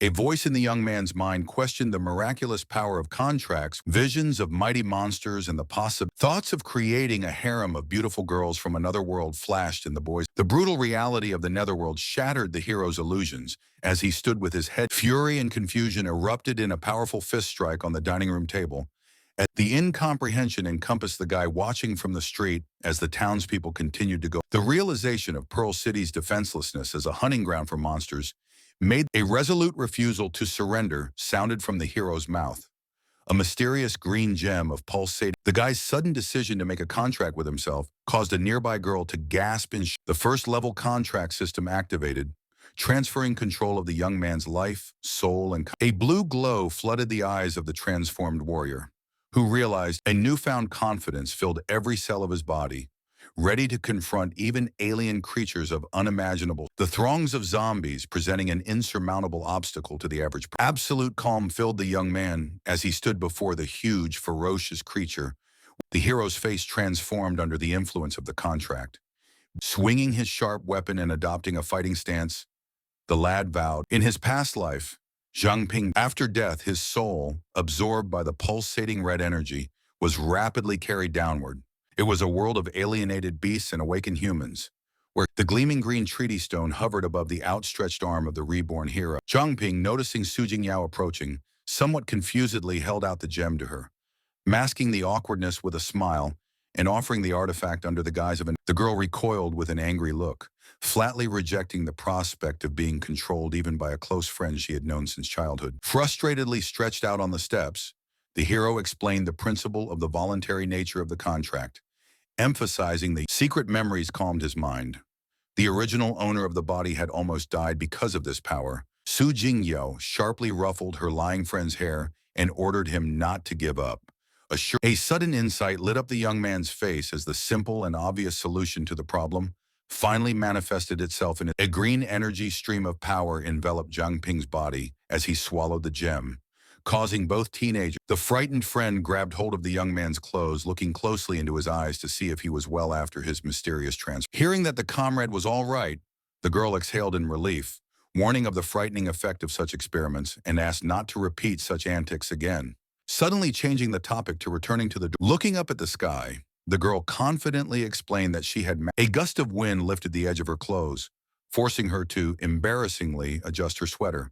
A voice in the young man's mind questioned the miraculous power of contracts, visions of mighty monsters, and the possible thoughts of creating a harem of beautiful girls from another world flashed in the boy's. The brutal reality of the netherworld shattered the hero's illusions as he stood with his head. Fury and confusion erupted in a powerful fist strike on the dining room table. As the incomprehension encompassed the guy watching from the street as the townspeople continued to go. The realization of Pearl City's defenselessness as a hunting ground for monsters made a resolute refusal to surrender sounded from the hero's mouth. A mysterious green gem of pulsating. The guy's sudden decision to make a contract with himself caused a nearby girl to gasp in the first-level contract system activated, transferring control of the young man's life, soul, and a blue glow flooded the eyes of the transformed warrior, who realized a newfound confidence filled every cell of his body, ready to confront even alien creatures of unimaginable. The throngs of zombies presenting an insurmountable obstacle to the average. Absolute calm filled the young man as he stood before the huge, ferocious creature. The hero's face transformed under the influence of the contract. Swinging his sharp weapon and adopting a fighting stance, the lad vowed, in his past life, Zhang Ping, after death, his soul, absorbed by the pulsating red energy, was rapidly carried downward. It was a world of alienated beasts and awakened humans, where the gleaming green treaty stone hovered above the outstretched arm of the reborn hero. Zhang Ping, noticing Su Jingyao approaching, somewhat confusedly held out the gem to her, masking the awkwardness with a smile and offering the artifact under the guise of The girl recoiled with an angry look, flatly rejecting the prospect of being controlled even by a close friend she had known since childhood. Frustratedly stretched out on the steps, the hero explained the principle of the voluntary nature of the contract, emphasizing the secret memories calmed his mind. The original owner of the body had almost died because of this power. Su Jingyao sharply ruffled her lying friend's hair and ordered him not to give up. A sudden insight lit up the young man's face as the simple and obvious solution to the problem finally manifested itself in a green energy stream of power enveloped Zhang Ping's body as he swallowed the gem, causing both teenagers. The frightened friend grabbed hold of the young man's clothes, looking closely into his eyes to see if he was well after his mysterious transfer. Hearing that the comrade was all right, the girl exhaled in relief, warning of the frightening effect of such experiments, and asked not to repeat such antics again. Suddenly changing the topic to returning to the door. Looking up at the sky, the girl confidently explained that she had a gust of wind lifted the edge of her clothes, forcing her to embarrassingly adjust her sweater.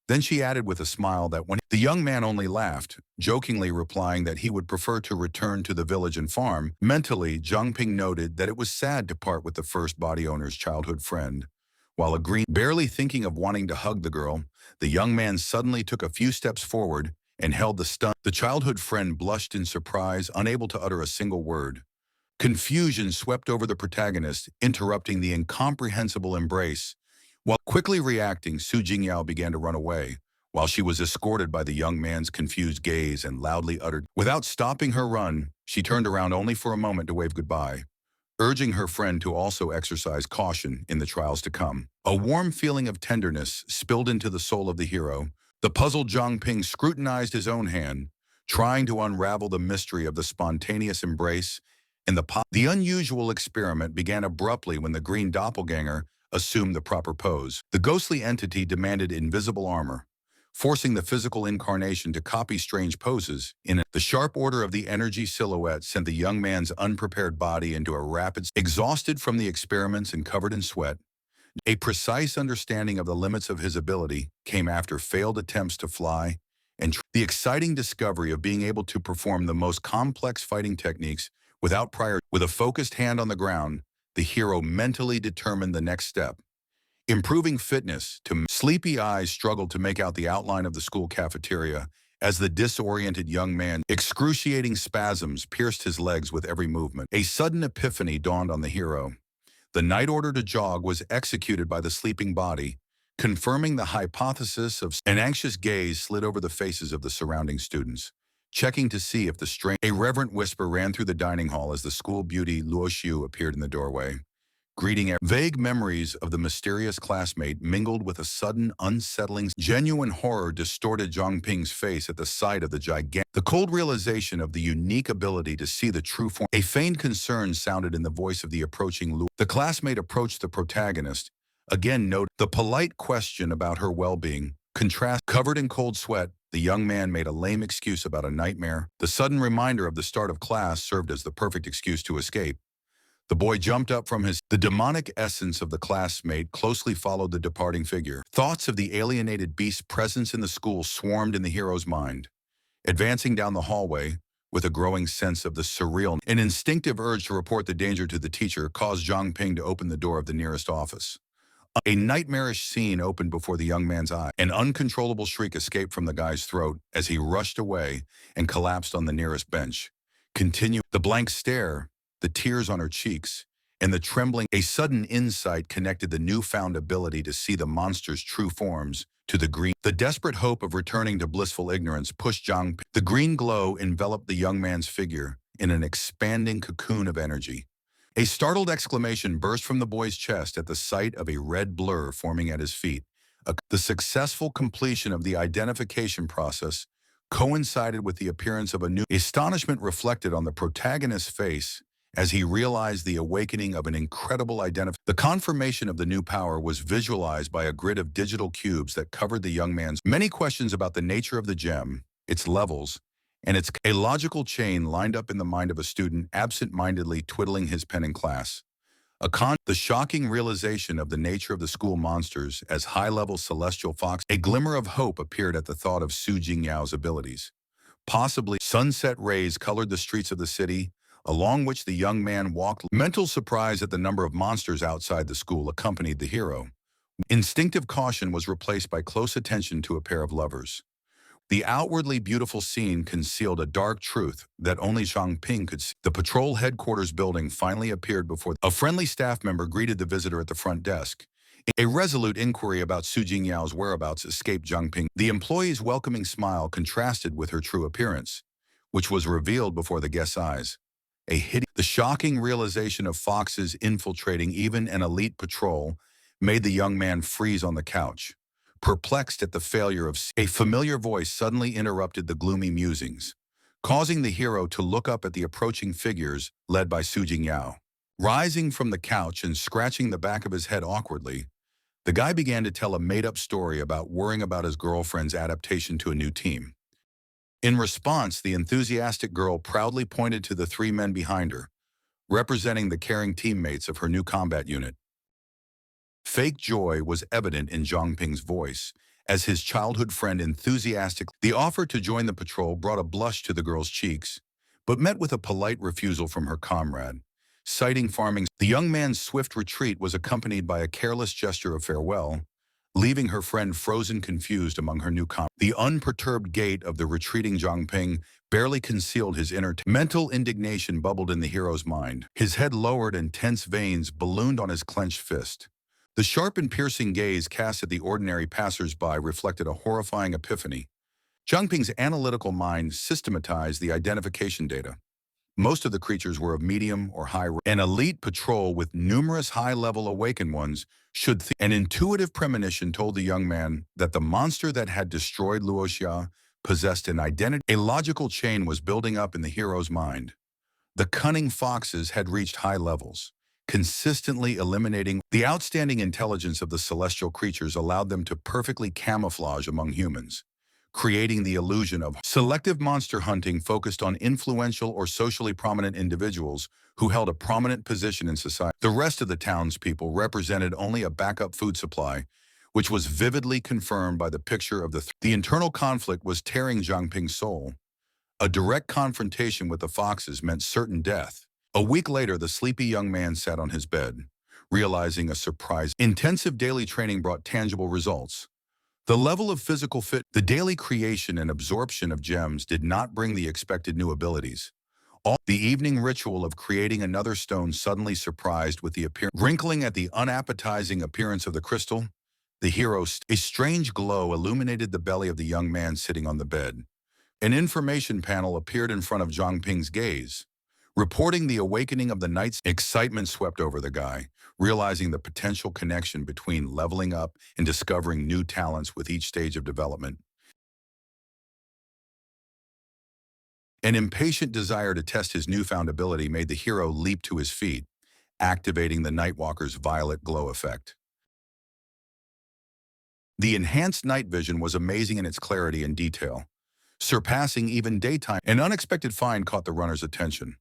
Then she added with a smile that when the young man only laughed, jokingly replying that he would prefer to return to the village and farm. Mentally, Zhang Ping noted that it was sad to part with the first body owner's childhood friend. While agreeing, barely thinking of wanting to hug the girl, the young man suddenly took a few steps forward and held the stunned. The childhood friend blushed in surprise, unable to utter a single word. Confusion swept over the protagonist, interrupting the incomprehensible embrace. While quickly reacting, Su Jingyao began to run away, while she was escorted by the young man's confused gaze and loudly uttered. Without stopping her run, she turned around only for a moment to wave goodbye, urging her friend to also exercise caution in the trials to come. A warm feeling of tenderness spilled into the soul of the hero. The puzzled Zhang Ping scrutinized his own hand, trying to unravel the mystery of the spontaneous embrace, and the unusual experiment began abruptly when the green doppelganger assumed the proper pose. The ghostly entity demanded invisible armor, forcing the physical incarnation to copy strange poses. The sharp order of the energy silhouette sent the young man's unprepared body into a rapid. Exhausted from the experiments and covered in sweat, a precise understanding of the limits of his ability came after failed attempts to fly, and the exciting discovery of being able to perform the most complex fighting techniques without prior. With a focused hand on the ground, the hero mentally determined the next step. Improving fitness to sleepy eyes struggled to make out the outline of the school cafeteria as the disoriented young man. Excruciating spasms pierced his legs with every movement. A sudden epiphany dawned on the hero. The night order to jog was executed by the sleeping body, confirming the hypothesis of an anxious gaze slid over the faces of the surrounding students, checking to see if the strange. A reverent whisper ran through the dining hall as the school beauty Luo Xiu appeared in the doorway, greeting everyone. Vague memories of the mysterious classmate mingled with a sudden, unsettling. Genuine horror distorted Zhang Ping's face at the sight of the gigantic. The cold realization of the unique ability to see the true form. A feigned concern sounded in the voice of the approaching Luo. The classmate approached the protagonist, again noted the polite question about her well-being, Contrast, covered in cold sweat, the young man made a lame excuse about a nightmare. The sudden reminder of the start of class served as the perfect excuse to escape. The boy jumped up from his. The demonic essence of the classmate closely followed the departing figure. Thoughts of the alienated beast's presence in the school swarmed in the hero's mind. Advancing down the hallway, with a growing sense of the surreal, an instinctive urge to report the danger to the teacher caused Zhang Ping to open the door of the nearest office. A nightmarish scene opened before the young man's eye. An uncontrollable shriek escaped from the guy's throat as he rushed away and collapsed on the nearest bench. Continue. The blank stare, the tears on her cheeks, and the trembling. A sudden insight connected the newfound ability to see the monster's true forms to the green. The desperate hope of returning to blissful ignorance pushed Zhang. The green glow enveloped the young man's figure in an expanding cocoon of energy. A startled exclamation burst from the boy's chest at the sight of a red blur forming at his feet. The successful completion of the identification process coincided with the appearance of a new astonishment reflected on the protagonist's face as he realized the awakening of an incredible identification. The confirmation of the new power was visualized by a grid of digital cubes that covered the young man's many questions about the nature of the gem, its levels, and it's a logical chain lined up in the mind of a student absent-mindedly twiddling his pen in class. The shocking realization of the nature of the school monsters as high-level celestial fox. A glimmer of hope appeared at the thought of Su Jingyao's abilities. Possibly, sunset rays colored the streets of the city, along which the young man walked. Mental surprise at the number of monsters outside the school accompanied the hero. Instinctive caution was replaced by close attention to a pair of lovers. The outwardly beautiful scene concealed a dark truth that only Zhang Ping could see. The patrol headquarters building finally appeared before a friendly staff member greeted the visitor at the front desk. A resolute inquiry about Su Jingyao's whereabouts escaped Zhang Ping. The employee's welcoming smile contrasted with her true appearance, which was revealed before the guest's eyes. The shocking realization of foxes infiltrating even an elite patrol made the young man freeze on the couch. Perplexed at the failure of a familiar voice suddenly interrupted the gloomy musings, causing the hero to look up at the approaching figures led by Su Jingyao. Rising from the couch and scratching the back of his head awkwardly, the guy began to tell a made-up story about worrying about his girlfriend's adaptation to a new team. In response, the enthusiastic girl proudly pointed to the three men behind her, representing the caring teammates of her new combat unit. Fake joy was evident in Zhang Ping's voice, as his childhood friend enthusiastic. The offer to join the patrol brought a blush to the girl's cheeks, but met with a polite refusal from her comrade. Citing farming, the young man's swift retreat was accompanied by a careless gesture of farewell, leaving her friend frozen confused among her new comrades. The unperturbed gait of the retreating Zhang Ping barely concealed his inner mental indignation bubbled in the hero's mind. His head lowered and tense veins ballooned on his clenched fist. The sharp and piercing gaze cast at the ordinary passers-by reflected a horrifying epiphany. Zhang Ping's analytical mind systematized the identification data. Most of the creatures were of medium or high rank. An elite patrol with numerous high-level awakened ones should an intuitive premonition told the young man that the monster that had destroyed Luoxia possessed an identity. A logical chain was building up in the hero's mind. The cunning foxes had reached high levels, consistently eliminating. The outstanding intelligence of the celestial creatures allowed them to perfectly camouflage among humans, creating the illusion of selective monster hunting focused on influential or socially prominent individuals who held a prominent position in society. The rest of the townspeople represented only a backup food supply, which was vividly confirmed by the picture of the internal conflict was tearing Zhang Ping's soul. A direct confrontation with the foxes meant certain death. A week later, the sleepy young man sat on his bed, realizing a surprise. Intensive daily training brought tangible results. The level of physical fit, the daily creation and absorption of gems did not bring the expected new abilities. The evening ritual of creating another stone suddenly surprised with the appearance. Wrinkling at the unappetizing appearance of the crystal, the hero, a strange glow illuminated the belly of the young man sitting on the bed. An information panel appeared in front of Zhang Ping's gaze, reporting the awakening of the night's. Excitement swept over the guy, realizing the potential connection between leveling up and discovering new talents with each stage of development. An impatient desire to test his newfound ability made the hero leap to his feet, activating the Nightwalker's violet glow effect. The enhanced night vision was amazing in its clarity and detail, surpassing even daytime. An unexpected find caught the runner's attention.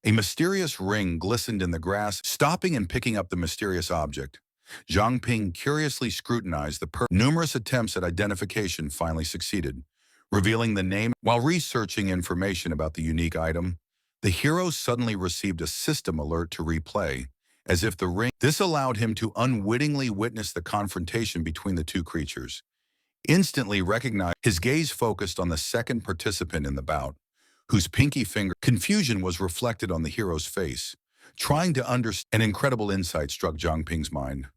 A mysterious ring glistened in the grass, stopping and picking up the mysterious object. Zhang Ping curiously scrutinized numerous attempts at identification finally succeeded, revealing the name. While researching information about the unique item, the hero suddenly received a system alert to replay, as if the ring. This allowed him to unwittingly witness the confrontation between the two creatures. Instantly recognized, his gaze focused on the second participant in the bout, whose pinky finger. Confusion was reflected on the hero's face. Trying to understand, an incredible insight struck Zhang Ping's mind.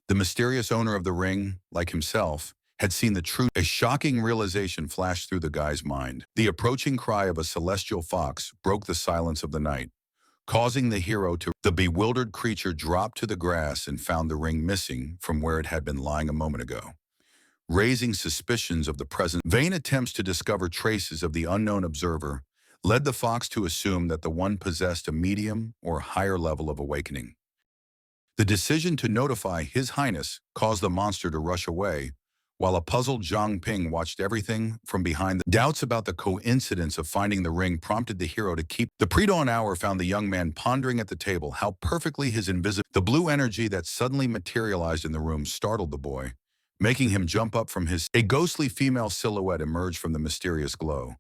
The mysterious owner of the ring, like himself, had seen the truth. A shocking realization flashed through the guy's mind. The approaching cry of a celestial fox broke the silence of the night, causing the hero to. The bewildered creature dropped to the grass and found the ring missing from where it had been lying a moment ago, raising suspicions of the presence. Vain attempts to discover traces of the unknown observer led the fox to assume that the one possessed a medium or higher level of awakening. The decision to notify His Highness caused the monster to rush away, while a puzzled Zhang Ping watched everything from behind. The doubts about the coincidence of finding the ring prompted the hero to keep. The pre-dawn hour found the young man pondering at the table how perfectly his invisible. The blue energy that suddenly materialized in the room startled the boy, making him jump up from his. A ghostly female silhouette emerged from the mysterious glow.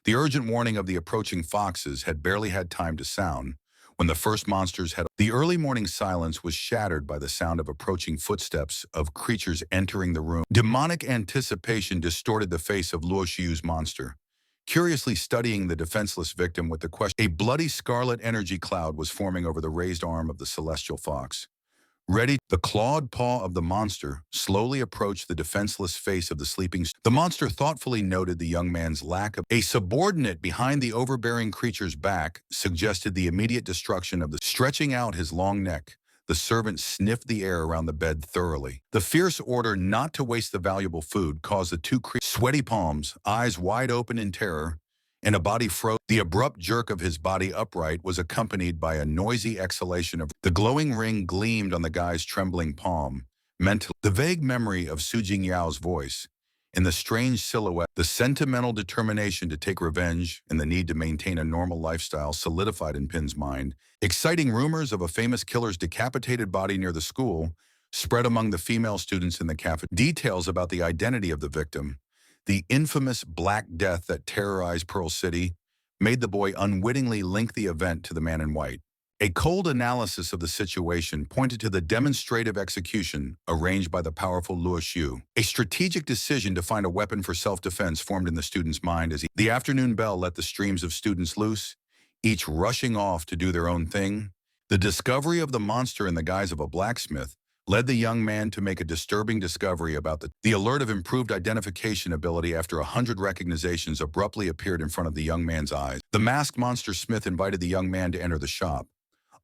The urgent warning of the approaching foxes had barely had time to sound when the first monsters had. The early morning silence was shattered by the sound of approaching footsteps of creatures entering the room. Demonic anticipation distorted the face of Luo Xiu's monster, curiously studying the defenseless victim with the question. A bloody scarlet energy cloud was forming over the raised arm of the celestial fox. Ready, the clawed paw of the monster slowly approached the defenseless face of the sleeping. The monster thoughtfully noted the young man's lack of. A subordinate behind the overbearing creature's back suggested the immediate destruction of the. Stretching out his long neck, the servant sniffed the air around the bed thoroughly. The fierce order not to waste the valuable food caused the two sweaty palms, eyes wide open in terror, and a body froze. The abrupt jerk of his body upright was accompanied by a noisy exhalation of. The glowing ring gleamed on the guy's trembling palm. Mentally, the vague memory of Su Jingyao's voice, and the strange silhouette, the sentimental determination to take revenge, and the need to maintain a normal lifestyle solidified in Pin's mind. Exciting rumors of a famous killer's decapitated body near the school spread among the female students in the cafe. Details about the identity of the victim, the infamous Black Death that terrorized Pearl City, made the boy unwittingly link the event to the man in white. A cold analysis of the situation pointed to the demonstrative execution arranged by the powerful Luo Xiu. A strategic decision to find a weapon for self-defense formed in the student's mind as the afternoon bell let the streams of students loose, each rushing off to do their own thing. The discovery of the monster in the guise of a blacksmith led the young man to make a disturbing discovery about the alert of improved identification ability after 100 recognitions abruptly appeared in front of the young man's eyes. The masked monster smith invited the young man to enter the shop.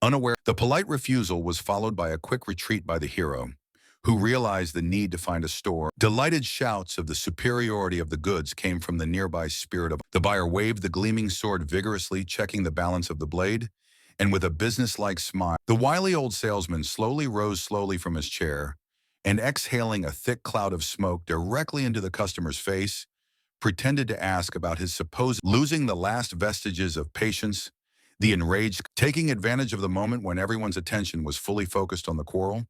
Unaware, the polite refusal was followed by a quick retreat by the hero, who realized the need to find a store. Delighted shouts of the superiority of the goods came from the nearby spirit of. The buyer waved the gleaming sword vigorously, checking the balance of the blade, and with a businesslike smile, the wily old salesman rose slowly from his chair, and exhaling a thick cloud of smoke directly into the customer's face, pretended to ask about his supposed. Losing the last vestiges of patience, the enraged, taking advantage of the moment when everyone's attention was fully focused on the quarrel,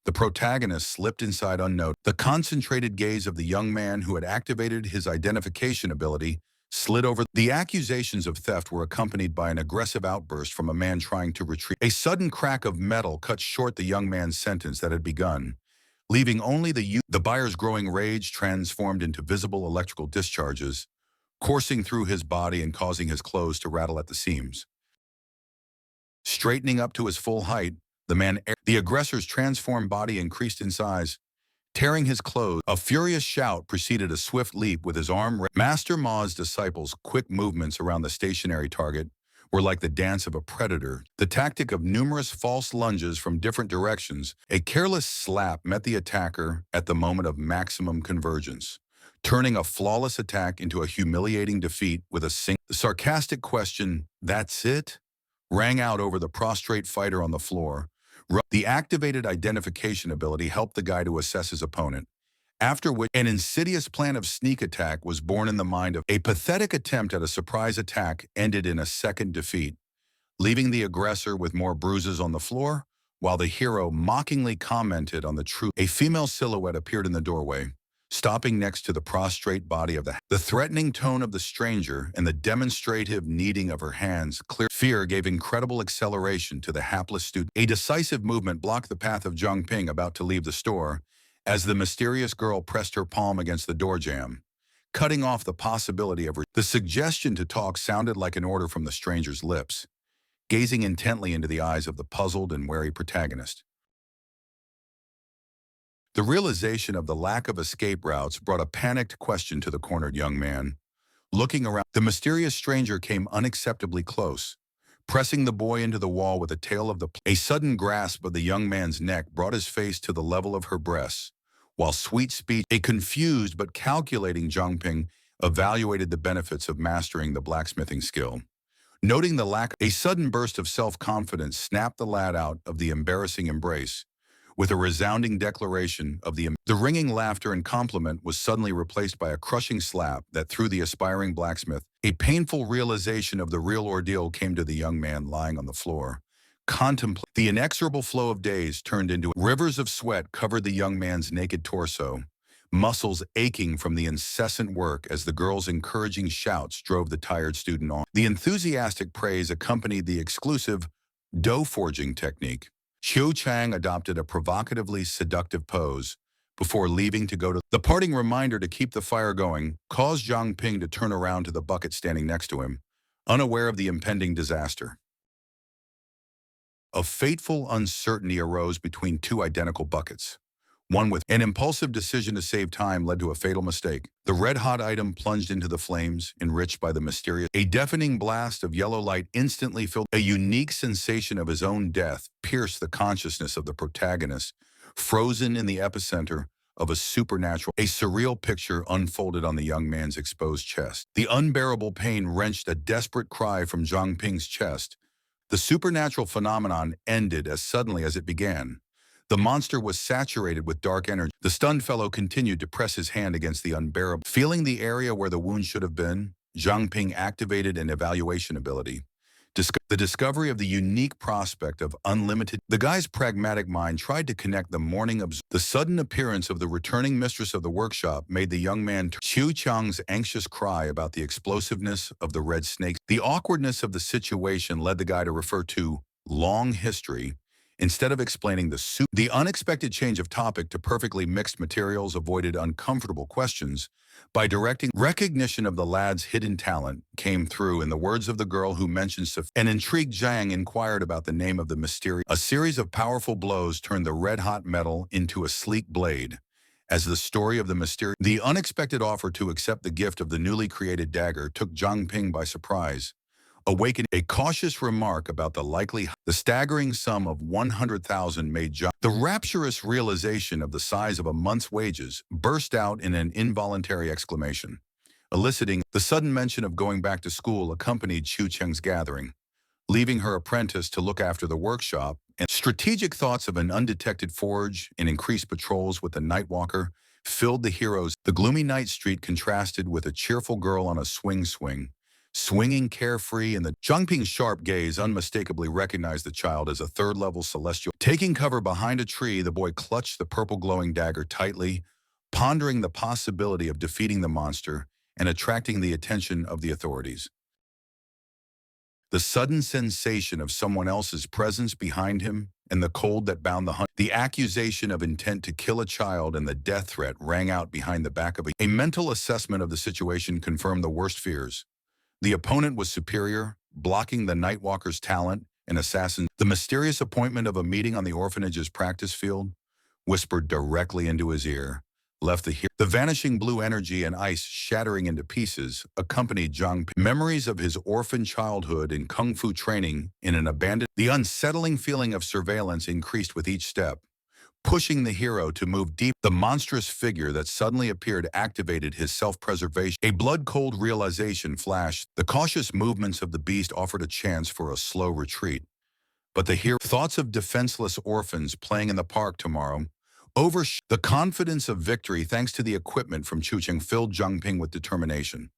the protagonist slipped inside unnoticed. The concentrated gaze of the young man who had activated his identification ability slid over. The accusations of theft were accompanied by an aggressive outburst from a man trying to retrieve. A sudden crack of metal cut short the young man's sentence that had begun, leaving only the buyer's growing rage transformed into visible electrical discharges, coursing through his body and causing his clothes to rattle at the seams. Straightening up to his full height, the aggressor's transformed body increased in size, tearing his clothes. A furious shout preceded a swift leap with his arm. Master Ma's disciples' quick movements around the stationary target were like the dance of a predator. The tactic of numerous false lunges from different directions, a careless slap met the attacker at the moment of maximum convergence, turning a flawless attack into a humiliating defeat with a sarcastic question, "That's it?" rang out over the prostrate fighter on the floor. The activated identification ability helped the guy to assess his opponent, after which an insidious plan of sneak attack was born in the mind of a pathetic attempt at a surprise attack ended in a second defeat, leaving the aggressor with more bruises on the floor, while the hero mockingly commented on the truth. A female silhouette appeared in the doorway, stopping next to the prostrate body of the threatening tone of the stranger and the demonstrative kneading of her hands. Clear fear gave incredible acceleration to the hapless student. A decisive movement blocked the path of Zhang Ping about to leave the store, as the mysterious girl pressed her palm against the door jamb, cutting off the possibility of her. The suggestion to talk sounded like an order from the stranger's lips, gazing intently into the eyes of the puzzled and wary protagonist. The realization of the lack of escape routes brought a panicked question to the cornered young man. Looking around, the mysterious stranger came unacceptably close, pressing the boy into the wall with the tail of the A sudden grasp of the young man's neck brought his face to the level of her breasts, while sweet speech, a confused but calculating Zhangping evaluated the benefits of mastering the blacksmithing skill. Noting the lack, a sudden burst of self-confidence snapped the lad out of the embarrassing embrace, with a resounding declaration of the ringing laughter and compliment was suddenly replaced by a crushing slap that threw the aspiring blacksmith. A painful realization of the real ordeal came to the young man lying on the floor. The inexorable flow of days turned into rivers of sweat covered the young man's naked torso, muscles aching from the incessant work as the girl's encouraging shouts drove the tired student on. The enthusiastic praise accompanied the exclusive dough forging technique. Xiu Chang adopted a provocatively seductive pose before leaving to go to the parting reminder to keep the fire going caused Zhang Ping to turn around to the bucket standing next to him, unaware of the impending disaster. A fateful uncertainty arose between two identical buckets. One with an impulsive decision to save time led to a fatal mistake. The red-hot item plunged into the flames, enriched by the mysterious. A deafening blast of yellow light instantly filled. A unique sensation of his own death pierced the consciousness of the protagonist, frozen in the epicenter of a supernatural. A surreal picture unfolded on the young man's exposed chest. The unbearable pain wrenched a desperate cry from Zhang Ping's chest. The supernatural phenomenon ended as suddenly as it began. The monster was saturated with dark energy. The stunned fellow continued to press his hand against the unbearable. Feeling the area where the wound should have been, Zhang Ping activated an evaluation ability. The discovery of the unique prospect of unlimited. The guy's pragmatic mind tried to connect the morning of the sudden appearance of the returning mistress of the workshop made the young man Xiu Chang's anxious cry about the explosiveness of the red snakes. The awkwardness of the situation led the guy to refer to long history instead of explaining the unexpected change of topic to perfectly mixed materials avoided uncomfortable questions by directing. Recognition of the lad's hidden talent came through in the words of the girl who mentioned an intrigued Zhang inquired about the name of the mysterious. A series of powerful blows turned the red-hot metal into a sleek blade. As the story of the unexpected offer to accept the gift of the newly created dagger took Zhang Ping by surprise, awakened a cautious remark about the staggering sum of 100,000 made Zhang. The rapturous realization of the size of a month's wages burst out in an involuntary exclamation, eliciting the sudden mention of going back to school accompanied Xiu Cheng's gathering, leaving her apprentice to look after the workshop, and strategic thoughts of an undetected forge and increased patrols with the Nightwalker filled the heroes. The gloomy night street contrasted with a cheerful girl on a swinging carefree, and the Zhang Ping's sharp gaze unmistakably recognized the child as a third-level celestial. Taking cover behind a tree, the boy clutched the purple glowing dagger tightly, pondering the possibility of defeating the monster and attracting the attention of the authorities. The sudden sensation of someone else's presence behind him and the cold that bound the hunt. The accusation of intent to kill a child and the death threat rang out behind the back of a mental assessment of the situation confirmed the worst fears. The opponent was superior, blocking the Nightwalker's talent and assassin. The mysterious appointment of a meeting on the orphanage's practice field, whispered directly into his ear, left the vanishing blue energy and ice shattering into pieces, accompanied Zhang Ping. Memories of his orphan childhood and kung fu training in an abandoned. The unsettling feeling of surveillance increased with each step, pushing the hero to move deep. The monstrous figure that suddenly appeared activated his self-preservation. A blood-cold realization flashed. The cautious movements of the beast offered a chance for a slow retreat. But the hero thoughts of defenseless orphans playing in the park tomorrow The confidence of victory thanks to the equipment from Chucheng filled Zhang Ping with determination.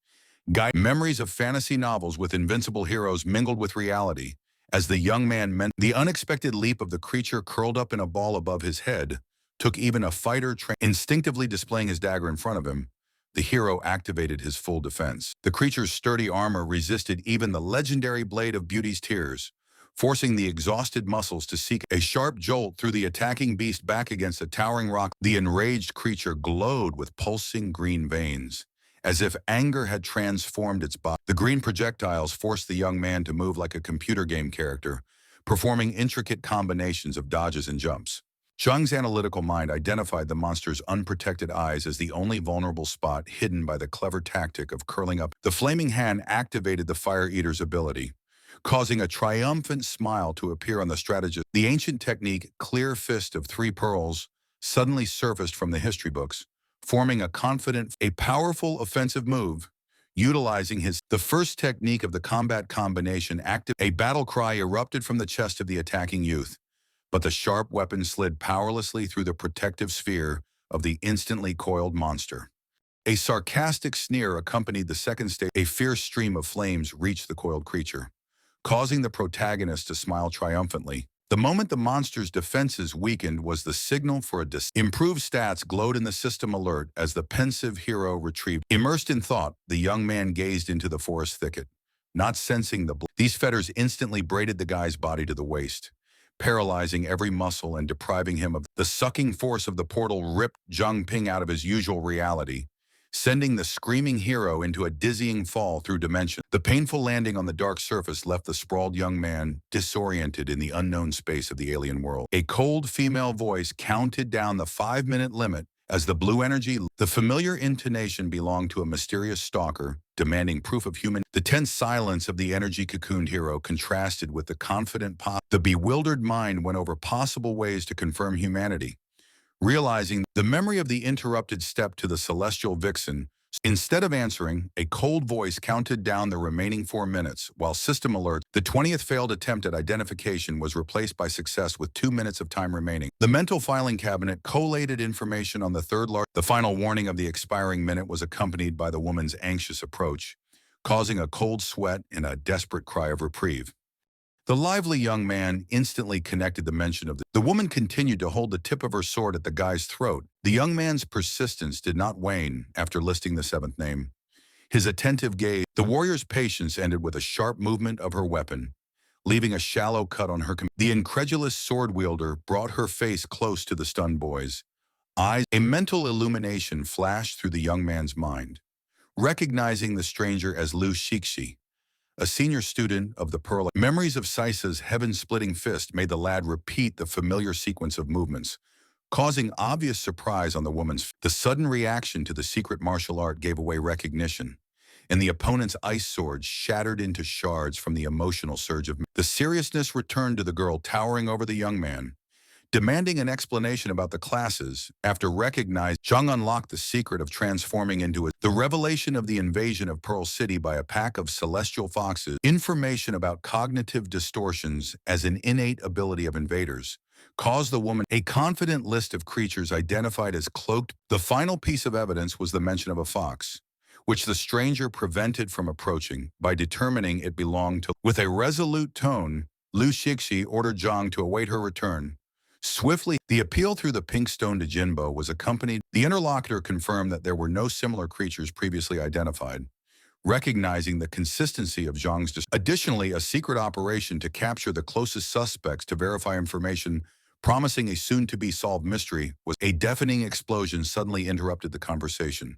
Memories of fantasy novels with invincible heroes mingled with reality. As the young man meant, the unexpected leap of the creature curled up in a ball above his head took even a fighter instinctively displaying his dagger in front of him. The hero activated his full defense. The creature's sturdy armor resisted even the legendary blade of Beauty's tears, forcing the exhausted muscles to seek a sharp jolt through the attacking beast back against a towering rock. The enraged creature glowed with pulsing green veins, as if anger had transformed its body. The green projectiles forced the young man to move like a computer game character, performing intricate combinations of dodges and jumps. Zhang's analytical mind identified the monster's unprotected eyes as the only vulnerable spot hidden by the clever tactic of curling up. The flaming hand activated the Fire Eater's ability, causing a triumphant smile to appear on the strategist. The ancient technique, Clear Fist of Three Pearls, suddenly surfaced from the history books, forming a powerful offensive move. Utilizing the first technique of the combat combination, a battle cry erupted from the chest of the attacking youth, but the sharp weapon slid powerlessly through the protective sphere of the instantly coiled monster. A sarcastic sneer accompanied the second stage. A fierce stream of flames reached the coiled creature, causing the protagonist to smile triumphantly. The moment the monster's defenses weakened was the signal for improved stats glowed in the system alert as the pensive hero retrieved. Immersed in thought, the young man gazed into the forest thicket, not sensing these fetters instantly braided the guy's body to the waist, paralyzing every muscle and depriving him of the sucking force of the portal ripped Zhang Ping out of his usual reality, sending the screaming hero into a dizzying fall through dimension. The painful landing on the dark surface left the sprawled young man disoriented in the unknown space of the alien world. A cold female voice counted down the 5-minute limit as the blue energy. The familiar intonation belonged to a mysterious stalker, demanding proof of human. The tense silence of the energy-cocooned hero contrasted with the confident pop. The bewildered mind went over possible ways to confirm humanity, realizing the memory of the interrupted step to the celestial vixen. Instead of answering, a cold voice counted down the remaining 4 minutes, while system alert, the 20th failed attempt at identification was replaced by success with 2 minutes of time remaining. The mental filing cabinet collated information on the The final warning of the expiring minute was accompanied by the woman's anxious approach, causing a cold sweat and a desperate cry of reprieve. The lively young man instantly connected the mention of the woman continued to hold the tip of her sword at the guy's throat. The young man's persistence did not wane after listing the 7th name. His attentive gaze, the warrior's patience ended with a sharp movement of her weapon, leaving a shallow cut on her. The incredulous sword wielder brought her face close to the stunned boy's eyes. A mental illumination flashed through the young man's mind, recognizing the stranger as Lu Shixi, a senior student of the Pearl. Memories of Saisa's heaven-splitting fist made the lad repeat the familiar sequence of movements, causing obvious surprise on the woman's. The sudden reaction to the secret martial art gave away recognition, and the opponent's ice sword shattered into shards from the emotional surge of. The seriousness returned to the girl towering over the young man, demanding an explanation about the classes. After recognized, Zhang unlocked the secret of transforming into the revelation of the invasion of Pearl City by a pack of celestial foxes. Information about cognitive distortions as an innate ability of invaders caused the woman a confident list of creatures identified as cloaked. The final piece of evidence was the mention of a fox, which the stranger prevented from approaching by determining it belonged to. With a resolute tone, Lu Shixi ordered Zhang to await her return. Swiftly, the appeal through the pink stone to Jinbo was accompanied. The interlocutor confirmed that there were no similar creatures previously identified, recognizing the consistency of Zhang's. Additionally, a secret operation to capture the closest suspects to verify information promising a soon-to-be-solved mystery was. A deafening explosion suddenly interrupted the conversation,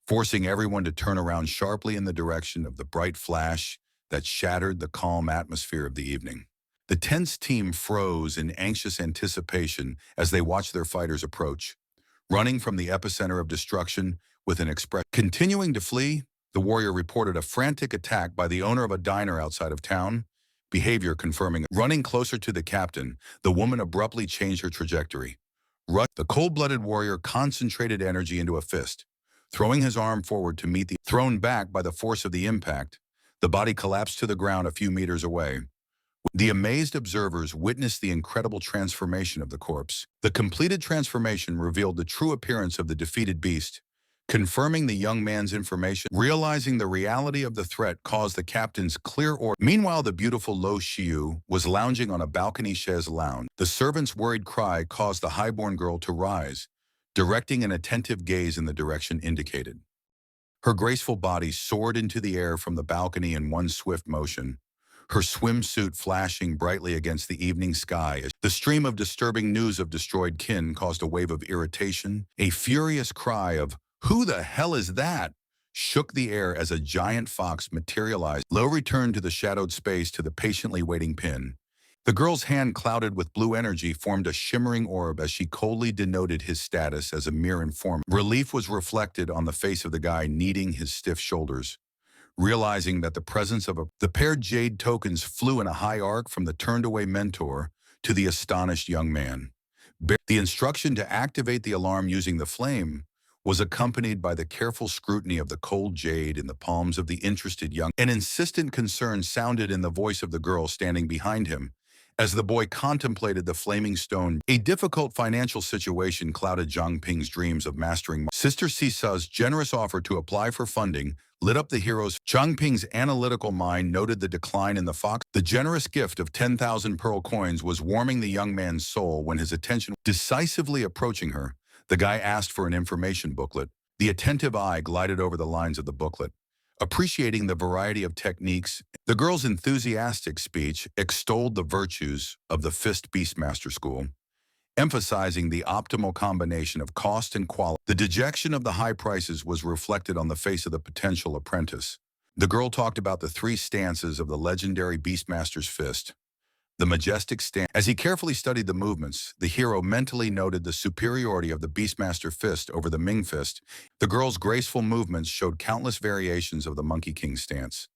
forcing everyone to turn around sharply in the direction of the bright flash that shattered the calm atmosphere of the evening. The tense team froze in anxious anticipation as they watched their fighters approach, running from the epicenter of destruction with an express. Continuing to flee, the warrior reported a frantic attack by the owner of a diner outside of town, behavior confirming. Running closer to the captain, the woman abruptly changed her trajectory. The cold-blooded warrior concentrated energy into a fist, throwing his arm forward to meet the. Thrown back by the force of the impact, the body collapsed to the ground a few meters away, The amazed observers witnessed the incredible transformation of the corpse. The completed transformation revealed the true appearance of the defeated beast, confirming the young man's information. Realizing the reality of the threat caused the captain's clear order. Meanwhile, the beautiful Lo Xiu was lounging on a balcony chaise lounge. The servant's worried cry caused the highborn girl to rise, directing an attentive gaze in the direction indicated. Her graceful body soared into the air from the balcony in one swift motion, her swimsuit flashing brightly against the evening sky. The stream of disturbing news of destroyed kin caused a wave of irritation. A furious cry of, "Who the hell is that?" shook the air as a giant fox materialized. Lo returned to the shadowed space to the patiently waiting Pin. The girl's hand, clouded with blue energy, formed a shimmering orb as she coldly denoted his status as a mere informant. Relief was reflected on the face of the guy kneading his stiff shoulders. Realizing that the presence of the paired jade tokens flew in a high arc from the turned-away mentor to the astonished young man. The instruction to activate the alarm using the flame was accompanied by the careful scrutiny of the cold jade in the palms of the interested young. An insistent concern sounded in the voice of the girl standing behind him as the boy contemplated the flaming stone. A difficult financial situation clouded Zhang Ping's dreams of mastering. Sister Sisa's generous offer to apply for funding lit up the hero's. Zhang Ping's analytical mind noted the decline in the fox. The generous gift of 10,000 pearl coins was warming the young man's soul when his attention. Decisively approaching her, the guy asked for an information booklet. The attentive eye glided over the lines of the booklet. Appreciating the variety of techniques, the girl's enthusiastic speech extolled the virtues of the Fist Beastmaster School, emphasizing the optimal combination of cost and quality. The dejection of the high prices was reflected on the face of the potential apprentice. The girl talked about the three stances of the legendary Beastmaster's Fist. The majestic stance. As he carefully studied the movements, the hero mentally noted the superiority of the Beastmaster Fist over the Ming Fist. The girl's graceful movements showed countless variations of the Monkey King stance.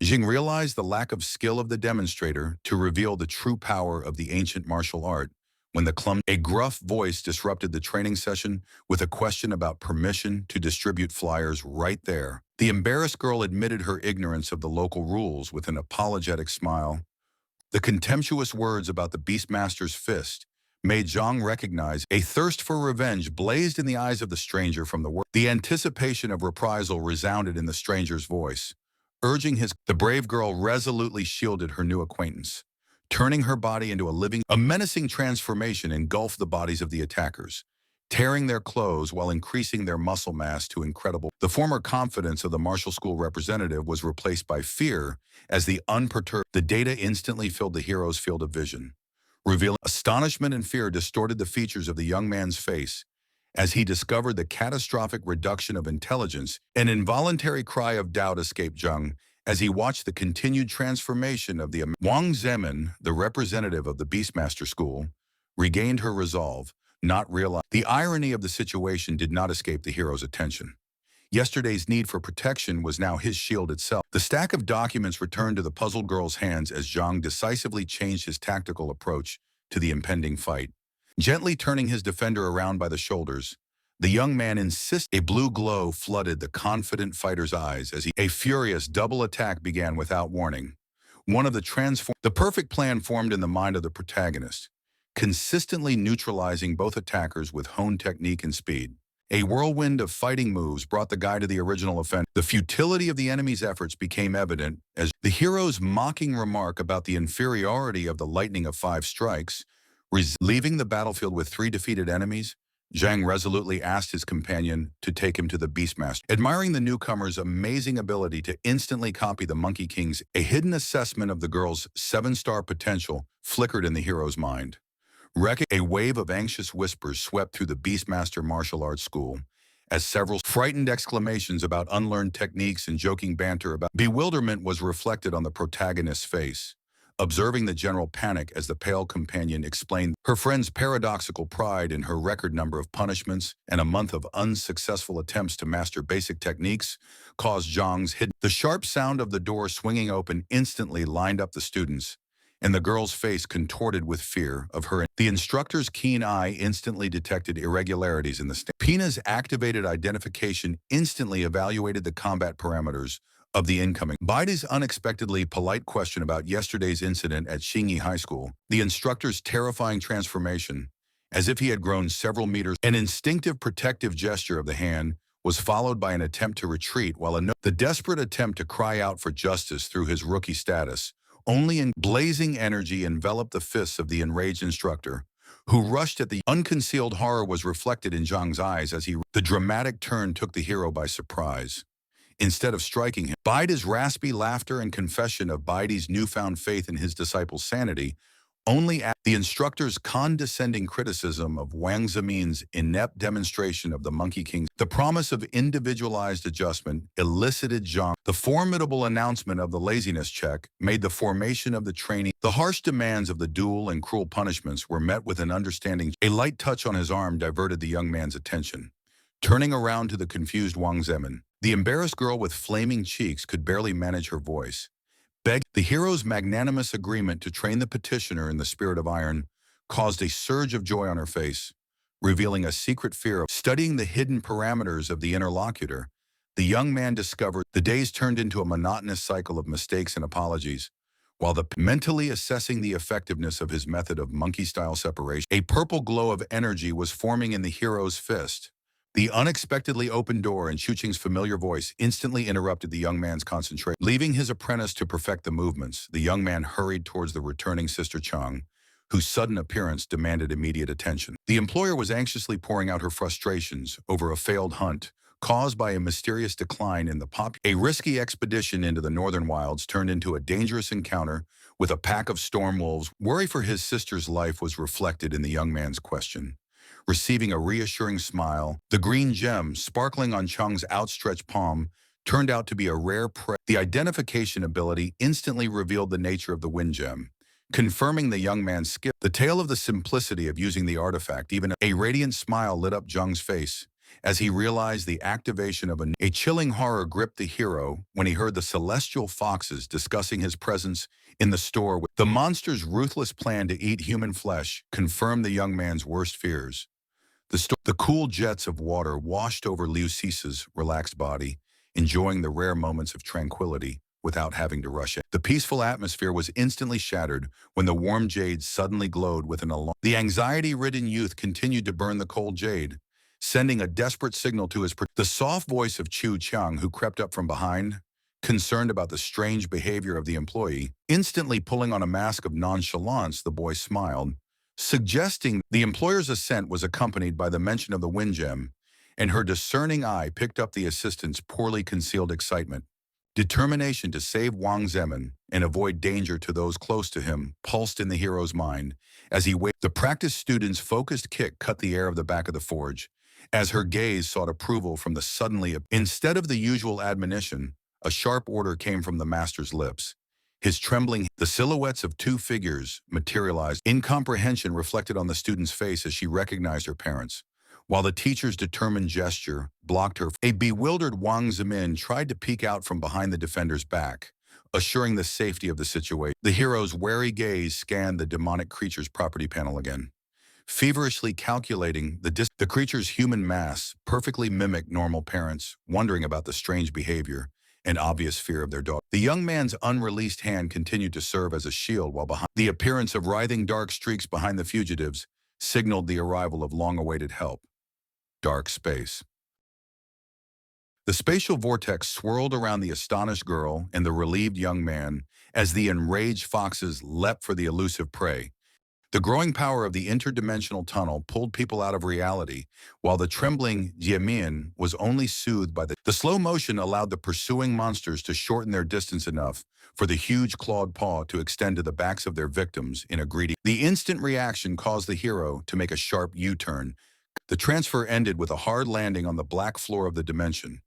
Jing realized the lack of skill of the demonstrator to reveal the true power of the ancient martial art. When a gruff voice disrupted the training session with a question about permission to distribute flyers right there. The embarrassed girl admitted her ignorance of the local rules with an apologetic smile. The contemptuous words about the Beastmaster's Fist made Zhang recognize a thirst for revenge blazed in the eyes of the stranger from the word. The anticipation of reprisal resounded in the stranger's voice, urging his. The brave girl resolutely shielded her new acquaintance, turning her body into a menacing transformation engulfed the bodies of the attackers, tearing their clothes while increasing their muscle mass to incredible. The former confidence of the martial school representative was replaced by fear as the unperturbed. The data instantly filled the hero's field of vision, revealing astonishment and fear distorted the features of the young man's face as he discovered the catastrophic reduction of intelligence. An involuntary cry of doubt escaped Zhang as he watched the continued transformation of the Wang Zemin, the representative of the Beastmaster School, regained her resolve, not realizing. The irony of the situation did not escape the hero's attention. Yesterday's need for protection was now his shield itself. The stack of documents returned to the puzzled girl's hands as Zhang decisively changed his tactical approach to the impending fight. Gently turning his defender around by the shoulders, the young man insisted. A blue glow flooded the confident fighter's eyes as a furious double attack began without warning. The perfect plan formed in the mind of the protagonist, consistently neutralizing both attackers with honed technique and speed. A whirlwind of fighting moves brought the guy to the original offender. The futility of the enemy's efforts became evident as the hero's mocking remark about the inferiority of the lightning of 5 strikes. Leaving the battlefield with 3 defeated enemies, Zhang resolutely asked his companion to take him to the Beastmaster. Admiring the newcomer's amazing ability to instantly copy the Monkey King's, a hidden assessment of the girl's 7-star potential flickered in the hero's mind. A wave of anxious whispers swept through the Beastmaster martial arts school, as several frightened exclamations about unlearned techniques and joking banter about bewilderment was reflected on the protagonist's face. Observing the general panic as the pale companion explained her friend's paradoxical pride in her record number of punishments and a month of unsuccessful attempts to master basic techniques caused Zhang's hidden. The sharp sound of the door swinging open instantly lined up the students, and the girl's face contorted with fear of her. The instructor's keen eye instantly detected irregularities in the stand. Pina's activated identification instantly evaluated the combat parameters of the incoming. Baidi's unexpectedly polite question about yesterday's incident at Xingyi High School, the instructor's terrifying transformation, as if he had grown several meters, an instinctive protective gesture of the hand, was followed by an attempt to retreat while the desperate attempt to cry out for justice through his rookie status, only in blazing energy enveloped the fists of the enraged instructor, who rushed at the unconcealed horror was reflected in Zhang's eyes as the dramatic turn took the hero by surprise. Instead of striking him, Baidi's raspy laughter and confession of Baidi's newfound faith in his disciple's sanity only at the instructor's condescending criticism of Wang Zemin's inept demonstration of the Monkey King's the promise of individualized adjustment elicited Zhang. The formidable announcement of the laziness check made the formation of the training. The harsh demands of the duel and cruel punishments were met with an understanding. A light touch on his arm diverted the young man's attention. Turning around to the confused Wang Zemin, the embarrassed girl with flaming cheeks could barely manage her voice. The hero's magnanimous agreement to train the petitioner in the spirit of iron caused a surge of joy on her face, revealing a secret fear of studying the hidden parameters of the interlocutor. The young man discovered the days turned into a monotonous cycle of mistakes and apologies, while mentally assessing the effectiveness of his method of monkey-style separation. A purple glow of energy was forming in the hero's fist. The unexpectedly opened door and Chuqing's familiar voice instantly interrupted the young man's concentration. Leaving his apprentice to perfect the movements, the young man hurried towards the returning Sister Chang, whose sudden appearance demanded immediate attention. The employer was anxiously pouring out her frustrations over a failed hunt caused by a mysterious decline in the A risky expedition into the northern wilds turned into a dangerous encounter with a pack of storm wolves. Worry for his sister's life was reflected in the young man's question. Receiving a reassuring smile, the green gem sparkling on Chang's outstretched palm turned out to be a rare prey. The identification ability instantly revealed the nature of the wind gem, confirming the young man's skill. The tale of the simplicity of using the artifact, even a radiant smile lit up Zhang's face as he realized the activation of a chilling horror gripped the hero when he heard the celestial foxes discussing his presence in the store. The monster's ruthless plan to eat human flesh confirmed the young man's worst fears. The cool jets of water washed over Liu Sisa's relaxed body, enjoying the rare moments of tranquility without having to rush in. The peaceful atmosphere was instantly shattered when the warm jade suddenly glowed with an alarm. The anxiety-ridden youth continued to burn the cold jade, sending a desperate signal to the soft voice of Chu Qiang, who crept up from behind, concerned about the strange behavior of the employee. Instantly pulling on a mask of nonchalance, the boy smiled, suggesting the employer's assent was accompanied by the mention of the wind gem, and her discerning eye picked up the assistant's poorly concealed excitement. Determination to save Wang Zemin and avoid danger to those close to him pulsed in the hero's mind as he waited. The practiced student's focused kick cut the air of the back of the forge, as her gaze sought approval from the suddenly. Instead of the usual admonition, a sharp order came from the master's lips. The silhouettes of two figures materialized. Incomprehension reflected on the student's face as she recognized her parents, while the teacher's determined gesture blocked her. A bewildered Wang Zemin tried to peek out from behind the defender's back, assuring the safety of the situation. The hero's wary gaze scanned the demonic creature's property panel again, feverishly calculating the creature's human mass perfectly mimicked normal parents, wondering about the strange behavior and obvious fear of their dog. The young man's unreleased hand continued to serve as a shield while behind. The appearance of writhing dark streaks behind the fugitives signaled the arrival of long-awaited help. Dark space. The spatial vortex swirled around the astonished girl and the relieved young man as the enraged foxes leapt for the elusive prey. The growing power of the interdimensional tunnel pulled people out of reality, while the trembling Jiemian was only soothed by the slow motion allowed the pursuing monsters to shorten their distance enough for the huge clawed paw to extend to the backs of their victims in a greedy. The instant reaction caused the hero to make a sharp U-turn. The transfer ended with a hard landing on the black floor of the dimension,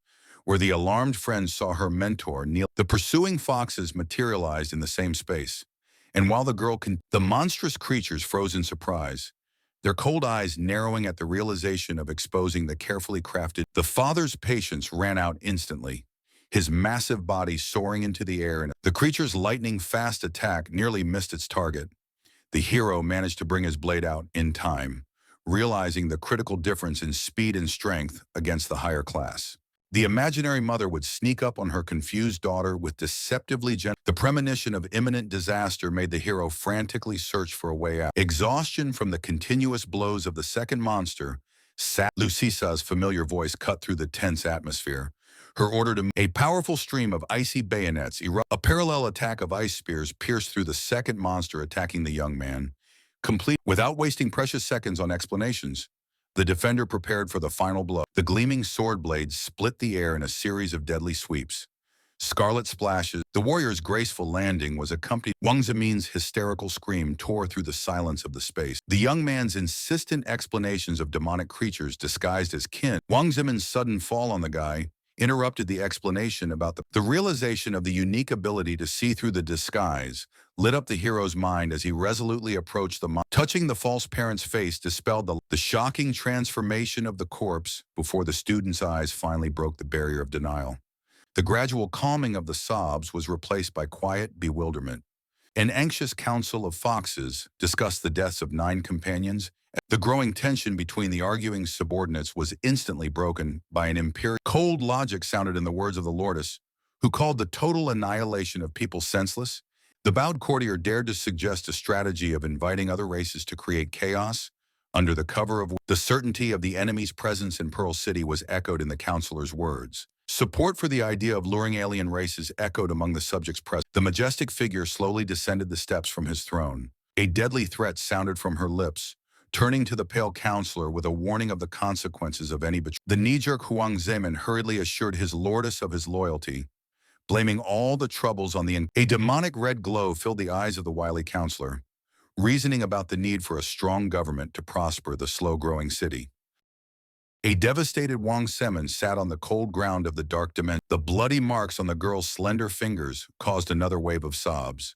where the alarmed friend saw her mentor kneel. The pursuing foxes materialized in the same space, and while the monstrous creatures froze in surprise, their cold eyes narrowing at the realization of exposing the carefully crafted. The father's patience ran out instantly, his massive body soaring into the air, and the creature's lightning-fast attack nearly missed its target. The hero managed to bring his blade out in time, realizing the critical difference in speed and strength against the higher class. The imaginary mother would sneak up on her confused daughter with deceptively gentle. The premonition of imminent disaster made the hero frantically search for a way out. Exhaustion from the continuous blows of the second monster, Lucisa's familiar voice cut through the tense atmosphere. Her order to a powerful stream of icy bayonets a parallel attack of ice spears pierced through the second monster attacking the young man. Complete without wasting precious seconds on explanations. The defender prepared for the final blow. The gleaming sword blades split the air in a series of deadly sweeps. Scarlet splashes. The warrior's graceful landing was accompanied. Wang Zemin's hysterical scream tore through the silence of the space. The young man's insistent explanations of demonic creatures disguised as kin. Wang Zemin's sudden fall on the guy interrupted the explanation about the realization of the unique ability to see through the disguise lit up the hero's mind as he resolutely approached the touching the false parent's face dispelled the shocking transformation of the corpse before the student's eyes finally broke the barrier of denial. The gradual calming of the sobs was replaced by quiet bewilderment. An anxious council of foxes discussed the deaths of 9 companions. The growing tension between the arguing subordinates was instantly broken by an imperious cold logic sounded in the words of the Lordess, who called the total annihilation of people senseless. The bowed courtier dared to suggest a strategy of inviting other races to create chaos. Under the cover of the certainty of the enemy's presence in Pearl City was echoed in the counselor's words. Support for the idea of luring alien races echoed among the subjects present. The majestic figure slowly descended the steps from his throne. A deadly threat sounded from her lips, turning to the pale counselor with a warning of the consequences of any betrayal. The knee-jerk Huang Zemin hurriedly assured his lordess of his loyalty, blaming all the troubles on a demonic red glow filled the eyes of the wily counselor, reasoning about the need for a strong government to prosper the slow-growing city. A devastated Wang Zemin sat on the cold ground of the dark dimension. The bloody marks on the girl's slender fingers caused another wave of sobs.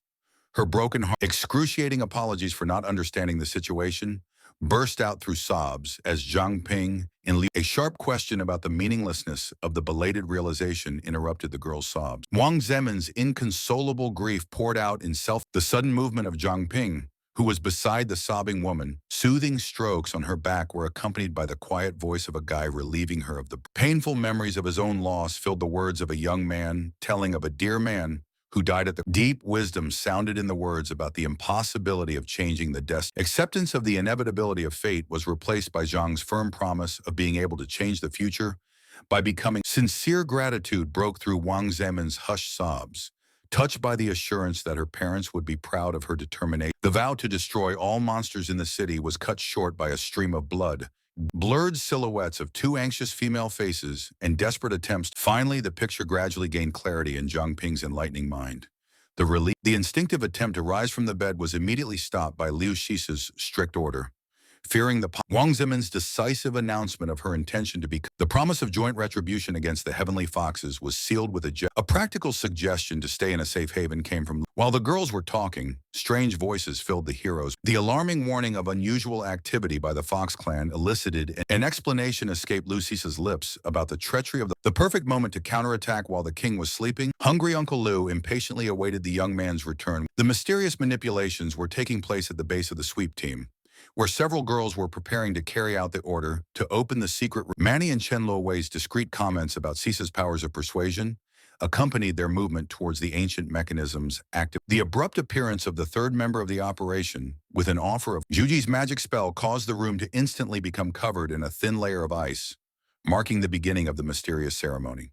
Her broken heart, excruciating apologies for not understanding the situation, burst out through sobs as Zhang Ping, a sharp question about the meaninglessness of the belated realization interrupted the girl's sobs. Wang Zemin's inconsolable grief poured out in the sudden movement of Zhang Ping, who was beside the sobbing woman. Soothing strokes on her back were accompanied by the quiet voice of a guy relieving her of the painful memories of his own loss filled the words of a young man telling of a dear man who died at the deep wisdom sounded in the words about the impossibility of changing the destiny. Acceptance of the inevitability of fate was replaced by Zhang's firm promise of being able to change the future by becoming. Sincere gratitude broke through Wang Zemin's hushed sobs, touched by the assurance that her parents would be proud of her determination. The vow to destroy all monsters in the city was cut short by a stream of blood, blurred silhouettes of 2 anxious female faces, and desperate attempts. Finally, the picture gradually gained clarity in Zhang Ping's enlightening mind. The instinctive attempt to rise from the bed was immediately stopped by Liu Shisa's strict order. Fearing Wang Zemin's decisive announcement of her intention to the promise of joint retribution against the heavenly foxes was sealed with a practical suggestion to stay in a safe haven came from. While the girls were talking, strange voices filled the heroes. The alarming warning of unusual activity by the Fox clan elicited an explanation escaped Lucisa's lips about the treachery of the perfect moment to counterattack while the king was sleeping. Hungry Uncle Liu impatiently awaited the young man's return. The mysterious manipulations were taking place at the base of the sweep team, where several girls were preparing to carry out the order to open the secret room. Manny and Chen Luowei's discreet comments about Cisa's powers of persuasion accompanied their movement towards the ancient mechanisms active. The abrupt appearance of the third member of the operation, with an offer of Juji's magic spell, caused the room to instantly become covered in a thin layer of ice, marking the beginning of the mysterious ceremony.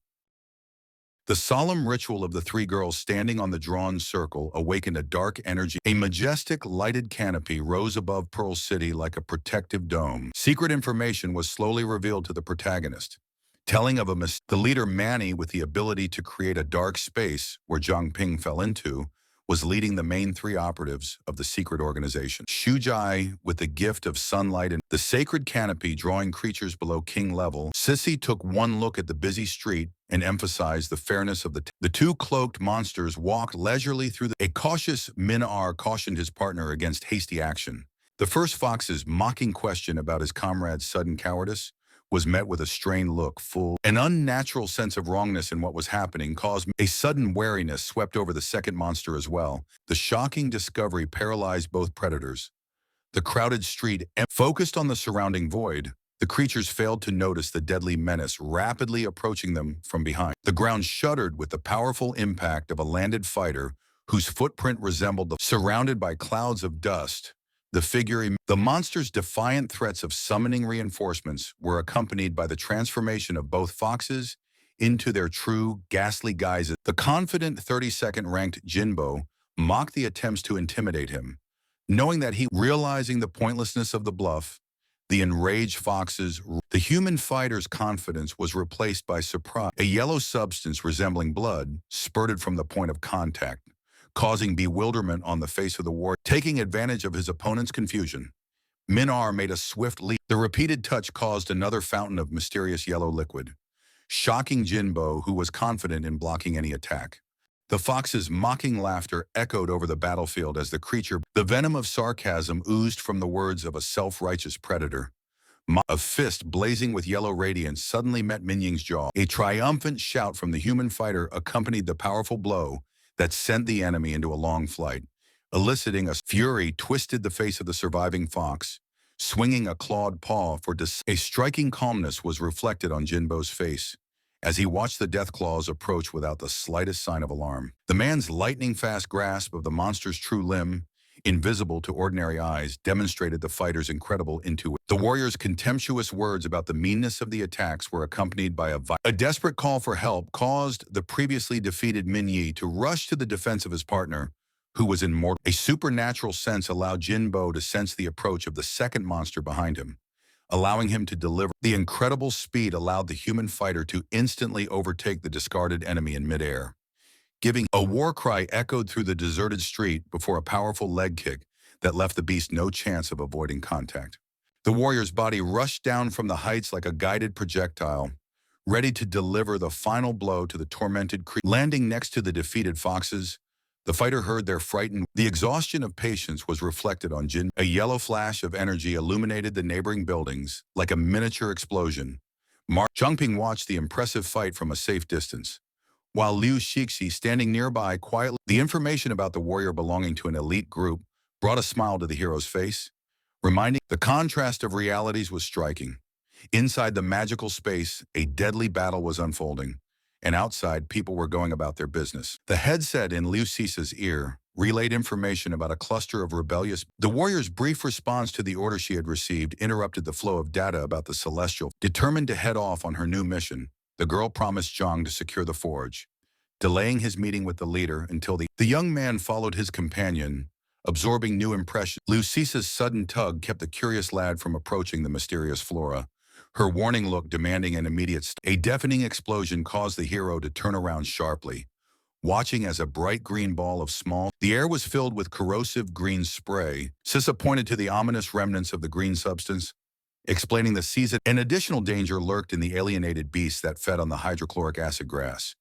The solemn ritual of the 3 girls standing on the drawn circle awakened a dark energy. A majestic, lighted canopy rose above Pearl City like a protective dome. Secret information was slowly revealed to the protagonist, telling of the leader Manny, with the ability to create a dark space where Zhang Ping fell into, was leading the main 3 operatives of the secret organization. Shujai, with the gift of sunlight and the sacred canopy drawing creatures below king level. Sissy took one look at the busy street and emphasized the fairness of the 2 cloaked monsters walked leisurely through a cautious Min-Ar cautioned his partner against hasty action. The first fox's mocking question about his comrade's sudden cowardice was met with a strained look full. An unnatural sense of wrongness in what was happening caused a sudden wariness swept over the second monster as well. The shocking discovery paralyzed both predators. The crowded street focused on the surrounding void. The creatures failed to notice the deadly menace rapidly approaching them from behind. The ground shuddered with the powerful impact of a landed fighter whose footprint resembled the surrounded by clouds of dust. The monster's defiant threats of summoning reinforcements were accompanied by the transformation of both foxes into their true, ghastly guises. The confident 32nd ranked Jinbo mocked the attempts to intimidate him, knowing that realizing the pointlessness of the bluff. The enraged foxes, the human fighter's confidence was replaced by surprise. A yellow substance resembling blood spurted from the point of contact, causing bewilderment on the face of the warrior. Taking advantage of his opponent's confusion, Minar made a swift leap. The repeated touch caused another fountain of mysterious yellow liquid, shocking Jinbo, who was confident in blocking any attack. The fox's mocking laughter echoed over the battlefield as the venom of sarcasm oozed from the words of a self-righteous predator. A fist blazing with yellow radiance suddenly met Minying's jaw. A triumphant shout from the human fighter accompanied the powerful blow that sent the enemy into a long flight, eliciting a fury twisted the face of the surviving fox, swinging a clawed paw for a striking calmness was reflected on Jinbo's face as he watched the death claws approach without the slightest sign of alarm. The man's lightning-fast grasp of the monster's true limb, invisible to ordinary eyes, demonstrated the fighter's incredible intuition. The warrior's contemptuous words about the meanness of the attacks were accompanied by a desperate call for help caused the previously defeated Min Yi to rush to the defense of his partner, who was in mortal. A supernatural sense allowed Jinbo to sense the approach of the second monster behind him, allowing him to deliver. The incredible speed allowed the human fighter to instantly overtake the discarded enemy in midair. Giving a war cry echoed through the deserted street before a powerful leg kick that left the beast no chance of avoiding contact. The warrior's body rushed down from the heights like a guided projectile, ready to deliver the final blow to the tormented creature. Landing next to the defeated foxes, the fighter heard their frightened. The exhaustion of patience was reflected on Jin. A yellow flash of energy illuminated the neighboring buildings like a miniature explosion. Zhangping watched the impressive fight from a safe distance, while Liu Shixi, standing nearby quietly. The information about the warrior belonging to an elite group brought a smile to the hero's face, reminding the contrast of realities was striking. Inside the magical space, a deadly battle was unfolding, and outside, people were going about their business. The headset in Liu Xisa's ear relayed information about a cluster of rebellious. The warrior's brief response to the order she had received interrupted the flow of data about the celestial. Determined to head off on her new mission, the girl promised Zhang to secure the forge, delaying his meeting with the leader until the young man followed his companion, absorbing new impressions. Liu Xisa's sudden tug kept the curious lad from approaching the mysterious flora, her warning look demanding an immediate stop. A deafening explosion caused the hero to turn around sharply, watching as a bright green ball of small. The air was filled with corrosive green spray. Sissa pointed to the ominous remnants of the green substance, explaining the season. An additional danger lurked in the alienated beasts that fed on the hydrochloric acid grass.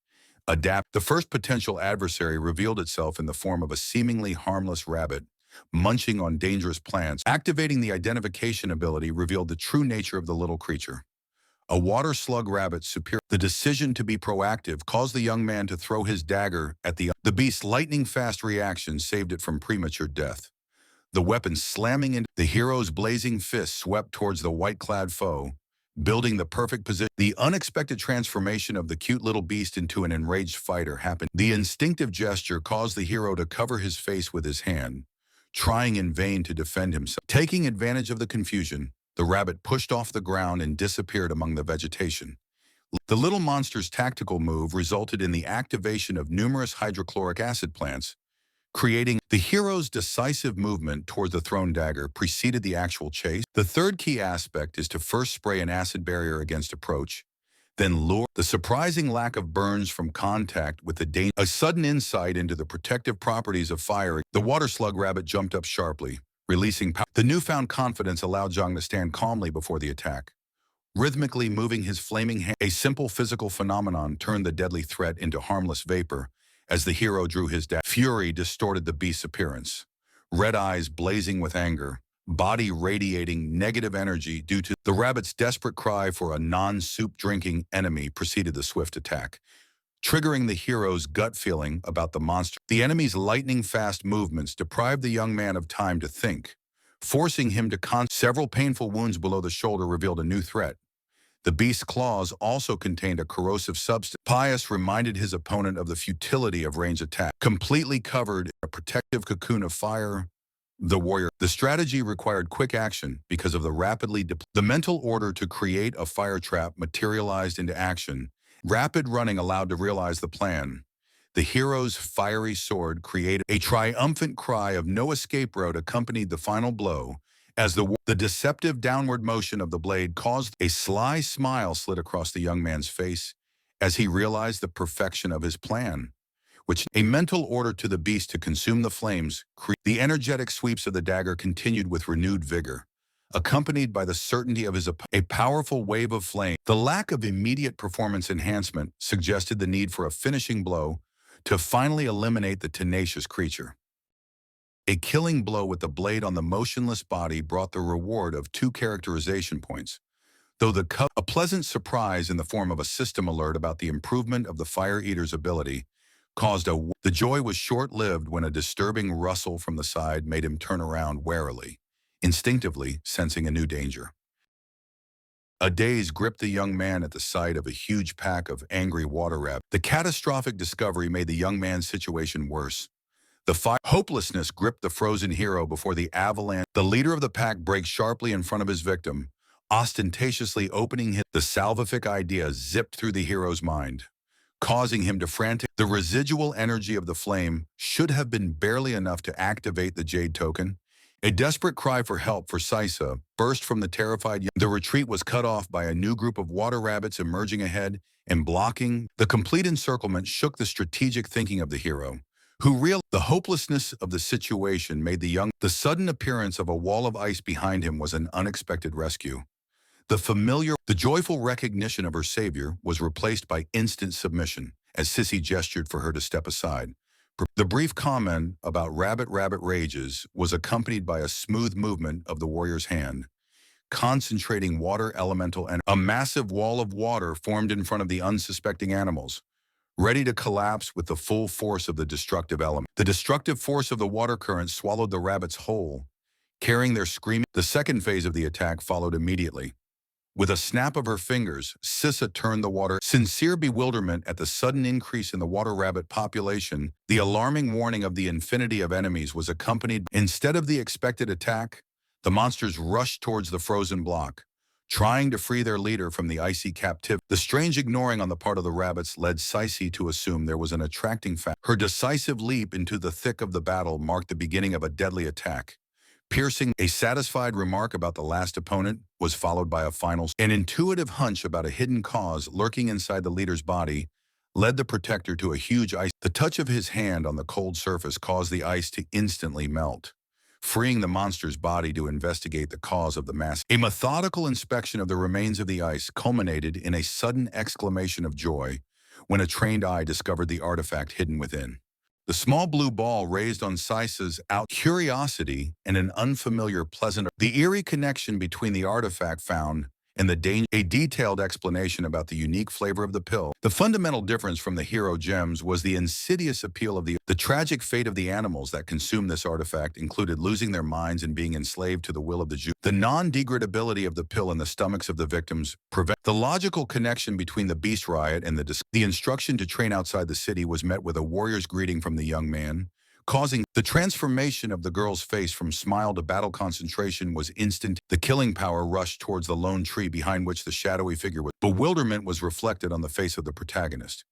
The first potential adversary revealed itself in the form of a seemingly harmless rabbit, munching on dangerous plants. Activating the identification ability revealed the true nature of the little creature. A water slug rabbit superior. The decision to be proactive caused the young man to throw his dagger at the beast's lightning-fast reaction saved it from premature death. The weapon slamming into the hero's blazing fist swept towards the white-clad foe, building the perfect position. The unexpected transformation of the cute little beast into an enraged fighter happened. The instinctive gesture caused the hero to cover his face with his hand, trying in vain to defend himself. Taking advantage of the confusion, the rabbit pushed off the ground and disappeared among the vegetation. The little monster's tactical move resulted in the activation of numerous hydrochloric acid plants, creating. The hero's decisive movement toward the thrown dagger preceded the actual chase. The third key aspect is to first spray an acid barrier against approach, then lure. The surprising lack of burns from contact with the danger. A sudden insight into the protective properties of fire. The water slug rabbit jumped up sharply, releasing power. The newfound confidence allowed Zhang to stand calmly before the attack, rhythmically moving his flaming hand. A simple physical phenomenon turned the deadly threat into harmless vapor. As the hero drew his dagger, fury distorted the beast's appearance. Red eyes blazing with anger, body radiating negative energy due to the rabbit's desperate cry for a non-soup drinking enemy preceded the swift attack, triggering the hero's gut feeling about the monster. The enemy's lightning-fast movements deprived the young man of time to think, forcing him to several painful wounds below the shoulder revealed a new threat. The beast's claws also contained a corrosive substance. Pius reminded his opponent of the futility of ranged attack. Completely covered in a protective cocoon of fire, the strategy required quick action because of the mental order to create a fire trap materialized into action. Rapid running allowed to realize the plan. The hero's fiery sword created a triumphant cry of no escape route accompanied the final blow, as the deceptive downward motion of the blade caused a sly smile slid across the young man's face as he realized the perfection of his plan, which a mental order to the beast to consume the flames. The energetic sweeps of the dagger continued with renewed vigor, accompanied by the certainty of a powerful wave of flame. The lack of immediate performance enhancement suggested the need for a finishing blow to finally eliminate the tenacious creature. A killing blow with the blade on the motionless body brought the reward of 2 characterization points, though a pleasant surprise in the form of a system alert about the improvement of the Fire Eater's ability the joy was short-lived when a disturbing rustle from the side made him turn around warily, instinctively sensing a new danger. A daze gripped the young man at the sight of a huge pack of angry water rabbits. The catastrophic discovery made the young man's situation worse. Hopelessness gripped the frozen hero before the avalanche. The leader of the pack breaks sharply in front of his victim, ostentatiously opening the salvific idea zipped through the hero's mind, causing him to frantic. The residual energy of the flame should have been barely enough to activate the jade token. A desperate cry for help for Sisa burst from the terrified young. The retreat was cut off by a new group of water rabbits emerging ahead and blocking. The complete encirclement shook the strategic thinking of the hero, who realized the hopelessness of the situation made the sudden appearance of a wall of ice behind him was an unexpected rescue. The joyful recognition of her savior was replaced by instant submission as Sissy gestured for her to step aside. The brief comment about rabbit rages was accompanied by a smooth movement of the warrior's hand, concentrating water elemental and a massive wall of water formed in front of the unsuspecting animals, ready to collapse with the full force of the destructive element. The destructive force of the water current swallowed the rabbits whole, carrying their screaming. The second phase of the attack followed immediately. With a snap of her fingers, Sissa turned the water. Sincere bewilderment at the sudden increase in the water rabbit population, the alarming warning of the infinity of enemies was accompanied. Instead of the expected attack, the monsters rushed towards the frozen block, trying to free their leader from the icy captivity. The strange ignoring on the part of the rabbits led Sisi to assume there was an attracting factor. Her decisive leap into the thick of the battle marked the beginning of a deadly attack. Piercing, a satisfied remark about the last opponent was followed by an intuitive hunch about a hidden cause lurking inside the leader's body led the protector to a huge ice. The touch of his hand on the cold surface caused the ice to instantly melt, freeing the monster's body to investigate the cause of the mass. A methodical inspection of the remains of the ice culminated in a sudden exclamation of joy when a trained eye discovered the artifact hidden within. The small blue ball raised on Sisa's curiosity and an unfamiliar the eerie connection between the artifact found and a detailed explanation about the unique flavor of the pill. The fundamental difference from the hero gems was the insidious appeal of the tragic fate of the animals that consumed this artifact included losing their minds and being enslaved to the will of the Jew. The non-degradability of the pill in the stomachs of the victims the logical connection between the beast riot and the instruction to train outside the city was met with a warrior's greeting from the young man, causing the transformation of the girl's face from smile to battle concentration was instant. The killing power rushed towards the lone tree behind which the shadowy figure was. Bewilderment was reflected on the face of the protagonist.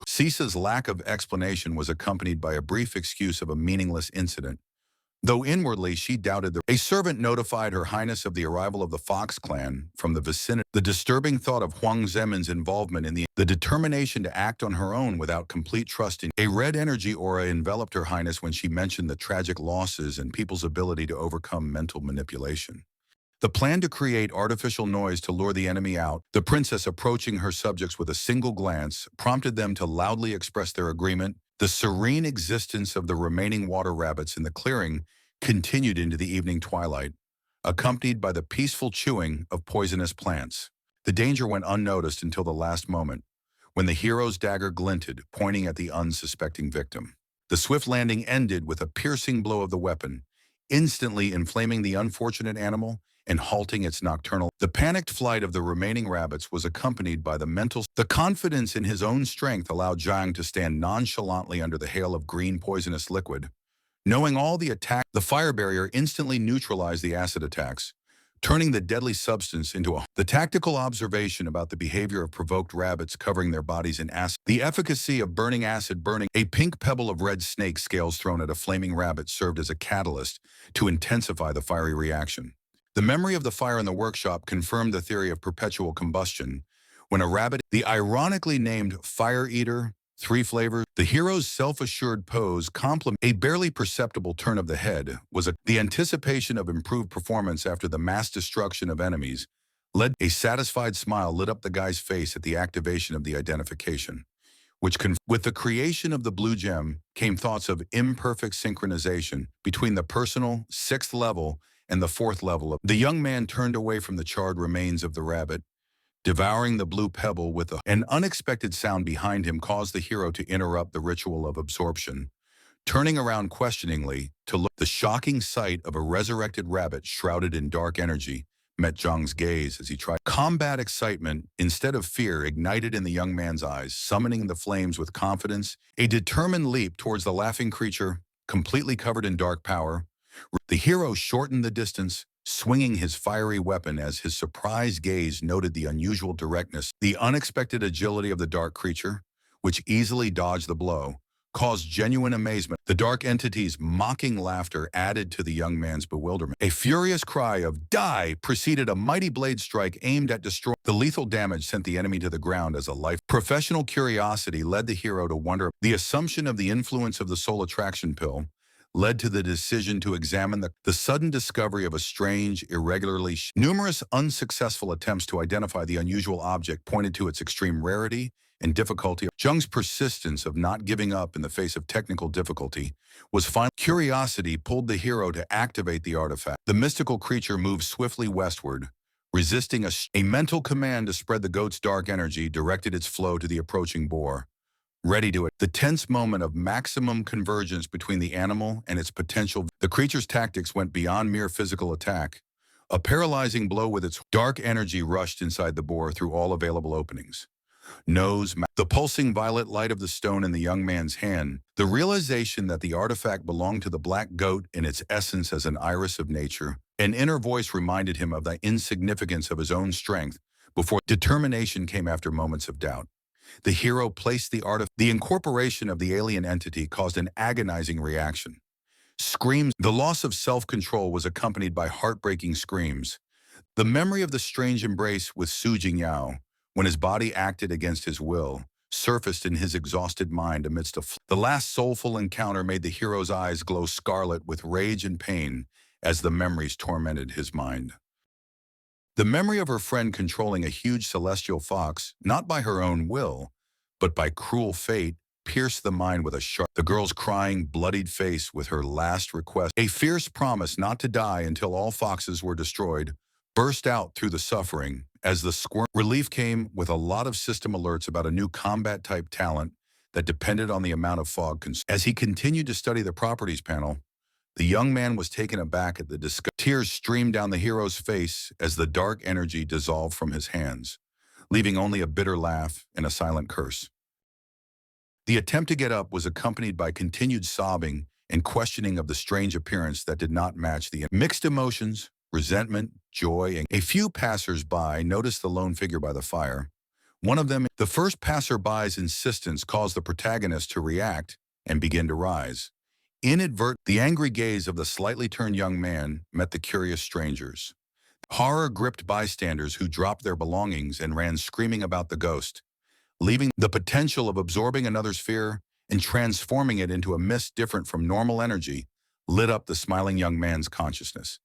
Sisa's lack of explanation was accompanied by a brief excuse of a meaningless incident, though inwardly she doubted a servant notified Her Highness of the arrival of the Fox clan from the vicinity. The disturbing thought of Huang Zemin's involvement in the determination to act on her own without complete trust in a red energy aura enveloped Her Highness when she mentioned the tragic losses and people's ability to overcome mental manipulation. The plan to create artificial noise to lure the enemy out, the princess approaching her subjects with a single glance, prompted them to loudly express their agreement. The serene existence of the remaining water rabbits in the clearing continued into the evening twilight, accompanied by the peaceful chewing of poisonous plants. The danger went unnoticed until the last moment, when the hero's dagger glinted, pointing at the unsuspecting victim. The swift landing ended with a piercing blow of the weapon, instantly inflaming the unfortunate animal and halting its nocturnal. The panicked flight of the remaining rabbits was accompanied by the confidence in his own strength allowed Jiang to stand nonchalantly under the hail of green poisonous liquid. Knowing all the attack, the fire barrier instantly neutralized the acid attacks, turning the deadly substance into a... The tactical observation about the behavior of provoked rabbits covering their bodies in acid. The efficacy of burning acid burning. A pink pebble of red snake scales thrown at a flaming rabbit served as a catalyst to intensify the fiery reaction. The memory of the fire in the workshop confirmed the theory of perpetual combustion. When a rabbit, the ironically named Fire Eater, three flavors, the hero's self-assured pose a barely perceptible turn of the head the anticipation of improved performance after the mass destruction of enemies led a satisfied smile lit up the guy's face at the activation of the identification, with the creation of the blue gem came thoughts of imperfect synchronization between the personal 6th level and the 4th level. The young man turned away from the charred remains of the rabbit, devouring the blue pebble with an unexpected sound behind him caused the hero to interrupt the ritual of absorption. Turning around questioningly to look, the shocking sight of a resurrected rabbit shrouded in dark energy met Zhang's gaze as he tried. Combat excitement, instead of fear, ignited in the young man's eyes, summoning the flames with confidence. A determined leap towards the laughing creature, completely covered in dark power. The hero shortened the distance, swinging his fiery weapon as his surprised gaze noted the unusual directness. The unexpected agility of the dark creature, which easily dodged the blow, caused genuine amazement. The dark entity's mocking laughter added to the young man's bewilderment. A furious cry of "Die!" preceded a mighty blade strike aimed at destroying. The lethal damage sent the enemy to the ground as a life. Professional curiosity led the hero to wonder. The assumption of the influence of the soul attraction pill led to the decision to examine the sudden discovery of a strange, numerous unsuccessful attempts to identify the unusual object pointed to its extreme rarity and difficulty. Zhang's persistence of not giving up in the face of technical difficulty was final. Curiosity pulled the hero to activate the artifact. The mystical creature moved swiftly westward, resisting a mental command to spread the goat's dark energy directed its flow to the approaching boar. Ready to it. The tense moment of maximum convergence between the animal and its potential. The creature's tactics went beyond mere physical attack. A paralyzing blow with its dark energy rushed inside the boar through all available openings. The pulsing violet light of the stone in the young man's hand, the realization that the artifact belonged to the black goat in its essence as an iris of nature. An inner voice reminded him of the insignificance of his own strength before determination came after moments of doubt. The hero placed the artifact. The incorporation of the alien entity caused an agonizing reaction. Screams. The loss of self-control was accompanied by heartbreaking screams. The memory of the strange embrace with Su Jingyao, when his body acted against his will, surfaced in his exhausted mind amidst the last soulful encounter made the hero's eyes glow scarlet with rage and pain as the memories tormented his mind. The memory of her friend controlling a huge celestial fox, not by her own will, but by cruel fate, pierced the mind with a sharp. The girl's crying, bloodied face with her last request, a fierce promise not to die until all foxes were destroyed, burst out through the suffering as the squirm. Relief came with a lot of system alerts about a new combat-type talent that depended on the amount of fog consumed. As he continued to study the properties panel, the young man was taken aback at the discovery. Tears streamed down the hero's face as the dark energy dissolved from his hands, leaving only a bitter laugh and a silent curse. The attempt to get up was accompanied by continued sobbing and questioning of the strange appearance that did not match the mixed emotions, resentment, joy, and a few passers-by noticed the lone figure by the fire. One of them, the first passerby's insistence caused the protagonist to react and begin to rise. The angry gaze of the slightly turned young man met the curious strangers. Horror gripped bystanders who dropped their belongings and ran screaming about the ghost, leaving the potential of absorbing another's fear and transforming it into a mist different from normal energy, lit up the smiling young man's consciousness.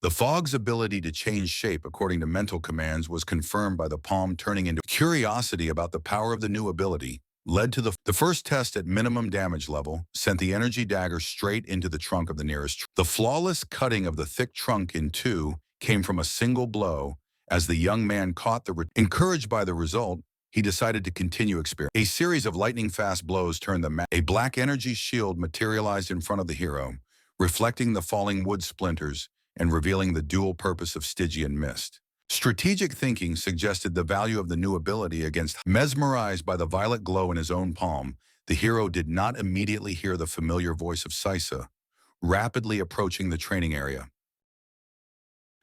The fog's ability to change shape according to mental commands was confirmed by the palm turning into curiosity about the power of the new ability. Led to the first test at minimum damage level, sent the energy dagger straight into the trunk of the nearest tree. The flawless cutting of the thick trunk in two came from a single blow. As the young man caught encouraged by the result, he decided to continue experimenting. A series of lightning-fast blows turned a black energy shield materialized in front of the hero, reflecting the falling wood splinters and revealing the dual purpose of Stygian mist. Strategic thinking suggested the value of the new ability against. Mesmerized by the violet glow in his own palm, the hero did not immediately hear the familiar voice of Sisa, rapidly approaching the training area.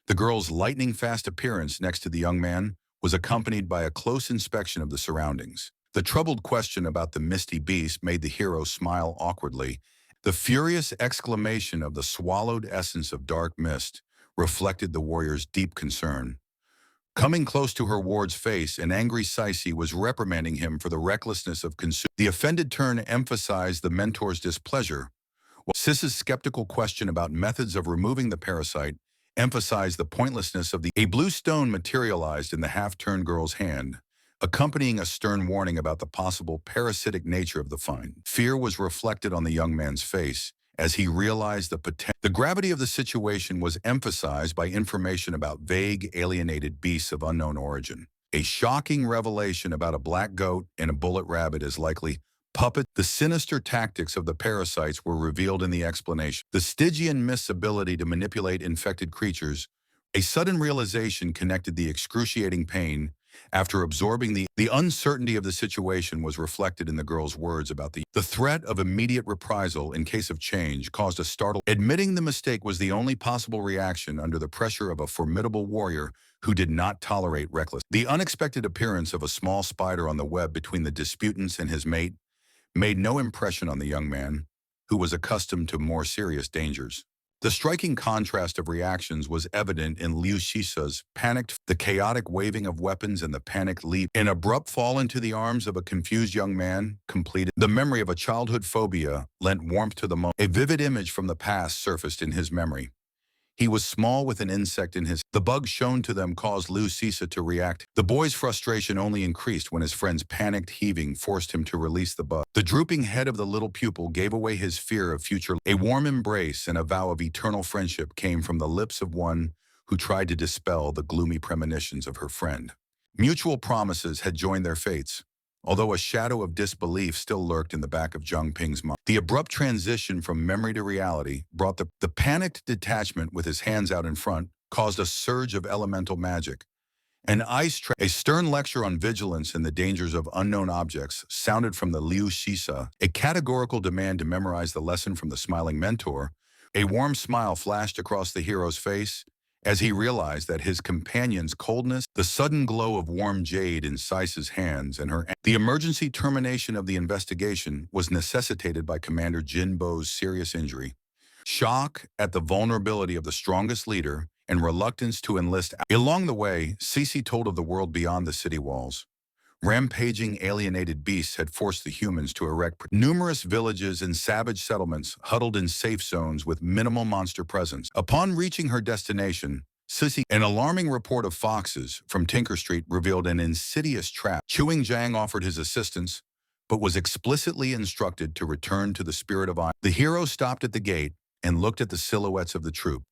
The girl's lightning-fast appearance next to the young man was accompanied by a close inspection of the surroundings. The troubled question about the misty beast made the hero smile awkwardly. The furious exclamation of the swallowed essence of dark mist reflected the warrior's deep concern. Coming close to her ward's face, an angry Sisi was reprimanding him for the recklessness of consuming. The offended turn emphasized the mentor's displeasure, while Sis's skeptical question about methods of removing the parasite emphasized the pointlessness of the. A blue stone materialized in the half-turned girl's hand, accompanying a stern warning about the possible parasitic nature of the find. Fear was reflected on the young man's face as he realized the potential. The gravity of the situation was emphasized by information about vague, alienated beasts of unknown origin. A shocking revelation about a black goat and a bullet rabbit is likely puppet. The sinister tactics of the parasites were revealed in the explanation. The Stygian mist's ability to manipulate infected creatures. A sudden realization connected the excruciating pain after absorbing the uncertainty of the situation was reflected in the girl's words about the threat of immediate reprisal in case of change caused a startle. Admitting the mistake was the only possible reaction under the pressure of a formidable warrior who did not tolerate reckless. The unexpected appearance of a small spider on the web between the disputants and his mate made no impression on the young man, who was accustomed to more serious dangers. The striking contrast of reactions was evident in Liu Shisa's panicked, the chaotic waving of weapons and the panicked leap. An abrupt fall into the arms of a confused young man completed. The memory of a childhood phobia lent warmth to the moment. A vivid image from the past surfaced in his memory. He was small with an insect in his. The bug shown to them caused Liu Shisa to react. The boy's frustration only increased when his friend's panicked heaving forced him to release the bug. The drooping head of the little pupil gave away his fear of future. A warm embrace and a vow of eternal friendship came from the lips of one who tried to dispel the gloomy premonitions of her friend. Mutual promises had joined their fates, although a shadow of disbelief still lurked in the back of Zhang Ping's mind. The abrupt transition from memory to reality brought the panicked detachment with his hands out in front, caused a surge of elemental magic. A stern lecture on vigilance and the dangers of unknown objects sounded from the Liu Shisa, a categorical demand to memorize the lesson from the smiling mentor. A warm smile flashed across the hero's face as he realized that his companion's coldness, the sudden glow of warm jade in Sisa's hands, and the emergency termination of the investigation was necessitated by Commander Jin Bo's serious injury. Shock at the vulnerability of the strongest leader and reluctance to enlist. Along the way, Cece told of the world beyond the city walls. Rampaging alienated beasts had forced the humans to erect numerous villages and savage settlements huddled in safe zones with minimal monster presence. Upon reaching her destination, Sissy, an alarming report of foxes from Tinker Street revealed an insidious trap. Chewing Jiang offered his assistance, but was explicitly instructed to return to the Spirit of Iron. The hero stopped at the gate and looked at the silhouettes of the troop,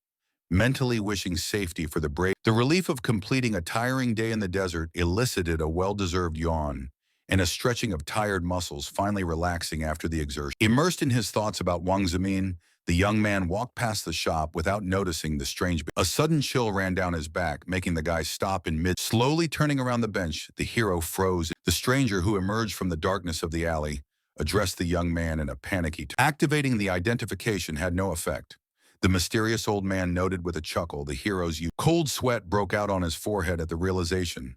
mentally wishing safety for the brave. The relief of completing a tiring day in the desert elicited a well-deserved yawn and a stretching of tired muscles finally relaxing after the exertion. Immersed in his thoughts about Wang Zemin, the young man walked past the shop without noticing the strange. A sudden chill ran down his back, making the guy stop in mid. Slowly turning around the bench, the hero froze. The stranger, who emerged from the darkness of the alley, addressed the young man in a panicky tone. Activating the identification had no effect. The mysterious old man noted with a chuckle the hero's youth. Cold sweat broke out on his forehead at the realization.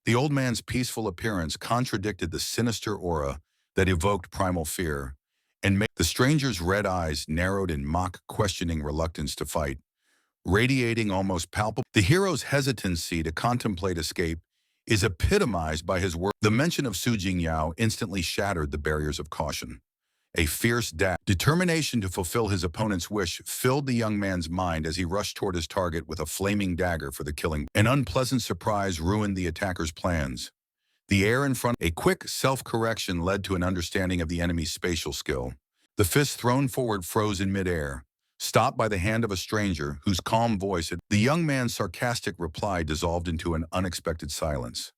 The old man's peaceful appearance contradicted the sinister aura that evoked primal fear, and made the stranger's red eyes narrowed in mock questioning reluctance to fight, radiating almost palpable. The hero's hesitancy to contemplate escape is epitomized by his word. The mention of Su Jingyao instantly shattered the barriers of caution. A fierce determination to fulfill his opponent's wish filled the young man's mind as he rushed toward his target with a flaming dagger for the killing. An unpleasant surprise ruined the attacker's plans. The air in front. A quick self-correction led to an understanding of the enemy's spatial skill. The fist thrown forward froze in midair, stopped by the hand of a stranger whose calm voice had. The young man's sarcastic reply dissolved into an unexpected silence.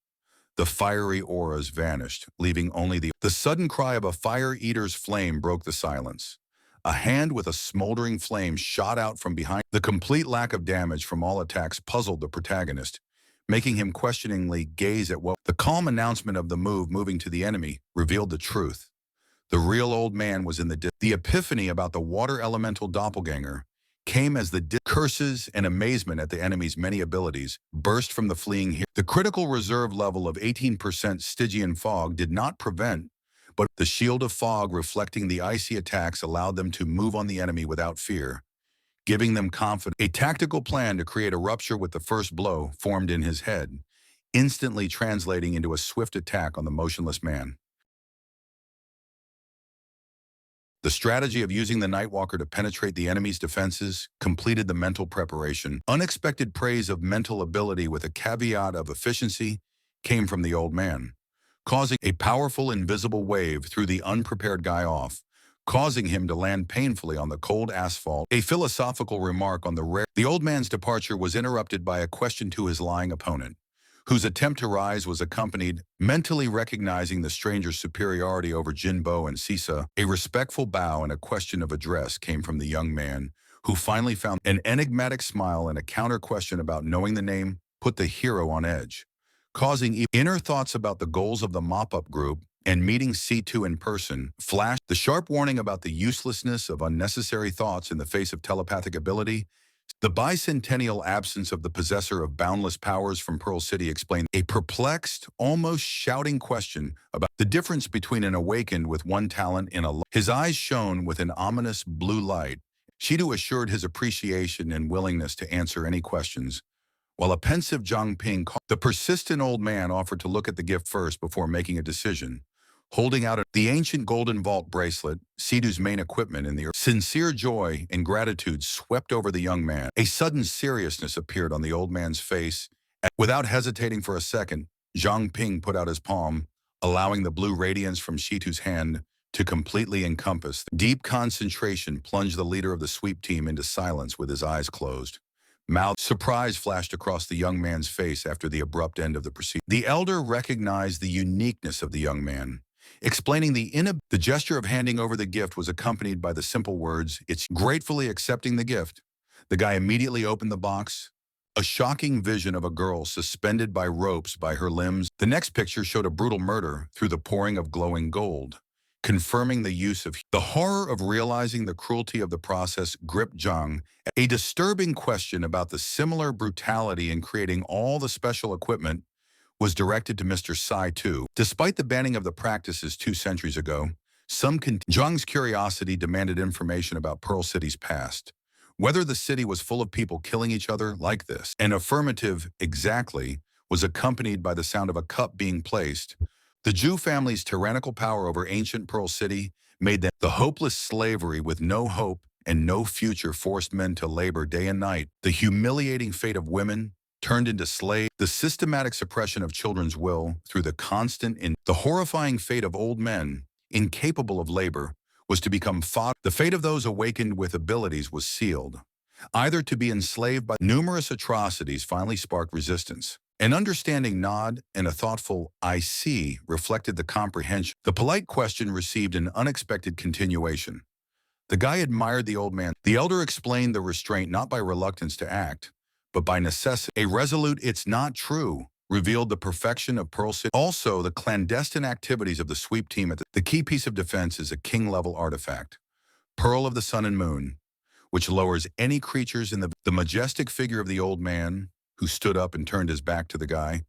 The fiery auras vanished, leaving only the sudden cry of a fire eater's flame broke the silence. A hand with a smoldering flame shot out from behind. The complete lack of damage from all attacks puzzled the protagonist, making him questioningly gaze at what the calm announcement of the moving to the enemy revealed the truth. The real old man was in the epiphany about the water elemental doppelganger came as the curses and amazement at the enemy's many abilities burst from the fleeing hero. The critical reserve level of 18% Stygian fog did not prevent, but the shield of fog reflecting the icy attacks allowed them to move on the enemy without fear, giving them confidence. A tactical plan to create a rupture with the first blow formed in his head, instantly translating into a swift attack on the motionless man. The strategy of using the Nightwalker to penetrate the enemy's defenses completed the mental preparation. Unexpected praise of mental ability with a caveat of efficiency came from the old man, causing a powerful invisible wave through the unprepared guy off, causing him to land painfully on the cold asphalt. A philosophical remark on the old man's departure was interrupted by a question to his lying opponent, whose attempt to rise was accompanied, mentally recognizing the stranger's superiority over Jinbo and Sisa. A respectful bow and a question of address came from the young man, who finally found an enigmatic smile, and a counter-question about knowing the name put the hero on edge, causing inner thoughts about the goals of the mop-up group and meeting C2 in person flashed. The sharp warning about the uselessness of unnecessary thoughts in the face of telepathic ability. The bicentennial absence of the possessor of boundless powers from Pearl City explained a perplexed, almost shouting question about the difference between an awakened with one talent in a. His eyes shone with an ominous blue light. Shido assured his appreciation and willingness to answer any questions, while a pensive Zhang Ping, the persistent old man, offered to look at the gift first before making a decision, holding out the ancient golden vault bracelet, Sidu's main equipment in the earth. Sincere joy and gratitude swept over the young man. A sudden seriousness appeared on the old man's face. Without hesitating for a second, Zhang Ping put out his palm, allowing the blue radiance from Shitu's hand to completely encompass. Deep concentration plunged the leader of the sweep team into silence with his eyes closed. Surprise flashed across the young man's face after the abrupt end of the proceeding. The elder recognized the uniqueness of the young man, explaining the gesture of handing over the gift was accompanied by the simple words, "It's." Gratefully accepting the gift, the guy immediately opened the box. A shocking vision of a girl suspended by ropes by her limbs. The next picture showed a brutal murder through the pouring of glowing gold, confirming the use of. The horror of realizing the cruelty of the process gripped Zhang. A disturbing question about the similar brutality in creating all the special equipment was directed to Mr. Sai too. Despite the banning of the practices 2 centuries ago, Zhang's curiosity demanded information about Pearl City's past. Whether the city was full of people killing each other like this. An affirmative, exactly, was accompanied by the sound of a cup being placed. The Zhu family's tyrannical power over ancient Pearl City made them the hopeless slavery with no hope and no future forced men to labor day and night. The humiliating fate of women turned into slaves, the systematic suppression of children's will through the the horrifying fate of old men, incapable of labor, was to become fodder. The fate of those awakened with abilities was sealed, either to be enslaved by. Numerous atrocities finally sparked resistance. An understanding nod and a thoughtful "I see" reflected the comprehension. The polite question received an unexpected continuation. The guy admired the old man. The elder explained the restraint not by reluctance to act, but by necessity. A resolute "it's not true" revealed the perfection of Pearl City. Also, the clandestine activities of the sweep team at the key piece of defense is a king-level artifact, Pearl of the Sun and Moon, which lowers any creatures in the majestic figure of the old man, who stood up and turned his back to the guy,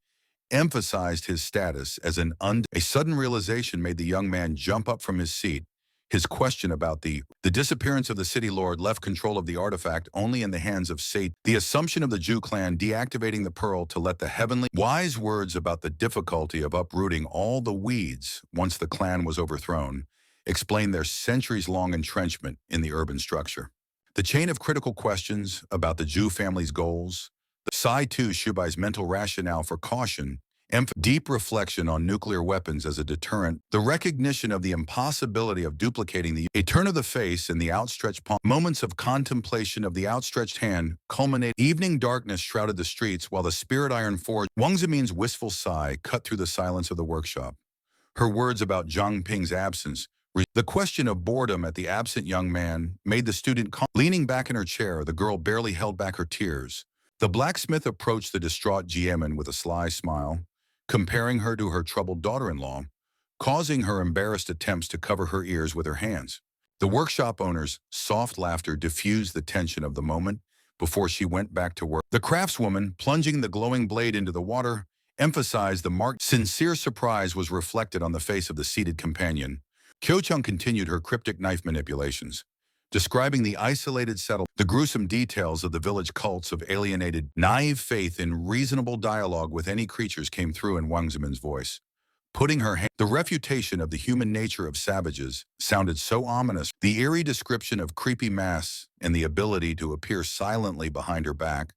emphasized his status as A sudden realization made the young man jump up from his seat. His question about the disappearance of the city lord left control of the artifact only in the hands of Satan. The assumption of the Zhu clan deactivating the pearl to let the heavenly wise words about the difficulty of uprooting all the weeds once the clan was overthrown explained their centuries-long entrenchment in the urban structure. The chain of critical questions about the Zhu family's goals, the Sai Tu Shubai's mental rationale for caution, deep reflection on nuclear weapons as a deterrent, the recognition of the impossibility of duplicating a turn of the face and the outstretched palm, moments of contemplation of the outstretched hand culminate. Evening darkness shrouded the streets while the spirit iron forged. Wang Zimin's wistful sigh cut through the silence of the workshop. Her words about Zhang Ping's absence The question of boredom at the absent young man made the student calm. Leaning back in her chair, the girl barely held back her tears. The blacksmith approached the distraught Jiemin with a sly smile, comparing her to her troubled daughter-in-law, causing her embarrassed attempts to cover her ears with her hands. The workshop owner's soft laughter diffused the tension of the moment before she went back to work. The craftswoman, plunging the glowing blade into the water, emphasized the marked sincere surprise was reflected on the face of the seated companion. Kyo-chung continued her cryptic knife manipulations, describing the isolated settlement, the gruesome details of the village cults of alienated, naive faith in reasonable dialogue with any creatures came through in Wang Zemin's voice. Putting her hand, the refutation of the human nature of savages sounded so ominous. The eerie description of creepy masks and the ability to appear silently behind her back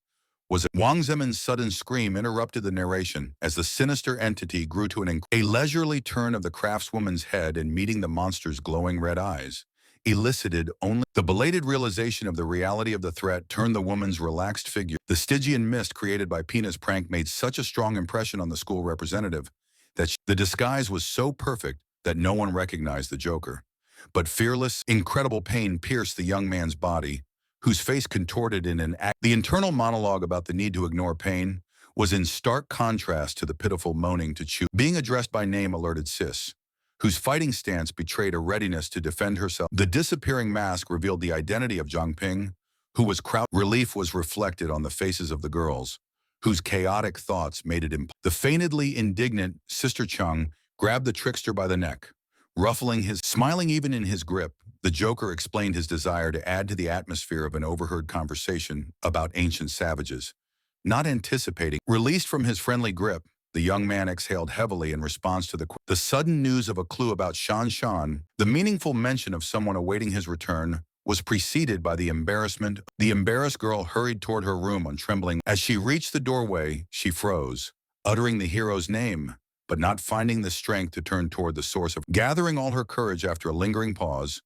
was Wang Zemin's sudden scream interrupted the narration as the sinister entity grew to a leisurely turn of the craftswoman's head and meeting the monster's glowing red eyes elicited only the belated realization of the reality of the threat turned the woman's relaxed figure. The Stygian mist created by Pina's prank made such a strong impression on the school representative that the disguise was so perfect that no one recognized the Joker. But fearless, incredible pain pierced the young man's body, whose face contorted in an act. The internal monologue about the need to ignore pain was in stark contrast to the pitiful moaning to chew. Being addressed by name alerted Sis, whose fighting stance betrayed a readiness to defend herself. The disappearing mask revealed the identity of Zhang Ping, who was crouched. Relief was reflected on the faces of the girls, whose chaotic thoughts made it impossible. The feignedly indignant Sister Chung grabbed the trickster by the neck, ruffling his, smiling even in his grip. The Joker explained his desire to add to the atmosphere of an overheard conversation about ancient savages. Not anticipating, released from his friendly grip, the young man exhaled heavily in response to the sudden news of a clue about Shan Shan. The meaningful mention of someone awaiting his return was preceded by the embarrassment. The embarrassed girl hurried toward her room on trembling. As she reached the doorway, she froze, uttering the hero's name, but not finding the strength to turn toward the source of. Gathering all her courage after a lingering pause,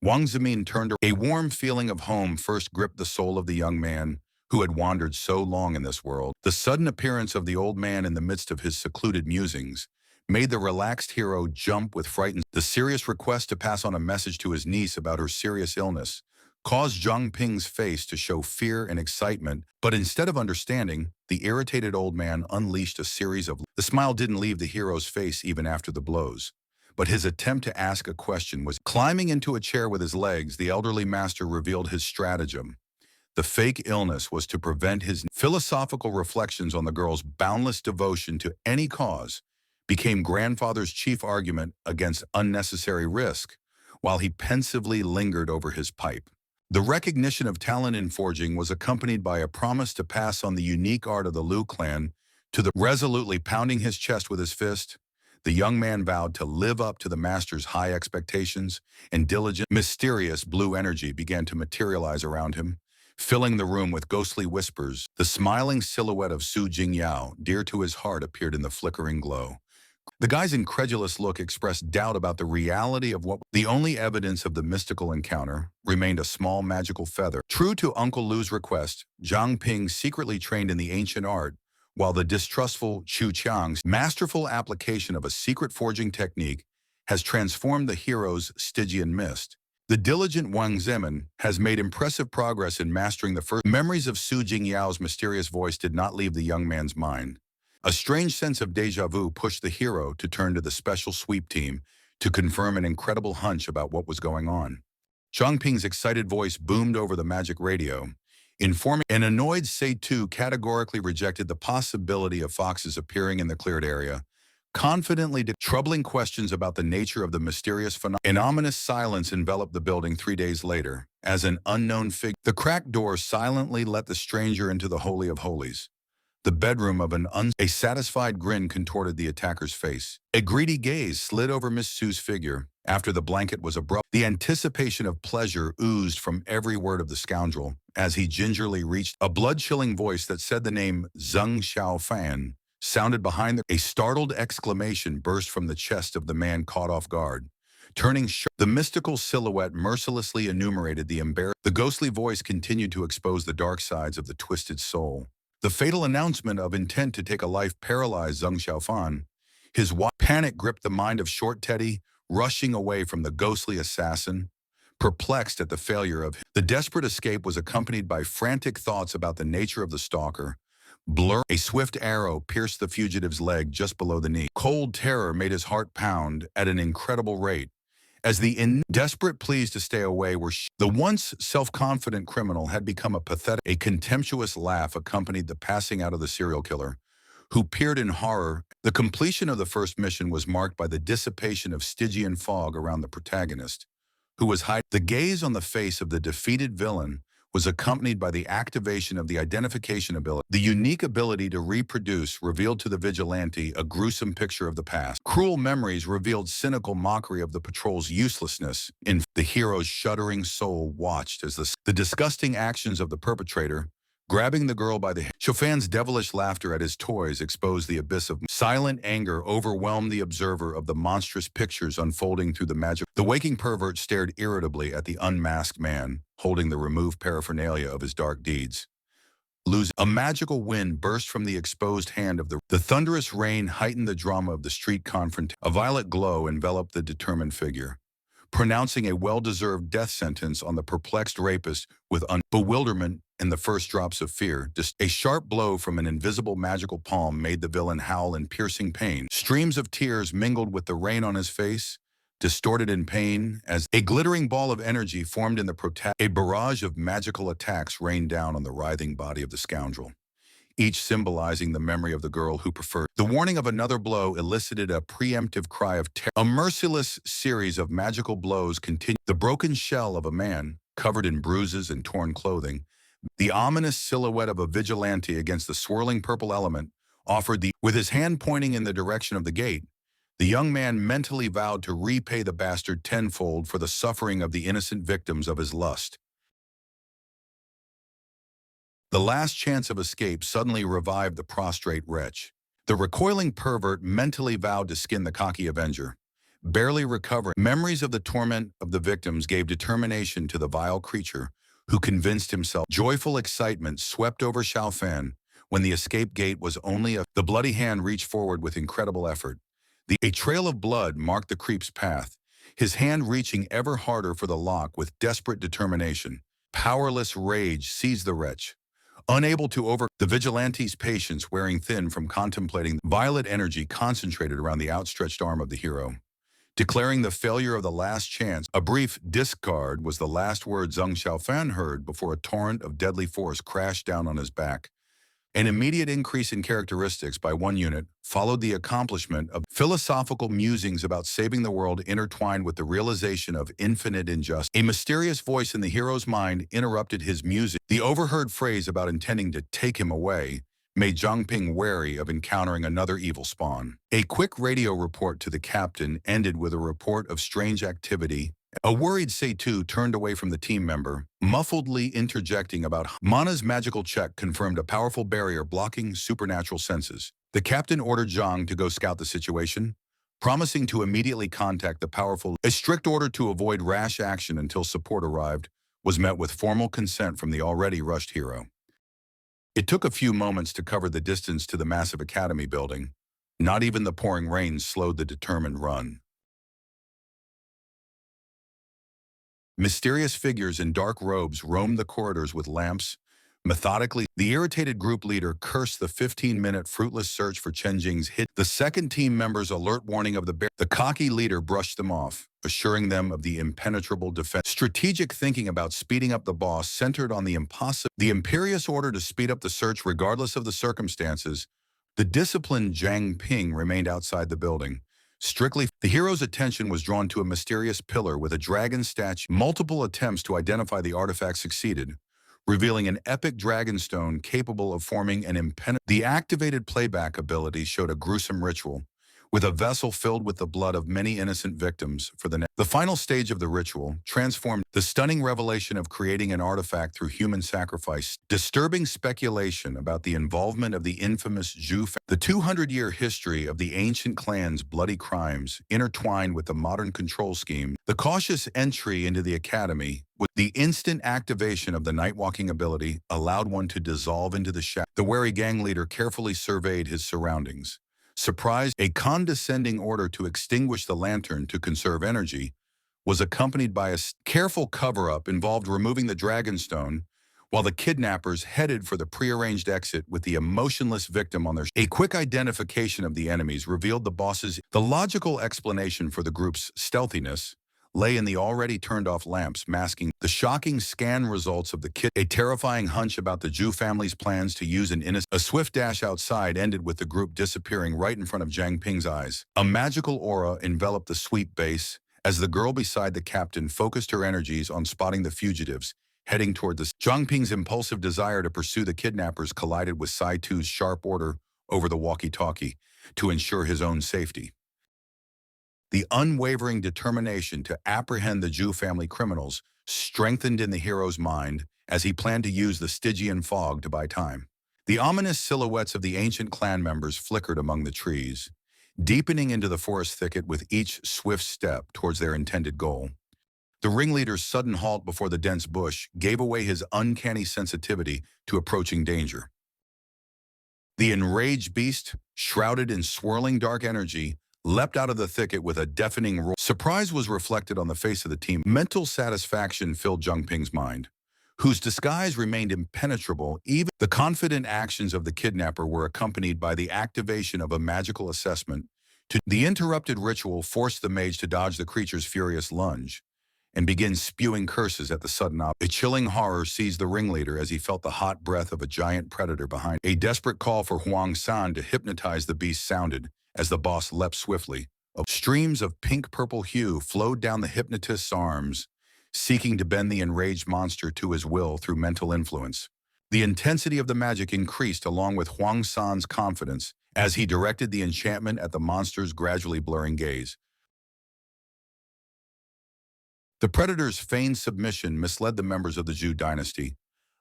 Wang Zemin turned. A warm feeling of home first gripped the soul of the young man who had wandered so long in this world. The sudden appearance of the old man in the midst of his secluded musings made the relaxed hero jump with frightened. The serious request to pass on a message to his niece about her serious illness caused Zhang Ping's face to show fear and excitement, but instead of understanding, the irritated old man unleashed a series of. The smile didn't leave the hero's face even after the blows, but his attempt to ask a question was. Climbing into a chair with his legs, the elderly master revealed his stratagem. The fake illness was to prevent his. Philosophical reflections on the girl's boundless devotion to any cause became grandfather's chief argument against unnecessary risk, while he pensively lingered over his pipe. The recognition of talent in forging was accompanied by a promise to pass on the unique art of the Liu clan to the. Resolutely pounding his chest with his fist, the young man vowed to live up to the master's high expectations, and diligent, mysterious blue energy began to materialize around him, filling the room with ghostly whispers. The smiling silhouette of Su Jingyao, dear to his heart, appeared in the flickering glow. The guy's incredulous look expressed doubt about the reality of what. The only evidence of the mystical encounter remained a small magical feather. True to Uncle Lu's request, Zhang Ping secretly trained in the ancient art, while the distrustful Chu Qiang's masterful application of a secret forging technique has transformed the hero's Stygian mist. The diligent Wang Zemin has made impressive progress in mastering the first. Memories of Su Jingyao's mysterious voice did not leave the young man's mind. A strange sense of déjà vu pushed the hero to turn to the special sweep team to confirm an incredible hunch about what was going on. Zhang Ping's excited voice boomed over the magic radio, informing. An annoyed Seitu categorically rejected the possibility of foxes appearing in the cleared area, confidently. Troubling questions about the nature of the mysterious phenomenon. An ominous silence enveloped the building 3 days later, as an unknown figure. The cracked door silently let the stranger into the Holy of Holies. The bedroom of a satisfied grin contorted the attacker's face. A greedy gaze slid over Miss Su's figure after the blanket was abrupt. The anticipation of pleasure oozed from every word of the scoundrel as he gingerly reached. A blood-chilling voice that said the name Zheng Xiaofan sounded behind the. A startled exclamation burst from the chest of the man caught off guard. Turning sharp, the mystical silhouette mercilessly enumerated the embarrassed. The ghostly voice continued to expose the dark sides of the twisted soul. The fatal announcement of intent to take a life paralyzed Zheng Xiaofan. His panic gripped the mind of Short Teddy, rushing away from the ghostly assassin, perplexed at the failure of the desperate escape was accompanied by frantic thoughts about the nature of the stalker. A swift arrow pierced the fugitive's leg just below the knee. Cold terror made his heart pound at an incredible rate. As desperate pleas to stay away were the once self-confident criminal had become a contemptuous laugh accompanied the passing out of the serial killer, who peered in horror. The completion of the first mission was marked by the dissipation of Stygian fog around the protagonist, who was hiding. The gaze on the face of the defeated villain was accompanied by the activation of the identification ability. The unique ability to reproduce revealed to the vigilante a gruesome picture of the past. Cruel memories revealed cynical mockery of the patrol's uselessness. The hero's shuddering soul watched as the disgusting actions of the perpetrator, grabbing the girl by the hair. Chaufin's devilish laughter at his toys exposed the abyss of silent anger overwhelmed the observer of the monstrous pictures unfolding through the magic. The waking pervert stared irritably at the unmasked man, holding the removed paraphernalia of his dark deeds. A magical wind burst from the exposed hand of the thunderous rain heightened the drama of the street confrontation. A violet glow enveloped the determined figure, pronouncing a well-deserved death sentence on the perplexed rapist with bewilderment and the first drops of fear. A sharp blow from an invisible magical palm made the villain howl in piercing pain. Streams of tears mingled with the rain on his face, distorted in pain, as a glittering ball of energy formed in the protagonist. A barrage of magical attacks rained down on the writhing body of the scoundrel, each symbolizing the memory of the girl who preferred. The warning of another blow elicited a preemptive cry of terror. A merciless series of magical blows continued. The broken shell of a man, covered in bruises and torn clothing, the ominous silhouette of a vigilante against the swirling purple element, with his hand pointing in the direction of the gate, the young man mentally vowed to repay the bastard tenfold for the suffering of the innocent victims of his lust. The last chance of escape suddenly revived the prostrate wretch. The recoiling pervert mentally vowed to skin the cocky avenger. Barely recovering, memories of the torment of the victims gave determination to the vile creature, who convinced himself. Joyful excitement swept over Xiaofan when the escape gate was only the bloody hand reached forward with incredible effort. A trail of blood marked the creep's path, his hand reaching ever harder for the lock with desperate determination. Powerless rage seized the wretch. Unable to the vigilante's patience wearing thin from contemplating the violet energy concentrated around the outstretched arm of the hero. Declaring the failure of the last chance, a brief discard was the last word Zheng Xiaofan heard before a torrent of deadly force crashed down on his back. An immediate increase in characteristics by 1 unit followed the accomplishment of philosophical musings about saving the world intertwined with the realization of infinite injustice. A mysterious voice in the hero's mind interrupted his musing. The overheard phrase about intending to take him away made Zhang Ping wary of encountering another evil spawn. A quick radio report to the captain ended with a report of strange activity. A worried Seitu turned away from the team member, muffledly interjecting about Mana's magical check confirmed a powerful barrier blocking supernatural senses. The captain ordered Zhang to go scout the situation, promising to immediately contact the powerful. A strict order to avoid rash action until support arrived was met with formal consent from the already rushed hero. It took a few moments to cover the distance to the massive academy building. Not even the pouring rain slowed the determined run. Mysterious figures in dark robes roamed the corridors with lamps. Methodically, the irritated group leader cursed the 15-minute fruitless search for Chen Jing's hit. The second team member's alert warning of the bear. The cocky leader brushed them off, assuring them of the impenetrable defense. Strategic thinking about speeding up the boss centered on the imperious order to speed up the search regardless of the circumstances. The disciplined Zhang Ping remained outside the building. The hero's attention was drawn to a mysterious pillar with a dragon statue. Multiple attempts to identify the artifact succeeded, revealing an epic dragon stone capable of forming an impenetrable. The activated playback ability showed a gruesome ritual, with a vessel filled with the blood of many innocent victims for the final stage of the ritual transformed the stunning revelation of creating an artifact through human sacrifice. Disturbing speculation about the involvement of the infamous Zhu family. The 200-year history of the ancient clan's bloody crimes intertwined with the modern control scheme. The cautious entry into the academy with the instant activation of the night-walking ability allowed one to dissolve into the shadow. The wary gang leader carefully surveyed his surroundings, Surprised, a condescending order to extinguish the lantern to conserve energy was accompanied by a careful cover-up involved removing the dragonstone, while the kidnappers headed for the prearranged exit with the emotionless victim on their A quick identification of the enemies revealed the bosses. The logical explanation for the group's stealthiness lay in the already turned-off lamps masking the shocking scan results of the kid. A terrifying hunch about the Zhu family's plans to use an innocent. A swift dash outside ended with the group disappearing right in front of Jiang Ping's eyes. A magical aura enveloped the sweep base as the girl beside the captain focused her energies on spotting the fugitives heading toward the. Jiang Ping's impulsive desire to pursue the kidnappers collided with Sai Tu's sharp order over the walkie-talkie to ensure his own safety. The unwavering determination to apprehend the Zhu family criminals strengthened in the hero's mind as he planned to use the Stygian fog to buy time. The ominous silhouettes of the ancient clan members flickered among the trees, deepening into the forest thicket with each swift step towards their intended goal. The ringleader's sudden halt before the dense bush gave away his uncanny sensitivity to approaching danger. The enraged beast, shrouded in swirling dark energy, leapt out of the thicket with a deafening roar. Surprise was reflected on the face of the team. Mental satisfaction filled Jiang Ping's mind, whose disguise remained impenetrable. Even the confident actions of the kidnapper were accompanied by the activation of a magical assessment. The interrupted ritual forced the mage to dodge the creature's furious lunge and begin spewing curses at the sudden A chilling horror seized the ringleader as he felt the hot breath of a giant predator behind. A desperate call for Huang San to hypnotize the beast sounded as the boss leapt swiftly. Streams of pink-purple hue flowed down the hypnotist's arms, seeking to bend the enraged monster to his will through mental influence. The intensity of the magic increased along with Huang San's confidence as he directed the enchantment at the monster's gradually blurring gaze. The predator's feigned submission misled the members of the Zhu dynasty,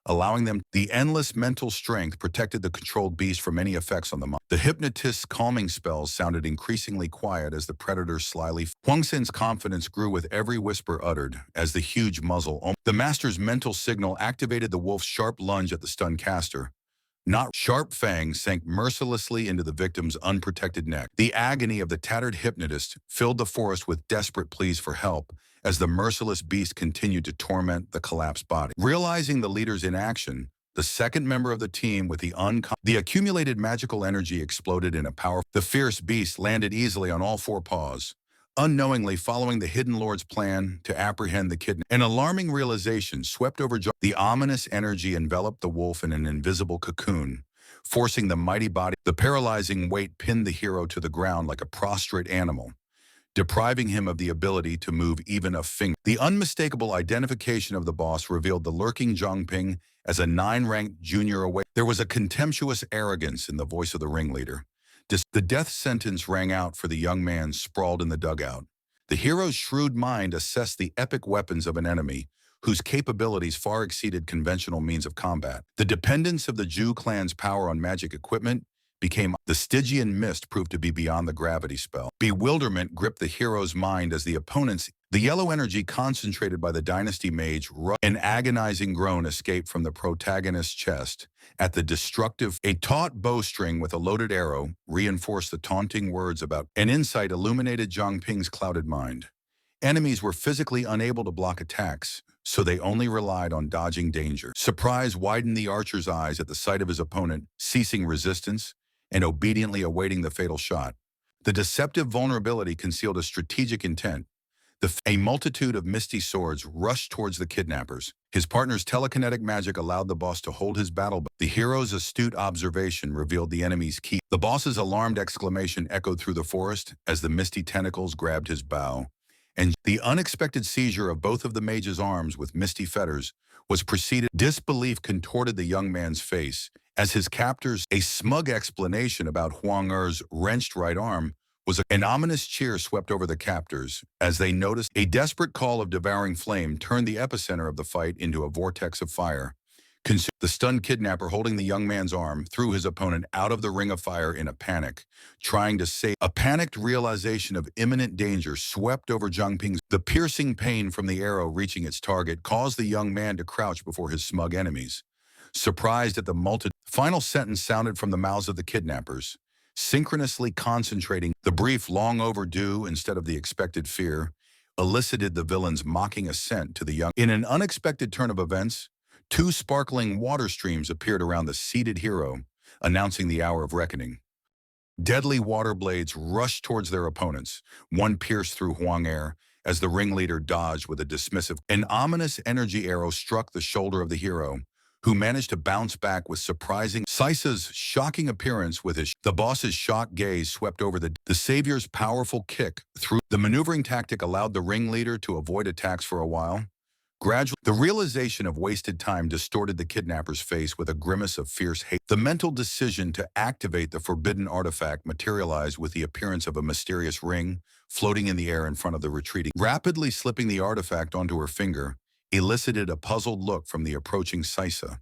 allowing them. The endless mental strength protected the controlled beast from any effects on the mind. The hypnotist's calming spells sounded increasingly quiet as the predator slyly. Huang San's confidence grew with every whisper uttered as the huge muzzle. The master's mental signal activated the wolf's sharp lunge at the stunned caster. Not sharp fangs sank mercilessly into the victim's unprotected neck. The agony of the tattered hypnotist filled the forest with desperate pleas for help as the merciless beast continued to torment the collapsed body. Realizing the leader's inaction, the second member of the team with the accumulated magical energy exploded in a powerful. The fierce beast landed easily on all four paws, unknowingly following the Hidden Lord's plan to apprehend the kidnapper. An alarming realization swept over John. The ominous energy enveloped the wolf in an invisible cocoon, forcing the mighty body. The paralyzing weight pinned the hero to the ground like a prostrate animal, depriving him of the ability to move even a finger. The unmistakable identification of the boss revealed the lurking Jiang Ping as a 9-ranked junior away. There was a contemptuous arrogance in the voice of the ringleader. The death sentence rang out for the young man sprawled in the dugout. The hero's shrewd mind assessed the epic weapons of an enemy whose capabilities far exceeded conventional means of combat. The dependence of the Zhu clan's power on magic equipment became. The Stygian mist proved to be beyond the gravity spell. Bewilderment gripped the hero's mind as the opponents. The yellow energy concentrated by the dynasty mage. An agonizing groan escaped from the protagonist's chest at the destructive. A taut bowstring with a loaded arrow reinforced the taunting words about. An insight illuminated Jiang Ping's clouded mind. Enemies were physically unable to block attacks, so they only relied on dodging danger. Surprise widened the archer's eyes at the sight of his opponent ceasing resistance and obediently awaiting the fatal shot. The deceptive vulnerability concealed a strategic intent. A multitude of misty swords rushed towards the kidnappers. His partner's telekinetic magic allowed the boss to hold his battle. The hero's astute observation revealed the enemy's key. The boss's alarmed exclamation echoed through the forest as the misty tentacles grabbed his bow. And the unexpected seizure of both of the mage's arms with misty fetters was preceded. Disbelief contorted the young man's face as his captors. A smug explanation about Huang Er's wrenched right arm was an ominous cheer swept over the captors as they noticed. A desperate call of devouring flame turned the epicenter of the fight into a vortex of fire. The stunned kidnapper holding the young man's arm threw his opponent out of the ring of fire in a panic, trying to save. A panicked realization of imminent danger swept over Jiang Ping's. The piercing pain from the arrow reaching its target caused the young man to crouch before his smug enemies. Surprised at the final sentence sounded from the mouths of the kidnappers. synchronously concentrating. The brief long overdue instead of the expected fear elicited the villain's mocking assent to the young. In an unexpected turn of events, two sparkling water streams appeared around the seated hero, announcing the hour of reckoning. Deadly water blades rushed towards their opponents. One pierced through Huang air as the ringleader dodged with a dismissive. An ominous energy arrow struck the shoulder of the hero, who managed to bounce back with surprising. Saisa's shocking appearance with the boss's shocked gaze swept over the savior's powerful kick through. The maneuvering tactic allowed the ringleader to avoid attacks for a while. Gradually, the realization of wasted time distorted the kidnapper's face with a grimace of fierce hate. The mental decision to activate the forbidden artifact materialized with the appearance of a mysterious ring floating in the air in front of the retreating. Rapidly slipping the artifact onto her finger elicited a puzzled look from the approaching Saisa.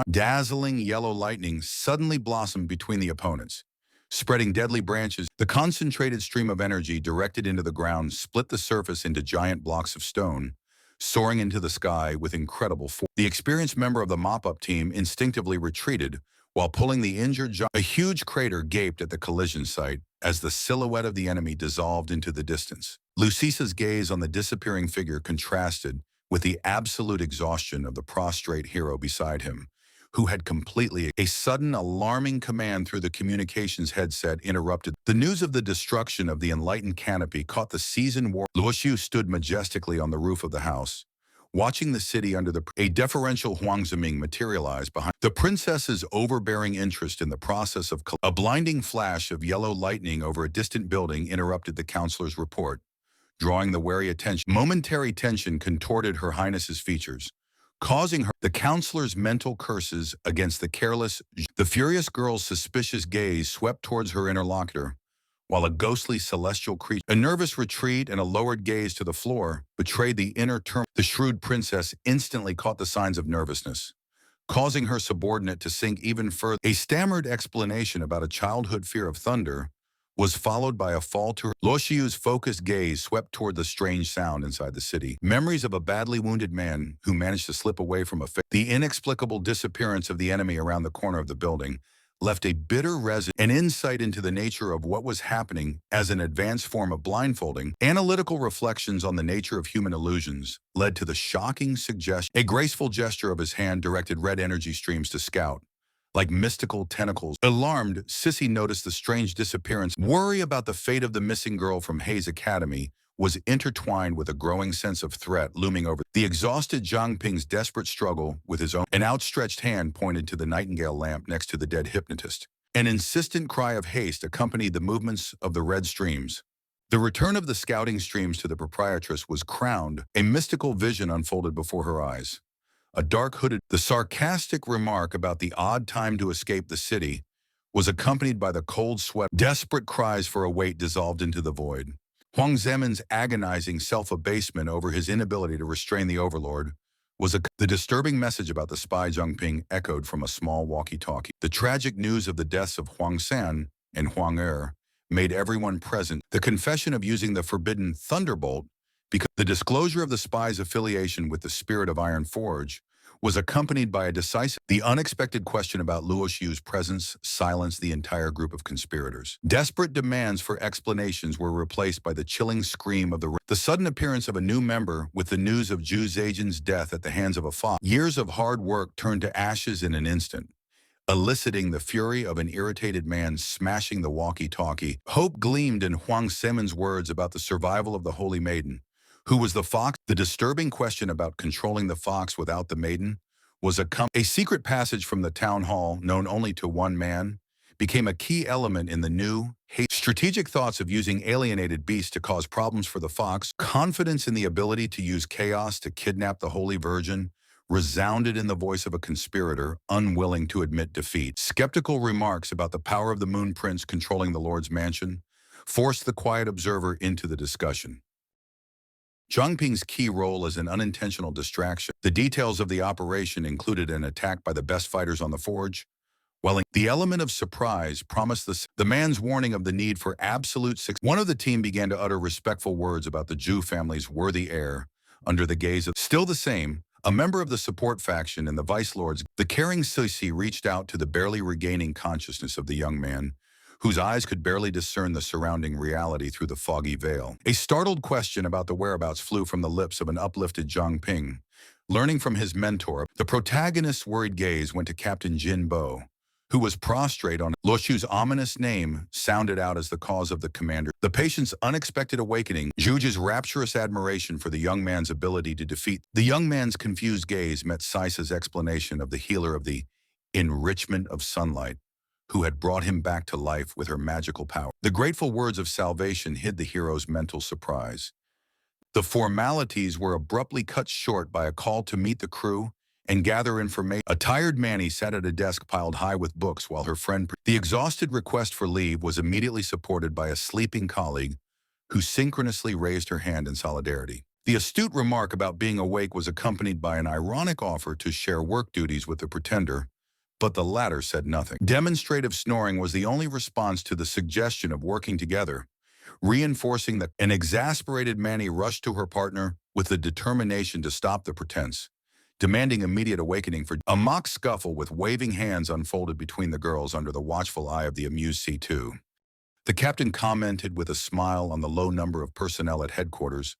Dazzling yellow lightning suddenly blossomed between the opponents. Spreading deadly branches, the concentrated stream of energy directed into the ground split the surface into giant blocks of stone, soaring into the sky with incredible force. The experienced member of the mop-up team instinctively retreated while pulling the injured giant. A huge crater gaped at the collision site as the silhouette of the enemy dissolved into the distance. Lucisa's gaze on the disappearing figure contrasted with the absolute exhaustion of the prostrate hero beside him, who had completely. A sudden alarming command through the communications headset interrupted. The news of the destruction of the enlightened canopy caught the seasoned war. Luoxiu stood majestically on the roof of the house, watching the city under the. A deferential Huang Ziming materialized behind. The princess's overbearing interest in the process of. A blinding flash of yellow lightning over a distant building interrupted the counselor's report, drawing the wary attention. Momentary tension contorted Her Highness's features, causing her. The counselor's mental curses against the careless. The furious girl's suspicious gaze swept towards her interlocutor, while a ghostly celestial creature. A nervous retreat and a lowered gaze to the floor betrayed the inner turmoil. The shrewd princess instantly caught the signs of nervousness, causing her subordinate to sink even further. A stammered explanation about a childhood fear of thunder was followed by a fall to her. Luoxiu's focused gaze swept toward the strange sound inside the city. Memories of a badly wounded man who managed to slip away from a the inexplicable disappearance of the enemy around the corner of the building left a bitter residue. An insight into the nature of what was happening as an advanced form of blindfolding. Analytical reflections on the nature of human illusions led to the shocking suggestion. A graceful gesture of his hand directed red energy streams to Scout, like mystical tentacles. Alarmed, Sissy noticed the strange disappearance. Worry about the fate of the missing girl from Hayes Academy was intertwined with a growing sense of threat looming over. The exhausted Zhang Ping's desperate struggle with his own. An outstretched hand pointed to the nightingale lamp next to the dead hypnotist. An insistent cry of haste accompanied the movements of the red streams. The return of the scouting streams to the proprietress was crowned. A mystical vision unfolded before her eyes. A dark hooded. The sarcastic remark about the odd time to escape the city was accompanied by the cold sweat. Desperate cries for a weight dissolved into the void. Huang Zemin's agonizing self-abasement over his inability to restrain the overlord was the disturbing message about the spy Zhang Ping echoed from a small walkie-talkie. The tragic news of the deaths of Huang San and Huang Er made everyone present. The confession of using the forbidden thunderbolt, because the disclosure of the spy's affiliation with the Spirit of Iron Forge was accompanied by a decisive. The unexpected question about Luoxiu's presence silenced the entire group of conspirators. Desperate demands for explanations were replaced by the chilling scream of the sudden appearance of a new member with the news of Zhu Zhejian's death at the hands of a fox. Years of hard work turned to ashes in an instant, eliciting the fury of an irritated man smashing the walkie-talkie. Hope gleamed in Huang Zemin's words about the survival of the Holy Maiden. Who was the fox? The disturbing question about controlling the fox without the maiden was a secret passage from the town hall known only to one man became a key element in the new strategic thoughts of using alienated beasts to cause problems for the fox. Confidence in the ability to use chaos to kidnap the Holy Virgin resounded in the voice of a conspirator unwilling to admit defeat. Skeptical remarks about the power of the Moon Prince controlling the Lord's mansion forced the quiet observer into the discussion. Zhang Ping's key role as an unintentional distraction. The details of the operation included an attack by the best fighters on the forge, while the element of surprise promised the man's warning of the need for absolute success. One of the team began to utter respectful words about the Zhu family's worthy heir under the gaze of still the same, a member of the support faction and the vice lords. The caring Sissy reached out to the barely regaining consciousness of the young man, whose eyes could barely discern the surrounding reality through the foggy veil. A startled question about the whereabouts flew from the lips of an uplifted Zhang Ping. Learning from his mentor, the protagonist's worried gaze went to Captain Jin Bo, who was prostrate on Luo Shu's ominous name sounded out as the cause of the commander. The patient's unexpected awakening, Zhuge's rapturous admiration for the young man's ability to defeat. The young man's confused gaze met Saisa's explanation of the healer of the enrichment of sunlight, who had brought him back to life with her magical power. The grateful words of salvation hid the hero's mental surprise. The formalities were abruptly cut short by a call to meet the crew and gather information. A tired Manny sat at a desk piled high with books while her friend. The exhausted request for leave was immediately supported by a sleeping colleague who synchronously raised her hand in solidarity. The astute remark about being awake was accompanied by an ironic offer to share work duties with the pretender, but the latter said nothing. Demonstrative snoring was the only response to the suggestion of working together, reinforcing that an exasperated Manny rushed to her partner with the determination to stop the pretense, demanding immediate awakening. For a mock scuffle with waving hands unfolded between the girls under the watchful eye of the amused C2. The captain commented with a smile on the low number of personnel at headquarters,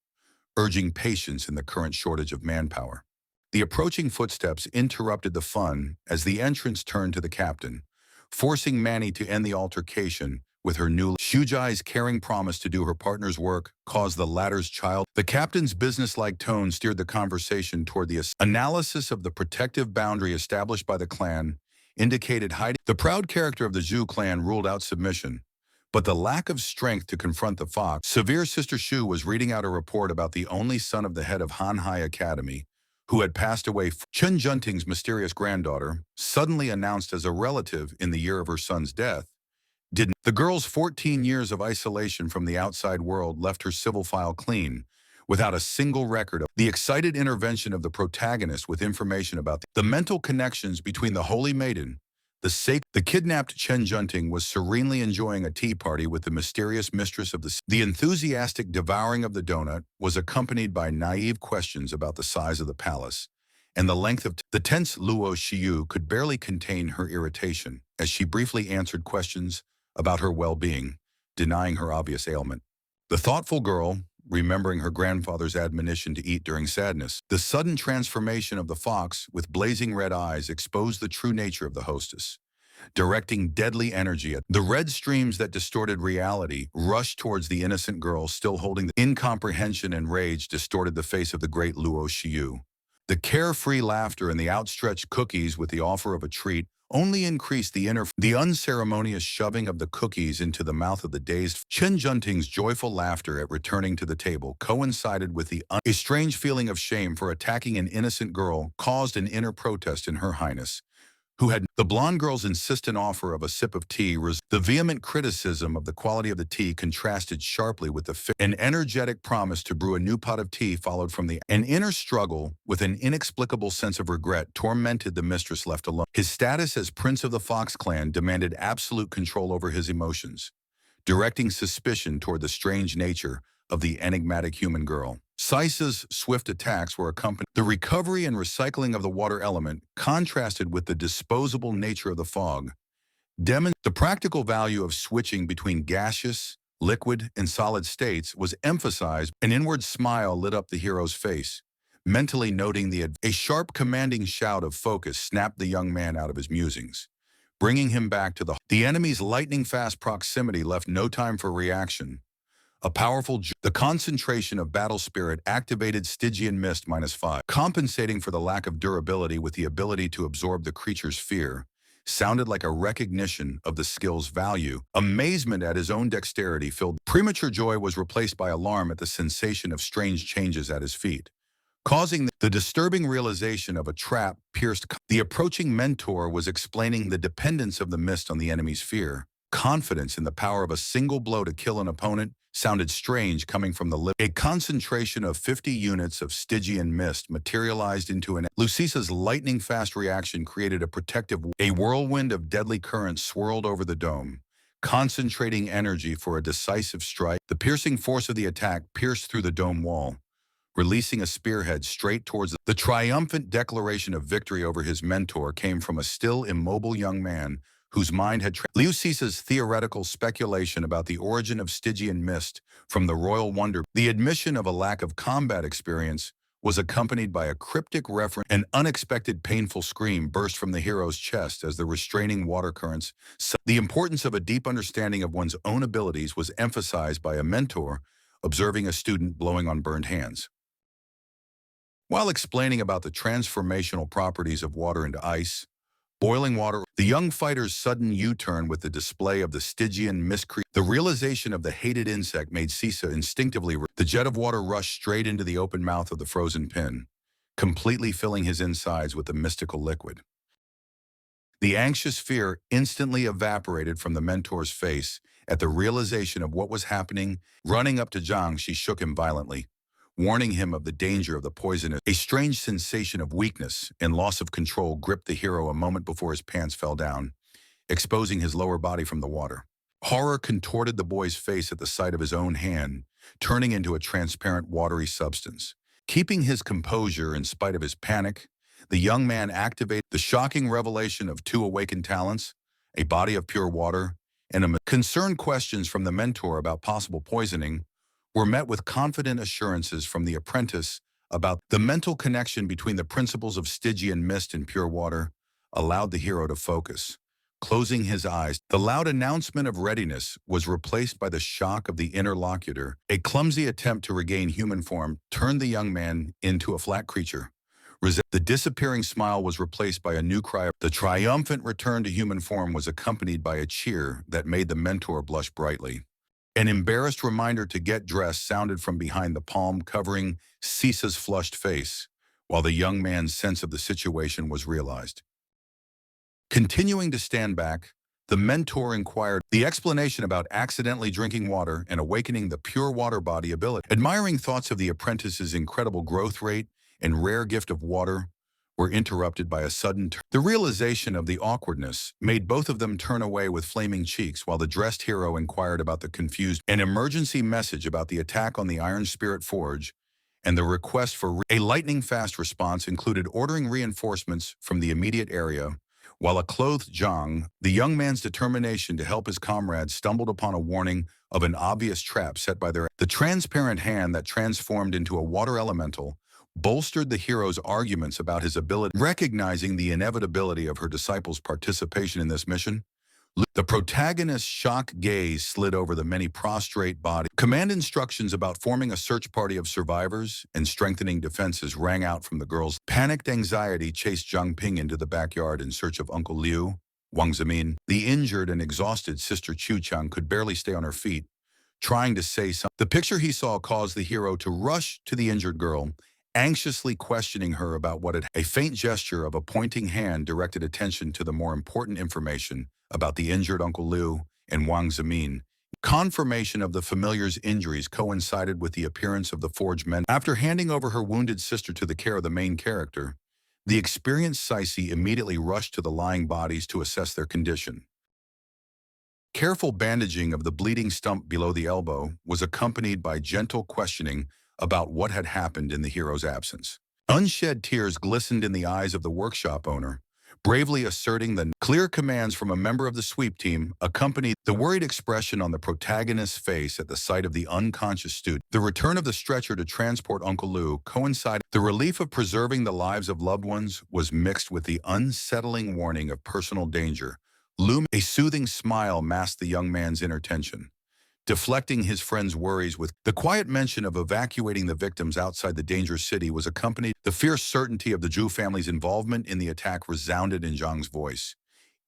urging patience in the current shortage of manpower. The approaching footsteps interrupted the fun as the entrance turned to the captain, forcing Manny to end the altercation with her new. Shujai's caring promise to do her partner's work caused the latter's child. The captain's businesslike tone steered the conversation toward the analysis of the protective boundary established by the clan, indicated hiding. The proud character of the Zhu clan ruled out submission, but the lack of strength to confront the fox. Severe Sister Shu was reading out a report about the only son of the head of Hanhai Academy, who had passed away. Chen Junting's mysterious granddaughter, suddenly announced as a relative in the year of her son's death, didn't. The girl's 14 years of isolation from the outside world left her civil file clean, without a single record of the excited intervention of the protagonist with information about the mental connections between the Holy Maiden. The kidnapped Chen Junting was serenely enjoying a tea party with the mysterious mistress of the enthusiastic devouring of the donut was accompanied by naive questions about the size of the palace and the length of the tense. Luo Xiu could barely contain her irritation as she briefly answered questions about her well-being, denying her obvious ailment. The thoughtful girl, remembering her grandfather's admonition to eat during sadness. The sudden transformation of the fox with blazing red eyes exposed the true nature of the hostess, directing deadly energy at the red streams that distorted reality rushed towards the innocent girl still holding the incomprehension and rage distorted the face of the great Luo Xiu. The carefree laughter and the outstretched cookies with the offer of a treat only increased the unceremonious shoving of the cookies into the mouth of the dazed. Chen Junting's joyful laughter at returning to the table coincided with a strange feeling of shame for attacking an innocent girl caused an inner protest in Her Highness, who had the blonde girl's insistent offer of a sip of tea. The vehement criticism of the quality of the tea contrasted sharply with an energetic promise to brew a new pot of tea followed from an inner struggle with an inexplicable sense of regret tormented the mistress left alone. His status as prince of the Fox clan demanded absolute control over his emotions, directing suspicion toward the strange nature of the enigmatic human girl. Saisa's swift attacks were accompanied. The recovery and recycling of the water element contrasted with the disposable nature of the fog. The practical value of switching between gaseous, liquid, and solid states was emphasized. An inward smile lit up the hero's face, mentally noting a sharp commanding shout of focus snapped the young man out of his musings, bringing him back to the enemy's lightning-fast proximity left no time for reaction. The concentration of battle spirit activated Stygian Mist -5, compensating for the lack of durability with the ability to absorb the creature's fear, sounded like a recognition of the skill's value. Amazement at his own dexterity filled. Premature joy was replaced by alarm at the sensation of strange changes at his feet, causing the disturbing realization of a trap pierced. The approaching mentor was explaining the dependence of the mist on the enemy's fear. Confidence in the power of a single blow to kill an opponent sounded strange coming from the lip. A concentration of 50 units of Stygian mist materialized into an. Lucisa's lightning-fast reaction created a whirlwind of deadly currents swirled over the dome, concentrating energy for a decisive strike. The piercing force of the attack pierced through the dome wall, releasing a spearhead straight towards the triumphant declaration of victory over his mentor came from a still immobile young man whose mind had Liu Sisa's theoretical speculation about the origin of Stygian mist from the royal wonder. The admission of a lack of combat experience was accompanied by a cryptic reference. An unexpected painful scream burst from the hero's chest as the restraining water currents. The importance of a deep understanding of one's own abilities was emphasized by a mentor observing a student blowing on burned hands. While explaining about the transformational properties of water into ice, boiling water, the young fighter's sudden U-turn with the display of the Stygian miscreant. The realization of the hated insect made Sisa instinctively. The jet of water rushed straight into the open mouth of the frozen pin, completely filling his insides with the mystical liquid. The anxious fear instantly evaporated from the mentor's face at the realization of what was happening. Running up to Zhang, she shook him violently, warning him of the danger of the poison. A strange sensation of weakness and loss of control gripped the hero a moment before his pants fell down, exposing his lower body from the water. Horror contorted the boy's face at the sight of his own hand, turning into a transparent watery substance. Keeping his composure in spite of his panic, the young man activated the shocking revelation of two awakened talents, a body of pure water, and concerned questions from the mentor about possible poisoning were met with confident assurances from the apprentice about the mental connection between the principles of Stygian mist and pure water allowed the hero to focus. Closing his eyes, the loud announcement of readiness was replaced by the shock of the interlocutor. A clumsy attempt to regain human form turned the young man into a flat creature. The disappearing smile was replaced by a new cry. The triumphant return to human form was accompanied by a cheer that made the mentor blush brightly. An embarrassed reminder to get dressed sounded from behind the palm covering Sisa's flushed face, while the young man's sense of the situation was realized. Continuing to stand back, the mentor inquired the explanation about accidentally drinking water and awakening the pure water body ability. Admiring thoughts of the apprentice's incredible growth rate and rare gift of water were interrupted by a sudden turn. The realization of the awkwardness made both of them turn away with flaming cheeks while the dressed hero inquired about the confused an emergency message about the attack on the Iron Spirit Forge, and the request for a lightning-fast response included ordering reinforcements from the immediate area. While a clothed Zhang, the young man's determination to help his comrades stumbled upon a warning of an obvious trap set by the transparent hand that transformed into a water elemental bolstered the hero's arguments about his ability. Recognizing the inevitability of her disciples' participation in this mission, the protagonist's shocked gaze slid over the many prostrate bodies. Command instructions about forming a search party of survivors and strengthening defenses rang out from the girls. Panicked anxiety chased Zhang Ping into the backyard in search of Uncle Liu, Wang Zimin. The injured and exhausted sister Chu Chang could barely stay on her feet, trying to say something. The picture he saw caused the hero to rush to the injured girl, anxiously questioning her about what had. A faint gesture of a pointing hand directed attention to the more important information about the injured Uncle Liu and Wang Zimin. Confirmation of the familiar's injuries coincided with the appearance of the forge men. After handing over her wounded sister to the care of the main character, the experienced Sisi immediately rushed to the lying bodies to assess their condition. Careful bandaging of the bleeding stump below the elbow was accompanied by gentle questioning about what had happened in the hero's absence. Unshed tears glistened in the eyes of the workshop owner, bravely asserting the clear commands from a member of the sweep team accompanied the worried expression on the protagonist's face at the sight of the unconscious student. The return of the stretcher to transport Uncle Liu coincided. The relief of preserving the lives of loved ones was mixed with the unsettling warning of personal danger. A soothing smile masked the young man's inner tension, deflecting his friend's worries with the quiet mention of evacuating the victims outside the dangerous city was accompanied. The fierce certainty of the Zhu family's involvement in the attack resounded in Zhang's voice,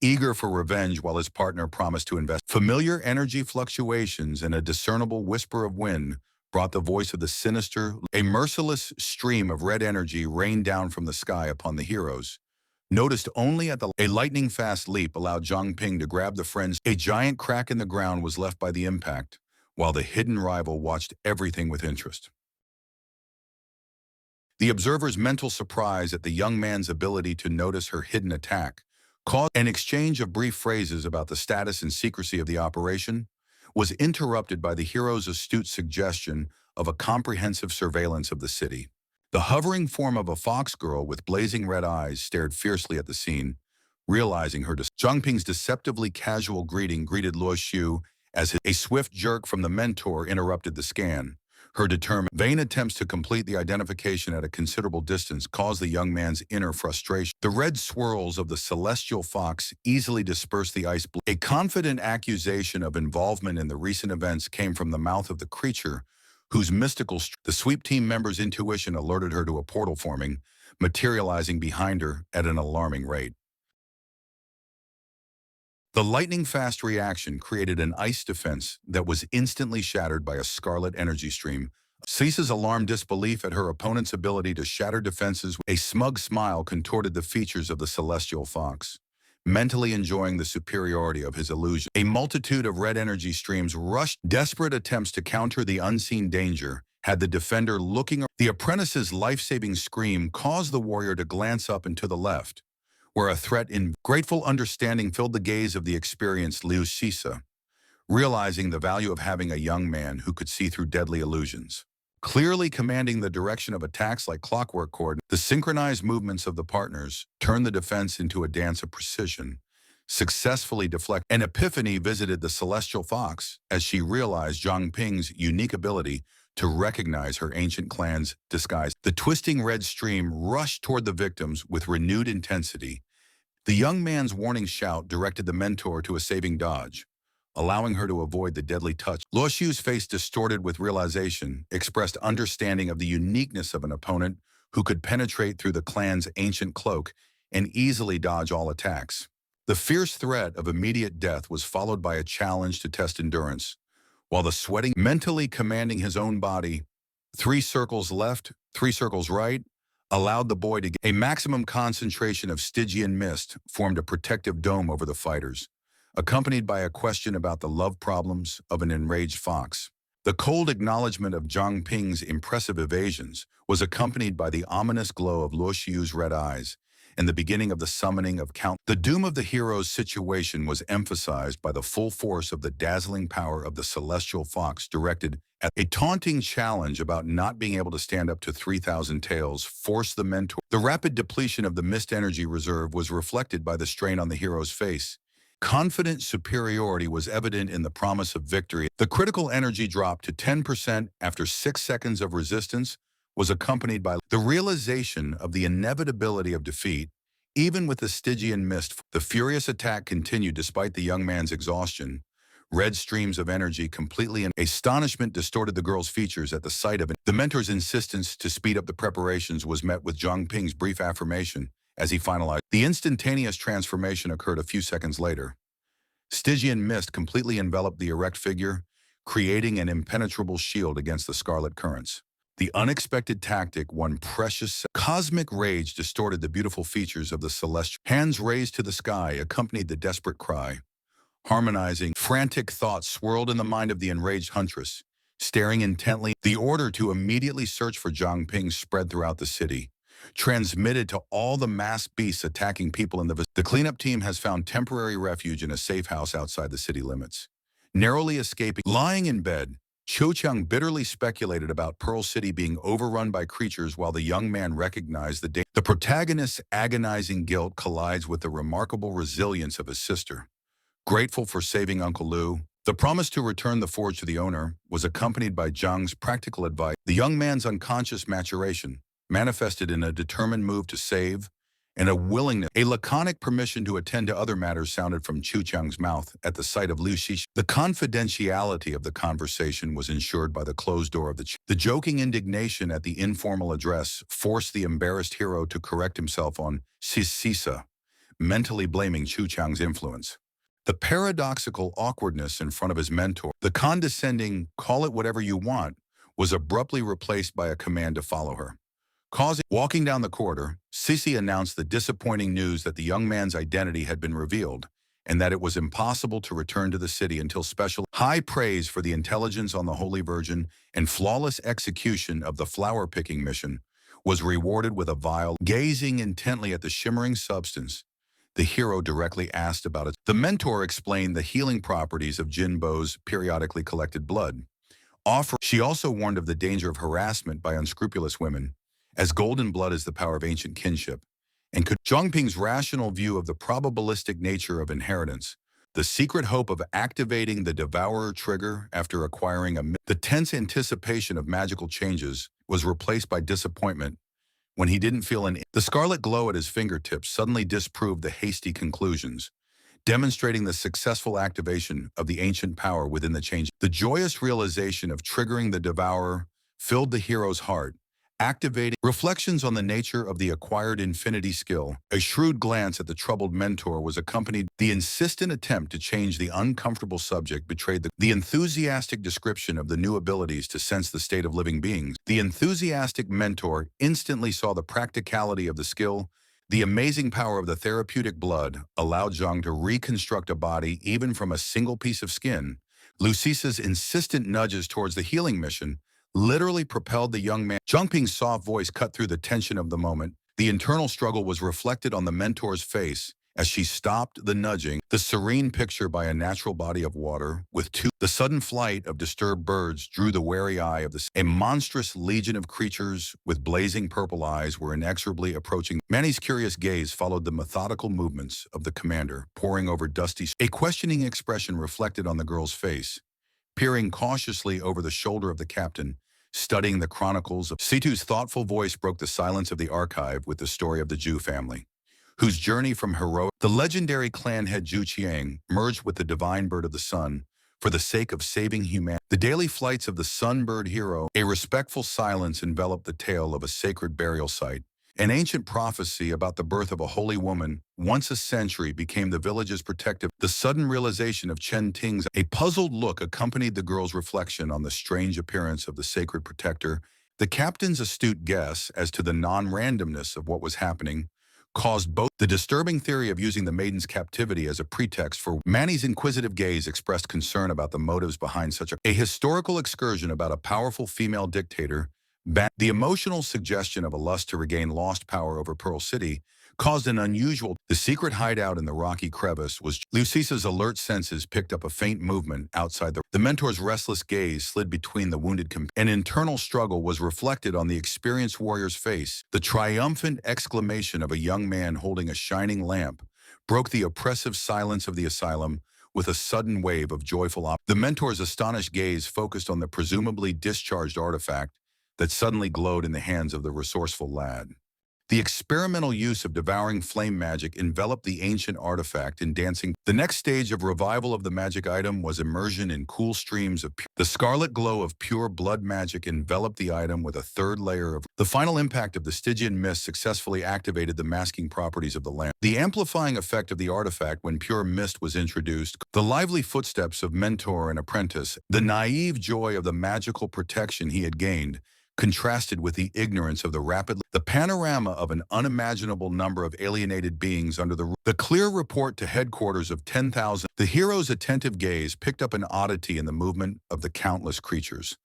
eager for revenge while his partner promised to invest. Familiar energy fluctuations and a discernible whisper of wind brought the voice of the sinister. A merciless stream of red energy rained down from the sky upon the heroes, noticed only at a lightning-fast leap allowed Zhang Ping to grab the friends. A giant crack in the ground was left by the impact, while the hidden rival watched everything with interest. The observer's mental surprise at the young man's ability to notice her hidden attack caused an exchange of brief phrases about the status and secrecy of the operation was interrupted by the hero's astute suggestion of a comprehensive surveillance of the city. The hovering form of a fox girl with blazing red eyes stared fiercely at the scene, Realizing Zhang Ping's deceptively casual greeting greeted Luo Xiu as a swift jerk from the mentor interrupted the scan. Her determined, vain attempts to complete the identification at a considerable distance caused the young man's inner frustration. The red swirls of the celestial fox easily dispersed the ice. A confident accusation of involvement in the recent events came from the mouth of the creature, whose the sweep team member's intuition alerted her to a portal forming, materializing behind her at an alarming rate. The lightning-fast reaction created an ice defense that was instantly shattered by a scarlet energy stream. Cisa's alarmed disbelief at her opponent's ability to shatter defenses. A smug smile contorted the features of the celestial fox, mentally enjoying the superiority of his illusion. A multitude of red energy streams rushed, desperate attempts to counter the unseen danger. Had the defender looking, the apprentice's life-saving scream caused the warrior to glance up and to the left, where a threat in grateful understanding filled the gaze of the experienced Liu Cisa, realizing the value of having a young man who could see through deadly illusions. Clearly commanding the direction of attacks like clockwork cord, the synchronized movements of the partners turned the defense into a dance of precision, successfully deflect. An epiphany visited the celestial fox as she realized Zhang Ping's unique ability to recognize her ancient clan's disguise. The twisting red stream rushed toward the victims with renewed intensity. The young man's warning shout directed the mentor to a saving dodge, allowing her to avoid the deadly touch. Luo Xiu's face, distorted with realization, expressed understanding of the uniqueness of an opponent who could penetrate through the clan's ancient cloak and easily dodge all attacks. The fierce threat of immediate death was followed by a challenge to test endurance, while the sweating, mentally commanding his own body, 3 circles left, 3 circles right, allowed the boy to get a maximum concentration of Stygian mist formed a protective dome over the fighters, accompanied by a question about the love problems of an enraged fox. The cold acknowledgement of Zhang Ping's impressive evasions was accompanied by the ominous glow of Luo Xiu's red eyes and the beginning of the summoning of Count. The doom of the hero's situation was emphasized by the full force of the dazzling power of the celestial fox directed at a taunting challenge about not being able to stand up to 3,000 taels forced the mentor. The rapid depletion of the mist energy reserve was reflected by the strain on the hero's face. Confident superiority was evident in the promise of victory. The critical energy drop to 10% after 6 seconds of resistance was accompanied by the realization of the inevitability of defeat. Even with the Stygian mist, the furious attack continued despite the young man's exhaustion. Red streams of energy completely, and astonishment distorted the girl's features at the sight of it. The mentor's insistence to speed up the preparations was met with Zhang Ping's brief affirmation as he finalized. The instantaneous transformation occurred a few seconds later. Stygian mist completely enveloped the erect figure, creating an impenetrable shield against the scarlet currents. The unexpected tactic won precious. Cosmic rage distorted the beautiful features of the celestial. Hands raised to the sky accompanied the desperate cry. Harmonizing, frantic thoughts swirled in the mind of the enraged huntress. Staring intently, the order to immediately search for Zhang Ping spread throughout the city, transmitted to all the masked beasts attacking people in the vicinity. The cleanup team has found temporary refuge in a safe house outside the city limits. Narrowly escaping, lying in bed, Cho Chang bitterly speculated about Pearl City being overrun by creatures while the young man recognized the danger. The protagonist's agonizing guilt collides with the remarkable resilience of his sister. Grateful for saving Uncle Lu, the promise to return the forge to the owner was accompanied by Zhang's practical advice. The young man's unconscious maturation manifested in a determined move to save and a willingness. A laconic permission to attend to other matters sounded from Chu Chang's mouth at the sight of Liu Shishi. The confidentiality of the conversation was ensured by the closed door of the joking indignation at the informal address forced the embarrassed hero to correct himself on Sisa, mentally blaming Chu Chang's influence. The paradoxical awkwardness in front of his mentor, the condescending "call it whatever you want," was abruptly replaced by a command to follow her. Walking down the corridor, Sisi announced the disappointing news that the young man's identity had been revealed and that it was impossible to return to the city until special. High praise for the intelligence on the Holy Virgin and flawless execution of the flower-picking mission was rewarded with a vial. Gazing intently at the shimmering substance, the hero directly asked about it. The mentor explained the healing properties of Jinbo's periodically collected blood. She also warned of the danger of harassment by unscrupulous women, as golden blood is the power of ancient kinship, and could Zhongping's rational view of the probabilistic nature of inheritance, the secret hope of activating the devourer trigger after acquiring the tense anticipation of magical changes was replaced by disappointment when he didn't feel the scarlet glow at his fingertips suddenly disproved the hasty conclusions, demonstrating the successful activation of the ancient power within the change. The joyous realization of triggering the devourer filled the hero's heart, activating reflections on the nature of the acquired infinity skill. A shrewd glance at the troubled mentor was accompanied. The insistent attempt to change the uncomfortable subject betrayed the enthusiastic description of the new abilities to sense the state of living beings. The enthusiastic mentor instantly saw the practicality of the skill. The amazing power of the therapeutic blood allowed Zhang to reconstruct a body even from a single piece of skin. Lucisa's insistent nudges towards the healing mission literally propelled the young man. Zhangping's soft voice cut through the tension of the moment. The internal struggle was reflected on the mentor's face as she stopped the nudging, the serene picture by a natural body of water with the sudden flight of disturbed birds drew the wary eye of a monstrous legion of creatures with blazing purple eyes were inexorably approaching. Manny's curious gaze followed the methodical movements of the commander, poring over dusty. A questioning expression reflected on the girl's face, peering cautiously over the shoulder of the captain, studying the chronicles of Situ's thoughtful voice broke the silence of the archive with the story of the Zhu family, whose journey from heroic, the legendary clan head Zhu Qiang merged with the divine bird of the sun for the sake of saving humanity. The daily flights of the sunbird hero, a respectful silence enveloped the tale of a sacred burial site. An ancient prophecy about the birth of a holy woman, once a century, became the village's protective. The sudden realization of Chen Ting's a puzzled look accompanied the girl's reflection on the strange appearance of the sacred protector. The captain's astute guess as to the non-randomness of what was happening caused both. The disturbing theory of using the maiden's captivity as a pretext for Manny's inquisitive gaze expressed concern about the motives behind such a historical excursion about a powerful female dictator. The emotional suggestion of a lust to regain lost power over Pearl City caused an unusual. The secret hideout in the rocky crevice was. Lucisa's alert senses picked up a faint movement outside the mentor's restless gaze slid between the wounded An internal struggle was reflected on the experienced warrior's face. The triumphant exclamation of a young man holding a shining lamp broke the oppressive silence of the asylum with a sudden wave of joyful The mentor's astonished gaze focused on the presumably discharged artifact that suddenly glowed in the hands of the resourceful lad. The experimental use of devouring flame magic enveloped the ancient artifact in dancing. The next stage of revival of the magic item was immersion in cool streams of the scarlet glow of pure blood magic enveloped the item with a third layer of. The final impact of the Stygian mist successfully activated the masking properties of the lamp. The amplifying effect of the artifact when pure mist was introduced, the lively footsteps of mentor and apprentice, the naive joy of the magical protection he had gained, contrasted with the ignorance of the panorama of an unimaginable number of alienated beings under the clear report to headquarters of 10,000. The hero's attentive gaze picked up an oddity in the movement of the countless creatures.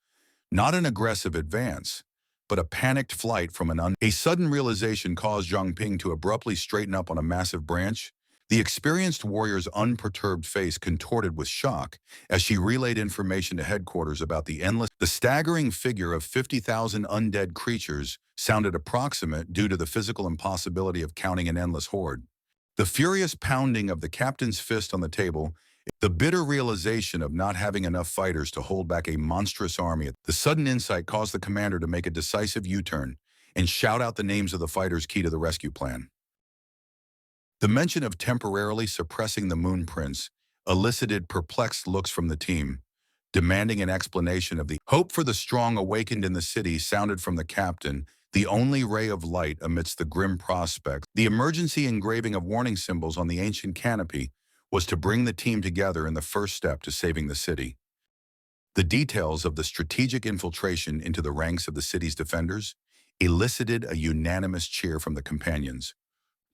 Not an aggressive advance, but a panicked flight from a sudden realization caused Zhang Ping to abruptly straighten up on a massive branch. The experienced warrior's unperturbed face contorted with shock as she relayed information to headquarters about the staggering figure of 50,000 undead creatures sounded approximate due to the physical impossibility of counting an endless horde. The furious pounding of the captain's fist on the table, the bitter realization of not having enough fighters to hold back a monstrous army, the sudden insight caused the commander to make a decisive U-turn and shout out the names of the fighters key to the rescue plan. The mention of temporarily suppressing the Moon Prince elicited perplexed looks from the team, demanding an explanation of the hope for the strong awakened in the city sounded from the captain, the only ray of light amidst the grim prospect. The emergency engraving of warning symbols on the ancient canopy was to bring the team together in the first step to saving the city. The details of the strategic infiltration into the ranks of the city's defenders elicited a unanimous cheer from the companions.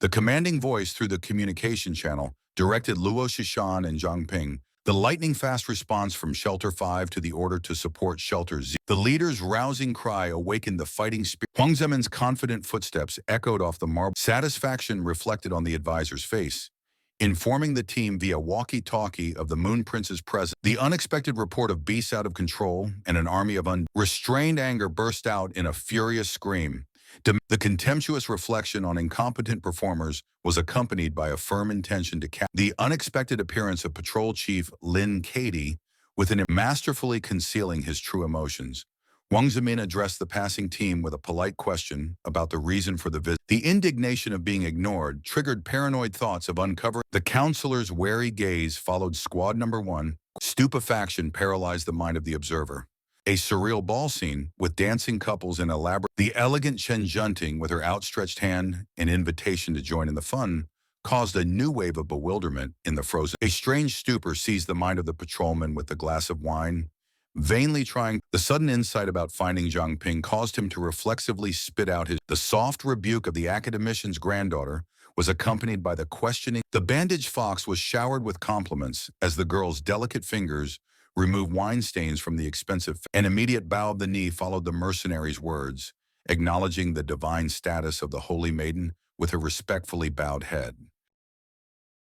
The commanding voice through the communication channel directed Luo Shishan and Zhang Ping, the lightning-fast response from Shelter 5 to the order to support Shelter Z. The leader's rousing cry awakened the fighting spirit. Huang Zemin's confident footsteps echoed off the marble. Satisfaction reflected on the advisor's face, informing the team via walkie-talkie of the Moon Prince's presence. The unexpected report of beasts out of control and an army of restrained anger burst out in a furious scream. The contemptuous reflection on incompetent performers was accompanied by a firm intention to cap the unexpected appearance of Patrol Chief Lin Katie, with an masterfully concealing his true emotions. Wang Zemin addressed the passing team with a polite question about the reason for the visit. The indignation of being ignored triggered paranoid thoughts of uncovering. The counselor's wary gaze followed squad number 1. Stupefaction paralyzed the mind of the observer. A surreal ball scene with dancing couples in elaborate. The elegant Chen Junting with her outstretched hand and invitation to join in the fun caused a new wave of bewilderment in the frozen. A strange stupor seized the mind of the patrolman with the glass of wine, vainly trying. The sudden insight about finding Zhang Ping caused him to reflexively spit out his. The soft rebuke of the academician's granddaughter was accompanied by the questioning. The bandaged fox was showered with compliments as the girl's delicate fingers removed wine stains from the expensive. An immediate bow of the knee followed the mercenary's words, acknowledging the divine status of the holy maiden with a respectfully bowed head.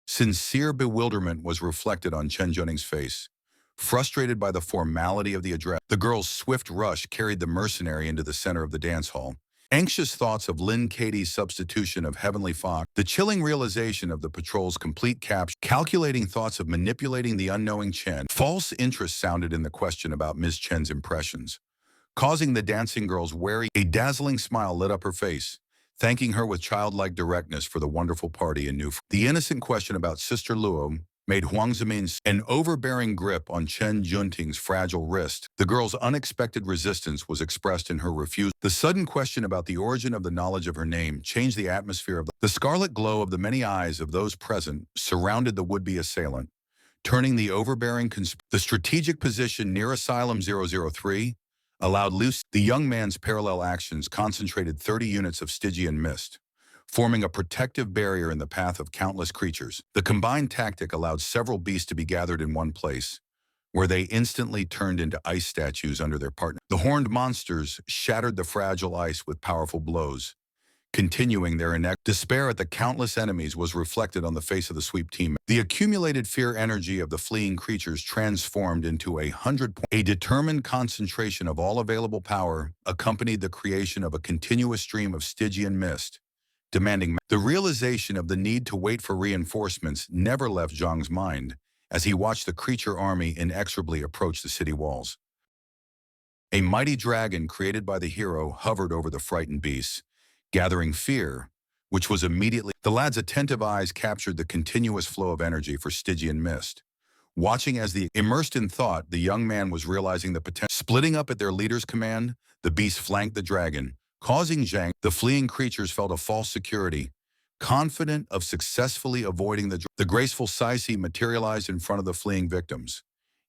Sincere bewilderment was reflected on Chen Juning's face. Frustrated by the formality of the address, the girl's swift rush carried the mercenary into the center of the dance hall. Anxious thoughts of Lin Katie's substitution of Heavenly Fox, the chilling realization of the patrol's complete capture, calculating thoughts of manipulating the unknowing Chen. False interest sounded in the question about Ms. Chen's impressions, causing the dancing girl's wary. A dazzling smile lit up her face, thanking her with childlike directness for the wonderful party and new. The innocent question about Sister Luo made Huang Zimin's an overbearing grip on Chen Junting's fragile wrist. The girl's unexpected resistance was expressed in her refusal. The sudden question about the origin of the knowledge of her name changed the atmosphere of the scarlet glow of the many eyes of those present surrounded the would-be assailant, turning the overbearing the strategic position near Asylum 003 allowed loose. The young man's parallel actions concentrated 30 units of Stygian mist, forming a protective barrier in the path of countless creatures. The combined tactic allowed several beasts to be gathered in one place, where they instantly turned into ice statues under their partner. The horned monsters shattered the fragile ice with powerful blows, continuing their despair at the countless enemies was reflected on the face of the sweep team. The accumulated fear energy of the fleeing creatures transformed into a determined concentration of all available power accompanied the creation of a continuous stream of Stygian mist, demanding. The realization of the need to wait for reinforcements never left Zhang's mind as he watched the creature army inexorably approach the city walls. A mighty dragon created by the hero hovered over the frightened beasts, gathering fear, which was immediately. The lad's attentive eyes captured the continuous flow of energy for Stygian mist. Watching as immersed in thought, the young man was realizing the potential. Splitting up at their leader's command, the beast flanked the dragon, causing Zhang. The fleeing creatures felt a false security, confident of successfully avoiding the graceful Saisi materialized in front of the fleeing victims.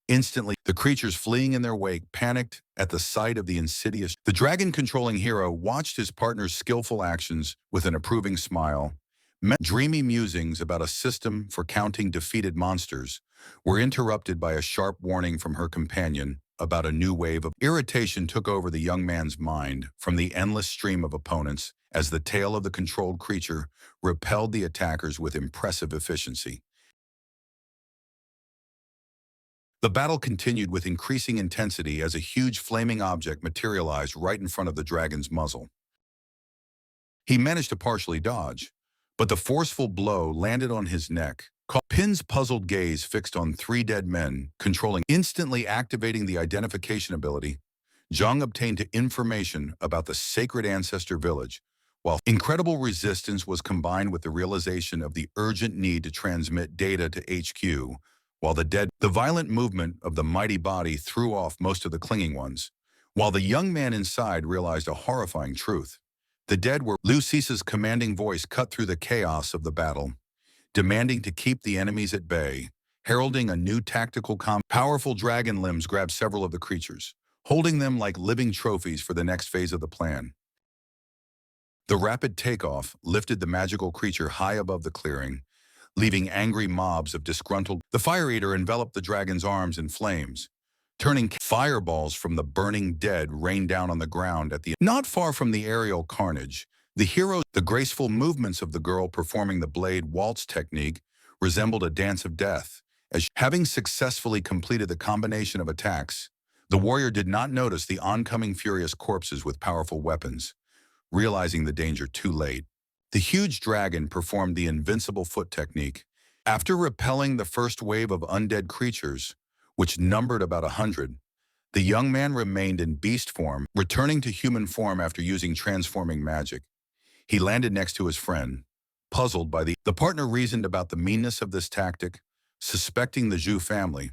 Instantly, the creatures fleeing in their wake panicked at the sight of the insidious. The dragon-controlling hero watched his partner's skillful actions with an approving smile. Dreamy musings about a system for counting defeated monsters were interrupted by a sharp warning from her companion about a new wave of irritation took over the young man's mind from the endless stream of opponents as the tail of the controlled creature repelled the attackers with impressive efficiency. The battle continued with increasing intensity as a huge flaming object materialized right in front of the dragon's muzzle. He managed to partially dodge, but the forceful blow landed on his neck. Pin's puzzled gaze fixed on 3 dead men, instantly activating the identification ability. Zhang obtained information about the sacred ancestor village, while incredible resistance was combined with the realization of the urgent need to transmit data to HQ, while the violent movement of the mighty body threw off most of the clinging ones, while the young man inside realized a horrifying truth. The dead were. Lu Cisa's commanding voice cut through the chaos of the battle, demanding to keep the enemies at bay, heralding a new tactical Powerful dragon limbs grabbed several of the creatures, holding them like living trophies for the next phase of the plan. The rapid takeoff lifted the magical creature high above the clearing, leaving angry mobs of disgruntled. The fire eater enveloped the dragon's arms in flames, turning fireballs from the burning dead rained down on the ground at the. Not far from the aerial carnage, the graceful movements of the girl performing the blade waltz technique resembled a dance of death. As having successfully completed the combination of attacks, the warrior did not notice the oncoming furious corpses with powerful weapons. realizing the danger too late. The huge dragon performed the invincible foot technique. After repelling the first wave of undead creatures, which numbered about 100, the young man remained in beast form, returning to human form after using transforming magic. He landed next to his friend, puzzled by the partner reasoned about the meanness of this tactic, suspecting the Zhu family.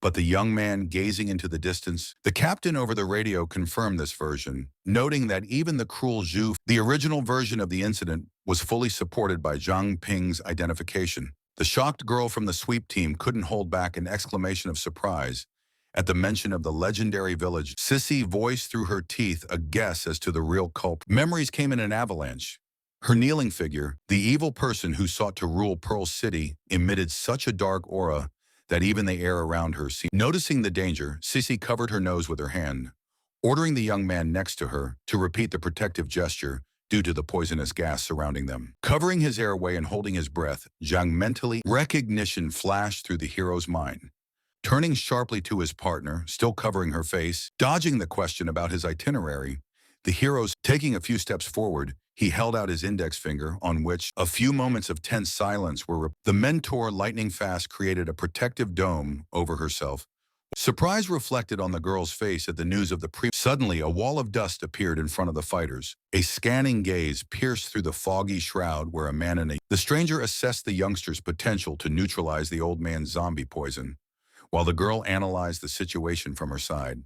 But the young man gazing into the distance, the captain over the radio confirmed this version, noting that even the cruel Zhu, the original version of the incident, was fully supported by Zhang Ping's identification. The shocked girl from the sweep team couldn't hold back an exclamation of surprise. At the mention of the legendary village, Sissy voiced through her teeth a guess as to the real culprit. Memories came in an avalanche. Her kneeling figure, the evil person who sought to rule Pearl City, emitted such a dark aura that even the air around her seemed. Noticing the danger, Sissy covered her nose with her hand, ordering the young man next to her to repeat the protective gesture due to the poisonous gas surrounding them. Covering his airway and holding his breath, Zhang mentally recognition flashed through the hero's mind. Turning sharply to his partner, still covering her face, dodging the question about his itinerary, the hero's taking a few steps forward, he held out his index finger on which a few moments of tense silence were. The mentor lightning fast created a protective dome over herself. Surprise reflected on the girl's face at the news of the Suddenly, a wall of dust appeared in front of the fighters. A scanning gaze pierced through the foggy shroud where a man and the stranger assessed the youngster's potential to neutralize the old man's zombie poison, while the girl analyzed the situation from her side.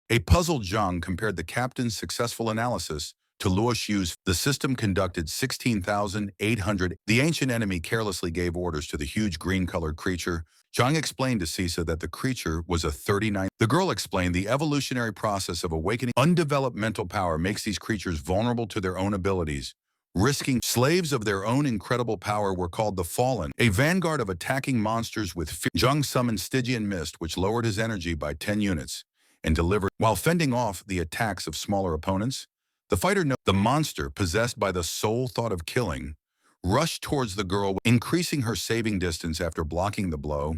A puzzled Zhang compared the captain's successful analysis to Luo Xu's. The system conducted 16,800. The ancient enemy carelessly gave orders to the huge green-colored creature. Zhang explained to Sisa that the creature was a 39. The girl explained the evolutionary process of awakening. Undeveloped mental power makes these creatures vulnerable to their own abilities, risking. Slaves of their own incredible power were called the Fallen, a vanguard of attacking monsters with fear. Zhang summoned Stygian Mist, which lowered his energy by 10 units, and delivered. While fending off the attacks of smaller opponents, the fighter the monster, possessed by the sole thought of killing, rushed towards the girl, increasing her saving distance after blocking the blow.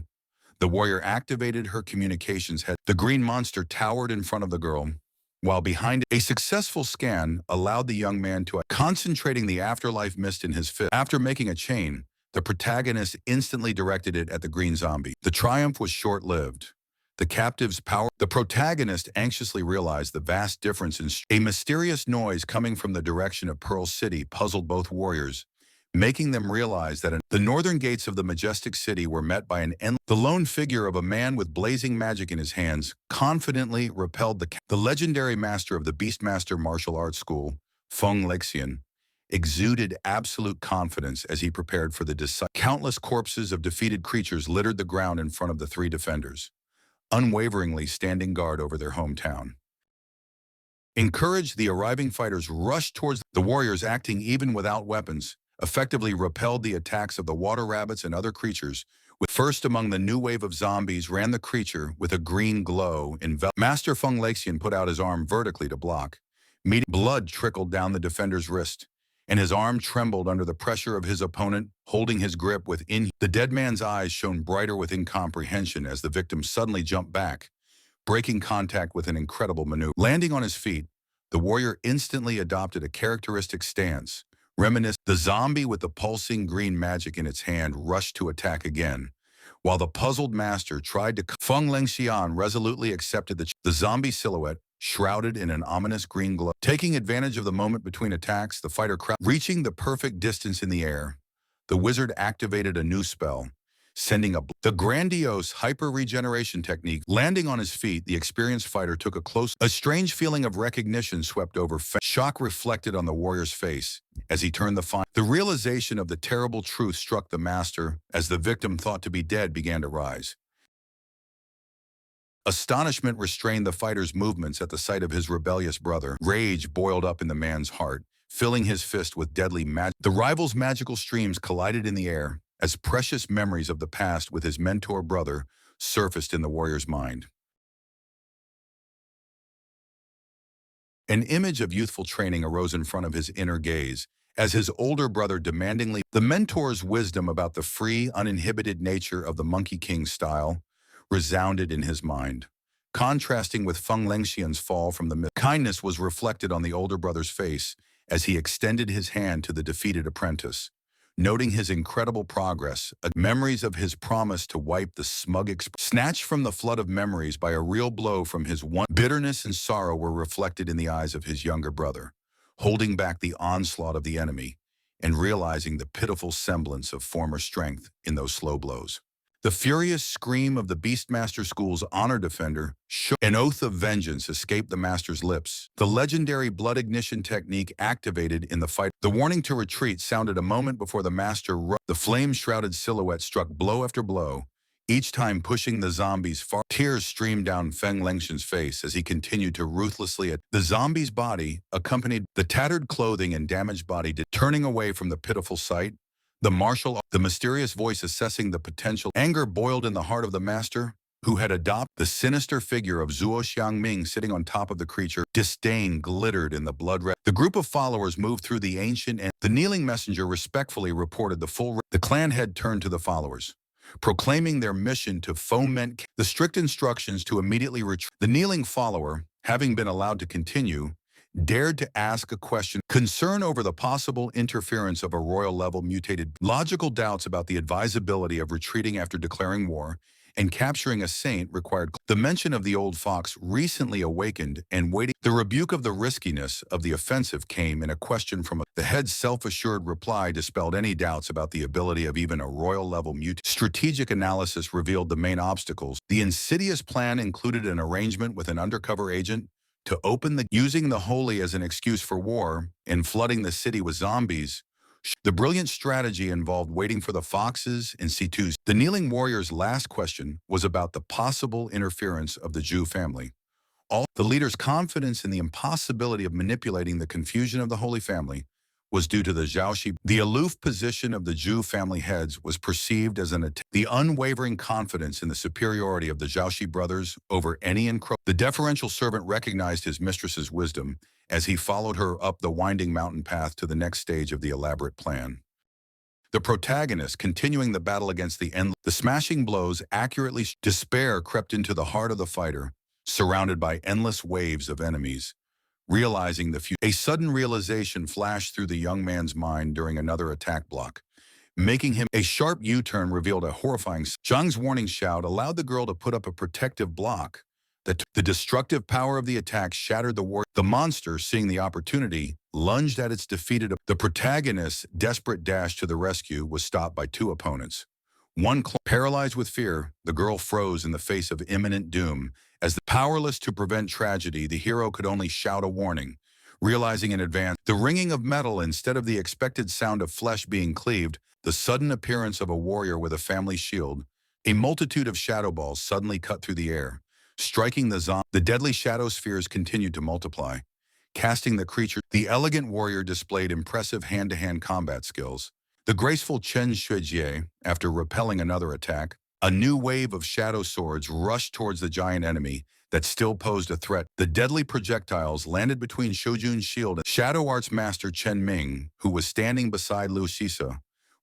The warrior activated her communications head. The green monster towered in front of the girl, while behind it, a successful scan allowed the young man to concentrating the afterlife mist in his fist. After making a chain, the protagonist instantly directed it at the green zombie. The triumph was short-lived. The captive's power. The protagonist anxiously realized the vast difference in a mysterious noise coming from the direction of Pearl City puzzled both warriors, making them realize that the northern gates of the majestic city were met by the lone figure of a man with blazing magic in his hands confidently repelled the legendary master of the Beastmaster martial arts school, Feng Lexian, exuded absolute confidence as he prepared for the decisive. Countless corpses of defeated creatures littered the ground in front of the three defenders, unwaveringly standing guard over their hometown. Encouraged, the arriving fighters rushed towards the warriors, acting even without weapons, effectively repelled the attacks of the water rabbits and other creatures. First among the new wave of zombies ran the creature with a green glow. Master Feng Lexian put out his arm vertically to block. Blood trickled down the defender's wrist, and his arm trembled under the pressure of his opponent, holding his grip within. The dead man's eyes shone brighter with incomprehension as the victim suddenly jumped back, breaking contact with an incredible maneuver. Landing on his feet, the warrior instantly adopted a characteristic stance. The zombie with the pulsing green magic in its hand rushed to attack again, while the puzzled master tried to. Feng Lengxian resolutely accepted the zombie silhouette, shrouded in an ominous green glow. Taking advantage of the moment between attacks, the fighter reaching the perfect distance in the air, the wizard activated a new spell, sending the grandiose hyper-regeneration technique. Landing on his feet, the experienced fighter took a strange feeling of recognition swept over. Shock reflected on the warrior's face as he turned the realization of the terrible truth struck the master as the victim thought to be dead began to rise. Astonishment restrained the fighter's movements at the sight of his rebellious brother. Rage boiled up in the man's heart, filling his fist with deadly magic. The rival's magical streams collided in the air as precious memories of the past with his mentor brother surfaced in the warrior's mind. An image of youthful training arose in front of his inner gaze as his older brother demandingly. The mentor's wisdom about the free, uninhibited nature of the Monkey King style resounded in his mind, contrasting with Feng Lengxian's fall from the mist. Kindness was reflected on the older brother's face as he extended his hand to the defeated apprentice. Noting his incredible progress, memories of his promise to wipe the smug snatched from the flood of memories by a real blow from his one bitterness and sorrow were reflected in the eyes of his younger brother, holding back the onslaught of the enemy and realizing the pitiful semblance of former strength in those slow blows. The furious scream of the Beastmaster School's honor defender shook. An oath of vengeance escaped the master's lips. The legendary blood ignition technique activated in the fight. The warning to retreat sounded a moment before the master the flame-shrouded silhouette struck blow after blow, each time pushing the zombies far. Tears streamed down Feng Lengxian's face as he continued to ruthlessly the zombie's body, accompanied the tattered clothing and damaged body, turning away from the pitiful sight. The mysterious voice assessing the potential. Anger boiled in the heart of the master, who had adopted the sinister figure of Zuo Xiangming sitting on top of the creature. Disdain glittered in the blood-red. The group of followers moved through the ancient and the kneeling messenger respectfully reported the full. The clan head turned to the followers, proclaiming their mission to foment the strict instructions to immediately retreat. The kneeling follower, having been allowed to continue, dared to ask a question. Concern over the possible interference of a royal-level mutated. Logical doubts about the advisability of retreating after declaring war and capturing a saint required. The mention of the old fox recently awakened and waiting. The rebuke of the riskiness of the offensive came in a question from the head's self-assured reply dispelled any doubts about the ability of even a royal-level mutant. Strategic analysis revealed the main obstacles. The insidious plan included an arrangement with an undercover agent to open using the holy as an excuse for war and flooding the city with zombies. The brilliant strategy involved waiting for the foxes and C2s. The kneeling warrior's last question was about the possible interference of the Zhu family. All the leader's confidence in the impossibility of manipulating the confusion of the Holy Family was due to the Zhaoxi. The aloof position of the Zhu family heads was perceived as an attack. The unwavering confidence in the superiority of the Zhaoxi brothers over any encroachment. The deferential servant recognized his mistress's wisdom as he followed her up the winding mountain path to the next stage of the elaborate plan. The protagonist, continuing the battle against the smashing blows accurately. Despair crept into the heart of the fighter, surrounded by endless waves of enemies. Realizing the future, a sudden realization flashed through the young man's mind during another attack block, making him. A sharp U-turn revealed a horrifying. Zhang's warning shout allowed the girl to put up a protective block. The destructive power of the attack shattered the war. The monster, seeing the opportunity, lunged at its defeated. The protagonist's desperate dash to the rescue was stopped by two opponents. One paralyzed with fear, the girl froze in the face of imminent doom. As powerless to prevent tragedy, the hero could only shout a warning, realizing in advance the ringing of metal instead of the expected sound of flesh being cleaved, the sudden appearance of a warrior with a family shield. A multitude of shadow balls suddenly cut through the air, striking the zombie. The deadly shadow spheres continued to multiply, casting the creature. The elegant warrior displayed impressive hand-to-hand combat skills. The graceful Chen Shuijie, after repelling another attack, a new wave of shadow swords rushed towards the giant enemy that still posed a threat. The deadly projectiles landed between Shoujun's shield and Shadow Arts master Chen Ming, who was standing beside Liu Xisa,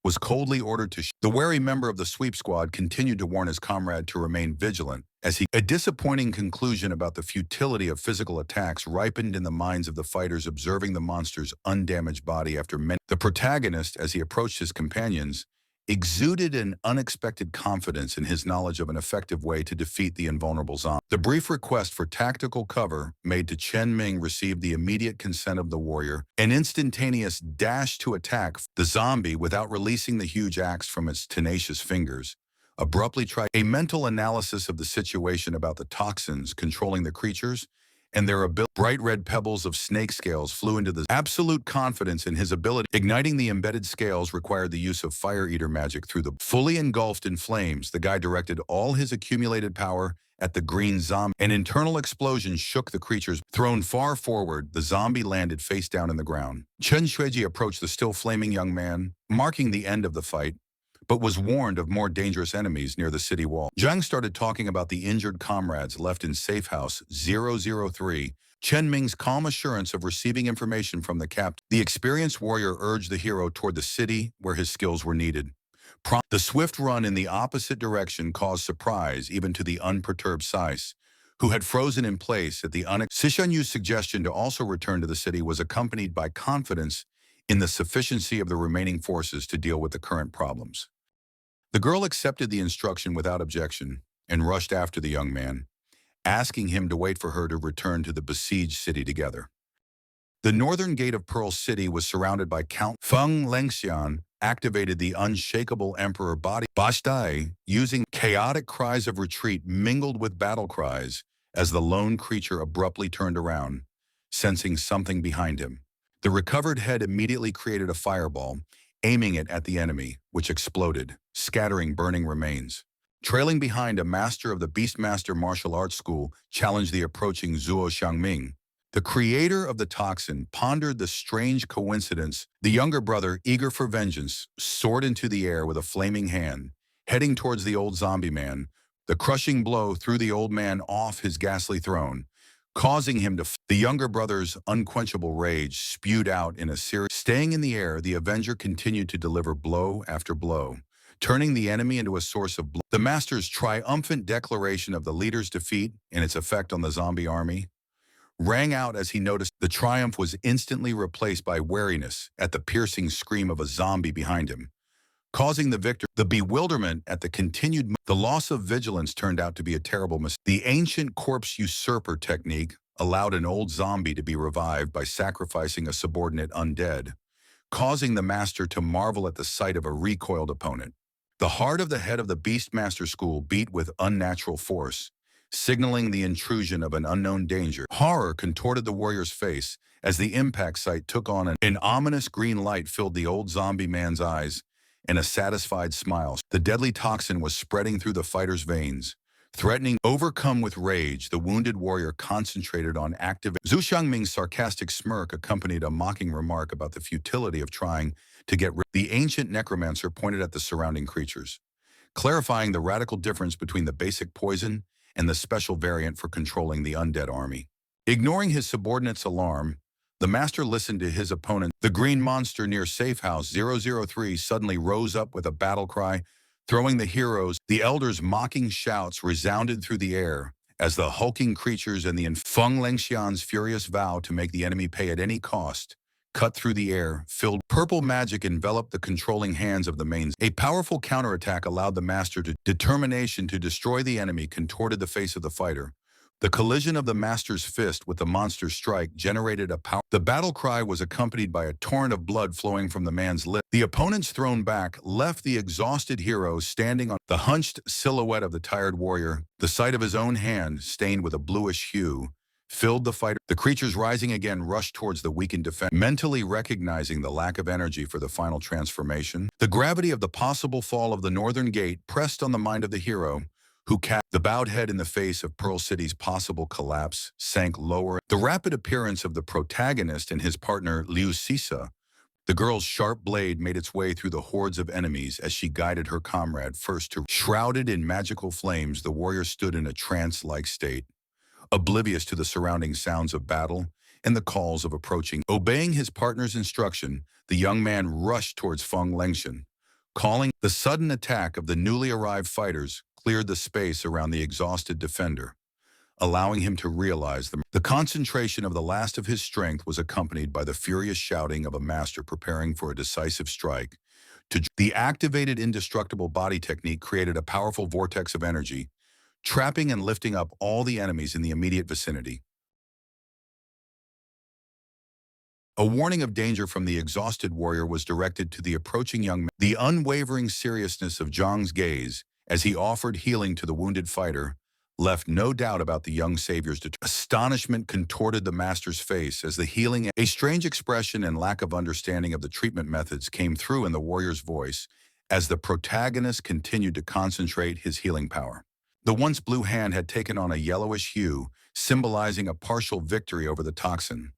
was coldly ordered to. The wary member of the sweep squad continued to warn his comrade to remain vigilant as a disappointing conclusion about the futility of physical attacks ripened in the minds of the fighters observing the monster's undamaged body after many. The protagonist, as he approached his companions, exuded an unexpected confidence in his knowledge of an effective way to defeat the invulnerable zombie. The brief request for tactical cover made to Chen Ming received the immediate consent of the warrior. An instantaneous dash to attack the zombie without releasing the huge axe from its tenacious fingers. Abruptly tried a mental analysis of the situation about the toxins controlling the creatures and their ability. Bright red pebbles of snake scales flew into the absolute confidence in his ability. Igniting the embedded scales required the use of fire eater magic through the fully engulfed in flames. The guy directed all his accumulated power at the green zombie. An internal explosion shook the creatures. Thrown far forward, the zombie landed face down in the ground. Chen Shuiji approached the still flaming young man, marking the end of the fight, but was warned of more dangerous enemies near the city wall. Zhang started talking about the injured comrades left in Safe House 003. Chen Ming's calm assurance of receiving information from the captain. The experienced warrior urged the hero toward the city where his skills were needed. The swift run in the opposite direction caused surprise even to the unperturbed Sais, who had frozen in place at the Sishanyu's suggestion to also return to the city was accompanied by confidence in the sufficiency of the remaining forces to deal with the current problems. The girl accepted the instruction without objection and rushed after the young man, asking him to wait for her to return to the besieged city together. The northern gate of Pearl City was surrounded by Count Feng Lengxian, activated the unshakable emperor body Bashdai, using chaotic cries of retreat mingled with battle cries as the lone creature abruptly turned around, sensing something behind him. The recovered head immediately created a fireball, aiming it at the enemy, which exploded, scattering burning remains. Trailing behind, a master of the Beastmaster martial arts school challenged the approaching Zuo Xiangming. The creator of the toxin pondered the strange coincidence. The younger brother, eager for vengeance, soared into the air with a flaming hand, heading towards the old zombie man. The crushing blow threw the old man off his ghastly throne, causing him to The younger brother's unquenchable rage spewed out in a series. Staying in the air, the Avenger continued to deliver blow after blow, turning the enemy into a source of blood. The Master's triumphant declaration of the leader's defeat and its effect on the zombie army rang out as he noticed the triumph was instantly replaced by wariness at the piercing scream of a zombie behind him, causing the victor. The bewilderment at the loss of vigilance turned out to be a terrible mistake. The ancient corpse usurper technique allowed an old zombie to be revived by sacrificing a subordinate undead, causing the master to marvel at the sight of a recoiled opponent. The heart of the head of the Beastmaster school beat with unnatural force, signaling the intrusion of an unknown danger. Horror contorted the warrior's face as the impact site took on an ominous green light filled the old zombie man's eyes, and a satisfied smile. The deadly toxin was spreading through the fighter's veins, threatening. Overcome with rage, the wounded warrior concentrated on activating. Zhu Xiangming's sarcastic smirk accompanied a mocking remark about the futility of trying to get rid. The ancient necromancer pointed at the surrounding creatures, clarifying the radical difference between the basic poison and the special variant for controlling the undead army. Ignoring his subordinate's alarm, the master listened to his opponent. The green monster near Safe House 003 suddenly rose up with a battle cry, throwing the heroes. The elders' mocking shouts resounded through the air as the hulking creatures and the Feng Lengxian's furious vow to make the enemy pay at any cost cut through the air, filled. Purple magic enveloped the controlling hands of the mains. A powerful counterattack allowed the master to determination to destroy the enemy contorted the face of the fighter. The collision of the master's fist with the monster's strike generated a power. The battle cry was accompanied by a torrent of blood flowing from the man's lip. The opponents thrown back left the exhausted hero standing on the hunched silhouette of the tired warrior. The sight of his own hand, stained with a bluish hue, filled the fighter. The creatures rising again rushed towards the weakened defender, mentally recognizing the lack of energy for the final transformation. The gravity of the possible fall of the northern gate pressed on the mind of the hero, who cast the bowed head in the face of Pearl City's possible collapse, sank lower. The rapid appearance of the protagonist and his partner Liu Sisa, the girl's sharp blade made its way through the hordes of enemies as she guided her comrade first to. Shrouded in magical flames, the warrior stood in a trance-like state, oblivious to the surrounding sounds of battle and the calls of approaching. Obeying his partner's instruction, the young man rushed towards Feng Lengxian, calling. The sudden attack of the newly arrived fighters cleared the space around the exhausted defender, allowing him to realize the concentration of the last of his strength was accompanied by the furious shouting of a master preparing for a decisive strike. The activated indestructible body technique created a powerful vortex of energy, trapping and lifting up all the enemies in the immediate vicinity. A warning of danger from the exhausted warrior was directed to the approaching young man. The unwavering seriousness of Zhang's gaze, as he offered healing to the wounded fighter, left no doubt about the young savior's astonishment contorted the master's face as the healing. A strange expression and lack of understanding of the treatment methods came through in the warrior's voice as the protagonist continued to concentrate his healing power. The once blue hand had taken on a yellowish hue, symbolizing a partial victory over the toxin.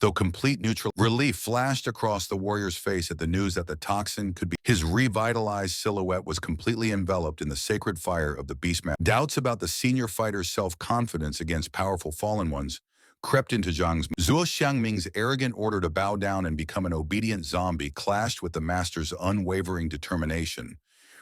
Though complete neutral, relief flashed across the warrior's face at the news that the toxin could be. His revitalized silhouette was completely enveloped in the sacred fire of the beastman. Doubts about the senior fighter's self-confidence against powerful fallen ones crept into Zhang's. Zuo Xiangming's arrogant order to bow down and become an obedient zombie clashed with the master's unwavering determination,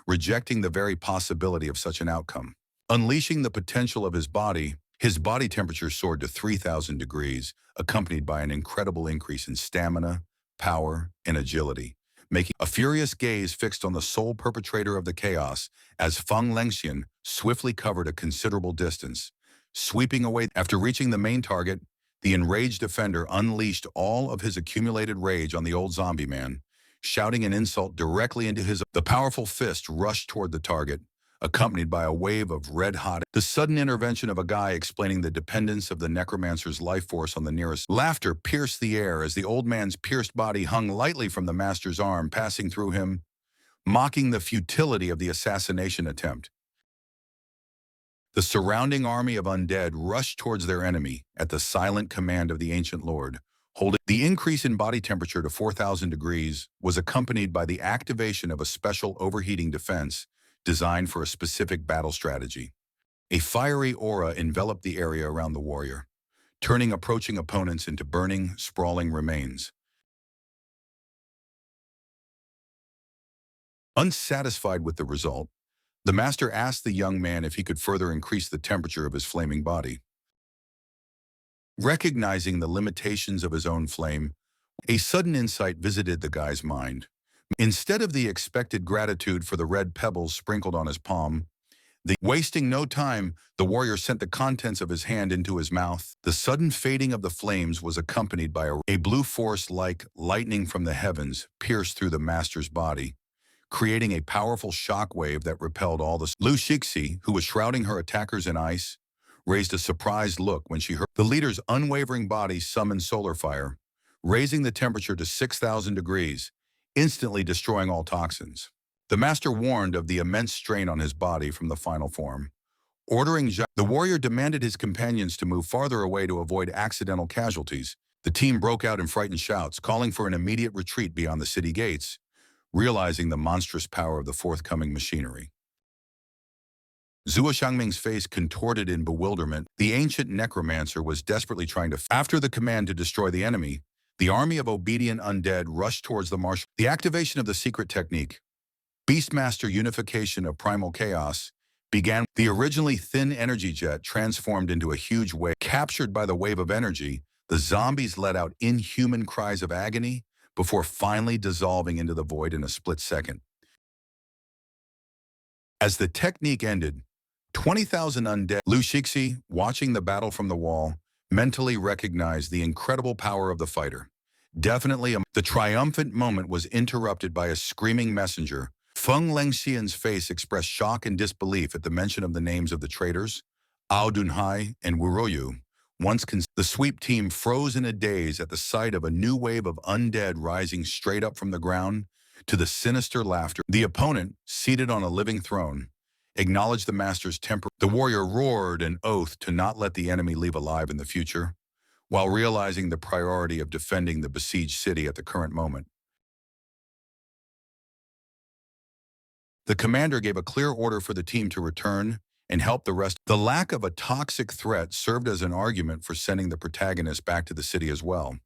rejecting the very possibility of such an outcome. Unleashing the potential of his body, His body temperature soared to 3,000 degrees, accompanied by an incredible increase in stamina, power, and agility, making a furious gaze fixed on the sole perpetrator of the chaos as Feng Lengxian swiftly covered a considerable distance. Sweeping away after reaching the main target, the enraged offender unleashed all of his accumulated rage on the old zombie man, shouting an insult directly into his. The powerful fist rushed toward the target, accompanied by a wave of red-hot. The sudden intervention of a guy explaining the dependence of the necromancer's life force on the nearest. Laughter pierced the air as the old man's pierced body hung lightly from the master's arm, passing through him, mocking the futility of the assassination attempt. The surrounding army of undead rushed towards their enemy at the silent command of the ancient lord. The increase in body temperature to 4,000 degrees was accompanied by the activation of a special overheating defense designed for a specific battle strategy. A fiery aura enveloped the area around the warrior, turning approaching opponents into burning, sprawling remains. Unsatisfied with the result, the master asked the young man if he could further increase the temperature of his flaming body. Recognizing the limitations of his own flame, a sudden insight visited the guy's mind. Instead of the expected gratitude for the red pebbles sprinkled on his palm, wasting no time, the warrior sent the contents of his hand into his mouth. The sudden fading of the flames was accompanied by a blue force like lightning from the heavens pierced through the master's body, creating a powerful shock wave that repelled all the. Lu Shixi, who was shrouding her attackers in ice, raised a surprised look when she heard the leader's unwavering body summon solar fire, raising the temperature to 6,000 degrees, instantly destroying all toxins. The master warned of the immense strain on his body from the final form. The warrior demanded his companions to move farther away to avoid accidental casualties. The team broke out in frightened shouts, calling for an immediate retreat beyond the city gates, realizing the monstrous power of the forthcoming machinery. Zhuo Xiangming's face contorted in bewilderment. The ancient necromancer was desperately trying to. After the command to destroy the enemy, the army of obedient undead rushed towards the marsh. The activation of the secret technique, Beastmaster unification of primal chaos, began. The originally thin energy jet transformed into a huge wave. Captured by the wave of energy, the zombies let out inhuman cries of agony before finally dissolving into the void in a split second. As the technique ended, 20,000 undead. Lu Shixi, watching the battle from the wall, mentally recognized the incredible power of the fighter. The triumphant moment was interrupted by a screaming messenger. Feng Lengxian's face expressed shock and disbelief at the mention of the names of the traitors, Ao Dunhai and Wuroyu. The sweep team froze in a daze at the sight of a new wave of undead rising straight up from the ground to the sinister laughter. The opponent, seated on a living throne, acknowledged the master's temper. The warrior roared an oath to not let the enemy leave alive in the future, while realizing the priority of defending the besieged city at the current moment. The commander gave a clear order for the team to return and help the rest. The lack of a toxic threat served as an argument for sending the protagonist back to the city as well,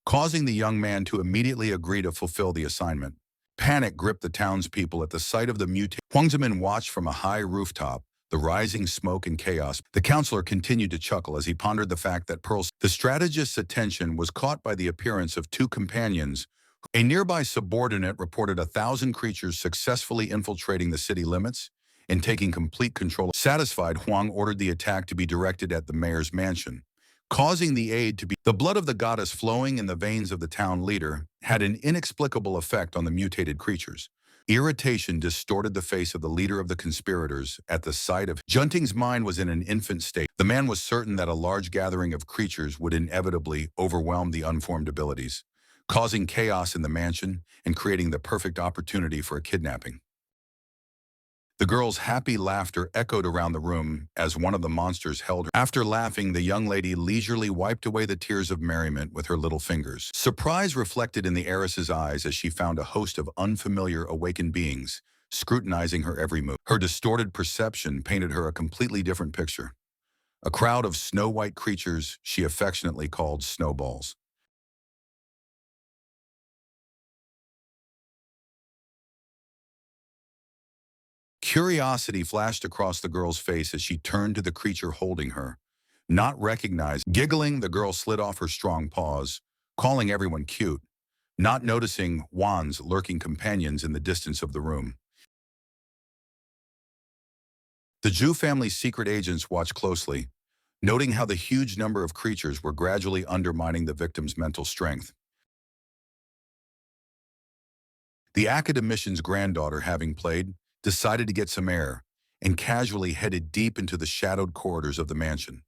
causing the young man to immediately agree to fulfill the assignment. Panic gripped the townspeople at the sight of the mutated. Huang Zemin watched from a high rooftop the rising smoke and chaos. The counselor continued to chuckle as he pondered the fact that the strategist's attention was caught by the appearance of two companions. A nearby subordinate reported 1,000 creatures successfully infiltrating the city limits and taking complete control. Satisfied, Huang ordered the attack to be directed at the mayor's mansion, causing the aid to be. The blood of the goddess flowing in the veins of the town leader had an inexplicable effect on the mutated creatures. Irritation distorted the face of the leader of the conspirators at the sight of. Junting's mind was in an infant state. The man was certain that a large gathering of creatures would inevitably overwhelm the unformed abilities, causing chaos in the mansion and creating the perfect opportunity for a kidnapping. The girl's happy laughter echoed around the room as one of the monsters held her. After laughing, the young lady leisurely wiped away the tears of merriment with her little fingers. Surprise reflected in the heiress's eyes as she found a host of unfamiliar awakened beings, scrutinizing her every move. Her distorted perception painted her a completely different picture. A crowd of snow-white creatures she affectionately called snowballs. Curiosity flashed across the girl's face as she turned to the creature holding her, Not recognized. Giggling, the girl slid off her strong paws, calling everyone cute, not noticing Juan's lurking companions in the distance of the room. The Zhu family's secret agents watched closely, noting how the huge number of creatures were gradually undermining the victim's mental strength. The academician's granddaughter, having played, decided to get some air and casually headed deep into the shadowed corridors of the mansion.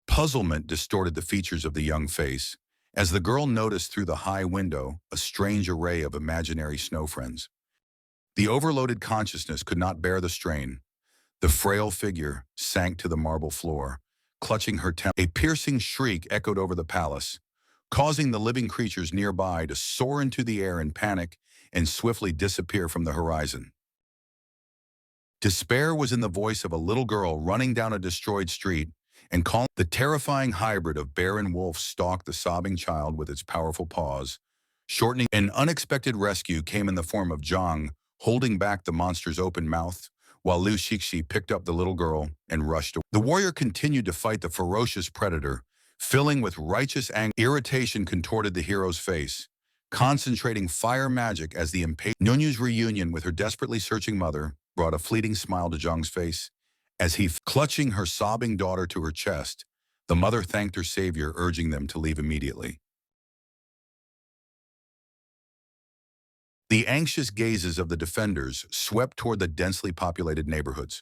Puzzlement distorted the features of the young face as the girl noticed through the high window a strange array of imaginary snow friends. The overloaded consciousness could not bear the strain. The frail figure sank to the marble floor, clutching her temple. A piercing shriek echoed over the palace, causing the living creatures nearby to soar into the air in panic and swiftly disappear from the horizon. Despair was in the voice of a little girl running down a destroyed street and calling. The terrifying hybrid of bear and wolf stalked the sobbing child with its powerful paws, shortening. An unexpected rescue came in the form of Zhang, holding back the monster's open mouth, while Liu Shixi picked up the little girl and rushed away. The warrior continued to fight the ferocious predator, filling with righteous anger. Irritation contorted the hero's face, concentrating fire magic as the impatient Nunyu's reunion with her desperately searching mother brought a fleeting smile to Zhang's face. As he clutching her sobbing daughter to her chest, the mother thanked her savior, urging them to leave immediately. The anxious gazes of the defenders swept toward the densely populated neighborhoods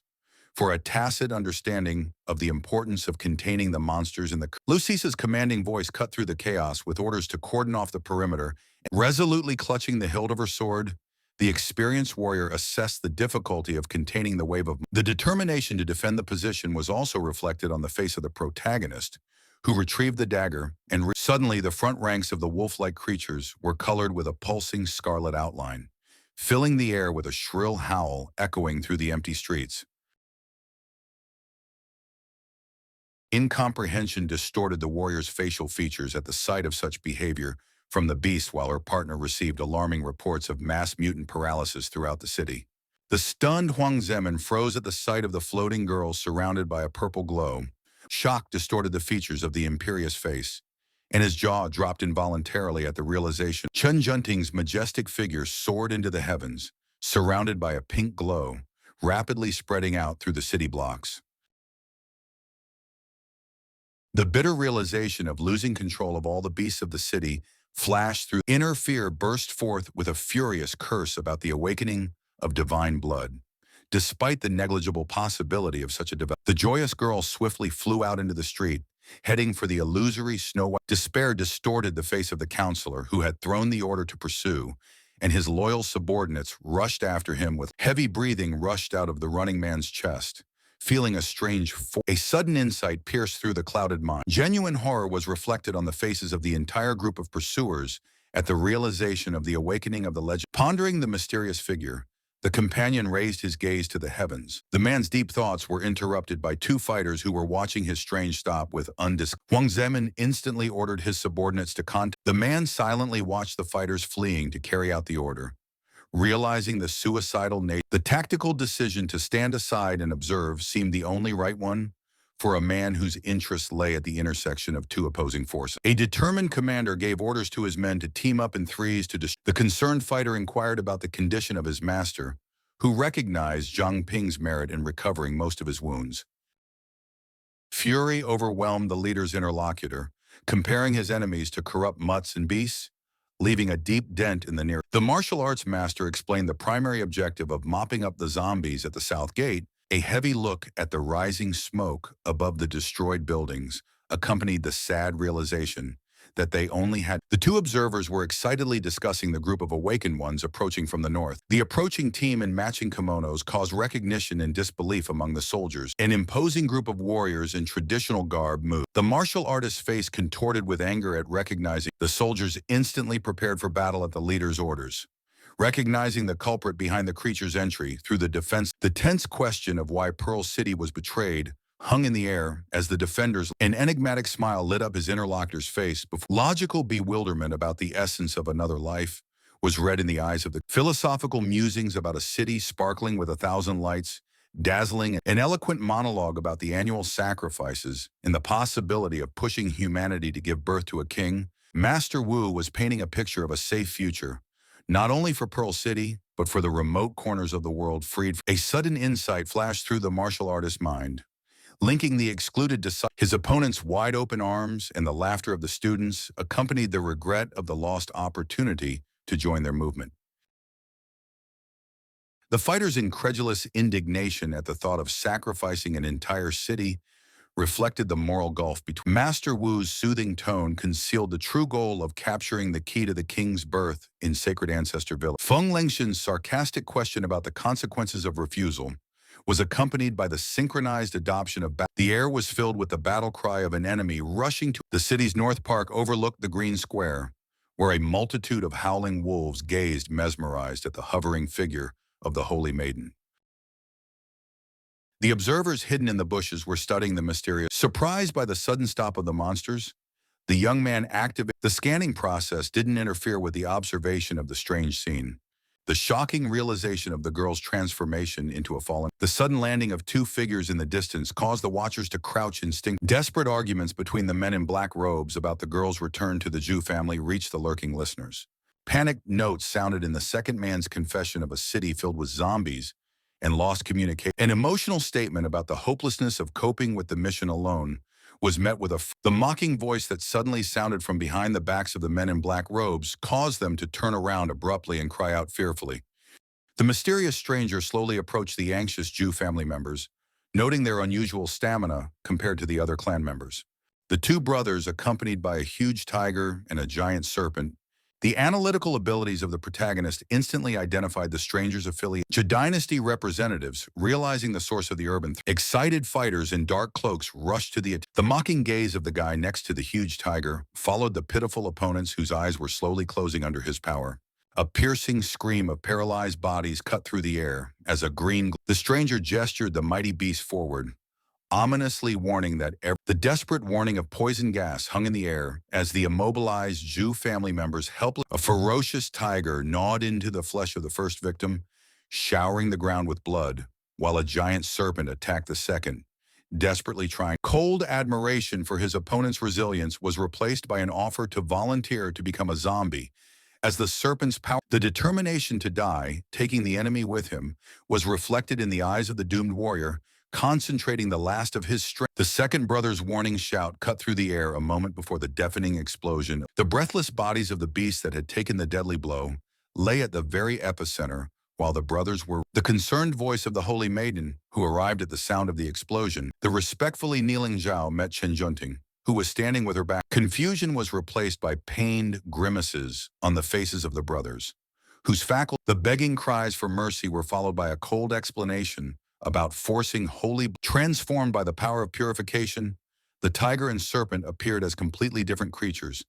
for a tacit understanding of the importance of containing the monsters in the. Lucisa's commanding voice cut through the chaos with orders to cordon off the perimeter. Resolutely clutching the hilt of her sword, the experienced warrior assessed the difficulty of containing the wave of. The determination to defend the position was also reflected on the face of the protagonist, who retrieved the dagger, and suddenly the front ranks of the wolf-like creatures were colored with a pulsing scarlet outline, filling the air with a shrill howl echoing through the empty streets. Incomprehension distorted the warrior's facial features at the sight of such behavior from the beast, while her partner received alarming reports of mass mutant paralysis throughout the city. The stunned Huang Zemin froze at the sight of the floating girl surrounded by a purple glow. Shock distorted the features of the imperious face, and his jaw dropped involuntarily at the realization. Chen Junting's majestic figure soared into the heavens, surrounded by a pink glow, rapidly spreading out through the city blocks. The bitter realization of losing control of all the beasts of the city flashed through. Inner fear burst forth with a furious curse about the awakening of divine blood. Despite the negligible possibility of such a development, the joyous girl swiftly flew out into the street, heading for the illusory snow-white. Despair distorted the face of the counselor who had thrown the order to pursue, and his loyal subordinates rushed after him with heavy breathing rushed out of the running man's chest, feeling a strange a sudden insight pierced through the clouded mind. Genuine horror was reflected on the faces of the entire group of pursuers at the realization of the awakening of the legend. Pondering the mysterious figure, the companion raised his gaze to the heavens. The man's deep thoughts were interrupted by two fighters who were watching his strange stop with Huang Zemin instantly ordered his subordinates to contact. The man silently watched the fighters fleeing to carry out the order. Realizing the suicidal nature, the tactical decision to stand aside and observe seemed the only right one for a man whose interests lay at the intersection of two opposing forces. A determined commander gave orders to his men to team up in threes to destroy. The concerned fighter inquired about the condition of his master, who recognized Zhang Ping's merit in recovering most of his wounds. Fury overwhelmed the leader's interlocutor, comparing his enemies to corrupt mutts and beasts, leaving a deep dent in the near. The martial arts master explained the primary objective of mopping up the zombies at the south gate. A heavy look at the rising smoke above the destroyed buildings accompanied the sad realization that they only had. The two observers were excitedly discussing the group of awakened ones approaching from the north. The approaching team in matching kimonos caused recognition and disbelief among the soldiers. An imposing group of warriors in traditional garb moved. The martial artist's face contorted with anger at recognizing. The soldiers instantly prepared for battle at the leader's orders. Recognizing the culprit behind the creature's entry through the defense, the tense question of why Pearl City was betrayed hung in the air as the defenders. An enigmatic smile lit up his interlocutor's face before logical bewilderment about the essence of another life was read in the eyes of the philosophical musings about a city sparkling with 1,000 lights dazzling, an eloquent monologue about the annual sacrifices and the possibility of pushing humanity to give birth to a king. Master Wu was painting a picture of a safe future, not only for Pearl City, but for the remote corners of the world freed. A sudden insight flashed through the martial artist's mind, linking the excluded to his opponent's wide-open arms and the laughter of the students accompanied the regret of the lost opportunity to join their movement. The fighters' incredulous indignation at the thought of sacrificing an entire city reflected the moral gulf between. Master Wu's soothing tone concealed the true goal of capturing the key to the king's birth in Sacred Ancestor Village. Feng Lengxian's sarcastic question about the consequences of refusal was accompanied by the synchronized adoption of battle. The air was filled with the battle cry of an enemy rushing to the city's North Park overlooked the Green Square, where a multitude of howling wolves gazed mesmerized at the hovering figure of the Holy Maiden. The observers hidden in the bushes were studying the mysterious. Surprised by the sudden stop of the monsters, the young man activated. The scanning process didn't interfere with the observation of the strange scene. The shocking realization of the girl's transformation into a fallen. The sudden landing of two figures in the distance caused the watchers to crouch instinct. Desperate arguments between the men in black robes about the girl's return to the Zhu family reached the lurking listeners. Panicked notes sounded in the second man's confession of a city filled with zombies and lost communication. An emotional statement about the hopelessness of coping with the mission alone was met with the mocking voice that suddenly sounded from behind the backs of the men in black robes caused them to turn around abruptly and cry out fearfully. The mysterious stranger slowly approached the anxious Zhu family members, noting their unusual stamina compared to the other clan members. The two brothers, accompanied by a huge tiger and a giant serpent, the analytical abilities of the protagonist instantly identified the stranger's affiliate. Zhu dynasty representatives, realizing the source of the urban excited fighters in dark cloaks rushed to the mocking gaze of the guy next to the huge tiger followed the pitiful opponents whose eyes were slowly closing under his power. A piercing scream of paralyzed bodies cut through the air as the stranger gestured the mighty beast forward, ominously warning that the desperate warning of poison gas hung in the air as the immobilized Zhu family members helpless. A ferocious tiger gnawed into the flesh of the first victim, showering the ground with blood, while a giant serpent attacked the second, desperately trying. Cold admiration for his opponent's resilience was replaced by an offer to volunteer to become a zombie, as the serpent's power, the determination to die, taking the enemy with him, was reflected in the eyes of the doomed warrior, concentrating the last of his strength. The second brother's warning shout cut through the air a moment before the deafening explosion. The breathless bodies of the beasts that had taken the deadly blow lay at the very epicenter, while the brothers were. The concerned voice of the Holy Maiden, who arrived at the sound of the explosion, the respectfully kneeling Zhao met Chen Junting, who was standing with her back. Confusion was replaced by pained grimaces on the faces of the brothers, whose faculty. The begging cries for mercy were followed by a cold explanation about forcing holy. Transformed by the power of purification, the tiger and serpent appeared as completely different creatures,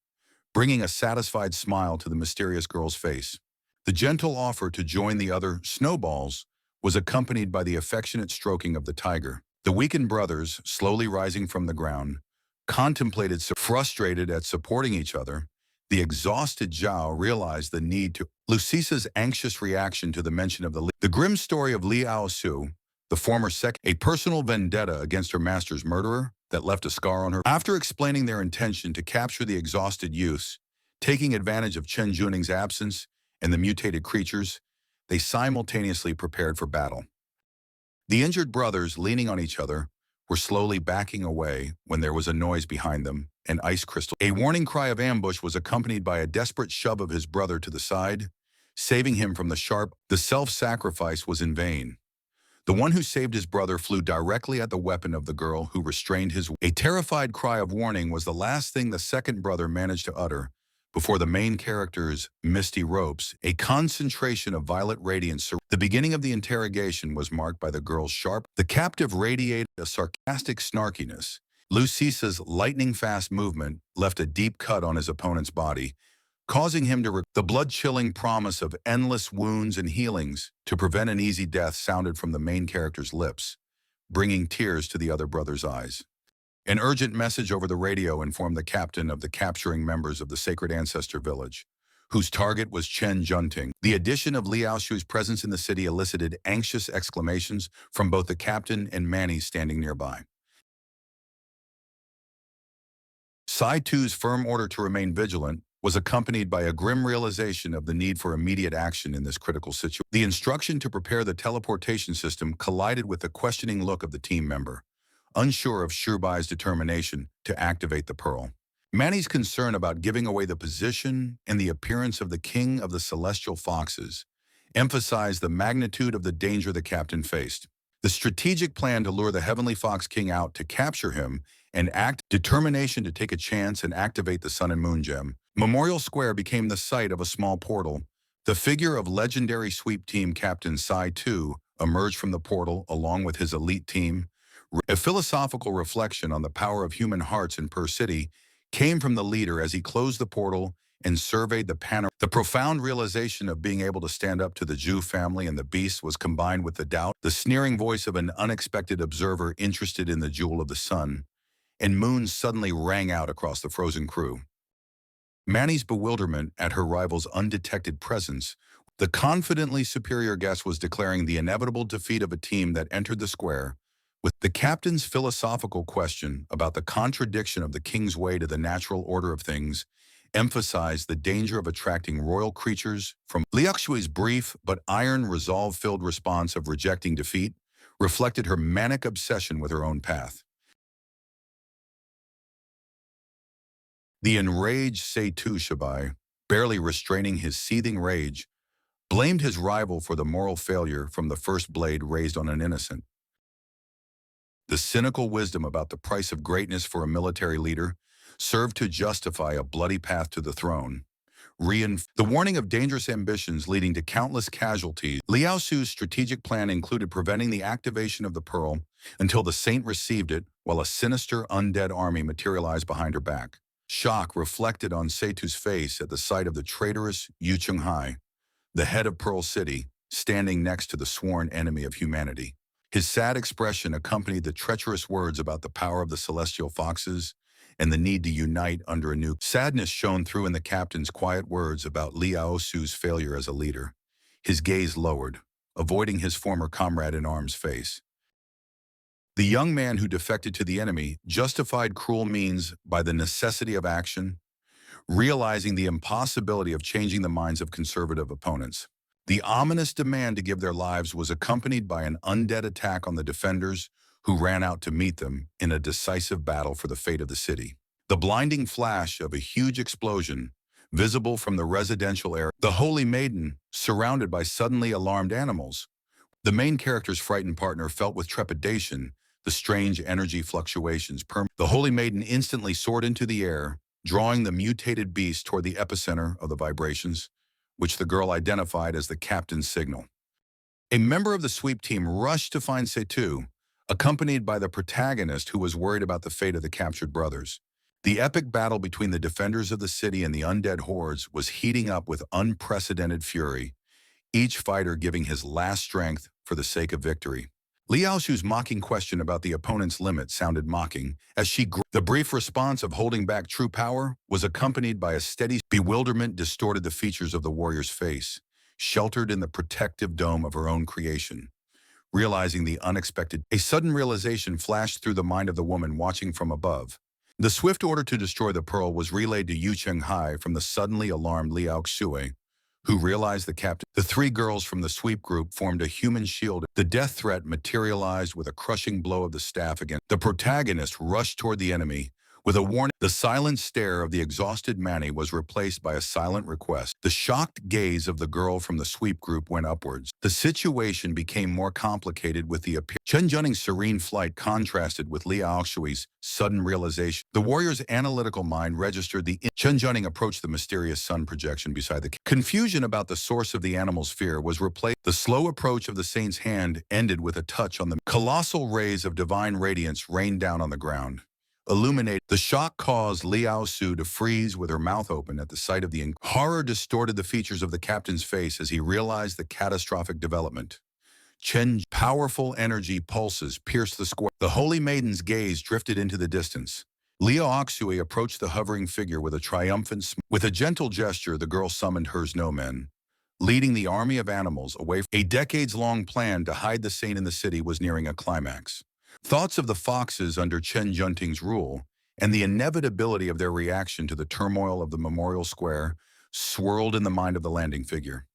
bringing a satisfied smile to the mysterious girl's face. The gentle offer to join the other snowballs was accompanied by the affectionate stroking of the tiger. The weakened brothers, slowly rising from the ground, contemplated. Frustrated at supporting each other, the exhausted Zhao realized the need to. Lucisa's anxious reaction to the mention of the grim story of Liao Su, the former a personal vendetta against her master's murderer that left a scar on her. After explaining their intention to capture the exhausted youths, taking advantage of Chen Juning's absence and the mutated creatures, they simultaneously prepared for battle. The injured brothers, leaning on each other, were slowly backing away when there was a noise behind them, an ice crystal. A warning cry of ambush was accompanied by a desperate shove of his brother to the side, saving him from the sharp. The self-sacrifice was in vain. The one who saved his brother flew directly at the weapon of the girl who restrained his. A terrified cry of warning was the last thing the second brother managed to utter before the main character's misty ropes, a concentration of violet radiance. The beginning of the interrogation was marked by the girl's sharp. The captive radiated a sarcastic snarkiness. Lucisa's lightning-fast movement left a deep cut on his opponent's body, causing him to. The blood-chilling promise of endless wounds and healings to prevent an easy death sounded from the main character's lips, bringing tears to the other brother's eyes. An urgent message over the radio informed the captain of the capturing members of the Sacred Ancestor Village, whose target was Chen Junting. The addition of Liao Shu's presence in the city elicited anxious exclamations from both the captain and Manny standing nearby. Sai Tu's firm order to remain vigilant was accompanied by a grim realization of the need for immediate action in this critical situation. The instruction to prepare the teleportation system collided with the questioning look of the team member, unsure of Shubai's determination to activate the pearl. Manny's concern about giving away the position and the appearance of the king of the celestial foxes emphasized the magnitude of the danger the captain faced. The strategic plan to lure the Heavenly Fox King out to capture him and determination to take a chance and activate the Sun and Moon Gem. Memorial Square became the site of a small portal. The figure of legendary sweep team captain Sai Tu emerged from the portal along with his elite team. A philosophical reflection on the power of human hearts in Per City came from the leader as he closed the portal and surveyed the panorama. The profound realization of being able to stand up to the Zhu family and the beast was combined with the doubt, the sneering voice of an unexpected observer interested in the jewel of the sun, and Moon suddenly rang out across the frozen crew. Manny's bewilderment at her rival's undetected presence, the confidently superior guest was declaring the inevitable defeat of a team that entered the square, with the captain's philosophical question about the contradiction of the king's way to the natural order of things emphasized the danger of attracting royal creatures from Liaoxui's brief but iron resolve-filled response of rejecting defeat reflected her manic obsession with her own path. The enraged Seitu Shibai, barely restraining his seething rage, blamed his rival for the moral failure from the first blade raised on an innocent. The cynical wisdom about the price of greatness for a military leader served to justify a bloody path to the throne. The warning of dangerous ambitions leading to countless casualties. Liao Su's strategic plan included preventing the activation of the pearl until the saint received it, while a sinister undead army materialized behind her back. Shock reflected on Seitu's face at the sight of the traitorous Yu Chunghai, the head of Pearl City, standing next to the sworn enemy of humanity. His sad expression accompanied the treacherous words about the power of the celestial foxes and the need to unite under a new. Sadness shone through in the captain's quiet words about Liao Su's failure as a leader. His gaze lowered, avoiding his former comrade in arms' face. The young man who defected to the enemy justified cruel means by the necessity of action, realizing the impossibility of changing the minds of conservative opponents. The ominous demand to give their lives was accompanied by an undead attack on the defenders who ran out to meet them in a decisive battle for the fate of the city. The blinding flash of a huge explosion, visible from the residential area, the Holy Maiden, surrounded by suddenly alarmed animals. The main character's frightened partner felt with trepidation the strange energy fluctuations. The Holy Maiden instantly soared into the air, drawing the mutated beast toward the epicenter of the vibrations, which the girl identified as the captain's signal. A member of the sweep team rushed to find Seitu, accompanied by the protagonist who was worried about the fate of the captured brothers. The epic battle between the defenders of the city and the undead hordes was heating up with unprecedented fury, each fighter giving his last strength for the sake of victory. Liao Shu's mocking question about the opponent's limit sounded mocking, as the brief response of holding back true power was accompanied by a steady bewilderment distorted the features of the warrior's face, sheltered in the protective dome of her own creation. Realizing the unexpected, a sudden realization flashed through the mind of the woman watching from above. The swift order to destroy the pearl was relayed to Yu Chenghai from the suddenly alarmed Liao Xue, who realized the captain. The three girls from the sweep group formed a human shield. The death threat materialized with a crushing blow of the staff against. The protagonist rushed toward the enemy with a warning. The silent stare of the exhausted Manny was replaced by a silent request. The shocked gaze of the girl from the sweep group went upwards. The situation became more complicated with the appearance. Chen Junning's serene flight contrasted with Liao Xue's sudden realization. The warrior's analytical mind registered the Chen Junning approached the mysterious sun projection beside the confusion about the source of the animal's fear was replaced. The slow approach of the saint's hand ended with a touch on the colossal rays of divine radiance rained down on the ground. Illuminate. The shock caused Liao Su to freeze with her mouth open at the sight of the horror distorted the features of the captain's face as he realized the catastrophic development. Chen's powerful energy pulses pierced the square. The Holy Maiden's gaze drifted into the distance, Liu Oxui approached the hovering figure with a triumphant smile. With a gentle gesture, the girl summoned hers no men, leading the army of animals away from a decades-long plan to hide the saint in the city was nearing a climax. Thoughts of the foxes under Chen Junting's rule and the inevitability of their reaction to the turmoil of the memorial square swirled in the mind of the landing figure.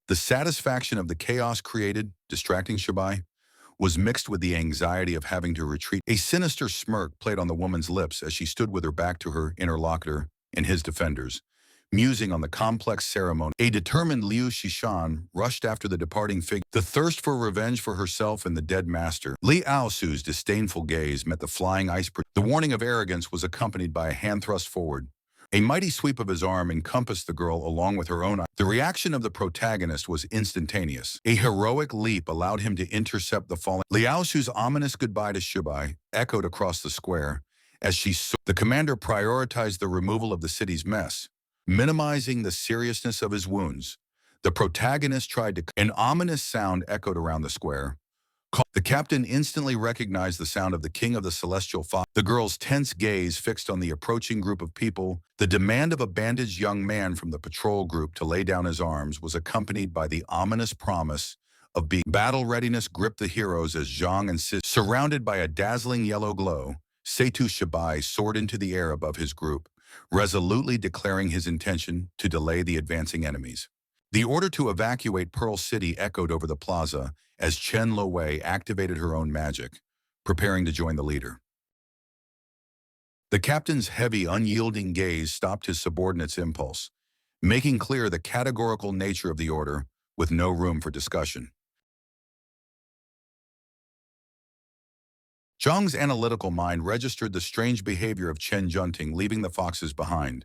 The satisfaction of the chaos created, distracting Shabai, was mixed with the anxiety of having to retreat. A sinister smirk played on the woman's lips as she stood with her back to her interlocutor and his defenders, musing on the complex ceremony. A determined Liu Shishan rushed after the departing figure, the thirst for revenge for herself and the dead master. Li Aosu's disdainful gaze met the flying ice. The warning of arrogance was accompanied by a hand thrust forward. A mighty sweep of his arm encompassed the girl along with her own eye. The reaction of the protagonist was instantaneous. A heroic leap allowed him to intercept the falling. Liao Shu's ominous goodbye to Shibai echoed across the square as she saw. The commander prioritized the removal of the city's mess, minimizing the seriousness of his wounds. The protagonist tried to. An ominous sound echoed around the square. The captain instantly recognized the sound of the king of the celestial fox. The girl's tense gaze fixed on the approaching group of people. The demand of a bandaged young man from the patrol group to lay down his arms was accompanied by the ominous promise of being. Battle readiness gripped the heroes as Zhang and Sis, surrounded by a dazzling yellow glow, Seitu Shibai soared into the air above his group, resolutely declaring his intention to delay the advancing enemies. The order to evacuate Pearl City echoed over the plaza as Chen Lowei activated her own magic, preparing to join the leader. The captain's heavy, unyielding gaze stopped his subordinate's impulse, making clear the categorical nature of the order with no room for discussion. Zhang's analytical mind registered the strange behavior of Chen Junting leaving the foxes behind,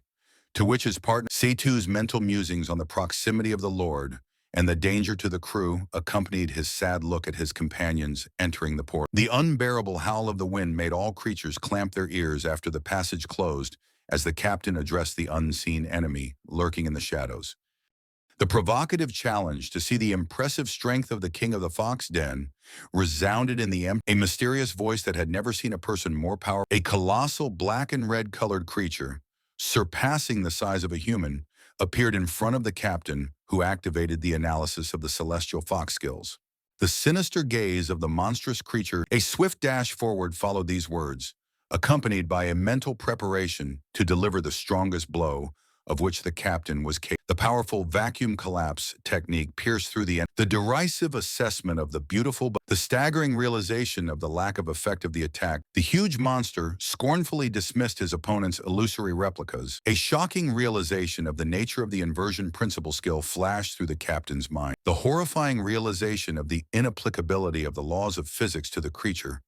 to which his partner Seitu's mental musings on the proximity of the Lord and the danger to the crew accompanied his sad look at his companions entering the port. The unbearable howl of the wind made all creatures clamp their ears after the passage closed as the captain addressed the unseen enemy lurking in the shadows. The provocative challenge to see the impressive strength of the king of the fox den resounded in the a mysterious voice that had never seen a person more powerful. A colossal black and red colored creature, surpassing the size of a human, appeared in front of the captain, who activated the analysis of the celestial fox skills. The sinister gaze of the monstrous creature, a swift dash forward followed these words, accompanied by a mental preparation to deliver the strongest blow of which the captain was capable. The powerful vacuum collapse technique pierced through the derisive assessment of the beautiful, but the staggering realization of the lack of effect of the attack. The huge monster scornfully dismissed his opponent's illusory replicas. A shocking realization of the nature of the inversion principle skill flashed through the captain's mind. The horrifying realization of the inapplicability of the laws of physics to the creature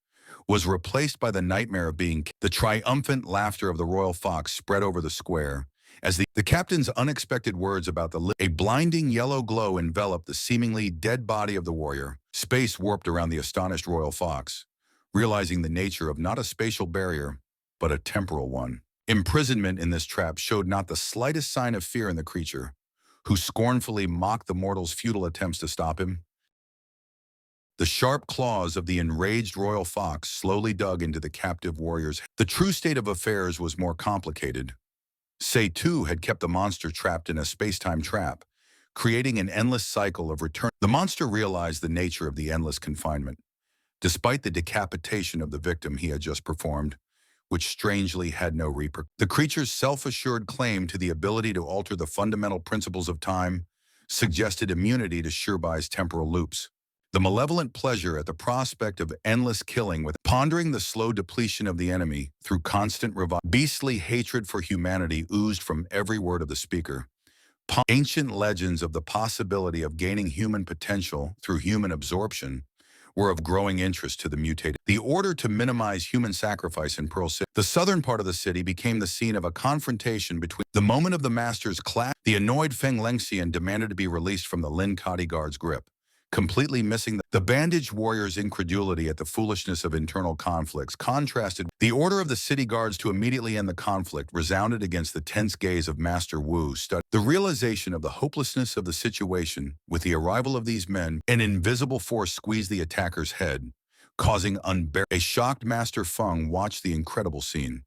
was replaced by the nightmare of being. The triumphant laughter of the royal fox spread over the square, as the captain's unexpected words about a blinding yellow glow enveloped the seemingly dead body of the warrior. Space warped around the astonished royal fox, realizing the nature of not a spatial barrier, but a temporal one. Imprisonment in this trap showed not the slightest sign of fear in the creature, who scornfully mocked the mortal's futile attempts to stop him. The sharp claws of the enraged royal fox slowly dug into the captive warrior's head. The true state of affairs was more complicated. Seitu had kept the monster trapped in a space-time trap, creating an endless cycle of return. The monster realized the nature of the endless confinement, despite the decapitation of the victim he had just performed, which strangely had no repercussions. The creature's self-assured claim to the ability to alter the fundamental principles of time suggested immunity to Shirbai's temporal loops. The malevolent pleasure at the prospect of endless killing with pondering the slow depletion of the enemy through constant revival. Beastly hatred for humanity oozed from every word of the speaker. Ancient legends of the possibility of gaining human potential through human absorption were of growing interest to the mutated. The order to minimize human sacrifice in Pearl City, the southern part of the city, became the scene of a confrontation between the moment of the master's clash. The annoyed Feng Lengxian demanded to be released from the Lin Kadi guard's grip, completely missing the bandaged warrior's incredulity at the foolishness of internal conflicts. Contrasted, the order of the city guards to immediately end the conflict resounded against the tense gaze of Master Wu. The realization of the hopelessness of the situation with the arrival of these men, an invisible force squeezed the attacker's head, causing a shocked Master Feng watched the incredible scene,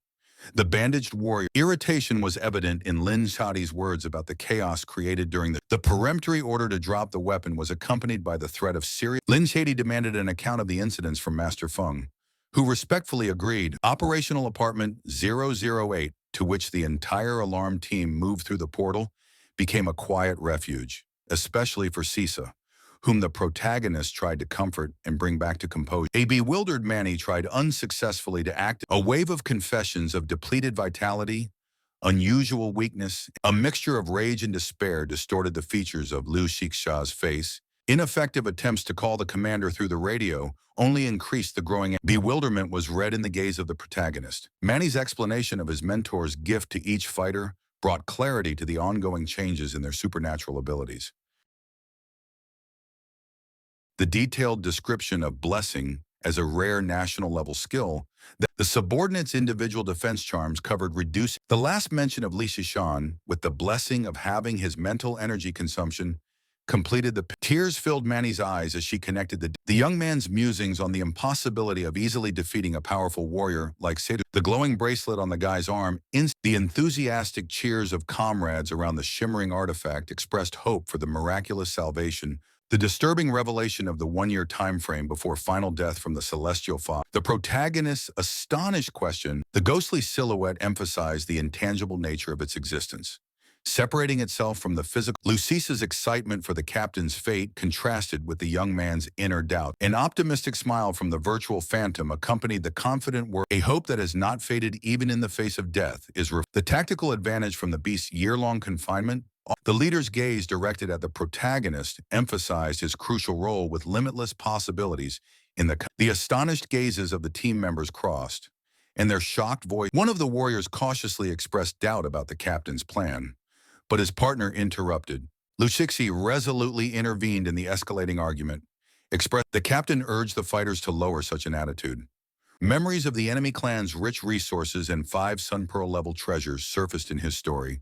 The bandaged warrior. Irritation was evident in Lin Shadi's words about the chaos created during the peremptory order to drop the weapon was accompanied by the threat of serious. Lin Shadi demanded an account of the incidents from Master Feng, who respectfully agreed. Operational Apartment 008, to which the entire alarm team moved through the portal, became a quiet refuge, especially for Sisa, whom the protagonist tried to comfort and bring back to composure. A bewildered Manny tried unsuccessfully to act. A wave of confessions of depleted vitality, unusual weakness, a mixture of rage and despair distorted the features of Liu Shixia's face. Ineffective attempts to call the commander through the radio only increased the growing bewilderment was read in the gaze of the protagonist. Manny's explanation of his mentor's gift to each fighter brought clarity to the ongoing changes in their supernatural abilities. The detailed description of blessing as a rare national-level skill, the subordinate's individual defense charms covered reducing the last mention of Li Shishan with the blessing of having his mental energy consumption completed the tears filled Manny's eyes as she connected the young man's musings on the impossibility of easily defeating a powerful warrior like Sedu. The glowing bracelet on the guy's arm, the enthusiastic cheers of comrades around the shimmering artifact expressed hope for the miraculous salvation. The disturbing revelation of the one-year time frame before final death from the celestial fox. The protagonist's astonished question, the ghostly silhouette emphasized the intangible nature of its existence. Separating itself from the physical, Lucisa's excitement for the captain's fate contrasted with the young man's inner doubt. An optimistic smile from the virtual phantom accompanied the confident word, a hope that has not faded even in the face of death is the tactical advantage from the beast's year-long confinement. The leader's gaze directed at the protagonist emphasized his crucial role with limitless possibilities in the astonished gazes of the team members crossed, and their shocked voice. One of the warriors cautiously expressed doubt about the captain's plan, but his partner interrupted. Luxixi resolutely intervened in the escalating argument. The captain urged the fighters to lower such an attitude. Memories of the enemy clan's rich resources and 5 Sun Pearl-level treasures surfaced in his story.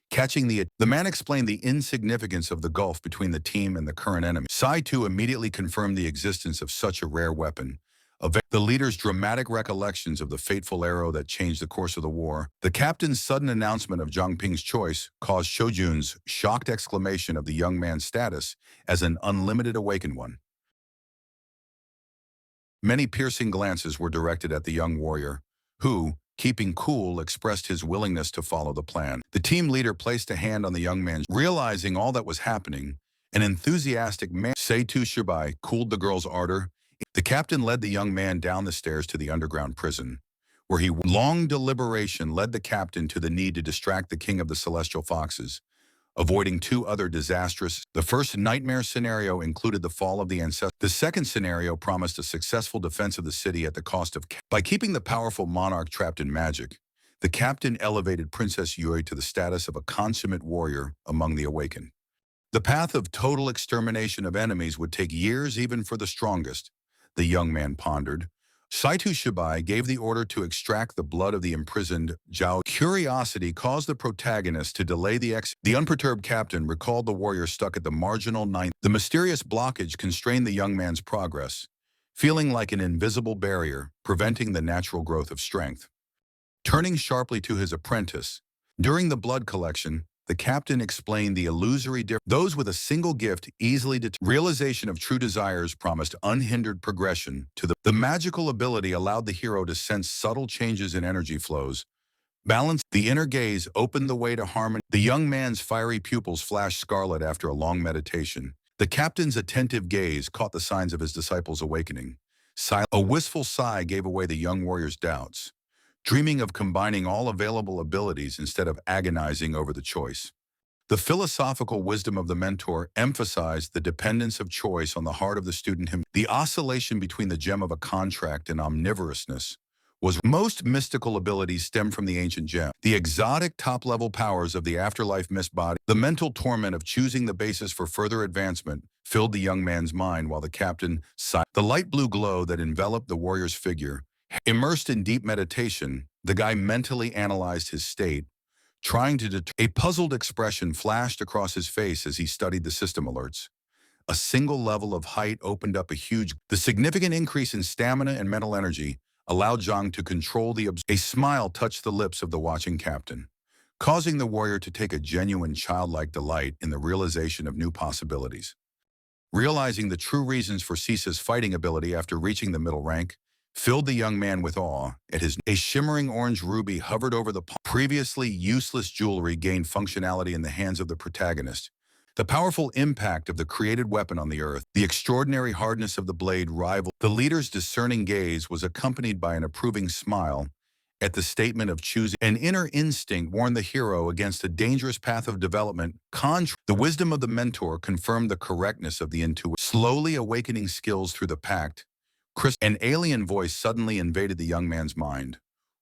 Catching the man explained the insignificance of the gulf between the team and the current enemy. Sai Tu immediately confirmed the existence of such a rare weapon. The leader's dramatic recollections of the fateful arrow that changed the course of the war. The captain's sudden announcement of Zhang Ping's choice caused Shoujun's shocked exclamation of the young man's status as an unlimited awakened one. Many piercing glances were directed at the young warrior, who, keeping cool, expressed his willingness to follow the plan. The team leader placed a hand on the young man. Realizing all that was happening, an enthusiastic man, Seitu Shibai, cooled the girl's ardor. The captain led the young man down the stairs to the underground prison, where long deliberation led the captain to the need to distract the king of the celestial foxes, avoiding 2 other disastrous. The first nightmare scenario included the fall of the ancestor. The second scenario promised a successful defense of the city at the cost of. By keeping the powerful monarch trapped in magic, the captain elevated Princess Yui to the status of a consummate warrior among the awakened. The path of total extermination of enemies would take years even for the strongest, the young man pondered. Saitu Shibai gave the order to extract the blood of the imprisoned Zhao. Curiosity caused the protagonist to delay the unperturbed captain recalled the warrior stuck at the marginal 9th. The mysterious blockage constrained the young man's progress, feeling like an invisible barrier, preventing the natural growth of strength. Turning sharply to his apprentice, during the blood collection, the captain explained the illusory difference. Those with a single gift easily realization of true desires promised unhindered progression to the magical ability allowed the hero to sense subtle changes in energy flows. Balance. The inner gaze opened the way to harmony. The young man's fiery pupils flashed scarlet after a long meditation. The captain's attentive gaze caught the signs of his disciple's awakening. A wistful sigh gave away the young warrior's doubts, dreaming of combining all available abilities instead of agonizing over the choice. The philosophical wisdom of the mentor emphasized the dependence of choice on the heart of the student himself. The oscillation between the gem of a contract and omnivorousness was most mystical abilities stem from the ancient gem. The exotic top-level powers of the afterlife mist body, the mental torment of choosing the basis for further advancement, filled the young man's mind while the captain sighed. The light blue glow that enveloped the warrior's figure. Immersed in deep meditation, the guy mentally analyzed his state, trying to a puzzled expression flashed across his face as he studied the system alerts. A single level of height opened up the significant increase in stamina and mental energy, allowed Zhang to control the A smile touched the lips of the watching captain, causing the warrior to take a genuine childlike delight in the realization of new possibilities. Realizing the true reasons for Cisa's fighting ability after reaching the middle rank, filled the young man with awe at his. A shimmering orange ruby hovered over the palm. Previously useless jewelry gained functionality in the hands of the protagonist. The powerful impact of the created weapon on the earth, the extraordinary hardness of the blade rivaled. The leader's discerning gaze was accompanied by an approving smile at the statement of choosing. An inner instinct warned the hero against a dangerous path of development. The wisdom of the mentor confirmed the correctness of the intuition. Slowly awakening skills through the pact, an alien voice suddenly invaded the young man's mind,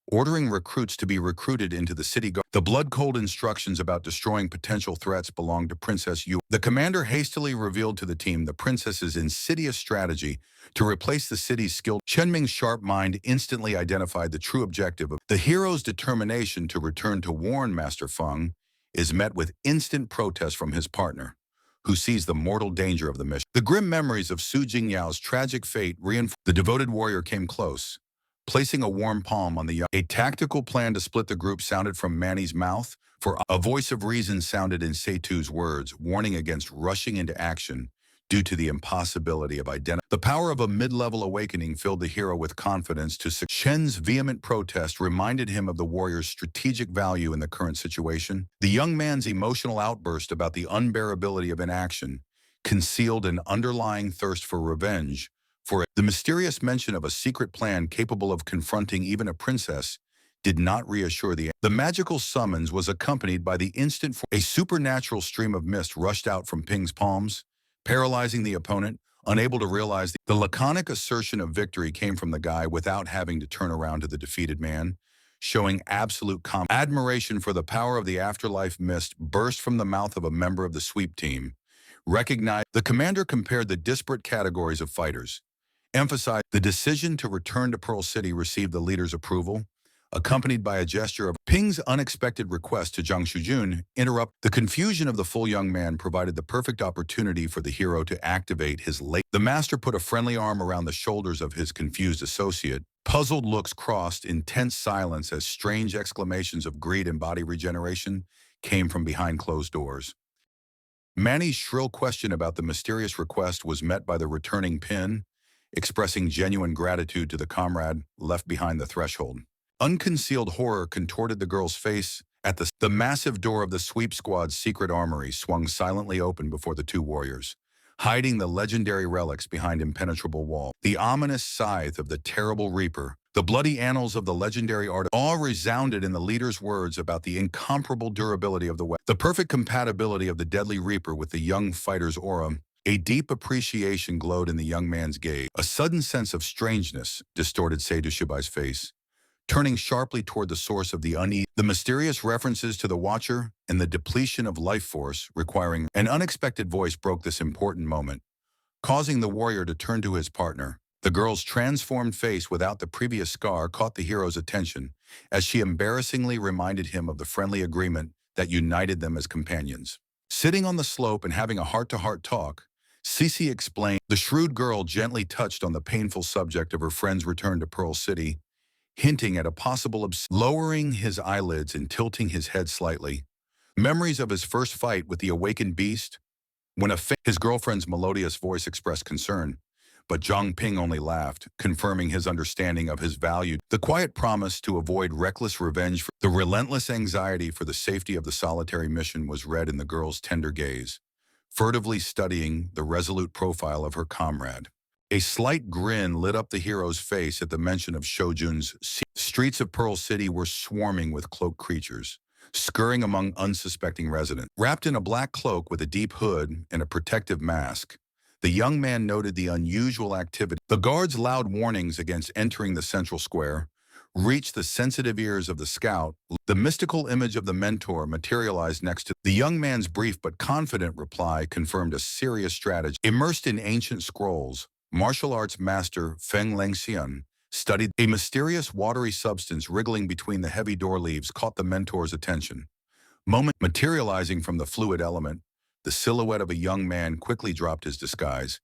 ordering recruits to be recruited into the city guard. The blood-cold instructions about destroying potential threats belonged to Princess Yu. The commander hastily revealed to the team the princess's insidious strategy to replace the city's skilled. Chen Ming's sharp mind instantly identified the true objective of the hero's determination to return to warn Master Feng is met with instant protest from his partner, who sees the mortal danger of the mission. The grim memories of Su Jingyao's tragic fate reinforced. The devoted warrior came close, placing a warm palm on the young. A tactical plan to split the group sounded from Manny's mouth, for a voice of reason sounded in Seitu's words, warning against rushing into action due to the impossibility of identity. The power of a mid-level awakening filled the hero with confidence to succeed. Shen's vehement protest reminded him of the warrior's strategic value in the current situation. The young man's emotional outburst about the unbearability of inaction concealed an underlying thirst for revenge. For the mysterious mention of a secret plan capable of confronting even a princess did not reassure the magical summons was accompanied by the instant. A supernatural stream of mist rushed out from Ping's palms, paralyzing the opponent, unable to realize the laconic assertion of victory came from the guy without having to turn around to the defeated man, showing absolute admiration for the power of the afterlife mist burst from the mouth of a member of the sweep team. The commander compared the disparate categories of fighters, emphasized the decision to return to Pearl City received the leader's approval, accompanied by a gesture of Ping's unexpected request to Zhang Shujun interrupt. The confusion of the full young man provided the perfect opportunity for the hero to activate his late. The master put a friendly arm around the shoulders of his confused associate. Puzzled looks crossed in tense silence as strange exclamations of greed and body regeneration came from behind closed doors. Manny's shrill question about the mysterious request was met by the returning Pin, expressing genuine gratitude to the comrade left behind the threshold. Unconcealed horror contorted the girl's face at the massive door of the sweep squad's secret armory swung silently open before the two warriors, hiding the legendary relics behind impenetrable wall. The ominous scythe of the terrible Reaper, the bloody annals of the legendary art, all resounded in the leader's words about the incomparable durability of the weapon, the perfect compatibility of the deadly Reaper with the young fighter's aura. A deep appreciation glowed in the young man's gaze. A sudden sense of strangeness distorted Seidu Shibai's face, turning sharply toward the source of the unease. The mysterious references to the Watcher and the depletion of life force requiring an unexpected voice broke this important moment, causing the warrior to turn to his partner. The girl's transformed face without the previous scar caught the hero's attention as she embarrassingly reminded him of the friendly agreement that united them as companions. Sitting on the slope and having a heart-to-heart talk, Cece explained. The shrewd girl gently touched on the painful subject of her friend's return to Pearl City, hinting at a possible lowering his eyelids and tilting his head slightly. Memories of his first fight with the awakened beast, when his girlfriend's melodious voice expressed concern, but Zhang Ping only laughed, confirming his understanding of his value. The quiet promise to avoid reckless revenge, the relentless anxiety for the safety of the solitary mission was read in the girl's tender gaze, furtively studying the resolute profile of her comrade. A slight grin lit up the hero's face at the mention of Shojun's. Streets of Pearl City were swarming with cloaked creatures, scurrying among unsuspecting residents. Wrapped in a black cloak with a deep hood and a protective mask, the young man noted the unusual activity. The guards' loud warnings against entering the central square reached the sensitive ears of the scout. The mystical image of the mentor materialized next to the young man's brief but confident reply confirmed a serious strategy. Immersed in ancient scrolls, martial arts master Feng Lengxian studied. A mysterious watery substance wriggling between the heavy door leaves caught the mentor's attention. Materializing from the fluid element, the silhouette of a young man quickly dropped his disguise,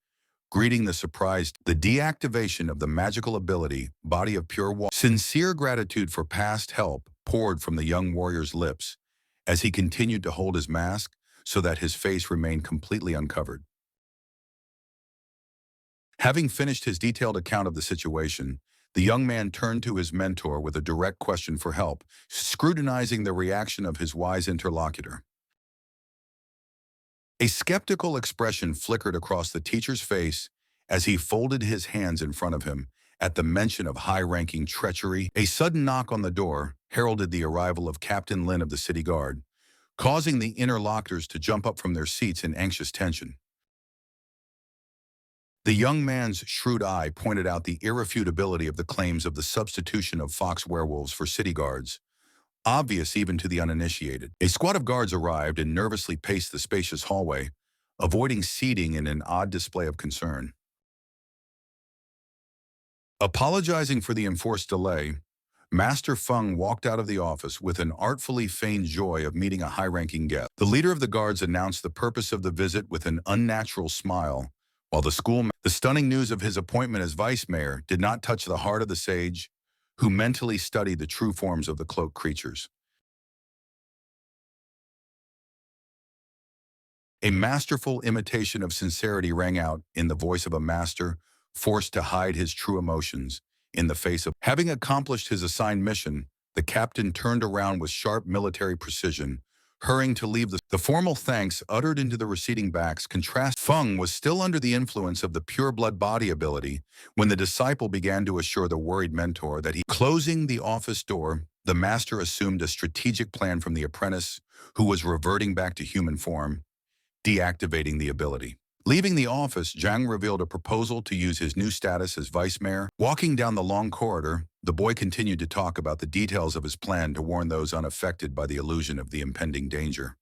greeting the surprised. The deactivation of the magical ability, Body of Pure Water. Sincere gratitude for past help poured from the young warrior's lips as he continued to hold his mask so that his face remained completely uncovered. Having finished his detailed account of the situation, the young man turned to his mentor with a direct question for help, scrutinizing the reaction of his wise interlocutor. A skeptical expression flickered across the teacher's face as he folded his hands in front of him at the mention of high-ranking treachery. A sudden knock on the door heralded the arrival of Captain Lin of the City Guard, causing the interlocutors to jump up from their seats in anxious tension. The young man's shrewd eye pointed out the irrefutability of the claims of the substitution of fox werewolves for city guards, obvious even to the uninitiated. A squad of guards arrived and nervously paced the spacious hallway, avoiding seating in an odd display of concern. Apologizing for the enforced delay, Master Feng walked out of the office with an artfully feigned joy of meeting a high-ranking guest. The leader of the guards announced the purpose of the visit with an unnatural smile, while the stunning news of his appointment as vice mayor did not touch the heart of the sage, who mentally studied the true forms of the cloaked creatures. A masterful imitation of sincerity rang out in the voice of a master forced to hide his true emotions in the face of. Having accomplished his assigned mission, the captain turned around with sharp military precision, hurrying to leave the formal thanks uttered into the receding backs contrast. Feng was still under the influence of the pure blood body ability when the disciple began to assure the worried mentor that he. Closing the office door, the master assumed a strategic plan from the apprentice, who was reverting back to human form, deactivating the ability. Leaving the office, Zhang revealed a proposal to use his new status as vice mayor. Walking down the long corridor, the boy continued to talk about the details of his plan to warn those unaffected by the illusion of the impending danger.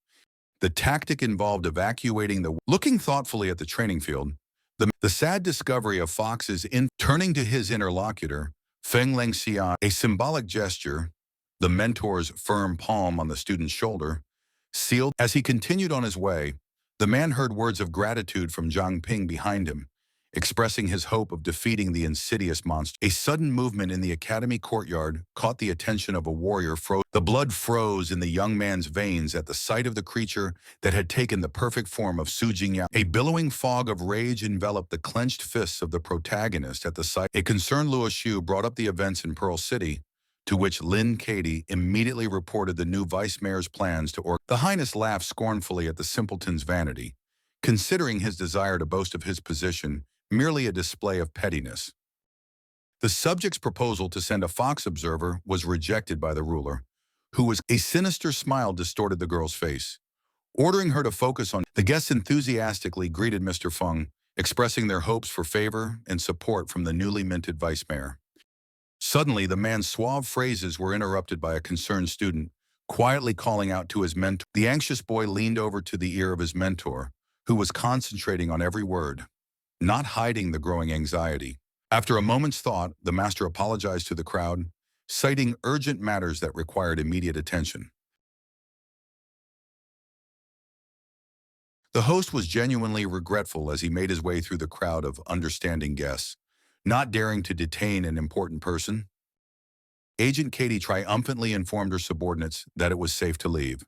The tactic involved evacuating the. Looking thoughtfully at the training field, the sad discovery of Fox's turning to his interlocutor, Feng Lengxian, a symbolic gesture, the mentor's firm palm on the student's shoulder, sealed. As he continued on his way, the man heard words of gratitude from Zhang Ping behind him, expressing his hope of defeating the insidious monster. A sudden movement in the academy courtyard caught the attention of a warrior. The blood froze in the young man's veins at the sight of the creature that had taken the perfect form of Su Jingyao. A billowing fog of rage enveloped the clenched fists of the protagonist at the sight. A concerned Luo Shu brought up the events in Pearl City, to which Lin Katie immediately reported the new vice mayor's plans to org. The Highness laughed scornfully at the simpleton's vanity, considering his desire to boast of his position merely a display of pettiness. The subject's proposal to send a fox observer was rejected by the ruler, who was. A sinister smile distorted the girl's face, ordering her to focus on. The guests enthusiastically greeted Mr. Feng, expressing their hopes for favor and support from the newly minted vice mayor. Suddenly, the man's suave phrases were interrupted by a concerned student, quietly calling out to his mentor. The anxious boy leaned over to the ear of his mentor, who was concentrating on every word, not hiding the growing anxiety. After a moment's thought, the master apologized to the crowd, citing urgent matters that required immediate attention. The host was genuinely regretful as he made his way through the crowd of understanding guests, not daring to detain an important person. Agent Katie triumphantly informed her subordinates that it was safe to leave.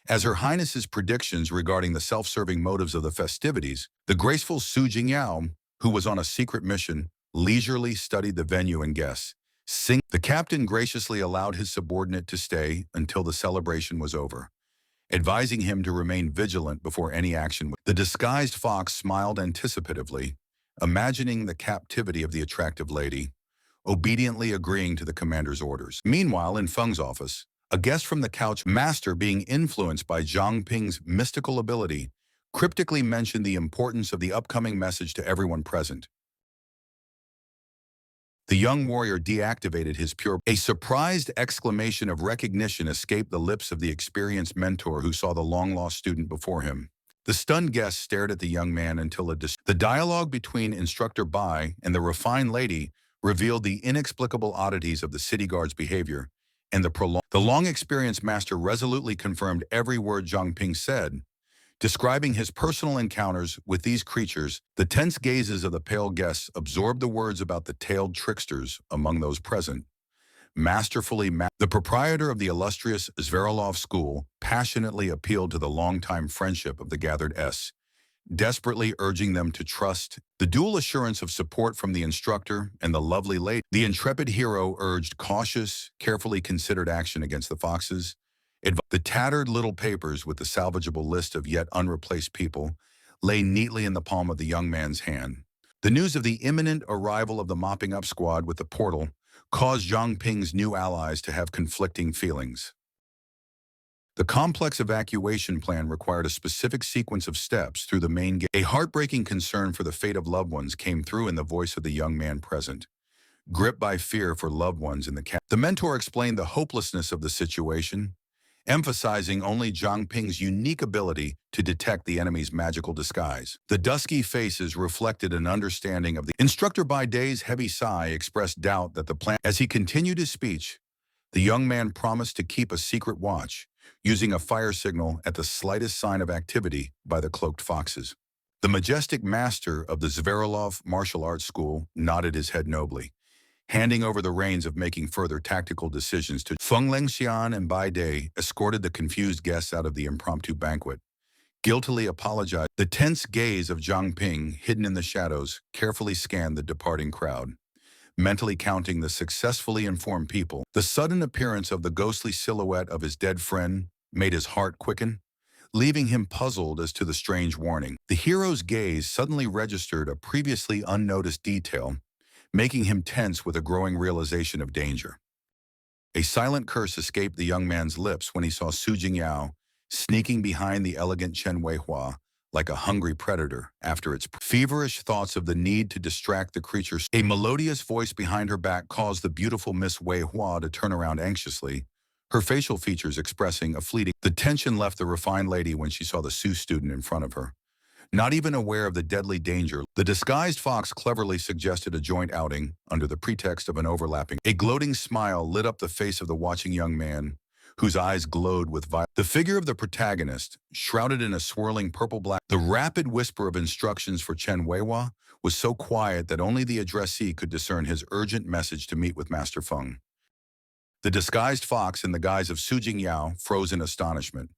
As Her Highness's predictions regarding the self-serving motives of the festivities, the graceful Su Jingyao, who was on a secret mission, leisurely studied the venue and guests. The captain graciously allowed his subordinate to stay until the celebration was over, advising him to remain vigilant before any action. The disguised fox smiled anticipatively, imagining the captivity of the attractive lady, obediently agreeing to the commander's orders. Meanwhile, in Feng's office, a guest from the couch master, being influenced by Zhang Ping's mystical ability, cryptically mentioned the importance of the upcoming message to everyone present. The young warrior deactivated his pure. A surprised exclamation of recognition escaped the lips of the experienced mentor who saw the long-lost student before him. The stunned guest stared at the young man until the dialogue between Instructor Bai and the refined lady revealed the inexplicable oddities of the city guard's behavior, and the long-experienced master resolutely confirmed every word Zhang Ping said, Describing his personal encounters with these creatures, the tense gazes of the pale guests absorbed the words about the tailed tricksters among those present. The proprietor of the illustrious Zverolov school passionately appealed to the longtime friendship of the gathered S, desperately urging them to trust the dual assurance of support from the instructor and the lovely lady. The intrepid hero urged cautious, carefully considered action against the foxes. The tattered little papers with the salvageable list of yet unreplaced people lay neatly in the palm of the young man's hand. The news of the imminent arrival of the mopping up squad with the portal caused Zhang Ping's new allies to have conflicting feelings. The complex evacuation plan required a specific sequence of steps through the main gate. A heartbreaking concern for the fate of loved ones came through in the voice of the young man present. Gripped by fear for loved ones in the camp, the mentor explained the hopelessness of the situation, emphasizing only Zhang Ping's unique ability to detect the enemy's magical disguise. The dusky faces reflected an understanding of the instructor. By day's heavy sigh expressed doubt that the plan. As he continued his speech, the young man promised to keep a secret watch, using a fire signal at the slightest sign of activity by the cloaked foxes. The majestic master of the Zverolov martial arts school nodded his head nobly, handing over the reins of making further tactical decisions to Feng Lengxian, and Bai Day escorted the confused guests out of the impromptu banquet, guiltily apologized. The tense gaze of Zhang Ping, hidden in the shadows, carefully scanned the departing crowd, mentally counting the successfully informed people. The sudden appearance of the ghostly silhouette of his dead friend made his heart quicken, leaving him puzzled as to the strange warning. The hero's gaze suddenly registered a previously unnoticed detail, making him tense with a growing realization of danger. A silent curse escaped the young man's lips when he saw Su Jingyao sneaking behind the elegant Chen Weihua like a hungry predator after its feverish thoughts of the need to distract the creature. A melodious voice behind her back caused the beautiful Miss Weihua to turn around anxiously, her facial features expressing a fleeting. The tension left the refined lady when she saw the Su student in front of her. Not even aware of the deadly danger, the disguised fox cleverly suggested a joint outing under the pretext of an overlapping. A gloating smile lit up the face of the watching young man, whose eyes glowed with violence. The figure of the protagonist, shrouded in a swirling purple-black, the rapid whisper of instructions for Chen Weihua was so quiet that only the addressee could discern his urgent message to meet with Master Feng. The disguised fox, in the guise of Su Jingyao, froze in astonishment.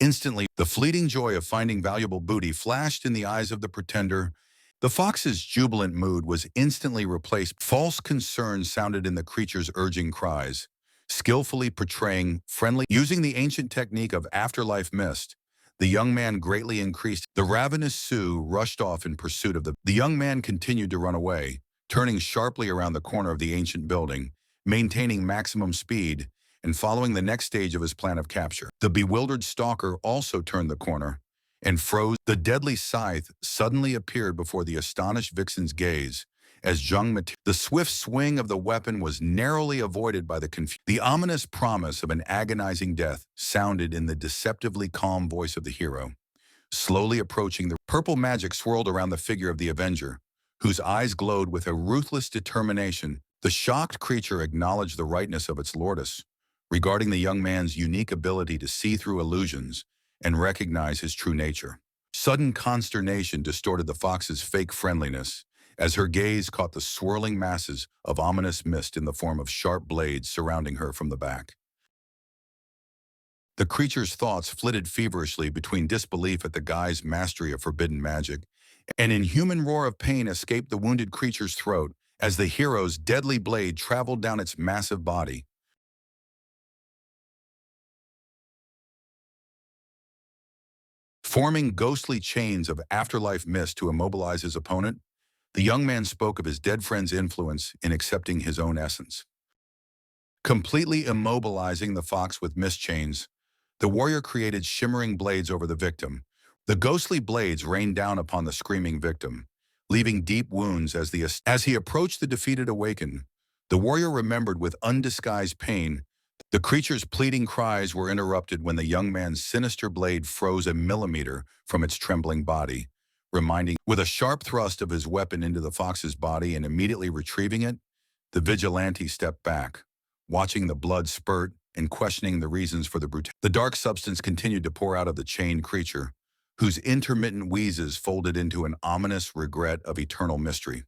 Instantly, the fleeting joy of finding valuable booty flashed in the eyes of the pretender. The fox's jubilant mood was instantly replaced. False concern sounded in the creature's urging cries, skillfully portraying friendly. Using the ancient technique of afterlife mist, the young man greatly increased. The ravenous Su rushed off in pursuit of the young man continued to run away, turning sharply around the corner of the ancient building, maintaining maximum speed, and following the next stage of his plan of capture. The bewildered stalker also turned the corner and froze. The deadly scythe suddenly appeared before the astonished vixen's gaze as the swift swing of the weapon was narrowly avoided by the ominous promise of an agonizing death sounded in the deceptively calm voice of the hero. Slowly approaching, the purple magic swirled around the figure of the Avenger, whose eyes glowed with a ruthless determination. The shocked creature acknowledged the rightness of its lordess, regarding the young man's unique ability to see through illusions and recognize his true nature. Sudden consternation distorted the fox's fake friendliness as her gaze caught the swirling masses of ominous mist in the form of sharp blades surrounding her from the back. The creature's thoughts flitted feverishly between disbelief at the guy's mastery of forbidden magic. An inhuman roar of pain escaped the wounded creature's throat as the hero's deadly blade traveled down its massive body, forming ghostly chains of afterlife mist to immobilize his opponent. The young man spoke of his dead friend's influence in accepting his own essence. Completely immobilizing the fox with mist chains, the warrior created shimmering blades over the victim. The ghostly blades rained down upon the screaming victim, leaving deep wounds as he approached the defeated awakened. The warrior remembered with undisguised pain. The creature's pleading cries were interrupted when the young man's sinister blade froze a millimeter from its trembling body, reminding, with a sharp thrust of his weapon into the fox's body and immediately retrieving it, the vigilante stepped back, watching the blood spurt and questioning the reasons for the brutality. The dark substance continued to pour out of the chained creature, whose intermittent wheezes folded into an ominous regret of eternal mystery.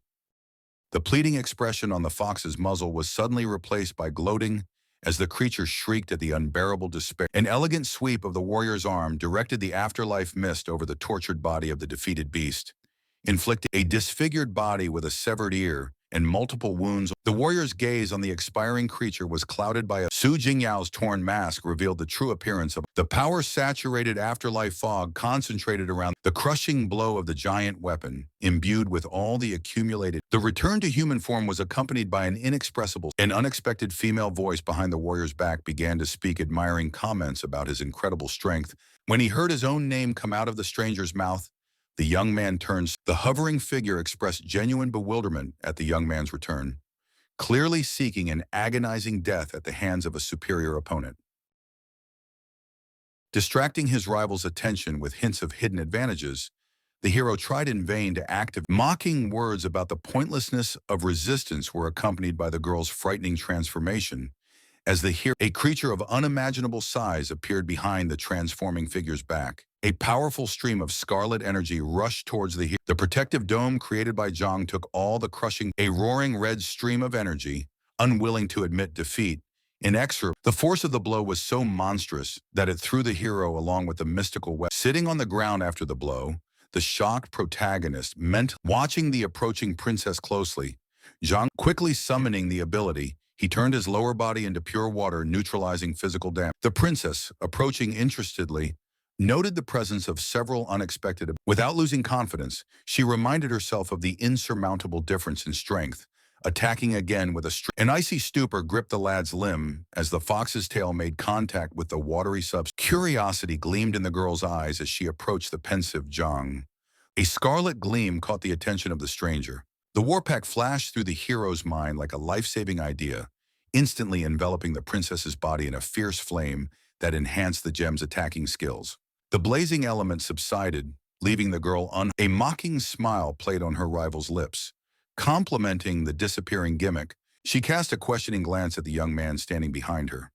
The pleading expression on the fox's muzzle was suddenly replaced by gloating as the creature shrieked at the unbearable despair. An elegant sweep of the warrior's arm directed the afterlife mist over the tortured body of the defeated beast, inflicting a disfigured body with a severed ear and multiple wounds. The warrior's gaze on the expiring creature was clouded by Su Jingyao's torn mask revealed the true appearance of the power-saturated afterlife fog concentrated around the crushing blow of the giant weapon, imbued with all the accumulated. The return to human form was accompanied by an inexpressible and unexpected female voice behind the warrior's back began to speak admiring comments about his incredible strength. When he heard his own name come out of the stranger's mouth, the young man turns. The hovering figure expressed genuine bewilderment at the young man's return, clearly seeking an agonizing death at the hands of a superior opponent. Distracting his rival's attention with hints of hidden advantages, the hero tried in vain to activate. Mocking words about the pointlessness of resistance were accompanied by the girl's frightening transformation, as a creature of unimaginable size appeared behind the transforming figure's back. A powerful stream of scarlet energy rushed towards the hero. The protective dome created by Zhang took all the crushing, a roaring red stream of energy, unwilling to admit defeat. Inexorable, the force of the blow was so monstrous that it threw the hero along with the mystical weapon. Sitting on the ground after the blow, the shocked protagonist watching the approaching princess closely. Zhang quickly summoning the ability, he turned his lower body into pure water, neutralizing physical damage. The princess, approaching interestedly, noted the presence of several unexpected. Without losing confidence, she reminded herself of the insurmountable difference in strength, attacking again with an icy stupor gripped the lad's limb as the fox's tail made contact with the watery substance. Curiosity gleamed in the girl's eyes as she approached the pensive Zhang. A scarlet gleam caught the attention of the stranger. The warpack flashed through the hero's mind like a life-saving idea, instantly enveloping the princess's body in a fierce flame that enhanced the gem's attacking skills. The blazing element subsided, leaving the girl A mocking smile played on her rival's lips. Complimenting the disappearing gimmick, she cast a questioning glance at the young man standing behind her.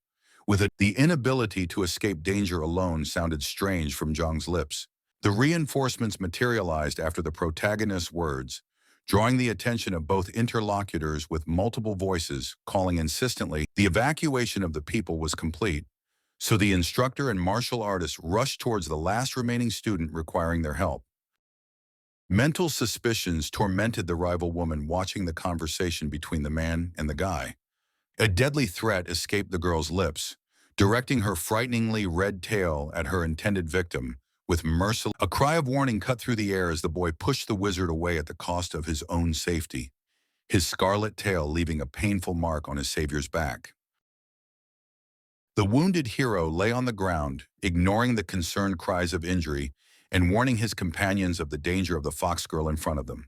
The inability to escape danger alone sounded strange from Zhang's lips. The reinforcements materialized after the protagonist's words, drawing the attention of both interlocutors with multiple voices, calling insistently. The evacuation of the people was complete, so the instructor and martial artist rushed towards the last remaining student requiring their help. Mental suspicions tormented the rival woman watching the conversation between the man and the guy. A deadly threat escaped the girl's lips, directing her frighteningly red tail at her intended victim. With merciless, a cry of warning cut through the air as the boy pushed the wizard away at the cost of his own safety, his scarlet tail leaving a painful mark on his savior's back. The wounded hero lay on the ground, ignoring the concerned cries of injury and warning his companions of the danger of the fox girl in front of them.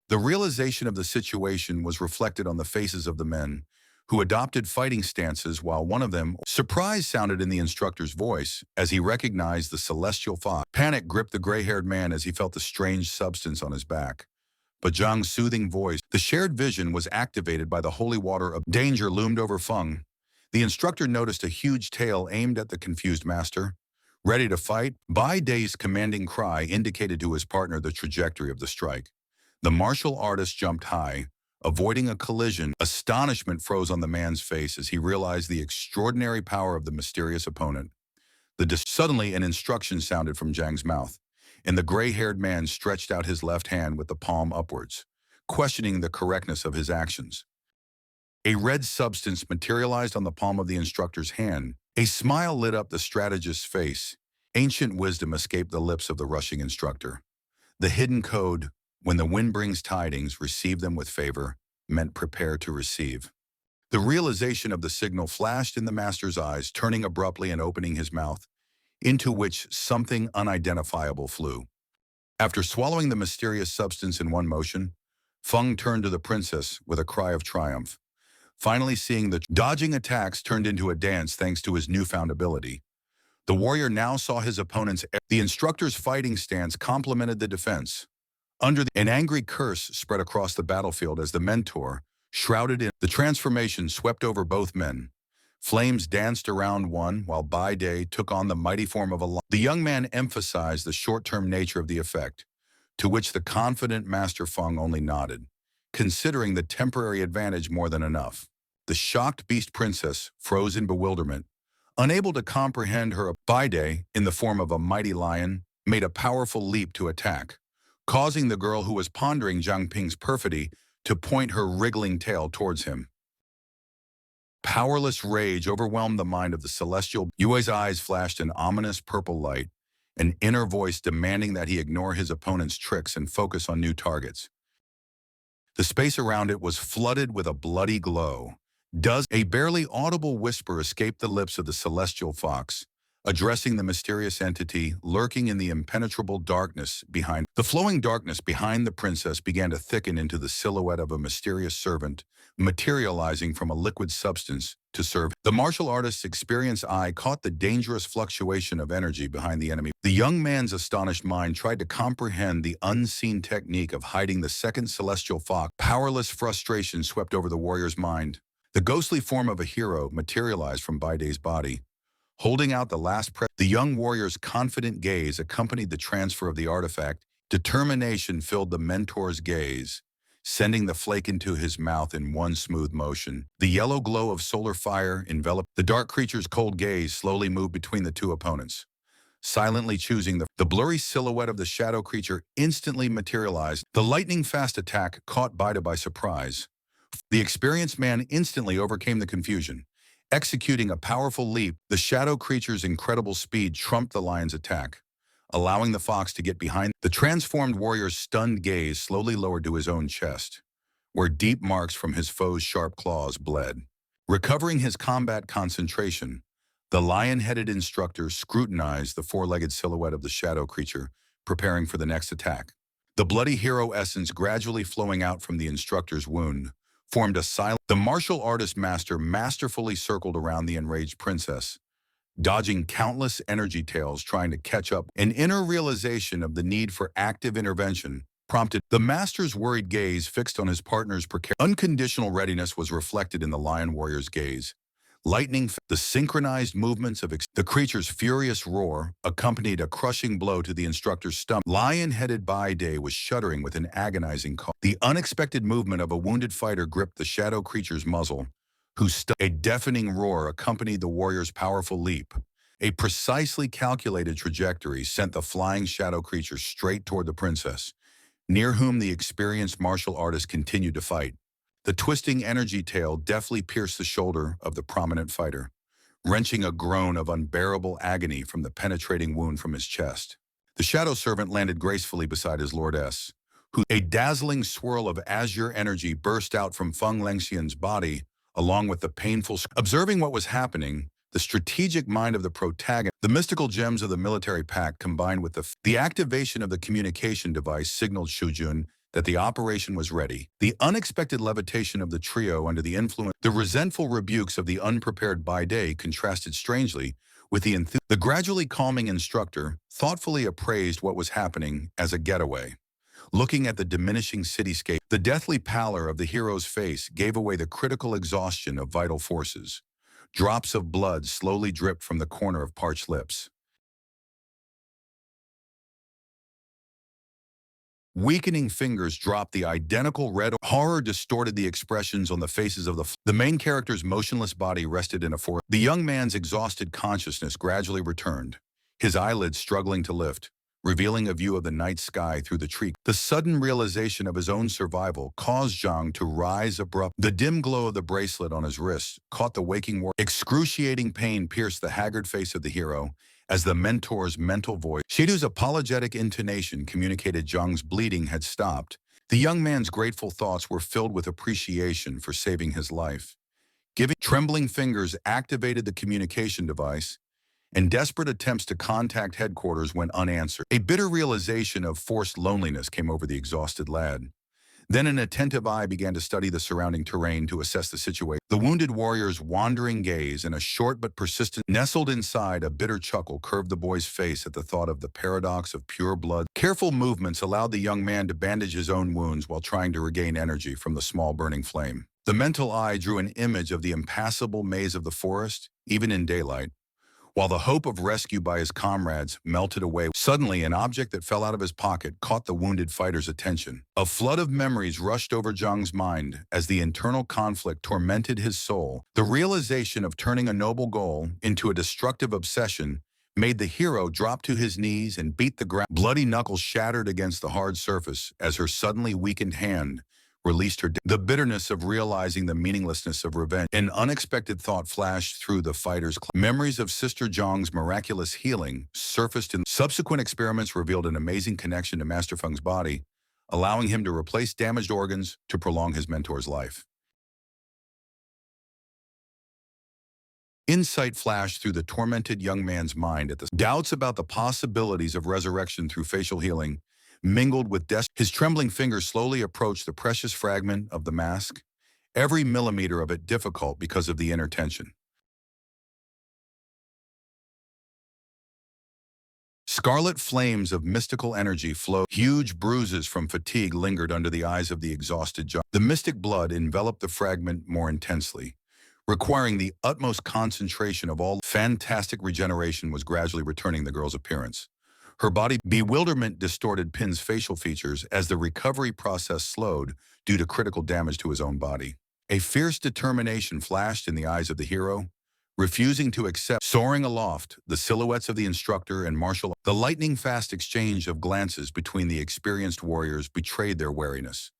The realization of the situation was reflected on the faces of the men, who adopted fighting stances while one of them, surprise sounded in the instructor's voice as he recognized the celestial fox. Panic gripped the gray-haired man as he felt the strange substance on his back. But Zhang's soothing voice, the shared vision was activated by the holy water of danger loomed over Feng. The instructor noticed a huge tail aimed at the confused master. Ready to fight? Bai Dai's commanding cry indicated to his partner the trajectory of the strike. The martial artist jumped high, avoiding a collision. Astonishment froze on the man's face as he realized the extraordinary power of the mysterious opponent. Suddenly, an instruction sounded from Zhang's mouth, and the gray-haired man stretched out his left hand with the palm upwards, questioning the correctness of his actions. A red substance materialized on the palm of the instructor's hand. A smile lit up the strategist's face. Ancient wisdom escaped the lips of the rushing instructor. The hidden code, when the wind brings tidings, receive them with favor, meant prepare to receive. The realization of the signal flashed in the master's eyes, turning abruptly and opening his mouth, into which something unidentifiable flew. After swallowing the mysterious substance in one motion, Feng turned to the princess with a cry of triumph, finally seeing the dodging attacks turned into a dance thanks to his newfound ability. The warrior now saw his opponent's. The instructor's fighting stance complemented the defense. An angry curse spread across the battlefield as the mentor, shrouded in the transformation, swept over both men. Flames danced around one, while by day took on the mighty form of a lion. The young man emphasized the short-term nature of the effect, to which the confident Master Feng only nodded, considering the temporary advantage more than enough. The shocked beast princess froze in bewilderment, unable to comprehend her Bide, in the form of a mighty lion, made a powerful leap to attack, causing the girl who was pondering Zhang Ping's perfidy to point her wriggling tail towards him. Powerless rage overwhelmed the mind of the celestial. Yue's eyes flashed an ominous purple light, an inner voice demanding that he ignore his opponent's tricks and focus on new targets. The space around it was flooded with a bloody glow. Does a barely audible whisper escape the lips of the celestial fox, addressing the mysterious entity lurking in the impenetrable darkness behind. The flowing darkness behind the princess began to thicken into the silhouette of a mysterious servant, materializing from a liquid substance to serve. The martial artist's experienced eye caught the dangerous fluctuation of energy behind the enemy. The young man's astonished mind tried to comprehend the unseen technique of hiding the second celestial fox. Powerless frustration swept over the warrior's mind. The ghostly form of a hero materialized from Baide's body, holding out the last breath. The young warrior's confident gaze accompanied the transfer of the artifact. Determination filled the mentor's gaze, sending the flake into his mouth in one smooth motion. The yellow glow of solar fire enveloped the dark creature's cold gaze, slowly moved between the two opponents, silently choosing the blurry silhouette of the shadow creature instantly materialized. The lightning-fast attack caught Baida by surprise. The experienced man instantly overcame the confusion. Executing a powerful leap, the shadow creature's incredible speed trumped the lion's attack, allowing the fox to get behind. The transformed warrior's stunned gaze slowly lowered to his own chest, where deep marks from his foe's sharp claws bled. Recovering his combat concentration, the lion-headed instructor scrutinized the four-legged silhouette of the shadow creature, preparing for the next attack. The bloody hero essence gradually flowing out from the instructor's wound formed a silent. The martial artist master masterfully circled around the enraged princess, dodging countless energy tails trying to catch up. An inner realization of the need for active intervention prompted the master's worried gaze fixed on his partner's precarious. Unconditional readiness was reflected in the lion warrior's gaze. The synchronized movements of the creature's furious roar accompanied a crushing blow to the instructor's stomach. Lion-headed Baide was shuddering with an agonizing call. The unexpected movement of a wounded fighter gripped the shadow creature's muzzle, a deafening roar accompanied the warrior's powerful leap. A precisely calculated trajectory sent the flying shadow creature straight toward the princess, near whom the experienced martial artist continued to fight. The twisting energy tail deftly pierced the shoulder of the prominent fighter, wrenching a groan of unbearable agony from the penetrating wound from his chest. The shadow servant landed gracefully beside his lordess, a dazzling swirl of azure energy burst out from Feng Lengxian's body, along with the painful. Observing what was happening, the strategic mind of the protagonist, the mystical gems of the military pact combined with the activation of the communication device signaled Shujun that the operation was ready. The unexpected levitation of the trio under the influence, the resentful rebukes of the unprepared Baide contrasted strangely with the gradually calming instructor thoughtfully appraised what was happening as a getaway. Looking at the diminishing cityscape, the deathly pallor of the hero's face gave away the critical exhaustion of vital forces. Drops of blood slowly dripped from the corner of parched lips. Weakening fingers dropped the identical red. Horror distorted the expressions on the faces of the main character's motionless body rested in a forest. The young man's exhausted consciousness gradually returned, his eyelids struggling to lift, revealing a view of the night sky through the tree. The sudden realization of his own survival caused Zhang to rise abruptly. The dim glow of the bracelet on his wrist caught the waking warrior. Excruciating pain pierced the haggard face of the hero as the mentor's mental voice. Shidu's apologetic intonation communicated Zhang's bleeding had stopped. The young man's grateful thoughts were filled with appreciation for saving his life. Trembling fingers activated the communication device, and desperate attempts to contact headquarters went unanswered. A bitter realization of forced loneliness came over the exhausted lad. Then an attentive eye began to study the surrounding terrain to assess the situation. The wounded warrior's wandering gaze and a short but persistent nestled inside a bitter chuckle curved the boy's face at the thought of the paradox of pure blood. Careful movements allowed the young man to bandage his own wounds while trying to regain energy from the small burning flame. The mental eye drew an image of the impassable maze of the forest, even in daylight, while the hope of rescue by his comrades melted away. Suddenly, an object that fell out of his pocket caught the wounded fighter's attention. A flood of memories rushed over Zhang's mind as the internal conflict tormented his soul. The realization of turning a noble goal into a destructive obsession made the hero drop to his knees and beat the ground. Bloody knuckles shattered against the hard surface as her suddenly weakened hand released her. The bitterness of realizing the meaninglessness of revenge. An unexpected thought flashed through the fighter's memories of Sister Zhang's miraculous healing surfaced in subsequent experiments revealed an amazing connection to Master Feng's body, allowing him to replace damaged organs to prolong his mentor's life. Insight flashed through the tormented young man's mind at the doubts about the possibilities of resurrection through facial healing mingled with death. His trembling fingers slowly approached the precious fragment of the mask, every millimeter of it difficult because of the inner tension. Scarlet flames of mystical energy flowed. Huge bruises from fatigue lingered under the eyes of the exhausted John. The mystic blood enveloped the fragment more intensely, requiring the utmost concentration of all. Fantastic regeneration was gradually returning the girl's appearance. Her body bewilderment distorted Pin's facial features as the recovery process slowed due to critical damage to his own body. A fierce determination flashed in the eyes of the hero, refusing to accept. Soaring aloft, the silhouettes of the instructor and martial. The lightning-fast exchange of glances between the experienced warriors betrayed their wariness,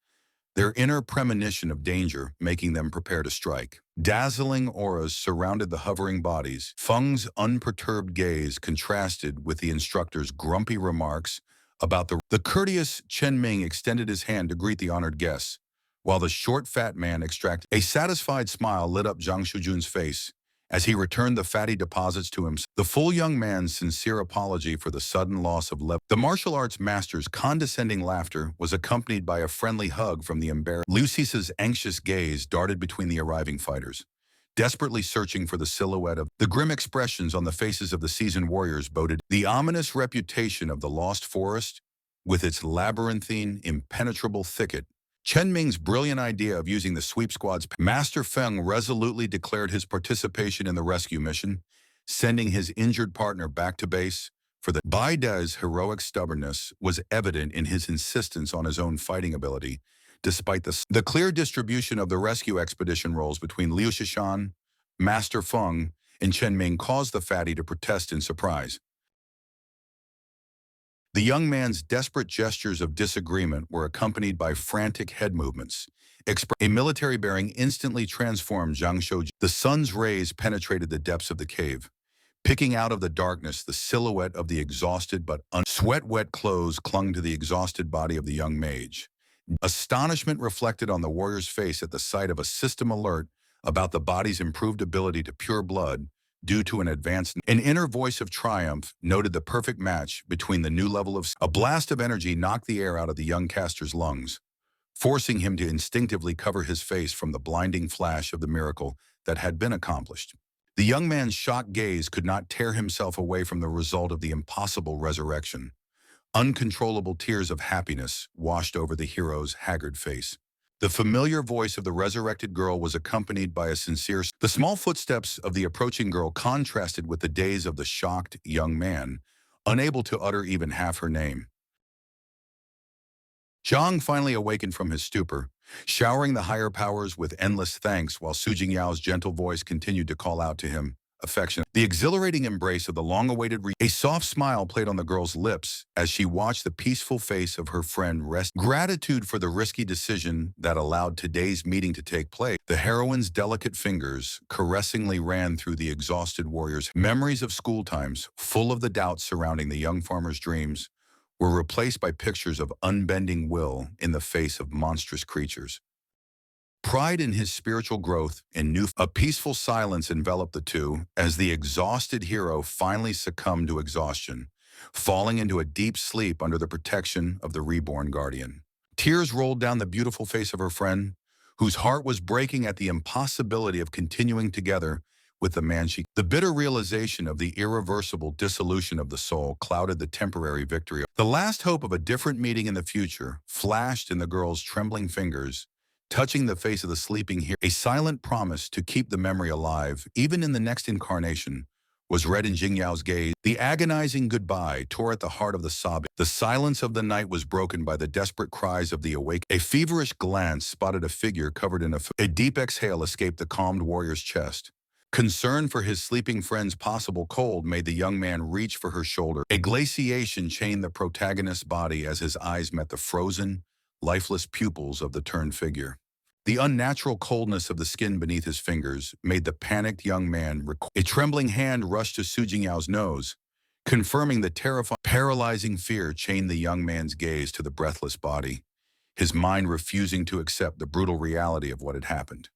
their inner premonition of danger making them prepare to strike. Dazzling auras surrounded the hovering bodies. Feng's unperturbed gaze contrasted with the instructor's grumpy remarks about the courteous Chen Ming extended his hand to greet the honored guests, while the short, fat man extracted. A satisfied smile lit up Zhang Shujun's face as he returned the fatty deposits to him. The full young man's sincere apology for the sudden loss of level. The martial arts master's condescending laughter was accompanied by a friendly hug from the embarrassed. Lucisa's anxious gaze darted between the arriving fighters, desperately searching for the silhouette of the grim expressions on the faces of the seasoned warriors boded. The ominous reputation of the lost forest, with its labyrinthine, impenetrable thicket. Chen Ming's brilliant idea of using the sweep squad's Master Feng resolutely declared his participation in the rescue mission, sending his injured partner back to base. For the Baide's heroic stubbornness was evident in his insistence on his own fighting ability, despite the clear distribution of the rescue expedition roles between Liu Shishan, Master Feng, and Chen Ming caused the fatty to protest in surprise. The young man's desperate gestures of disagreement were accompanied by frantic head movements. A military bearing instantly transformed Zhang Shouji. The sun's rays penetrated the depths of the cave, picking out of the darkness the silhouette of the exhausted but sweat-wet clothes clung to the exhausted body of the young mage. Astonishment reflected on the warrior's face at the sight of a system alert about the body's improved ability to pure blood, due to an inner voice of triumph noted the perfect match between the new level of. A blast of energy knocked the air out of the young caster's lungs, forcing him to instinctively cover his face from the blinding flash of the miracle that had been accomplished. The young man's shocked gaze could not tear himself away from the result of the impossible resurrection. Uncontrollable tears of happiness washed over the hero's haggard face. The familiar voice of the resurrected girl was accompanied by a sincere. The small footsteps of the approaching girl contrasted with the days of the shocked young man, unable to utter even half her name. Zhang finally awakened from his stupor, showering the higher powers with endless thanks while Su Jingyao's gentle voice continued to call out to him, affection. The exhilarating embrace of the long-awaited a soft smile played on the girl's lips as she watched the peaceful face of her friend rest. Gratitude for the risky decision that allowed today's meeting to take place. The heroine's delicate fingers caressingly ran through the exhausted warrior's memories of school times, full of the doubts surrounding the young farmer's dreams, were replaced by pictures of unbending will in the face of monstrous creatures. Pride in his spiritual growth and a peaceful silence enveloped the two as the exhausted hero finally succumbed to exhaustion, falling into a deep sleep under the protection of the reborn guardian. Tears rolled down the beautiful face of her friend, whose heart was breaking at the impossibility of continuing together with the man she. The bitter realization of the irreversible dissolution of the soul clouded the temporary victory. The last hope of a different meeting in the future flashed in the girl's trembling fingers touching the face of the sleeping hero. A silent promise to keep the memory alive, even in the next incarnation, was read in Jingyao's gaze. The agonizing goodbye tore at the heart of the sobbing. The silence of the night was broken by the desperate cries of the awake. A feverish glance spotted a figure covered in a deep exhale escaped the calmed warrior's chest. Concern for his sleeping friend's possible cold made the young man reach for her shoulder. A glaciation chained the protagonist's body as his eyes met the frozen, lifeless pupils of the turned figure. The unnatural coldness of the skin beneath his fingers made the panicked young man recoil. A trembling hand rushed to Su Jingyao's nose, confirming the terrifying, paralyzing fear chained the young man's gaze to the breathless body, his mind refusing to accept the brutal reality of what had happened.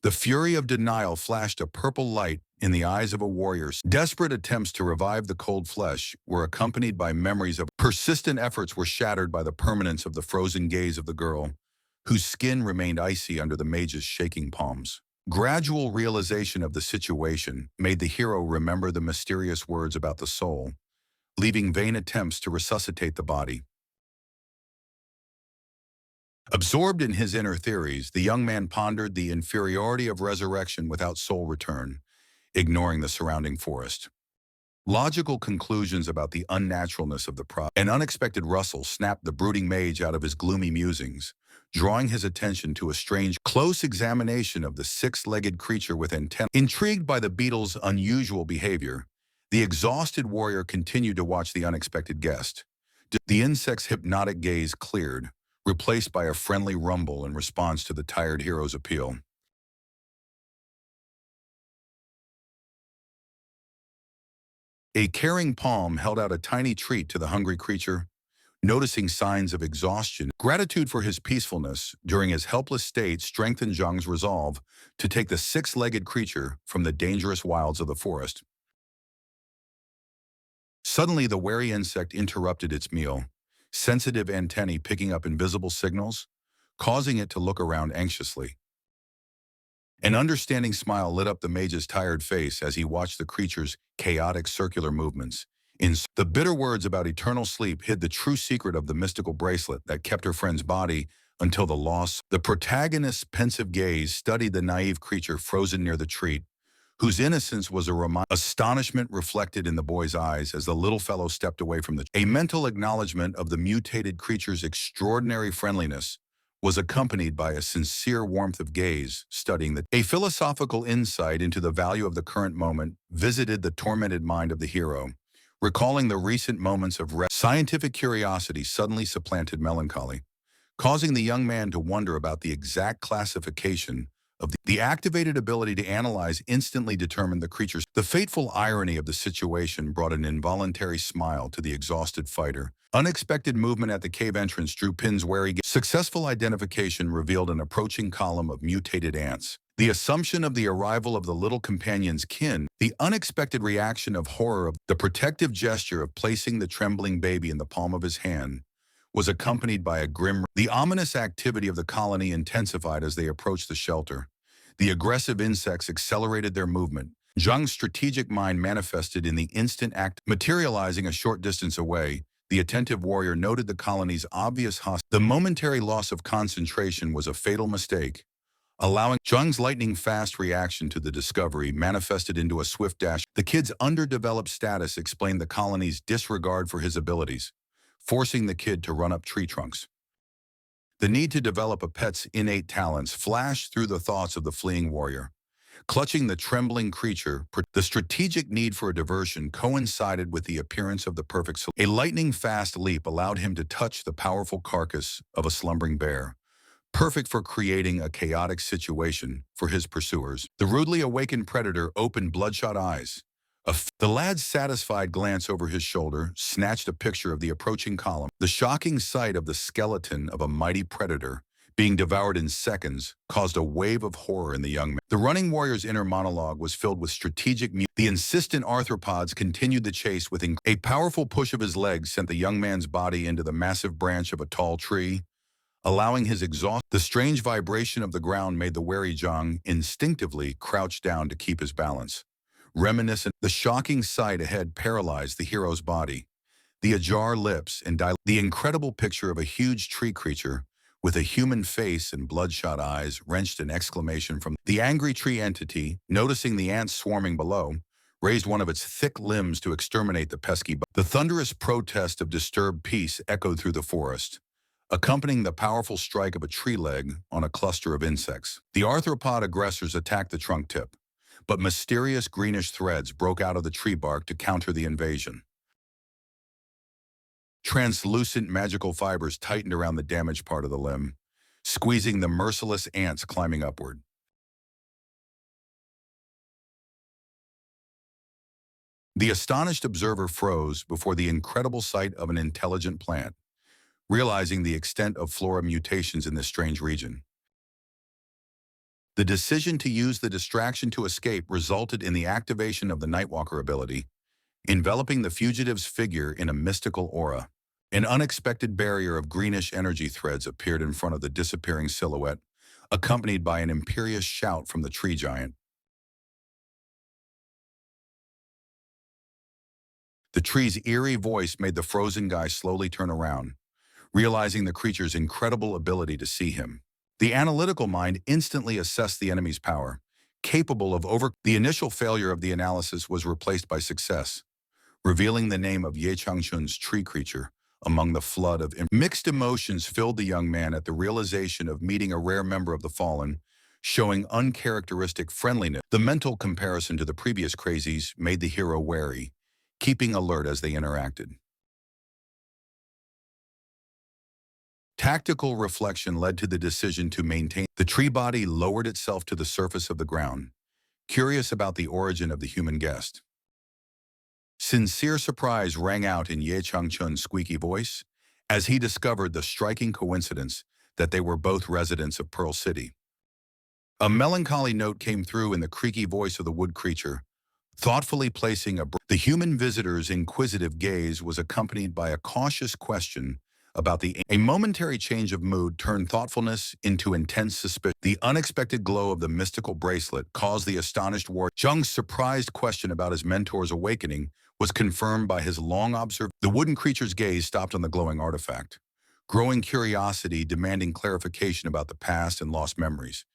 The fury of denial flashed a purple light in the eyes of a warrior. Desperate attempts to revive the cold flesh were accompanied by memories of persistent efforts were shattered by the permanence of the frozen gaze of the girl, whose skin remained icy under the mage's shaking palms. Gradual realization of the situation made the hero remember the mysterious words about the soul, leaving vain attempts to resuscitate the body. Absorbed in his inner theories, the young man pondered the inferiority of resurrection without soul return, ignoring the surrounding forest. Logical conclusions about the unnaturalness of the process. An unexpected rustle snapped the brooding mage out of his gloomy musings, drawing his attention to a strange, close examination of the six-legged creature with antennae. Intrigued by the beetle's unusual behavior, the exhausted warrior continued to watch the unexpected guest. The insect's hypnotic gaze cleared, replaced by a friendly rumble in response to the tired hero's appeal. A caring palm held out a tiny treat to the hungry creature. Noticing signs of exhaustion, gratitude for his peacefulness during his helpless state strengthened Zhang's resolve to take the six-legged creature from the dangerous wilds of the forest. Suddenly, the wary insect interrupted its meal, sensitive antennae picking up invisible signals, causing it to look around anxiously. An understanding smile lit up the mage's tired face as he watched the creature's chaotic circular movements. The bitter words about eternal sleep hid the true secret of the mystical bracelet that kept her friend's body until the loss. The protagonist's pensive gaze studied the naive creature frozen near the treat, whose innocence was a reminder. Astonishment reflected in the boy's eyes as the little fellow stepped away from a mental acknowledgement of the mutated creature's extraordinary friendliness was accompanied by a sincere warmth of gaze, studying a philosophical insight into the value of the current moment visited the tormented mind of the hero. Recalling the recent moments of rest, scientific curiosity suddenly supplanted melancholy, causing the young man to wonder about the exact classification of the activated ability to analyze instantly determined the creatures. The fateful irony of the situation brought an involuntary smile to the exhausted fighter. Unexpected movement at the cave entrance drew Pin's wary gaze. Successful identification revealed an approaching column of mutated ants. The assumption of the arrival of the little companion's kin, the unexpected reaction of horror of the protective gesture of placing the trembling baby in the palm of his hand, was accompanied by a grim. The ominous activity of the colony intensified as they approached the shelter. The aggressive insects accelerated their movement. Zhang's strategic mind manifested in the instant act, materializing a short distance away. The attentive warrior noted the colony's obvious hostility. The momentary loss of concentration was a fatal mistake, allowing Zhang's lightning-fast reaction to the discovery manifested into a swift dash. The kid's underdeveloped status explained the colony's disregard for his abilities, forcing the kid to run up tree trunks. The need to develop a pet's innate talents flashed through the thoughts of the fleeing warrior. Clutching the trembling creature, the strategic need for a diversion coincided with the appearance of the perfect solution. A lightning-fast leap allowed him to touch the powerful carcass of a slumbering bear, perfect for creating a chaotic situation for his pursuers. The rudely awakened predator opened bloodshot eyes. The lad's satisfied glance over his shoulder snatched a picture of the approaching column. The shocking sight of the skeleton of a mighty predator being devoured in seconds caused a wave of horror in the young man. The running warrior's inner monologue was filled with strategic. The insistent arthropods continued the chase with a powerful push of his legs sent the young man's body into the massive branch of a tall tree, allowing his exhaust. The strange vibration of the ground made the wary Zhang instinctively crouch down to keep his balance. Reminiscent, the shocking sight ahead paralyzed the hero's body. The ajar lips and the incredible picture of a huge tree creature with a human face and bloodshot eyes, wrenched an exclamation from the angry tree entity, noticing the ants swarming below, raised one of its thick limbs to exterminate the pesky bug. The thunderous protest of disturbed peace echoed through the forest, accompanying the powerful strike of a tree leg on a cluster of insects. The arthropod aggressors attacked the trunk tip, but mysterious greenish threads broke out of the tree bark to counter the invasion. Translucent magical fibers tightened around the damaged part of the limb, squeezing the merciless ants climbing upward. The astonished observer froze before the incredible sight of an intelligent plant, realizing the extent of flora mutations in this strange region. The decision to use the distraction to escape resulted in the activation of the Nightwalker ability, enveloping the fugitive's figure in a mystical aura. An unexpected barrier of greenish energy threads appeared in front of the disappearing silhouette, accompanied by an imperious shout from the tree giant. The tree's eerie voice made the frozen guy slowly turn around, realizing the creature's incredible ability to see him. The analytical mind instantly assessed the enemy's power, capable of The initial failure of the analysis was replaced by success, revealing the name of Ye Changchun's tree creature among the flood of mixed emotions filled the young man at the realization of meeting a rare member of the Fallen, showing uncharacteristic friendliness. The mental comparison to the previous crazies made the hero wary, keeping alert as they interacted. Tactical reflection led to the decision to maintain. The tree body lowered itself to the surface of the ground, curious about the origin of the human guest. Sincere surprise rang out in Ye Changchun's squeaky voice as he discovered the striking coincidence that they were both residents of Pearl City. A melancholy note came through in the creaky voice of the wood creature, thoughtfully placing the human visitor's inquisitive gaze was accompanied by a cautious question about a momentary change of mood turned thoughtfulness into intense suspicion. The unexpected glow of the mystical bracelet caused the astonished warrior. Zheng's surprised question about his mentor's awakening was confirmed by his long observation. The wooden creature's gaze stopped on the glowing artifact, growing curiosity demanding clarification about the past and lost memories.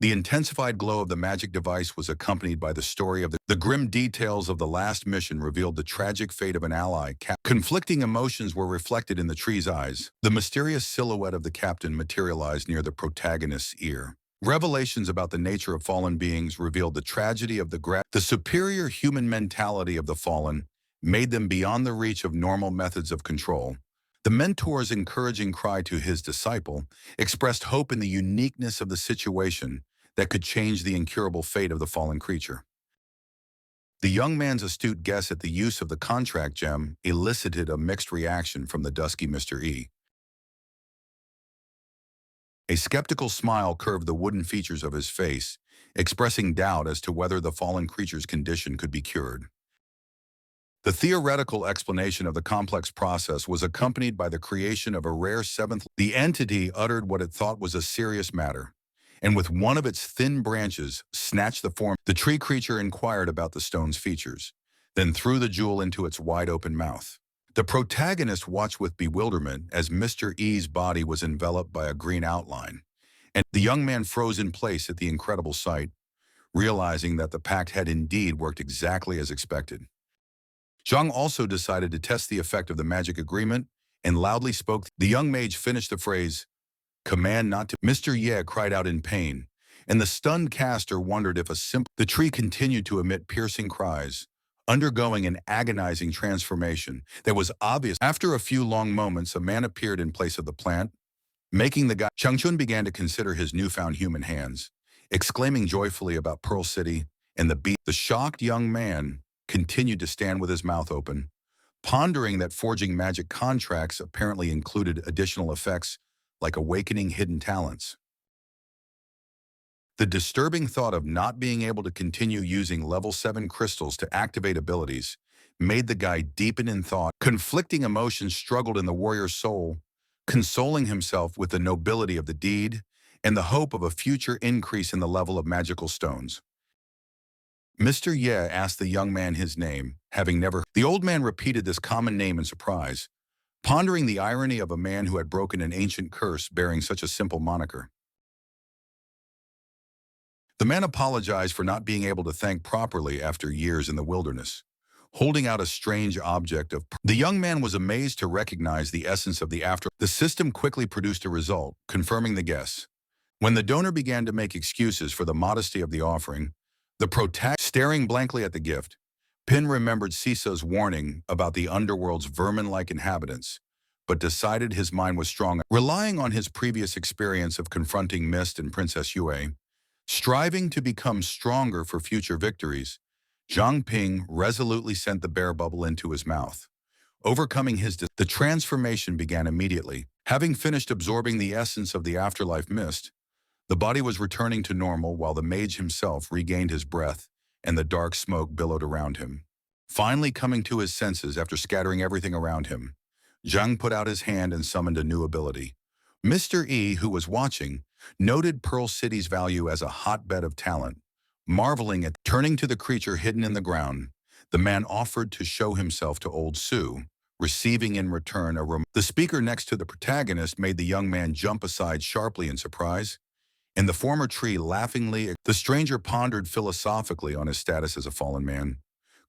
The intensified glow of the magic device was accompanied by the story of the grim details of the last mission revealed the tragic fate of an ally. Conflicting emotions were reflected in the tree's eyes. The mysterious silhouette of the captain materialized near the protagonist's ear. Revelations about the nature of fallen beings revealed the tragedy of the superior human mentality of the fallen made them beyond the reach of normal methods of control. The mentor's encouraging cry to his disciple expressed hope in the uniqueness of the situation that could change the incurable fate of the fallen creature. The young man's astute guess at the use of the contract gem elicited a mixed reaction from the dusky Mr. E. A skeptical smile curved the wooden features of his face, expressing doubt as to whether the fallen creature's condition could be cured. The theoretical explanation of the complex process was accompanied by the creation of a rare seventh. The entity uttered what it thought was a serious matter, and with one of its thin branches snatched the form. The tree creature inquired about the stone's features, then threw the jewel into its wide-open mouth. The protagonist watched with bewilderment as Mr. E's body was enveloped by a green outline, and the young man froze in place at the incredible sight, realizing that the pact had indeed worked exactly as expected. Zhang also decided to test the effect of the magic agreement and loudly spoke. The young mage finished the phrase, "Command not to." Mr. Ye cried out in pain, and the stunned caster wondered if the tree continued to emit piercing cries, undergoing an agonizing transformation that was obvious. After a few long moments, a man appeared in place of the plant, making the guy. Changchun began to consider his newfound human hands, exclaiming joyfully about Pearl City and the beast. The shocked young man continued to stand with his mouth open, pondering that forging magic contracts apparently included additional effects like awakening hidden talents. The disturbing thought of not being able to continue using level 7 crystals to activate abilities made the guy deepen in thought. Conflicting emotions struggled in the warrior's soul, consoling himself with the nobility of the deed and the hope of a future increase in the level of magical stones. Mr. Ye asked the young man his name, having never. The old man repeated this common name in surprise, pondering the irony of a man who had broken an ancient curse bearing such a simple moniker. The man apologized for not being able to thank properly after years in the wilderness, holding out a strange object of. The young man was amazed to recognize the essence of the after. The system quickly produced a result, confirming the guess. When the donor began to make excuses for the modesty of the offering, the protagonist, staring blankly at the gift, Pin remembered Sisa's warning about the underworld's vermin-like inhabitants, but decided his mind was strong. Relying on his previous experience of confronting Mist and Princess Yue, striving to become stronger for future victories, Zhang Ping resolutely sent the bear bubble into his mouth. Overcoming the transformation began immediately. Having finished absorbing the essence of the afterlife mist, the body was returning to normal while the mage himself regained his breath and the dark smoke billowed around him. Finally coming to his senses after scattering everything around him, Zhang put out his hand and summoned a new ability. Mr. E, who was watching, noted Pearl City's value as a hotbed of talent. Marveling at turning to the creature hidden in the ground, the man offered to show himself to old Sue, receiving in return the speaker next to the protagonist made the young man jump aside sharply in surprise. In the former tree, laughingly, the stranger pondered philosophically on his status as a fallen man,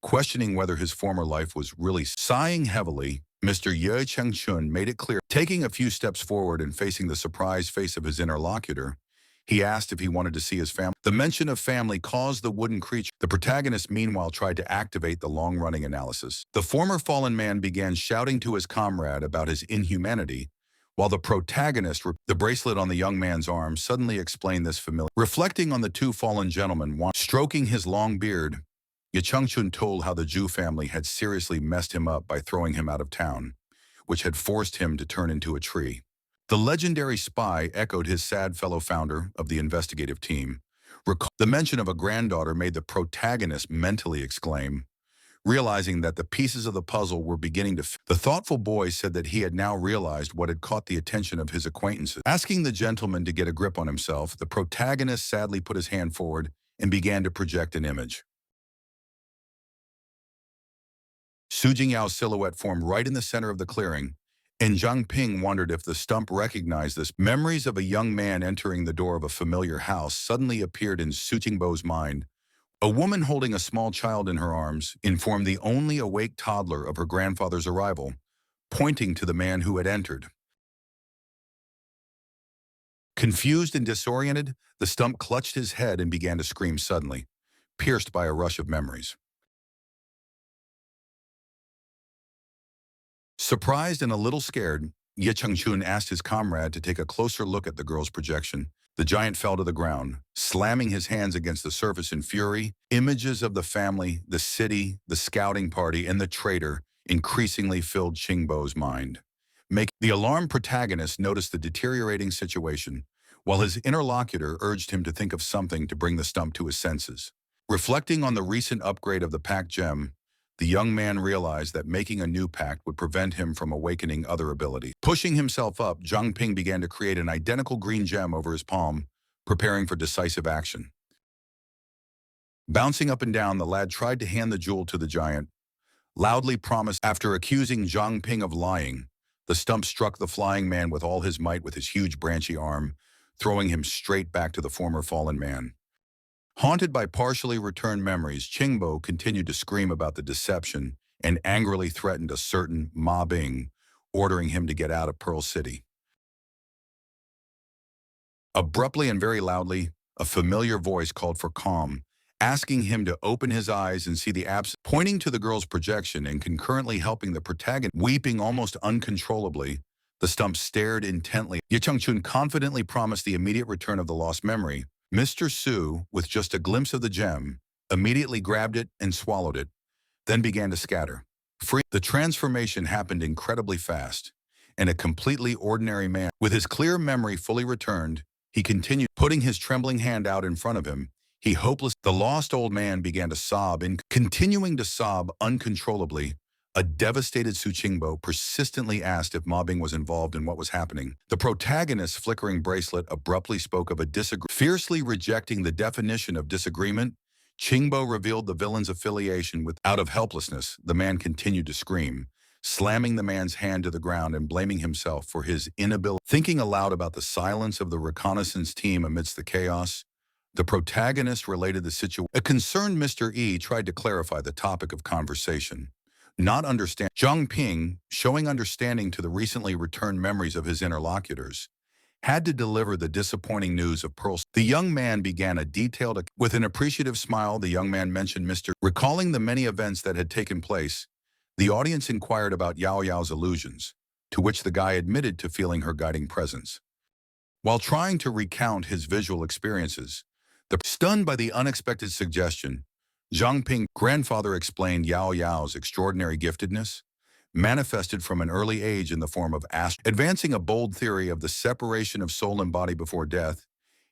questioning whether his former life was really. Sighing heavily, Mr. Ye Chengchun made it clear. Taking a few steps forward and facing the surprised face of his interlocutor, he asked if he wanted to see his family. The mention of family caused the wooden creature. The protagonist, meanwhile, tried to activate the long-running analysis. The former fallen man began shouting to his comrade about his inhumanity, while the protagonist, the bracelet on the young man's arm, suddenly explained this familiar. Reflecting on the two fallen gentlemen, stroking his long beard, Ye Chengchun told how the Zhu family had seriously messed him up by throwing him out of town, which had forced him to turn into a tree. The legendary spy echoed his sad fellow founder of the investigative team. The mention of a granddaughter made the protagonist mentally exclaim, realizing that the pieces of the puzzle were beginning to fit. The thoughtful boy said that he had now realized what had caught the attention of his acquaintances. Asking the gentleman to get a grip on himself, the protagonist sadly put his hand forward and began to project an image. Su Jingyao's silhouette formed right in the center of the clearing, and Zhang Ping wondered if the stump recognized this. Memories of a young man entering the door of a familiar house suddenly appeared in Su Jingbo's mind. A woman holding a small child in her arms informed the only awake toddler of her grandfather's arrival, pointing to the man who had entered. Confused and disoriented, the stump clutched his head and began to scream suddenly, pierced by a rush of memories. Surprised and a little scared, Ye Chengchun asked his comrade to take a closer look at the girl's projection. The giant fell to the ground, slamming his hands against the surface in fury. Images of the family, the city, the scouting party, and the traitor increasingly filled Qingbo's mind. The alarmed protagonist noticed the deteriorating situation, while his interlocutor urged him to think of something to bring the stump to his senses. Reflecting on the recent upgrade of the pact gem, the young man realized that making a new pact would prevent him from awakening other abilities. Pushing himself up, Zhang Ping began to create an identical green gem over his palm, preparing for decisive action. Bouncing up and down, the lad tried to hand the jewel to the giant, loudly promised. After accusing Zhang Ping of lying, the stump struck the flying man with all his might with his huge branchy arm, throwing him straight back to the former fallen man. Haunted by partially returned memories, Qingbo continued to scream about the deception and angrily threatened a certain Ma Bing, ordering him to get out of Pearl City. Abruptly and very loudly, a familiar voice called for calm, asking him to open his eyes and see the absence, pointing to the girl's projection and concurrently helping the protagonist. Weeping almost uncontrollably, the stump stared intently. Ye Chengchun confidently promised the immediate return of the lost memory. Mr. Su, with just a glimpse of the gem, immediately grabbed it and swallowed it, then began to scatter. The transformation happened incredibly fast, and a completely ordinary man, with his clear memory fully returned, he continued, putting his trembling hand out in front of him. The lost old man began to sob, and continuing to sob uncontrollably. A devastated Su Qingbo persistently asked if Ma Bing was involved in what was happening. The protagonist's flickering bracelet abruptly spoke of a disagreement. Fiercely rejecting the definition of disagreement, Qingbo revealed the villain's affiliation with. Out of helplessness, the man continued to scream, slamming the man's hand to the ground and blaming himself for his inability. Thinking aloud about the silence of the reconnaissance team amidst the chaos, the protagonist related the situation. A concerned Mr. E tried to clarify the topic of conversation. Not understand. Zhang Ping, showing understanding to the recently returned memories of his interlocutors, had to deliver the disappointing news of Pearl's. The young man began a detailed. With an appreciative smile, the young man mentioned Mr. Recalling the many events that had taken place, the audience inquired about Yao Yao's illusions, to which the guy admitted to feeling her guiding presence. While trying to recount his visual experiences, stunned by the unexpected suggestion, Zhang Ping's grandfather explained Yao Yao's extraordinary giftedness, manifested from an early age in the form of advancing a bold theory of the separation of soul and body before death.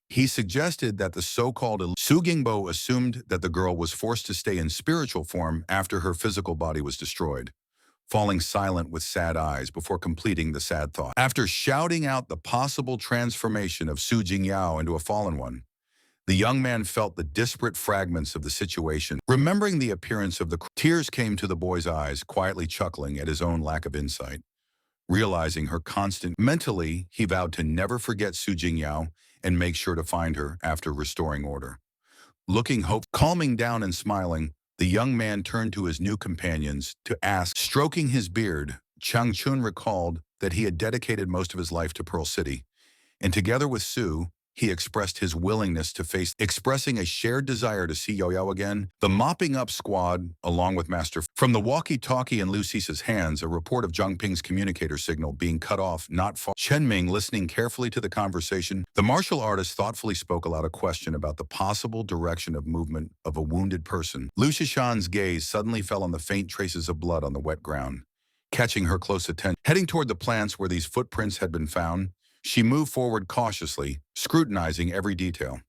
He suggested that the so-called Su Gingbo assumed that the girl was forced to stay in spiritual form after her physical body was destroyed, falling silent with sad eyes before completing the sad thought. After shouting out the possible transformation of Su Jingyao into a fallen one, the young man felt the disparate fragments of the situation. Remembering the appearance of the tears came to the boy's eyes, quietly chuckling at his own lack of insight. Realizing her constant mentally, he vowed to never forget Su Jingyao and make sure to find her after restoring order. Looking hope, calming down and smiling, the young man turned to his new companions to ask. Stroking his beard, Chang Chun recalled that he had dedicated most of his life to Pearl City, and together with Su, he expressed his willingness to face, expressing a shared desire to see Yao Yao again. The mopping up squad, along with Master. From the walkie-talkie in Lu Sisa's hands, a report of Zhang Ping's communicator signal being cut off not far. Chen Ming, listening carefully to the conversation, the martial artist thoughtfully spoke aloud a question about the possible direction of movement of a wounded person. Lu Shishan's gaze suddenly fell on the faint traces of blood on the wet ground, catching her close attention. Heading toward the plants where these footprints had been found, she moved forward cautiously, scrutinizing every detail.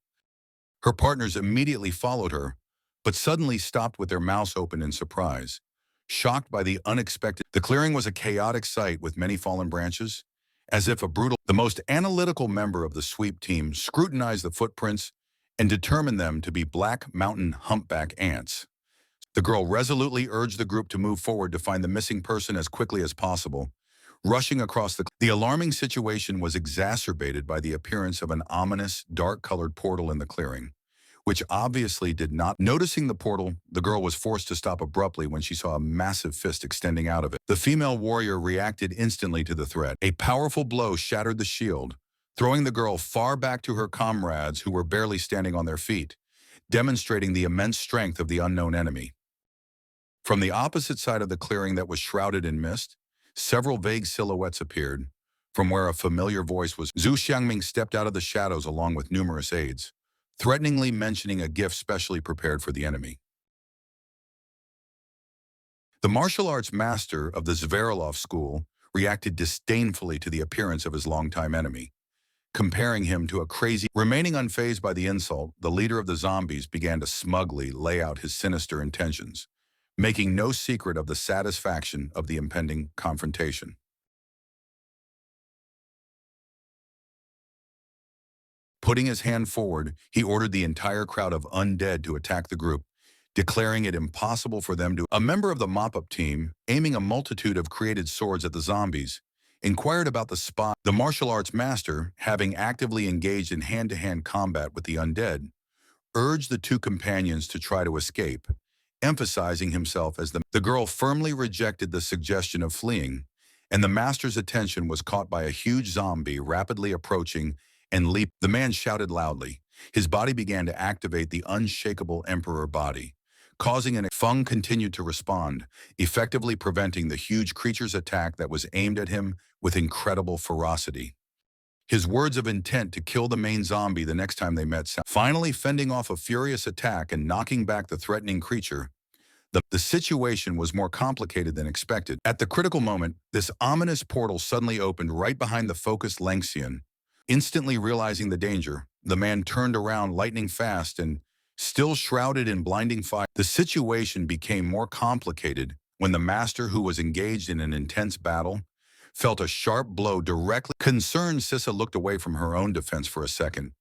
Her partners immediately followed her, but suddenly stopped with their mouths open in surprise, shocked by the unexpected. The clearing was a chaotic sight with many fallen branches, as if a brutal. The most analytical member of the sweep team scrutinized the footprints and determined them to be black mountain humpback ants. The girl resolutely urged the group to move forward to find the missing person as quickly as possible. Rushing across the alarming situation was exacerbated by the appearance of an ominous, dark-colored portal in the clearing, which obviously did not. Noticing the portal, the girl was forced to stop abruptly when she saw a massive fist extending out of it. The female warrior reacted instantly to the threat. A powerful blow shattered the shield, throwing the girl far back to her comrades who were barely standing on their feet, demonstrating the immense strength of the unknown enemy. From the opposite side of the clearing that was shrouded in mist, several vague silhouettes appeared, from where a familiar voice was. Zhu Xiangming stepped out of the shadows along with numerous aides, threateningly mentioning a gift specially prepared for the enemy. The martial arts master of the Zverilov school reacted disdainfully to the appearance of his longtime enemy, comparing him to a crazy. Remaining unfazed by the insult, the leader of the zombies began to smugly lay out his sinister intentions, making no secret of the satisfaction of the impending confrontation. Putting his hand forward, he ordered the entire crowd of undead to attack the group, declaring it impossible for them to. A member of the mop-up team, aiming a multitude of created swords at the zombies, inquired about the spot. The martial arts master, having actively engaged in hand-to-hand combat with the undead, urged the two companions to try to escape, emphasizing himself as the girl firmly rejected the suggestion of fleeing, and the master's attention was caught by a huge zombie rapidly approaching and leaped. The man shouted loudly. His body began to activate the unshakable emperor body, causing an. Feng continued to respond, effectively preventing the huge creature's attack that was aimed at him with incredible ferocity. His words of intent to kill the main zombie the next time they met, finally fending off a furious attack and knocking back the threatening creature. The situation was more complicated than expected. At the critical moment, this ominous portal suddenly opened right behind the focused Lengxian. Instantly realizing the danger, the man turned around lightning fast and, still shrouded in blinding fire. The situation became more complicated when the master, who was engaged in an intense battle, felt a sharp blow directly. Concerned, Sissa looked away from her own defense for a second,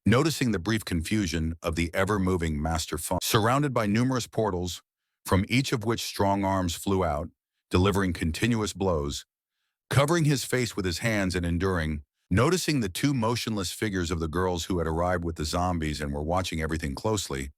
noticing the brief confusion of the ever-moving Master Feng. Surrounded by numerous portals, from each of which strong arms flew out, delivering continuous blows, covering his face with his hands and enduring. Noticing the two motionless figures of the girls who had arrived with the zombies and were watching everything closely,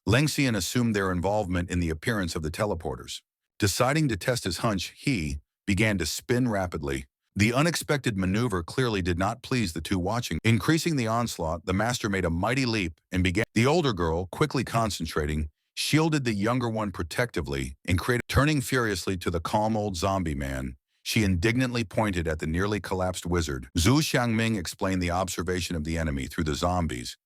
Lengxian assumed their involvement in the appearance of the teleporters. Deciding to test his hunch, he began to spin rapidly. The unexpected maneuver clearly did not please the two watching. Increasing the onslaught, the master made a mighty leap and began. The older girl, quickly concentrating, shielded the younger one protectively and created. Turning furiously to the calm old zombie man, she indignantly pointed at the nearly collapsed wizard. Zhu Xiangming explained the observation of the enemy through the zombies,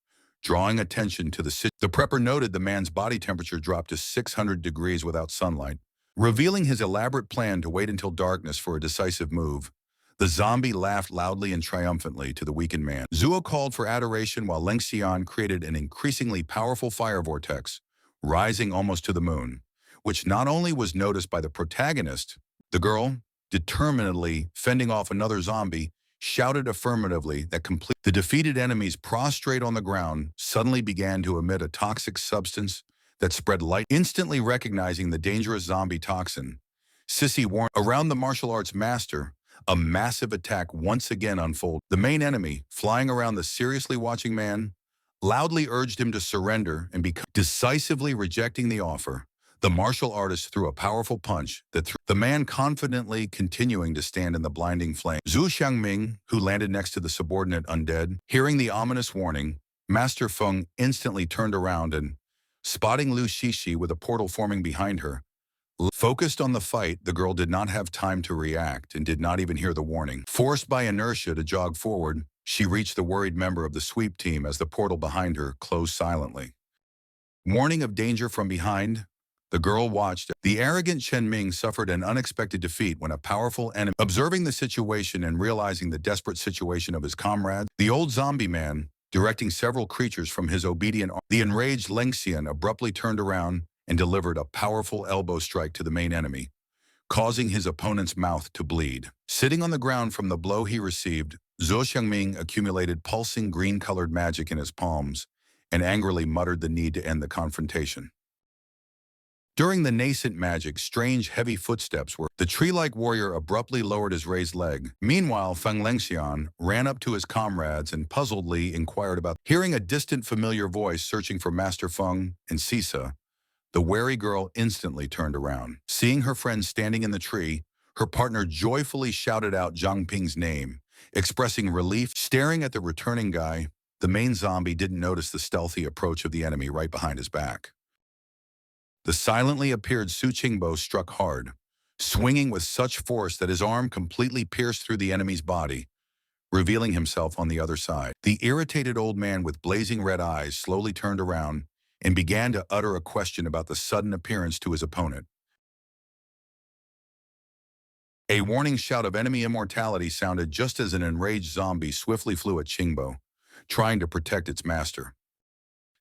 drawing attention to the prepper noted the man's body temperature dropped to 600 degrees without sunlight, revealing his elaborate plan to wait until darkness for a decisive move. The zombie laughed loudly and triumphantly to the weakened man. Zuo called for adoration while Lengxian created an increasingly powerful fire vortex, rising almost to the moon, which not only was noticed by the protagonist, the girl, determinedly fending off another zombie, shouted affirmatively that the defeated enemies prostrate on the ground suddenly began to emit a toxic substance that spread light. Instantly recognizing the dangerous zombie toxin, Sissy warned around the martial arts master. A massive attack once again unfolded. The main enemy, flying around the seriously watching man, loudly urged him to surrender and become decisively rejecting the offer. The martial artist threw a powerful punch that threw the man confidently continuing to stand in the blinding flame. Zhu Xiangming, who landed next to the subordinate undead, hearing the ominous warning, Master Feng instantly turned around and, spotting Lu Shishi with a portal forming behind her, focused on the fight, the girl did not have time to react and did not even hear the warning. Forced by inertia to jog forward, she reached the worried member of the sweep team as the portal behind her closed silently. Warning of danger from behind, the girl watched. The arrogant Chen Ming suffered an unexpected defeat when a powerful enemy. Observing the situation and realizing the desperate situation of his comrades, the old zombie man, directing several creatures from his obedient arm, the enraged Lengxian abruptly turned around and delivered a powerful elbow strike to the main enemy, causing his opponent's mouth to bleed. Sitting on the ground from the blow he received, Zhou Xiangming accumulated pulsing green-colored magic in his palms and angrily muttered the need to end the confrontation. During the nascent magic, strange, heavy footsteps were. The tree-like warrior abruptly lowered his raised leg. Meanwhile, Feng Lengxian ran up to his comrades and puzzledly inquired about. Hearing a distant familiar voice searching for Master Feng and Sisa, the wary girl instantly turned around. Seeing her friend standing in the tree, her partner joyfully shouted out Zhang Ping's name, expressing relief. Staring at the returning guy, the main zombie didn't notice the stealthy approach of the enemy right behind his back. The silently appeared Su Qingbo struck hard, swinging with such force that his arm completely pierced through the enemy's body, revealing himself on the other side. The irritated old man with blazing red eyes slowly turned around and began to utter a question about the sudden appearance to his opponent. A warning shout of enemy immortality sounded just as an enraged zombie swiftly flew at Qingbo, trying to protect its master.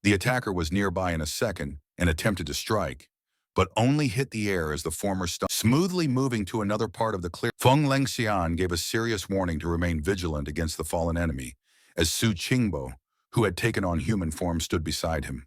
The attacker was nearby in a second and attempted to strike, but only hit the air as the former stunned. Smoothly moving to another part of the clear, Feng Lengxian gave a serious warning to remain vigilant against the fallen enemy, as Su Qingbo, who had taken on human form, stood beside him.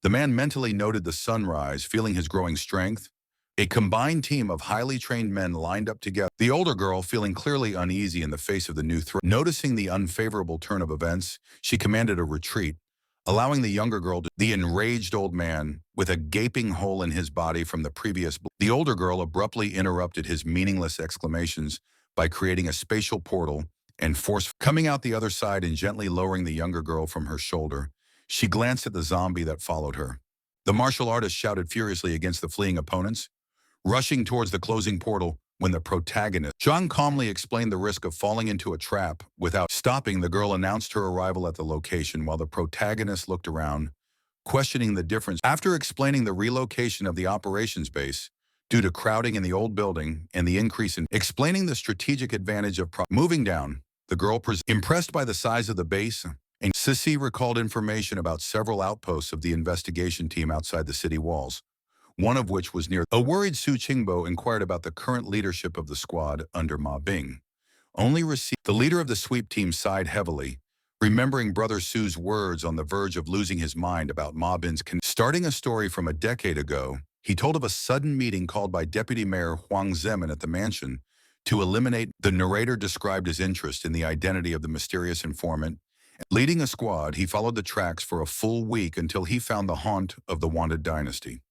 The man mentally noted the sunrise, feeling his growing strength. A combined team of highly trained men lined up together. The older girl, feeling clearly uneasy in the face of the new threat. Noticing the unfavorable turn of events, she commanded a retreat, allowing the younger girl to. The enraged old man, with a gaping hole in his body from the previous. The older girl abruptly interrupted his meaningless exclamations by creating a spatial portal and coming out the other side and gently lowering the younger girl from her shoulder. She glanced at the zombie that followed her. The martial artist shouted furiously against the fleeing opponents, rushing towards the closing portal when the protagonist. Zhang calmly explained the risk of falling into a trap. Without stopping, the girl announced her arrival at the location while the protagonist looked around, questioning the difference. After explaining the relocation of the operations base due to crowding in the old building and the increase in explaining the strategic advantage of moving down, the girl impressed by the size of the base. And Sissy recalled information about several outposts of the investigation team outside the city walls, one of which was near. A worried Su Qingbo inquired about the current leadership of the squad under Ma Bing. Only received. The leader of the sweep team sighed heavily, remembering Brother Su's words on the verge of losing his mind about Ma Bing's starting a story from a decade ago. He told of a sudden meeting called by Deputy Mayor Huang Zemin at the mansion to eliminate. The narrator described his interest in the identity of the mysterious informant. Leading a squad, he followed the tracks for a full week until he found the haunt of the wanted dynasty.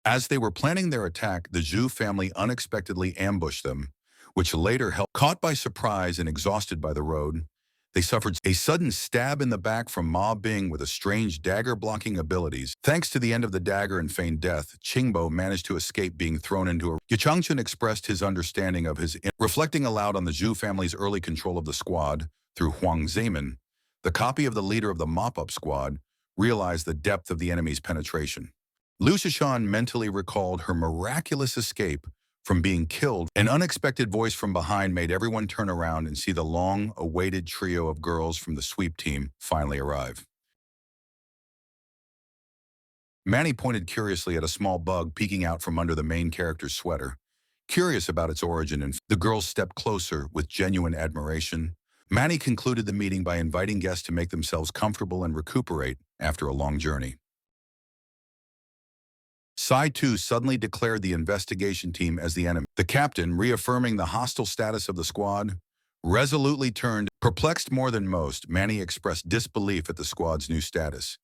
As they were planning their attack, the Zhu family unexpectedly ambushed them, which later helped. Caught by surprise and exhausted by the road, they suffered a sudden stab in the back from Ma Bing with a strange dagger-blocking abilities. Thanks to the end of the dagger and feigned death, Qingbo managed to escape being thrown into a... Yichangchun expressed his understanding of his... Reflecting aloud on the Zhu family's early control of the squad through Huang Zemin, the copy of the leader of the mop-up squad realized the depth of the enemy's penetration. Lu Shishan mentally recalled her miraculous escape from being killed. An unexpected voice from behind made everyone turn around and see the long-awaited trio of girls from the sweep team finally arrive. Manny pointed curiously at a small bug peeking out from under the main character's sweater. Curious about its origin, and the girls stepped closer with genuine admiration. Manny concluded the meeting by inviting guests to make themselves comfortable and recuperate after a long journey. Sai Tu suddenly declared the investigation team as the enemy. The captain, reaffirming the hostile status of the squad, resolutely turned. Perplexed more than most, Manny expressed disbelief at the squad's new status,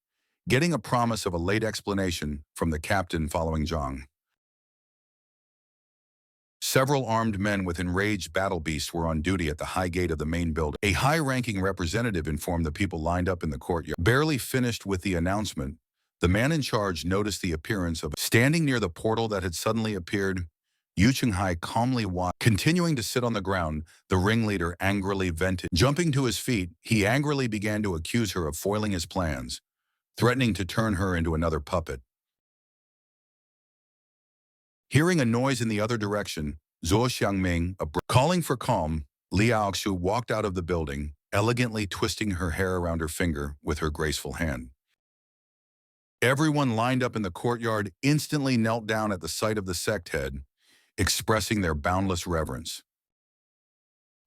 getting a promise of a late explanation from the captain following Zhang. Several armed men with enraged battle beasts were on duty at the high gate of the main building. A high-ranking representative informed the people lined up in the courtyard. Barely finished with the announcement, the man in charge noticed the appearance of... Standing near the portal that had suddenly appeared, Yu Qinghai calmly watched. Continuing to sit on the ground, the ringleader angrily vented. Jumping to his feet, he angrily began to accuse her of foiling his plans, threatening to turn her into another puppet. Hearing a noise in the other direction, Zhuo Xiangming, calling for calm, Li Aoxu walked out of the building, elegantly twisting her hair around her finger with her graceful hand. Everyone lined up in the courtyard instantly knelt down at the sight of the sect head, expressing their boundless reverence.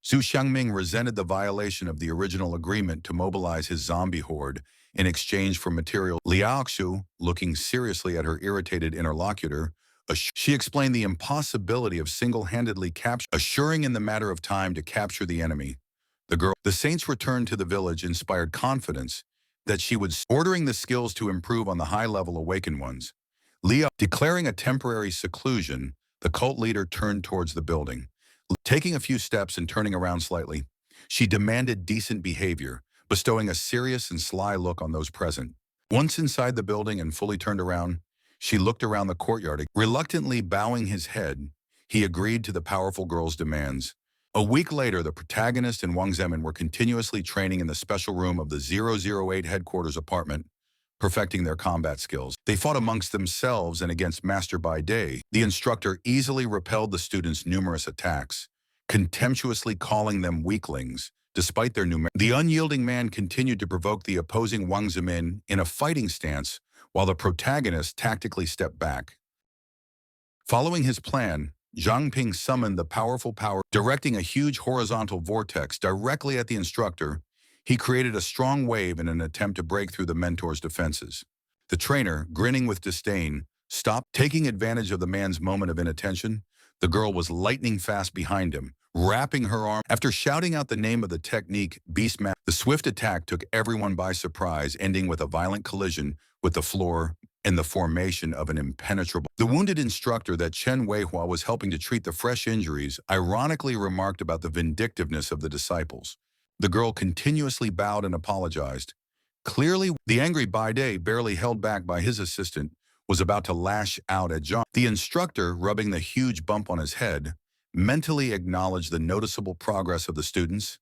Zhu Xiangming resented the violation of the original agreement to mobilize his zombie horde in exchange for material. Liao Xu, looking seriously at her irritated interlocutor, she explained the impossibility of single-handedly assuring in the matter of time to capture the enemy. The saints returned to the village inspired confidence that she would, ordering the skills to improve on the high-level awakened ones. Liao, declaring a temporary seclusion, the cult leader turned towards the building. Taking a few steps and turning around slightly, she demanded decent behavior, bestowing a serious and sly look on those present. Once inside the building and fully turned around, she looked around the courtyard. Reluctantly bowing his head, he agreed to the powerful girl's demands. A week later, the protagonist and Wang Zemin were continuously training in the special room of the 008 headquarters apartment, perfecting their combat skills. They fought amongst themselves and against Master by Day. The instructor easily repelled the students' numerous attacks, contemptuously calling them weaklings, despite their The unyielding man continued to provoke the opposing Wang Zemin in a fighting stance, while the protagonist tactically stepped back. Following his plan, Zhang Ping summoned the powerful power, directing a huge horizontal vortex directly at the instructor. He created a strong wave in an attempt to break through the mentor's defenses. The trainer, grinning with disdain, stopped. Taking advantage of the man's moment of inattention, the girl was lightning fast behind him, wrapping her arm. After shouting out the name of the technique, Beastmaster, the swift attack took everyone by surprise, ending with a violent collision with the floor and the formation of an impenetrable... The wounded instructor that Chen Weihua was helping to treat the fresh injuries ironically remarked about the vindictiveness of the disciples. The girl continuously bowed and apologized. Clearly, the angry Bai Day, barely held back by his assistant, was about to lash out at Zhang. The instructor, rubbing the huge bump on his head, mentally acknowledged the noticeable progress of the students,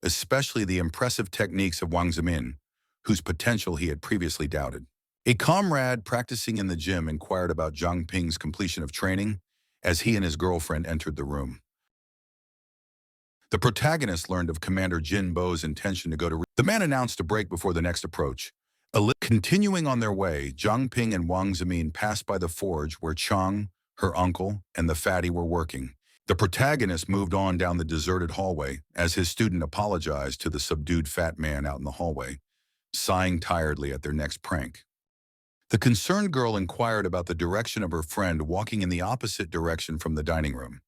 especially the impressive techniques of Wang Zemin, whose potential he had previously doubted. A comrade practicing in the gym inquired about Zhang Ping's completion of training as he and his girlfriend entered the room. The protagonist learned of Commander Jin Bo's intention to go to... The man announced a break before the next approach. Continuing on their way, Zhang Ping and Wang Zemin passed by the forge where Chang, her uncle, and the fatty were working. The protagonist moved on down the deserted hallway as his student apologized to the subdued fat man out in the hallway, sighing tiredly at their next prank. The concerned girl inquired about the direction of her friend walking in the opposite direction from the dining room.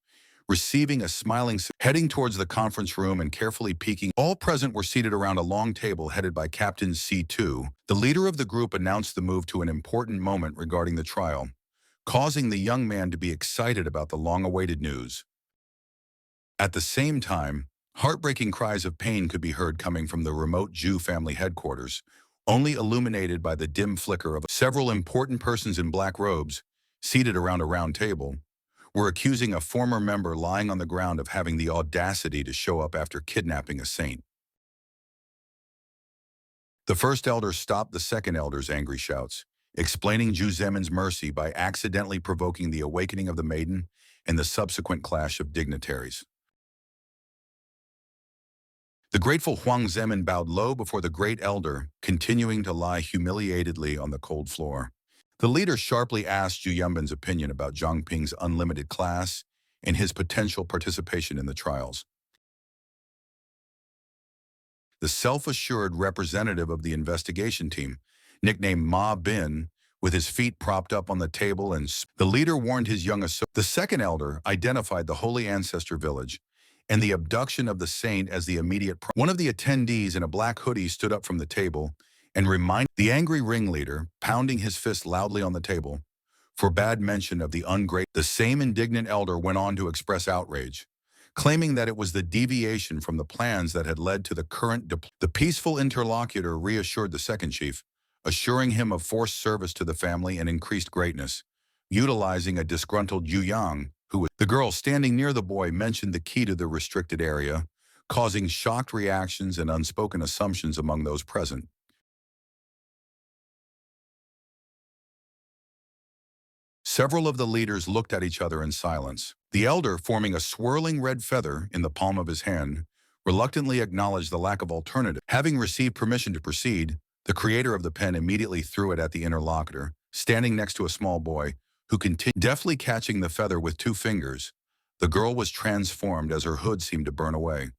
Receiving a smiling, heading towards the conference room and carefully peeking. All present were seated around a long table headed by Captain C2. The leader of the group announced the move to an important moment regarding the trial, causing the young man to be excited about the long-awaited news. At the same time, heartbreaking cries of pain could be heard coming from the remote Jew family headquarters, only illuminated by the dim flicker of several important persons in black robes, seated around a round table, were accusing a former member lying on the ground of having the audacity to show up after kidnapping a saint. The first elder stopped the second elder's angry shouts, explaining Ju Zemin's mercy by accidentally provoking the awakening of the maiden and the subsequent clash of dignitaries. The grateful Huang Zemin bowed low before the great elder, continuing to lie humiliatedly on the cold floor. The leader sharply asked Zhu Yunbin's opinion about Zhang Ping's unlimited class and his potential participation in the trials. The self-assured representative of the investigation team, nicknamed Ma Bin, with his feet propped up on the table, and the leader warned his young associate. The second elder identified the Holy Ancestor Village and the abduction of the saint as the immediate One of the attendees in a black hoodie stood up from the table and reminded the angry ringleader, pounding his fist loudly on the table, forbade mention of the ungrateful. The same indignant elder went on to express outrage, claiming that it was the deviation from the plans that had led to the current The peaceful interlocutor reassured the second chief, assuring him of forced service to the family and increased greatness, utilizing a disgruntled Yu Yang, the girl standing near the boy mentioned the key to the restricted area, causing shocked reactions and unspoken assumptions among those present. Several of the leaders looked at each other in silence. The elder, forming a swirling red feather in the palm of his hand, reluctantly acknowledged the lack of alternative. Having received permission to proceed, the creator of the pen immediately threw it at the interlocutor, standing next to a small boy, who continued deftly catching the feather with 2 fingers. The girl was transformed as her hood seemed to burn away,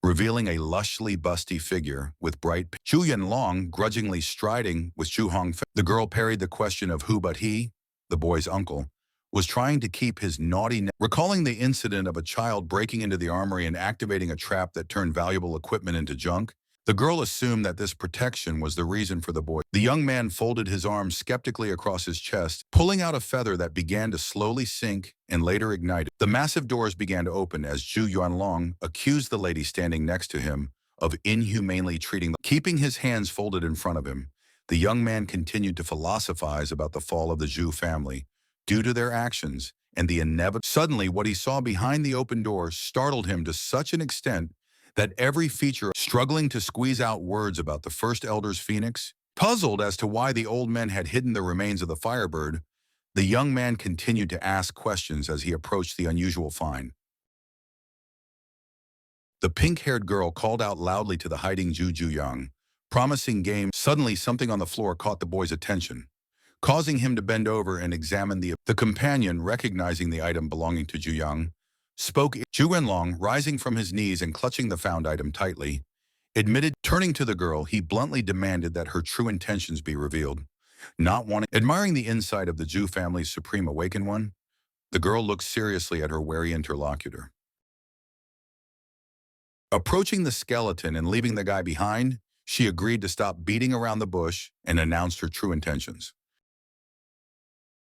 revealing a lushly busty figure with bright Zhu Yanlong grudgingly striding with Zhu Hong. The girl parried the question of who but he, the boy's uncle, was trying to keep his naughty recalling the incident of a child breaking into the armory and activating a trap that turned valuable equipment into junk. The girl assumed that this protection was the reason for the boy. The young man folded his arms skeptically across his chest, pulling out a feather that began to slowly sink and later ignited. The massive doors began to open as Zhu Yuanlong accused the lady standing next to him of inhumanely treating them. Keeping his hands folded in front of him, the young man continued to philosophize about the fall of the Zhu family due to their actions and the inevitable. Suddenly, what he saw behind the open door startled him to such an extent that every feature struggling to squeeze out words about the first elder's phoenix. Puzzled as to why the old men had hidden the remains of the firebird, the young man continued to ask questions as he approached the unusual find. The pink-haired girl called out loudly to the hiding Zhu Juyang, promising game. Suddenly, something on the floor caught the boy's attention, causing him to bend over and examine the companion, recognizing the item belonging to Juyang, spoke. Zhu Wenlong, rising from his knees and clutching the found item tightly, admitted. Turning to the girl, he bluntly demanded that her true intentions be revealed. Admiring the inside of the Zhu family's supreme awakened one, the girl looked seriously at her wary interlocutor. Approaching the skeleton and leaving the guy behind, she agreed to stop beating around the bush and announced her true intentions.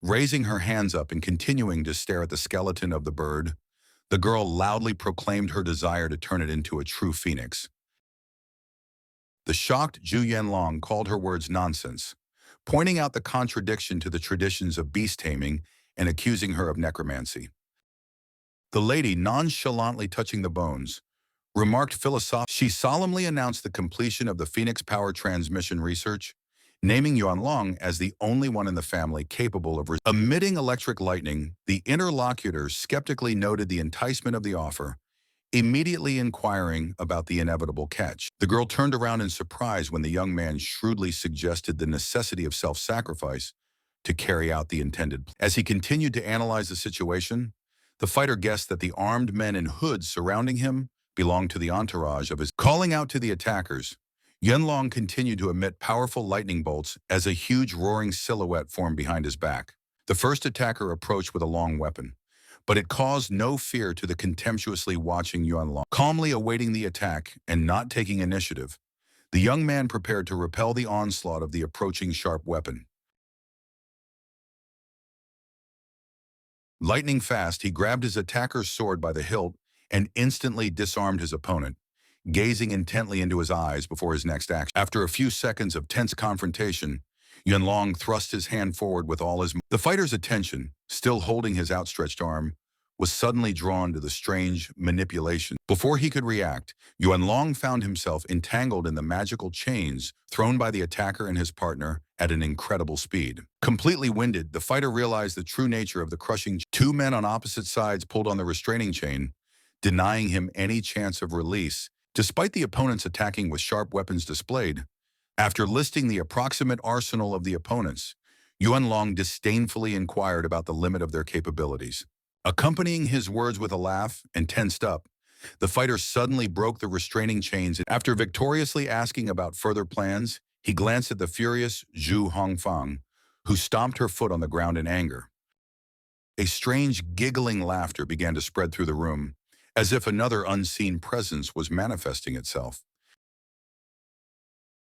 Raising her hands up and continuing to stare at the skeleton of the bird, the girl loudly proclaimed her desire to turn it into a true phoenix. The shocked Zhu Yanlong called her words nonsense, pointing out the contradiction to the traditions of beast taming and accusing her of necromancy. The lady, nonchalantly touching the bones, remarked philosophically. She solemnly announced the completion of the Phoenix Power Transmission research, naming Yuanlong as the only one in the family capable of emitting electric lightning. The interlocutor skeptically noted the enticement of the offer, immediately inquiring about the inevitable catch. The girl turned around in surprise when the young man shrewdly suggested the necessity of self-sacrifice to carry out the intended plan. As he continued to analyze the situation, the fighter guessed that the armed men in hoods surrounding him belonged to the entourage of his. Calling out to the attackers, Yunlong continued to emit powerful lightning bolts as a huge roaring silhouette formed behind his back. The first attacker approached with a long weapon, but it caused no fear to the contemptuously watching Yunlong. Calmly awaiting the attack and not taking initiative, the young man prepared to repel the onslaught of the approaching sharp weapon. Lightning fast, he grabbed his attacker's sword by the hilt and instantly disarmed his opponent, gazing intently into his eyes before his next action. After a few seconds of tense confrontation, Yunlong thrust his hand forward with all his might. The fighter's attention, still holding his outstretched arm, was suddenly drawn to the strange manipulation. Before he could react, Yunlong found himself entangled in the magical chains thrown by the attacker and his partner at an incredible speed. Completely winded, the fighter realized the true nature of the crushing. Two men on opposite sides pulled on the restraining chain, denying him any chance of release, despite the opponents attacking with sharp weapons displayed. After listing the approximate arsenal of the opponents, Yunlong disdainfully inquired about the limit of their capabilities. Accompanying his words with a laugh and tensed up, the fighter suddenly broke the restraining chains. After victoriously asking about further plans, he glanced at the furious Zhu Hongfang, who stomped her foot on the ground in anger. A strange giggling laughter began to spread through the room, as if another unseen presence was manifesting itself.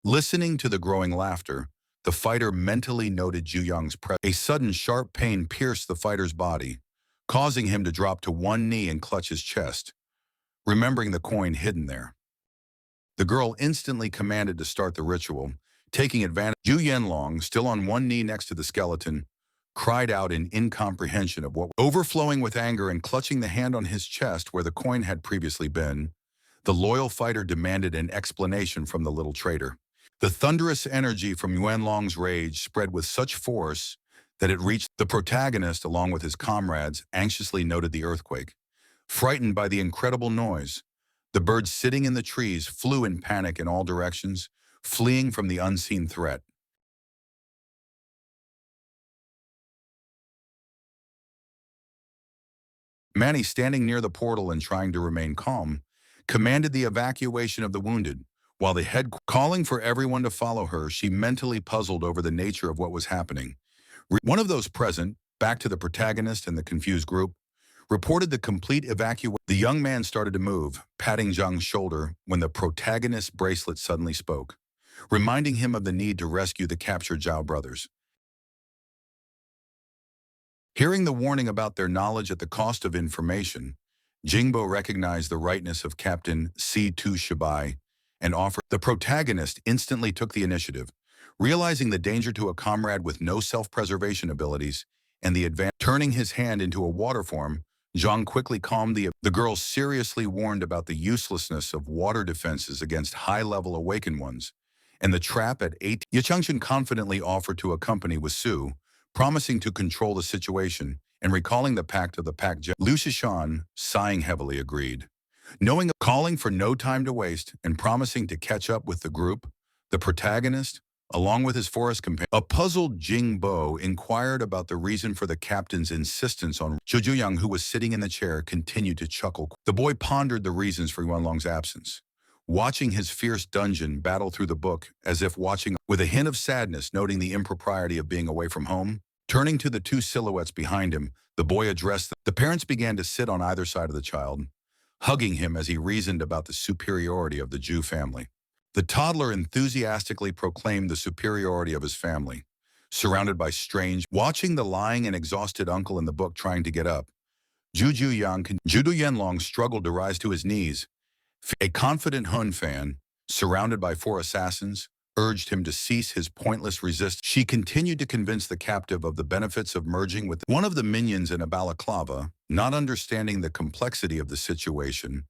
Listening to the growing laughter, the fighter mentally noted Zhu Yang's presence. A sudden sharp pain pierced the fighter's body, causing him to drop to one knee and clutch his chest, remembering the coin hidden there. The girl instantly commanded to start the ritual, taking advantage. Zhu Yunlong, still on one knee next to the skeleton, cried out in incomprehension of what. Overflowing with anger and clutching the hand on his chest where the coin had previously been, the loyal fighter demanded an explanation from the little traitor. The thunderous energy from Yunlong's rage spread with such force that it reached the protagonist. Along with his comrades, anxiously noted the earthquake. Frightened by the incredible noise, the birds sitting in the trees flew in panic in all directions, fleeing from the unseen threat. Manny, standing near the portal and trying to remain calm, commanded the evacuation of the wounded. While the head calling for everyone to follow her, she mentally puzzled over the nature of what was happening. One of those present, back to the protagonist and the confused group, reported the complete evacuation. The young man started to move, patting Zhang's shoulder when the protagonist's bracelet suddenly spoke, reminding him of the need to rescue the captured Zhao brothers. Hearing the warning about their knowledge at the cost of information, Jingbo recognized the rightness of Captain C2 Shibai and offered. The protagonist instantly took the initiative, realizing the danger to a comrade with no self-preservation abilities and the advantage. Turning his hand into a water form, Zhang quickly calmed the girl, seriously warned about the uselessness of water defenses against high-level awakened ones, and the trap at 8. Yichengchen confidently offered to accompany with Su, promising to control the situation and recalling the pact of the pack. Lu Shishan, sighing heavily, agreed. Calling for no time to waste and promising to catch up with the group, the protagonist, along with his forest companion. A puzzled Jingbo inquired about the reason for the captain's insistence on. Zhu, who was sitting in the chair, continued to chuckle. The boy pondered the reasons for Yunlong's absence, watching his fierce dungeon battle through the book as if watching with a hint of sadness, noting the impropriety of being away from home. Turning to the two silhouettes behind him, the boy addressed them. The parents began to sit on either side of the child, hugging him as he reasoned about the superiority of the Zhu family. The toddler enthusiastically proclaimed the superiority of his family, surrounded by strange. Watching the lying and exhausted uncle in the book trying to get up, Zhu Yunlong struggled to rise to his knees. A confident Hun fan, surrounded by 4 assassins, urged him to cease his pointless resistance. She continued to convince the captive of the benefits of merging with one of the minions in a balaclava, not understanding the complexity of the situation,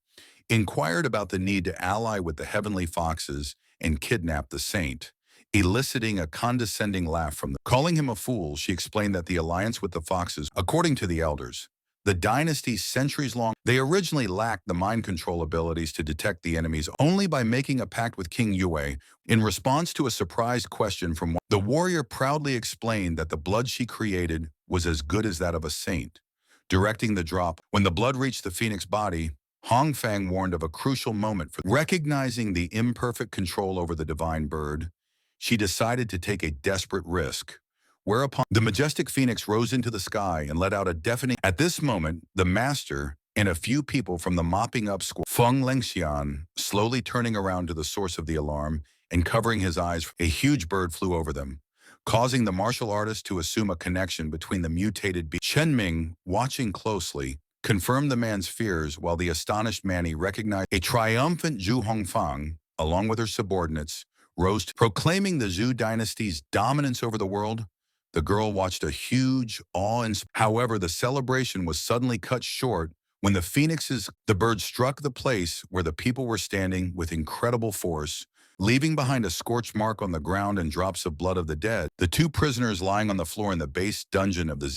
inquired about the need to ally with the heavenly foxes and kidnap the saint, eliciting a condescending laugh from them. Calling him a fool, she explained that the alliance with the foxes, according to the elders, the dynasty's centuries-long, they originally lacked the mind control abilities to detect the enemies only by making a pact with King Yue. In response to a surprised question from one, the warrior proudly explained that the blood she created was as good as that of a saint, directing the drop. When the blood reached the phoenix body, Hong Fang warned of a crucial moment for recognizing the imperfect control over the divine bird. She decided to take a desperate risk, whereupon the majestic phoenix rose into the sky and let out a deafening. At this moment, the master and a few people from the mopping up squad, Feng Lengxian, slowly turning around to the source of the alarm and covering his eyes, a huge bird flew over them, causing the martial artist to assume a connection between the mutated beast. Chen Ming, watching closely, confirmed the man's fears while the astonished Manny recognized a triumphant Zhu Hongfang, along with her subordinates, rose to proclaiming the Zhou dynasty's dominance over the world. The girl watched a huge, however, the celebration was suddenly cut short when the bird struck the place where the people were standing with incredible force, leaving behind a scorched mark on the ground and drops of blood of the dead. The two prisoners lying on the floor in the base dungeon of the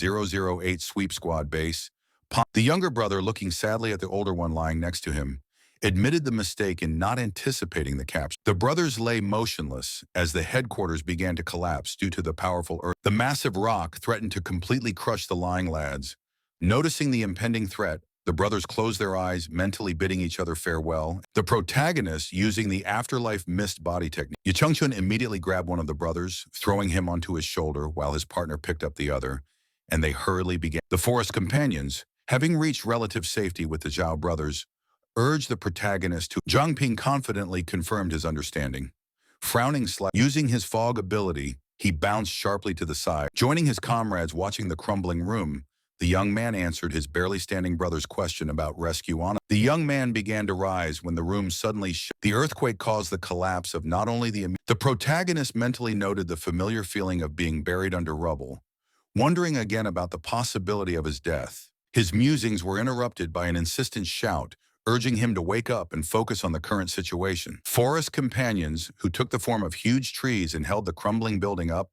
008 Sweep Squad base. The younger brother, looking sadly at the older one lying next to him, admitted the mistake in not anticipating the capture. The brothers lay motionless as the headquarters began to collapse due to the powerful earth. The massive rock threatened to completely crush the lying lads. Noticing the impending threat, the brothers closed their eyes, mentally bidding each other farewell. The protagonist, using the afterlife mist body technique, Yu Chengchun immediately grabbed one of the brothers, throwing him onto his shoulder while his partner picked up the other, and they hurriedly began. The forest companions, having reached relative safety with the Zhao brothers, urged the protagonist to. Zhang Ping confidently confirmed his understanding. Frowning slightly, using his fog ability, he bounced sharply to the side. Joining his comrades watching the crumbling room, the young man answered his barely standing brother's question about rescue on. The young man began to rise when the room suddenly shook. The earthquake caused the collapse of not only the protagonist mentally noted the familiar feeling of being buried under rubble, wondering again about the possibility of his death. His musings were interrupted by an insistent shout, urging him to wake up and focus on the current situation. Forest companions, who took the form of huge trees and held the crumbling building up,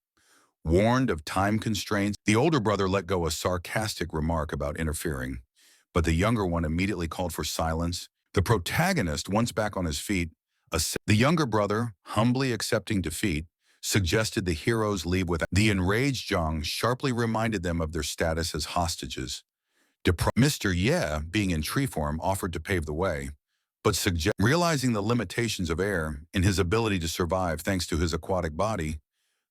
warned of time constraints. The older brother let go a sarcastic remark about interfering, but the younger one immediately called for silence. The protagonist, once back on his feet, the younger brother, humbly accepting defeat, suggested the heroes leave without. The enraged Zhang sharply reminded them of their status as hostages. Mr. Ye, being in tree form, offered to pave the way, but realizing the limitations of air and his ability to survive thanks to his aquatic body,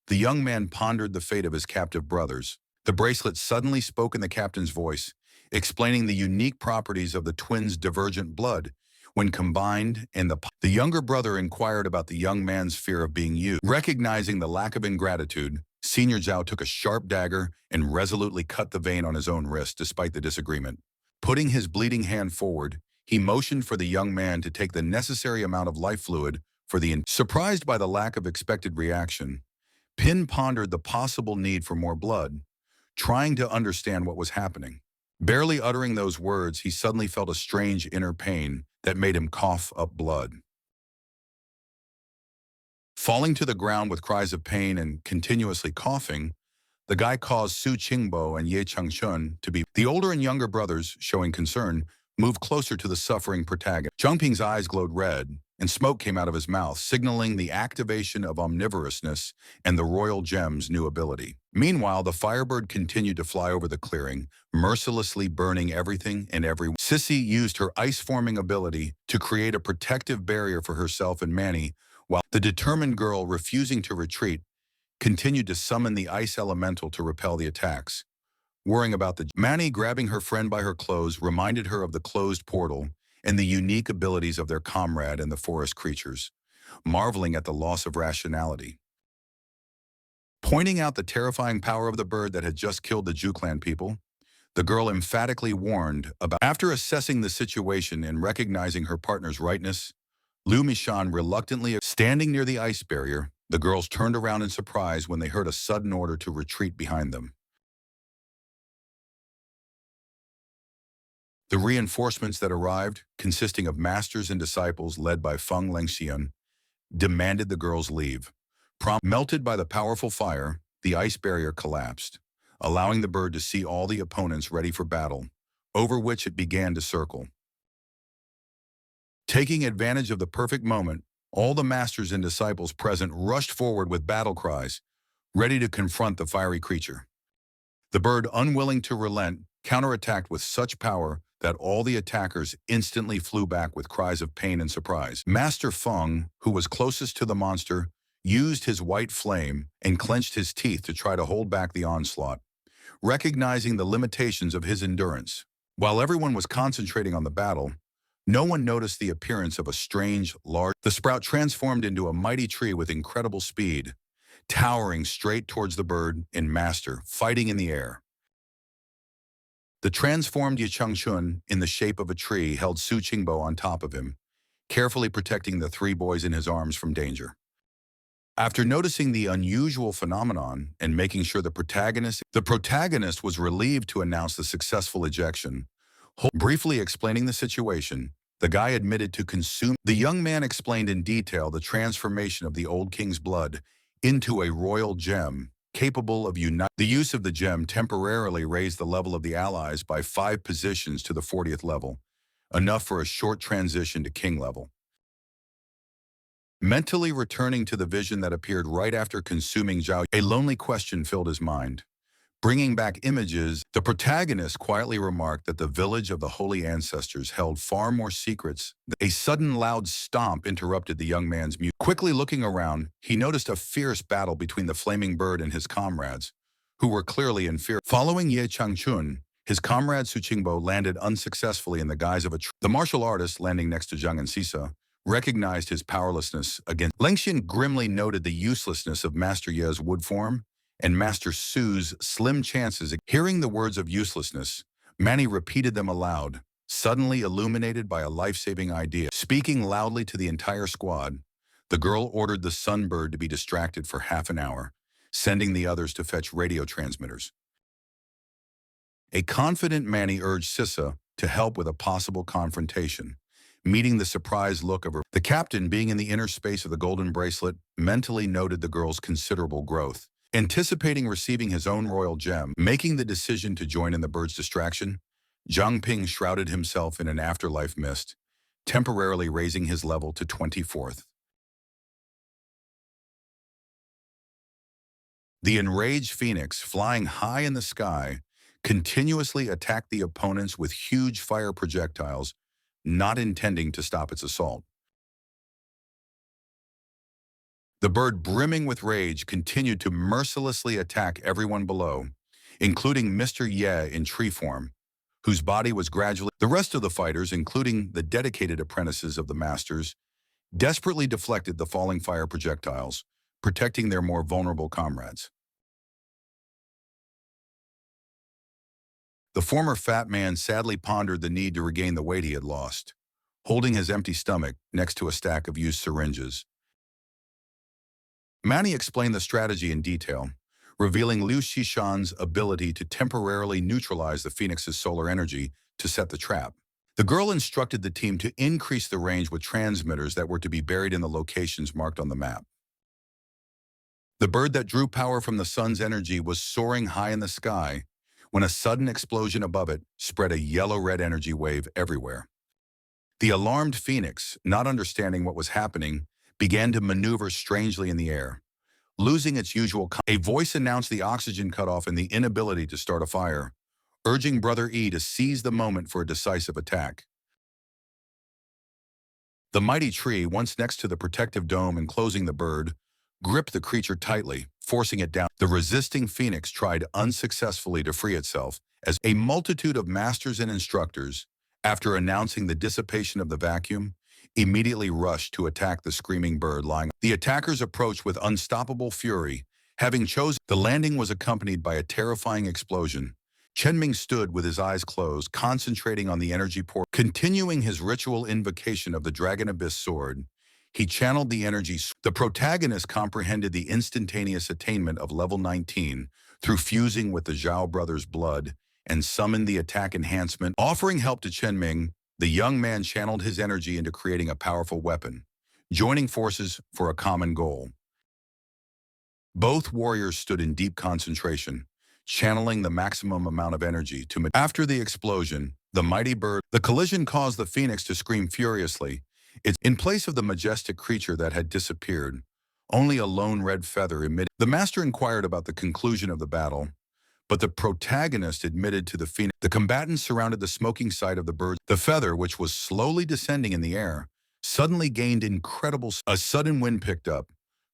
the young man pondered the fate of his captive brothers. The bracelet suddenly spoke in the captain's voice, explaining the unique properties of the twins' divergent blood when combined, and the younger brother inquired about the young man's fear of being used. Recognizing the lack of ingratitude, Senior Zhao took a sharp dagger and resolutely cut the vein on his own wrist despite the disagreement. Putting his bleeding hand forward, he motioned for the young man to take the necessary amount of life fluid for the. Surprised by the lack of expected reaction, Pin pondered the possible need for more blood, trying to understand what was happening. Barely uttering those words, he suddenly felt a strange inner pain that made him cough up blood. Falling to the ground with cries of pain and continuously coughing, the guy caused Su Qingbo and Ye Chengshun to be. The older and younger brothers, showing concern, moved closer to the suffering protagonist. Zhang Ping's eyes glowed red, and smoke came out of his mouth, signaling the activation of omnivorousness and the royal gem's new ability. Meanwhile, the firebird continued to fly over the clearing, mercilessly burning everything and everyone. Sissy used her ice-forming ability to create a protective barrier for herself and Manny, while the determined girl, refusing to retreat, continued to summon the ice elemental to repel the attacks. Worrying about Manny grabbing her friend by her clothes reminded her of the closed portal and the unique abilities of their comrade and the forest creatures, marveling at the loss of rationality. Pointing out the terrifying power of the bird that had just killed the Zhu clan people, the girl emphatically warned about. After assessing the situation and recognizing her partner's rightness, Lu Mishan reluctantly standing near the ice barrier, the girls turned around in surprise when they heard a sudden order to retreat behind them. The reinforcements that arrived, consisting of masters and disciples led by Feng Lengxian, demanded the girls leave. Melted by the powerful fire, the ice barrier collapsed, allowing the bird to see all the opponents ready for battle, over which it began to circle. Taking advantage of the perfect moment, all the masters and disciples present rushed forward with battle cries, ready to confront the fiery creature. The bird, unwilling to relent, counterattacked with such power that all the attackers instantly flew back with cries of pain and surprise. Master Feng, who was closest to the monster, used his white flame and clenched his teeth to try to hold back the onslaught, recognizing the limitations of his endurance. While everyone was concentrating on the battle, no one noticed the appearance of a strange, large... The sprout transformed into a mighty tree with incredible speed, towering straight towards the bird and master, fighting in the air. The transformed Yichangchun, in the shape of a tree, held Su Qingbo on top of him, carefully protecting the three boys in his arms from danger. After noticing the unusual phenomenon and making sure the protagonist was relieved to announce the successful ejection. Briefly explaining the situation, the guy admitted to consume. The young man explained in detail the transformation of the old king's blood into a royal gem, capable of uniting. The use of the gem temporarily raised the level of the allies by 5 positions to the 40th level, enough for a short transition to king level. Mentally returning to the vision that appeared right after consuming Zhao, a lonely question filled his mind. Bringing back images, the protagonist quietly remarked that the village of the holy ancestors held far more secrets. A sudden loud stomp interrupted the young man's mute. Quickly looking around, he noticed a fierce battle between the flaming bird and his comrades, who were clearly in fear. Following Ye Changchun, his comrade Su Qingbo landed unsuccessfully in the guise of a tree. The martial artist, landing next to Zhang and Sisa, recognized his powerlessness against. Lengxian grimly noted the uselessness of Master Ye's wood form and Master Su's slim chances. Hearing the words of uselessness, Manny repeated them aloud, suddenly illuminated by a life-saving idea. Speaking loudly to the entire squad, the girl ordered the sunbird to be distracted for half an hour, sending the others to fetch radio transmitters. A confident Manny urged Sissa to help with a possible confrontation, meeting the surprised look of her. The captain, being in the inner space of the golden bracelet, mentally noted the girl's considerable growth. Anticipating receiving his own royal gem, making the decision to join in the bird's distraction, Zhang Ping shrouded himself in an afterlife mist, temporarily raising his level to 24th. The enraged phoenix, flying high in the sky, continuously attacked the opponents with huge fire projectiles, not intending to stop its assault. The bird, brimming with rage, continued to mercilessly attack everyone below, including Mr. Ye in tree form, whose body was gradually... The rest of the fighters, including the dedicated apprentices of the masters, desperately deflected the falling fire projectiles, protecting their more vulnerable comrades. The former fat man sadly pondered the need to regain the weight he had lost, holding his empty stomach next to a stack of used syringes. Manny explained the strategy in detail, revealing Liu Xishan's ability to temporarily neutralize the phoenix's solar energy to set the trap. The girl instructed the team to increase the range with transmitters that were to be buried in the locations marked on the map. The bird that drew power from the sun's energy was soaring high in the sky when a sudden explosion above it spread a yellow-red energy wave everywhere. The alarmed phoenix, not understanding what was happening, began to maneuver strangely in the air. Losing its usual a voice announced the oxygen cutoff and the inability to start a fire, urging Brother E to seize the moment for a decisive attack. The mighty tree, once next to the protective dome enclosing the bird, gripped the creature tightly, forcing it down. The resisting phoenix tried unsuccessfully to free itself as a multitude of masters and instructors, after announcing the dissipation of the vacuum, immediately rushed to attack the screaming bird lying. The attackers approached with unstoppable fury, having chosen. The landing was accompanied by a terrifying explosion. Chenming stood with his eyes closed, concentrating on the energy port. Continuing his ritual invocation of the Dragon Abyss sword, he channeled the energy. The protagonist comprehended the instantaneous attainment of level 19 through fusing with the Zhao brothers' blood and summoned the attack enhancement. Offering help to Chenming, the young man channeled his energy into creating a powerful weapon, joining forces for a common goal. Both warriors stood in deep concentration, channeling the maximum amount of energy to... After the explosion, the mighty bird... The collision caused the phoenix to scream furiously. In place of the majestic creature that had disappeared, only a lone red feather emitted. The master inquired about the conclusion of the battle, but the protagonist admitted to the phoenix. The combatants surrounded the smoking side of the bird. The feather, which was slowly descending in the air, suddenly gained incredible. A sudden wind picked up,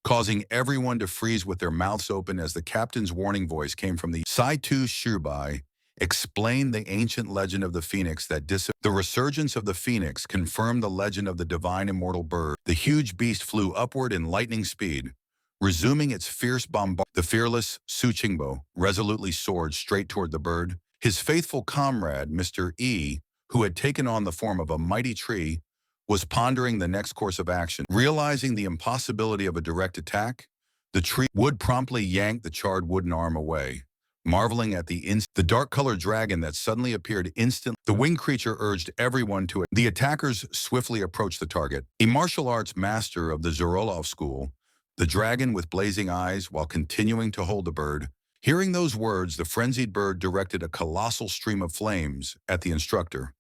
causing everyone to freeze with their mouths open as the captain's warning voice came from the Saitu Shirbai, explained the ancient legend of the phoenix that the resurgence of the phoenix confirmed the legend of the divine immortal bird. The huge beast flew upward in lightning speed, resuming its fierce bombard. The fearless Su Qingbo resolutely soared straight toward the bird. His faithful comrade, Mr. E, who had taken on the form of a mighty tree, was pondering the next course of action. Realizing the impossibility of a direct attack, the tree would promptly yank the charred wooden arm away. Marveling at the dark-colored dragon that suddenly appeared instantly, the winged creature urged everyone to it. The attackers swiftly approached the target. A martial arts master of the Zorolov school, the dragon with blazing eyes while continuing to hold the bird. Hearing those words, the frenzied bird directed a colossal stream of flames at the instructor,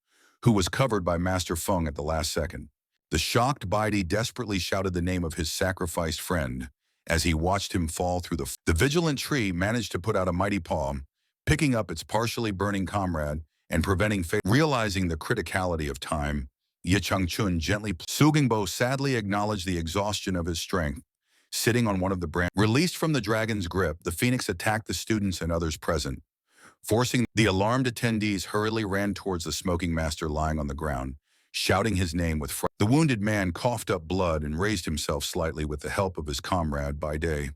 who was covered by Master Feng at the last second. The shocked Baidi desperately shouted the name of his sacrificed friend as he watched him fall through the vigilant tree managed to put out a mighty paw, picking up its partially burning comrade and preventing fate. Realizing the criticality of time, Ye Changchun gently. Su Gingbo sadly acknowledged the exhaustion of his strength. Sitting on one of the branches. Released from the dragon's grip, the phoenix attacked the students and others present. Forcing the alarmed attendees hurriedly ran towards the smoking master lying on the ground, shouting his name with fright. The wounded man coughed up blood and raised himself slightly with the help of his comrade by day,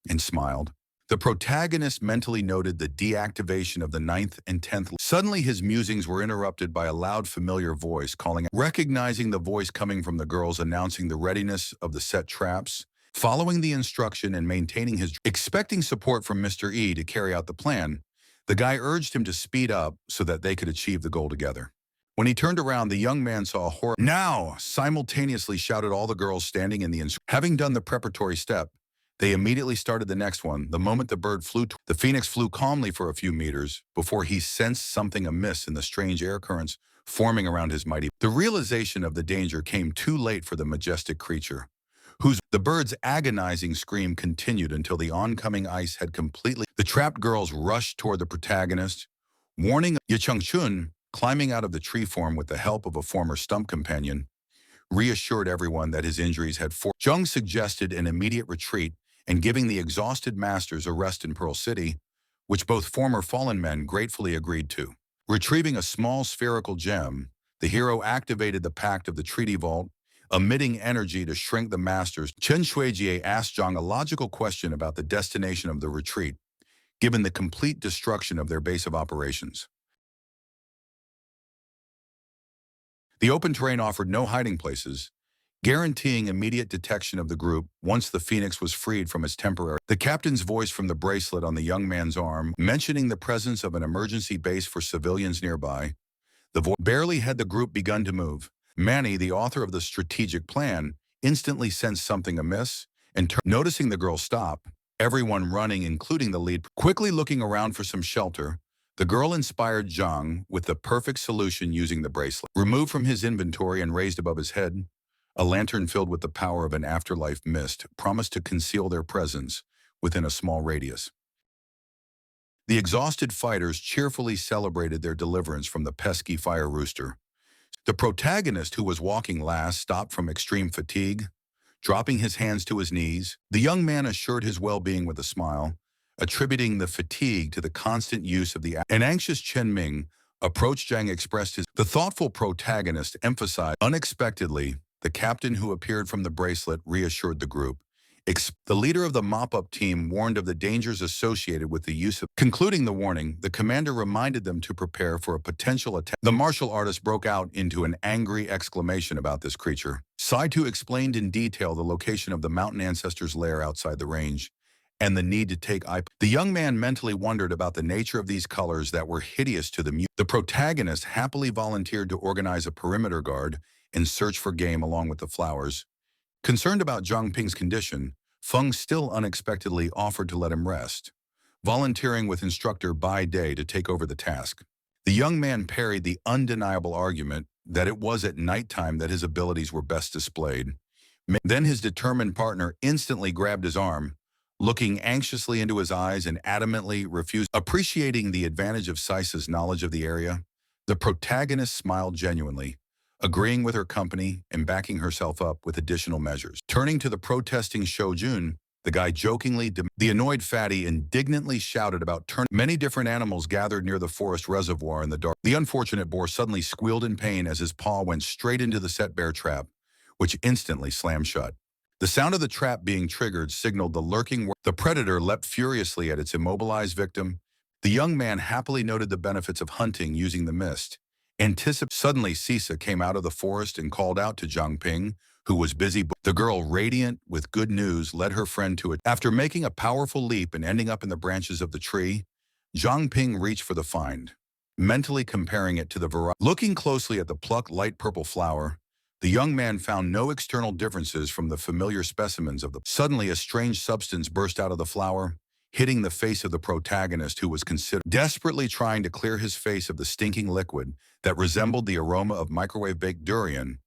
and smiled. The protagonist mentally noted the deactivation of the 9th and 10th. Suddenly his musings were interrupted by a loud familiar voice calling out. Recognizing the voice coming from the girls announcing the readiness of the set traps, following the instruction and maintaining his expecting support from Mr. E to carry out the plan, the guy urged him to speed up so that they could achieve the goal together. When he turned around, the young man saw a horror. Now! Simultaneously shouted all the girls standing in the Having done the preparatory step, they immediately started the next one. The moment the bird flew, the phoenix flew calmly for a few meters before he sensed something amiss in the strange air currents forming around his mighty. The realization of the danger came too late for the majestic creature, the bird's agonizing scream continued until the oncoming ice had completely. The trapped girls rushed toward the protagonist, warning Ye Changchun, climbing out of the tree form with the help of a former stump companion, reassured everyone that his injuries had Zheng suggested an immediate retreat and giving the exhausted masters a rest in Pearl City, which both former fallen men gratefully agreed to. Retrieving a small spherical gem, the hero activated the pact of the treaty vault, emitting energy to shrink the masters. Chen Shuijie asked Zhang a logical question about the destination of the retreat, given the complete destruction of their base of operations. The open terrain offered no hiding places, guaranteeing immediate detection of the group once the phoenix was freed from its temporary. The captain's voice from the bracelet on the young man's arm, mentioning the presence of an emergency base for civilians nearby. The voice barely had the group begun to move. Manny, the author of the strategic plan, instantly sensed something amiss and noticing the girl stop, everyone running, including the lead, quickly looking around for some shelter. The girl inspired Zhang with the perfect solution using the bracelet. Removed from his inventory and raised above his head, a lantern filled with the power of an afterlife mist promised to conceal their presence within a small radius. The exhausted fighters cheerfully celebrated their deliverance from the pesky fire rooster. The protagonist, who was walking last, stopped from extreme fatigue, dropping his hands to his knees. The young man assured his well-being with a smile, attributing the fatigue to the constant use of the An anxious Chen Ming approached Zhang, expressed his. The thoughtful protagonist emphasized. Unexpectedly, the captain who appeared from the bracelet reassured the group. The leader of the mop-up team warned of the dangers associated with the use of. Concluding the warning, the commander reminded them to prepare for a potential attack. The martial artist broke out into an angry exclamation about this creature. Saitu explained in detail the location of the mountain ancestor's lair outside the range, and the need to take The young man mentally wondered about the nature of these colors that were hideous to the The protagonist happily volunteered to organize a perimeter guard and search for game along with the flowers. Concerned about Zhang Ping's condition, Feng still unexpectedly offered to let him rest, volunteering with instructor Bai Day to take over the task. The young man parried the undeniable argument that it was at nighttime that his abilities were best displayed. Then his determined partner instantly grabbed his arm, looking anxiously into his eyes and adamantly refused. Appreciating the advantage of Sisa's knowledge of the area, the protagonist smiled genuinely, agreeing with her company and backing herself up with additional measures. Turning to the protesting Shojun, the guy jokingly, the annoyed fatty indignantly shouted about turning. Many different animals gathered near the forest reservoir in the dark. The unfortunate boar suddenly squealed in pain as his paw went straight into the set bear trap, which instantly slammed shut. The sound of the trap being triggered signaled the lurking. The predator leapt furiously at its immobilized victim. The young man happily noted the benefits of hunting using the mist. Suddenly, Sisa came out of the forest and called out to Zhang Ping, who was busy. The girl, radiant with good news, led her friend to it. After making a powerful leap and ending up in the branches of the tree, Zhang Ping reached for the find, mentally comparing it to the variety. Looking closely at the plucked light purple flower, the young man found no external differences from the familiar specimens of the. Suddenly, a strange substance burst out of the flower, hitting the face of the protagonist, who was desperately trying to clear his face of the stinking liquid that resembled the aroma of microwave-baked durian.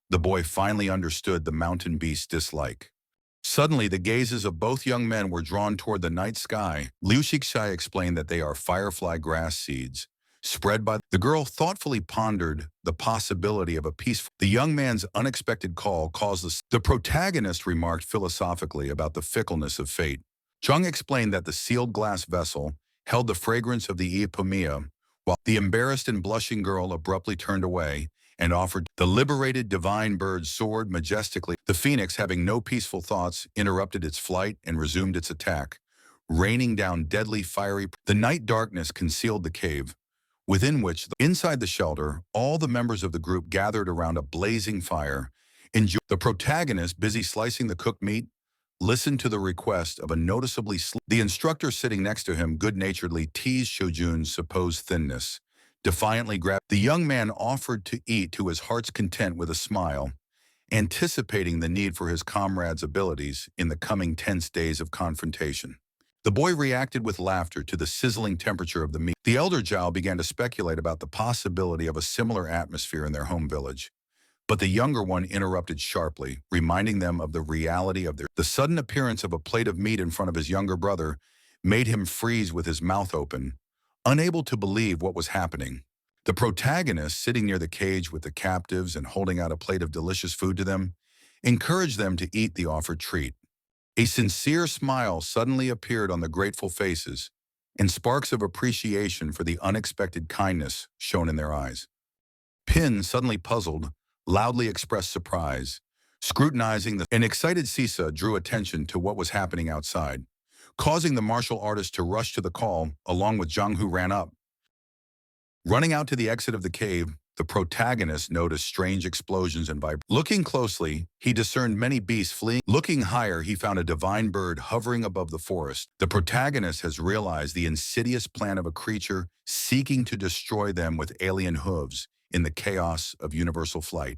The boy finally understood the mountain beast's dislike. Suddenly, the gazes of both young men were drawn toward the night sky. Liu Shixai explained that they are firefly grass seeds, spread by. The girl thoughtfully pondered the possibility of a peaceful. The young man's unexpected call caused the protagonist remarked philosophically about the fickleness of fate. Zhang explained that the sealed glass vessel held the fragrance of the epomea, while the embarrassed and blushing girl abruptly turned away and offered. The liberated divine bird soared majestically. The phoenix, having no peaceful thoughts, interrupted its flight and resumed its attack, raining down deadly fiery. The night darkness concealed the cave, within which, inside the shelter, all the members of the group gathered around a blazing fire. The protagonist, busy slicing the cooked meat, listened to the request of a noticeably The instructor sitting next to him good-naturedly teased Shojun's supposed thinness. Defiantly grabbed. The young man offered to eat to his heart's content with a smile, anticipating the need for his comrade's abilities in the coming tense days of confrontation. The boy reacted with laughter to the sizzling temperature of the meat. The elder Zhao began to speculate about the possibility of a similar atmosphere in their home village. But the younger one interrupted sharply, reminding them of the reality of The sudden appearance of a plate of meat in front of his younger brother made him freeze with his mouth open, unable to believe what was happening. The protagonist, sitting near the cage with the captives and holding out a plate of delicious food to them, encouraged them to eat the offered treat. A sincere smile suddenly appeared on the grateful faces, and sparks of appreciation for the unexpected kindness shone in their eyes. Pin, suddenly puzzled, loudly expressed surprise, scrutinizing an excited Sisa drew attention to what was happening outside, causing the martial artist to rush to the call, along with Zhang, who ran up. Running out to the exit of the cave, the protagonist noticed strange explosions and vibrations. Looking closely, he discerned many beasts fleeing. Looking higher, he found a divine bird hovering above the forest. The protagonist has realized the insidious plan of a creature seeking to destroy them with alien hooves in the chaos of universal flight.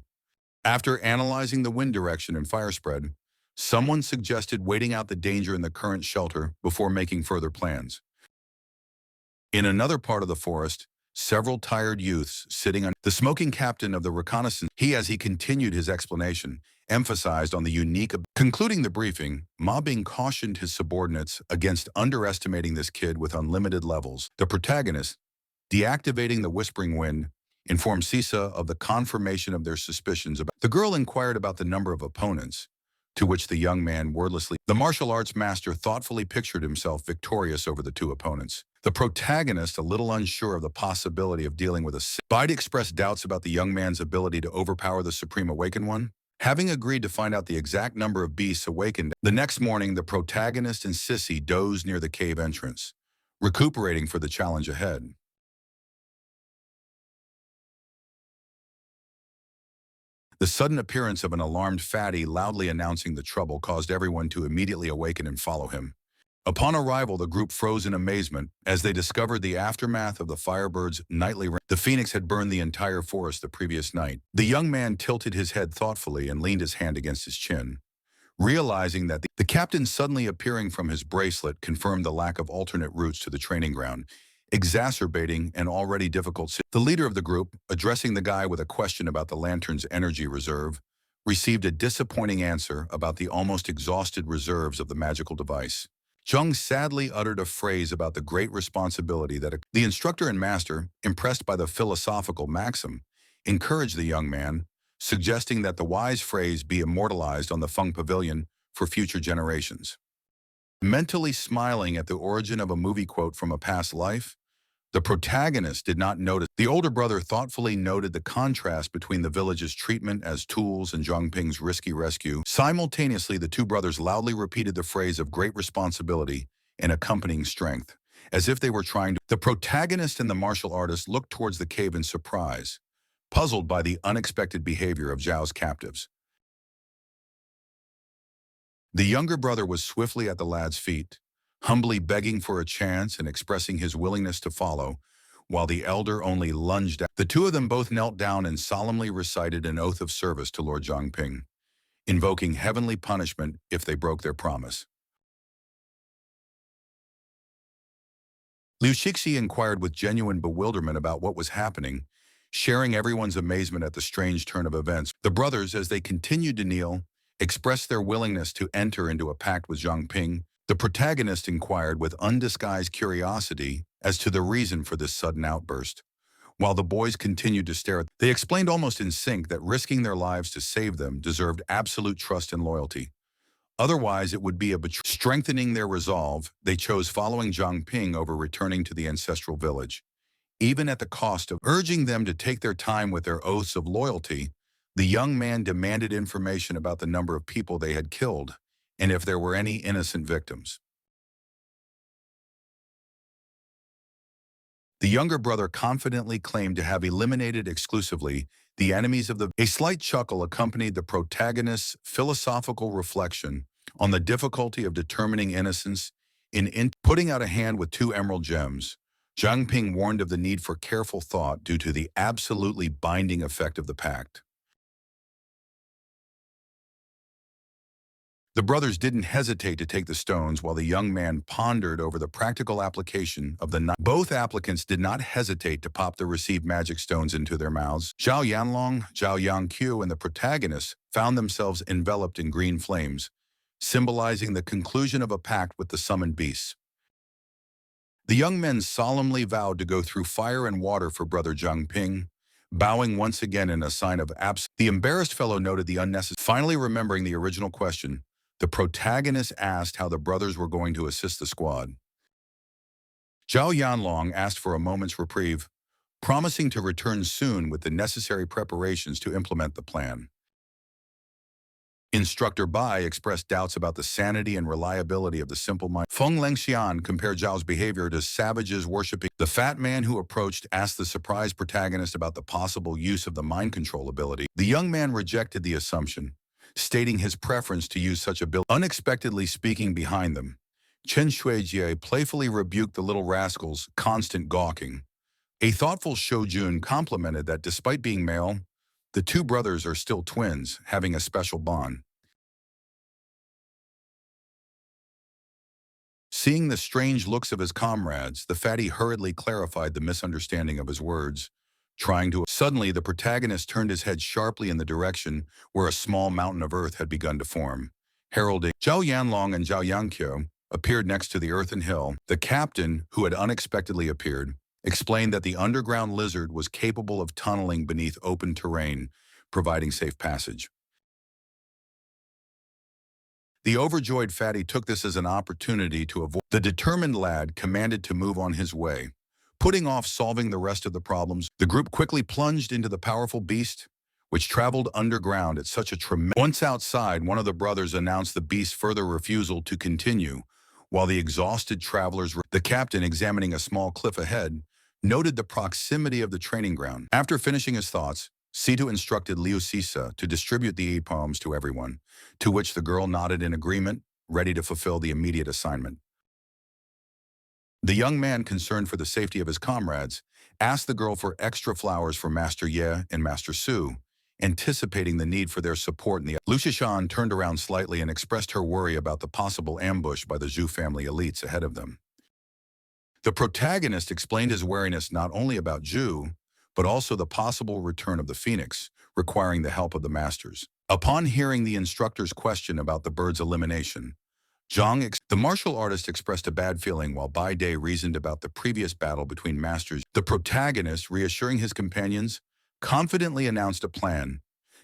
After analyzing the wind direction and fire spread, someone suggested waiting out the danger in the current shelter before making further plans. In another part of the forest, several tired youths sitting on the smoking captain of the reconnaissance. As he continued his explanation, emphasized on the unique. Concluding the briefing, Ma Bing cautioned his subordinates against underestimating this kid with unlimited levels. The protagonist, deactivating the whispering wind, informed Sisa of the confirmation of their suspicions. The girl inquired about the number of opponents, to which the young man wordlessly. The martial arts master thoughtfully pictured himself victorious over the two opponents. The protagonist, a little unsure of the possibility of dealing with Bide expressed doubts about the young man's ability to overpower the Supreme Awakened One. Having agreed to find out the exact number of beasts awakened, the next morning the protagonist and Sissy dozed near the cave entrance, recuperating for the challenge ahead. The sudden appearance of an alarmed fatty loudly announcing the trouble caused everyone to immediately awaken and follow him. Upon arrival, the group froze in amazement as they discovered the aftermath of the Firebird's nightly rain. The phoenix had burned the entire forest the previous night. The young man tilted his head thoughtfully and leaned his hand against his chin, realizing that the captain suddenly appearing from his bracelet confirmed the lack of alternate routes to the training ground, exacerbating an already difficult situation. The leader of the group, addressing the guy with a question about the lantern's energy reserve, received a disappointing answer about the almost exhausted reserves of the magical device. Zheng sadly uttered a phrase about the great responsibility that the instructor and master, impressed by the philosophical maxim, encouraged the young man, suggesting that the wise phrase be immortalized on the Feng Pavilion for future generations. Mentally smiling at the origin of a movie quote from a past life, the protagonist did not notice. The older brother thoughtfully noted the contrast between the village's treatment as tools and Zhangping's risky rescue. Simultaneously, the two brothers loudly repeated the phrase of great responsibility and accompanying strength, as if they were trying to. The protagonist and the martial artist looked towards the cave in surprise, puzzled by the unexpected behavior of Zhao's captives. The younger brother was swiftly at the lad's feet, humbly begging for a chance and expressing his willingness to follow, while the elder only lunged out. The two of them both knelt down and solemnly recited an oath of service to Lord Zhangping, invoking heavenly punishment if they broke their promise. Liu Shixi inquired with genuine bewilderment about what was happening, sharing everyone's amazement at the strange turn of events. The brothers, as they continued to kneel, expressed their willingness to enter into a pact with Zhangping. The protagonist inquired with undisguised curiosity as to the reason for this sudden outburst. While the boys continued to stare, they explained almost in sync that risking their lives to save them deserved absolute trust and loyalty. Otherwise, it would be a betrayal. Strengthening their resolve, they chose following Zhang Ping over returning to the ancestral village. Even at the cost of urging them to take their time with their oaths of loyalty, the young man demanded information about the number of people they had killed and if there were any innocent victims. The younger brother confidently claimed to have eliminated exclusively the enemies of the. A slight chuckle accompanied the protagonist's philosophical reflection on the difficulty of determining innocence in putting out a hand with two emerald gems. Zhang Ping warned of the need for careful thought due to the absolutely binding effect of the pact. The brothers didn't hesitate to take the stones while the young man pondered over the practical application of the knife. Both applicants did not hesitate to pop the received magic stones into their mouths. Zhao Yanlong, Zhao Yangqiu, and the protagonist found themselves enveloped in green flames, symbolizing the conclusion of a pact with the summoned beasts. The young men solemnly vowed to go through fire and water for brother Zhang Ping, bowing once again in a sign of absence. The embarrassed fellow noted the unnecessary. Finally remembering the original question, the protagonist asked how the brothers were going to assist the squad. Zhao Yanlong asked for a moment's reprieve, promising to return soon with the necessary preparations to implement the plan. Instructor Bai expressed doubts about the sanity and reliability of the simple mind. Feng Lengxian compared Zhao's behavior to savages worshipping. The fat man who approached asked the surprised protagonist about the possible use of the mind control ability. The young man rejected the assumption, stating his preference to use such ability. Unexpectedly speaking behind them, Chen Shuijie playfully rebuked the little rascal's constant gawking. A thoughtful Shoujun complimented that despite being male, the two brothers are still twins, having a special bond. Seeing the strange looks of his comrades, the fatty hurriedly clarified the misunderstanding of his words, trying to. Suddenly, the protagonist turned his head sharply in the direction where a small mountain of earth had begun to form, heralding. Zhao Yanlong and Zhao Yangqiu appeared next to the earthen hill. The captain, who had unexpectedly appeared, explained that the underground lizard was capable of tunneling beneath open terrain, providing safe passage. The overjoyed fatty took this as an opportunity to avoid. The determined lad commanded to move on his way. Putting off solving the rest of the problems, the group quickly plunged into the powerful beast, which traveled underground at such a tremendous. Once outside, one of the brothers announced the beast's further refusal to continue, while the exhausted travelers. The captain, examining a small cliff ahead, noted the proximity of the training ground. After finishing his thoughts, Sito instructed Liu Sisa to distribute the e-poems to everyone, to which the girl nodded in agreement, ready to fulfill the immediate assignment. The young man, concerned for the safety of his comrades, asked the girl for extra flowers for Master Ye and Master Su, anticipating the need for their support in the. Lu Shishan turned around slightly and expressed her worry about the possible ambush by the Zhu family elites ahead of them. The protagonist explained his wariness not only about Zhu, but also the possible return of the phoenix, requiring the help of the masters. Upon hearing the instructor's question about the bird's elimination, The martial artist expressed a bad feeling while Bai Dai reasoned about the previous battle between masters. The protagonist, reassuring his companions, confidently announced a plan,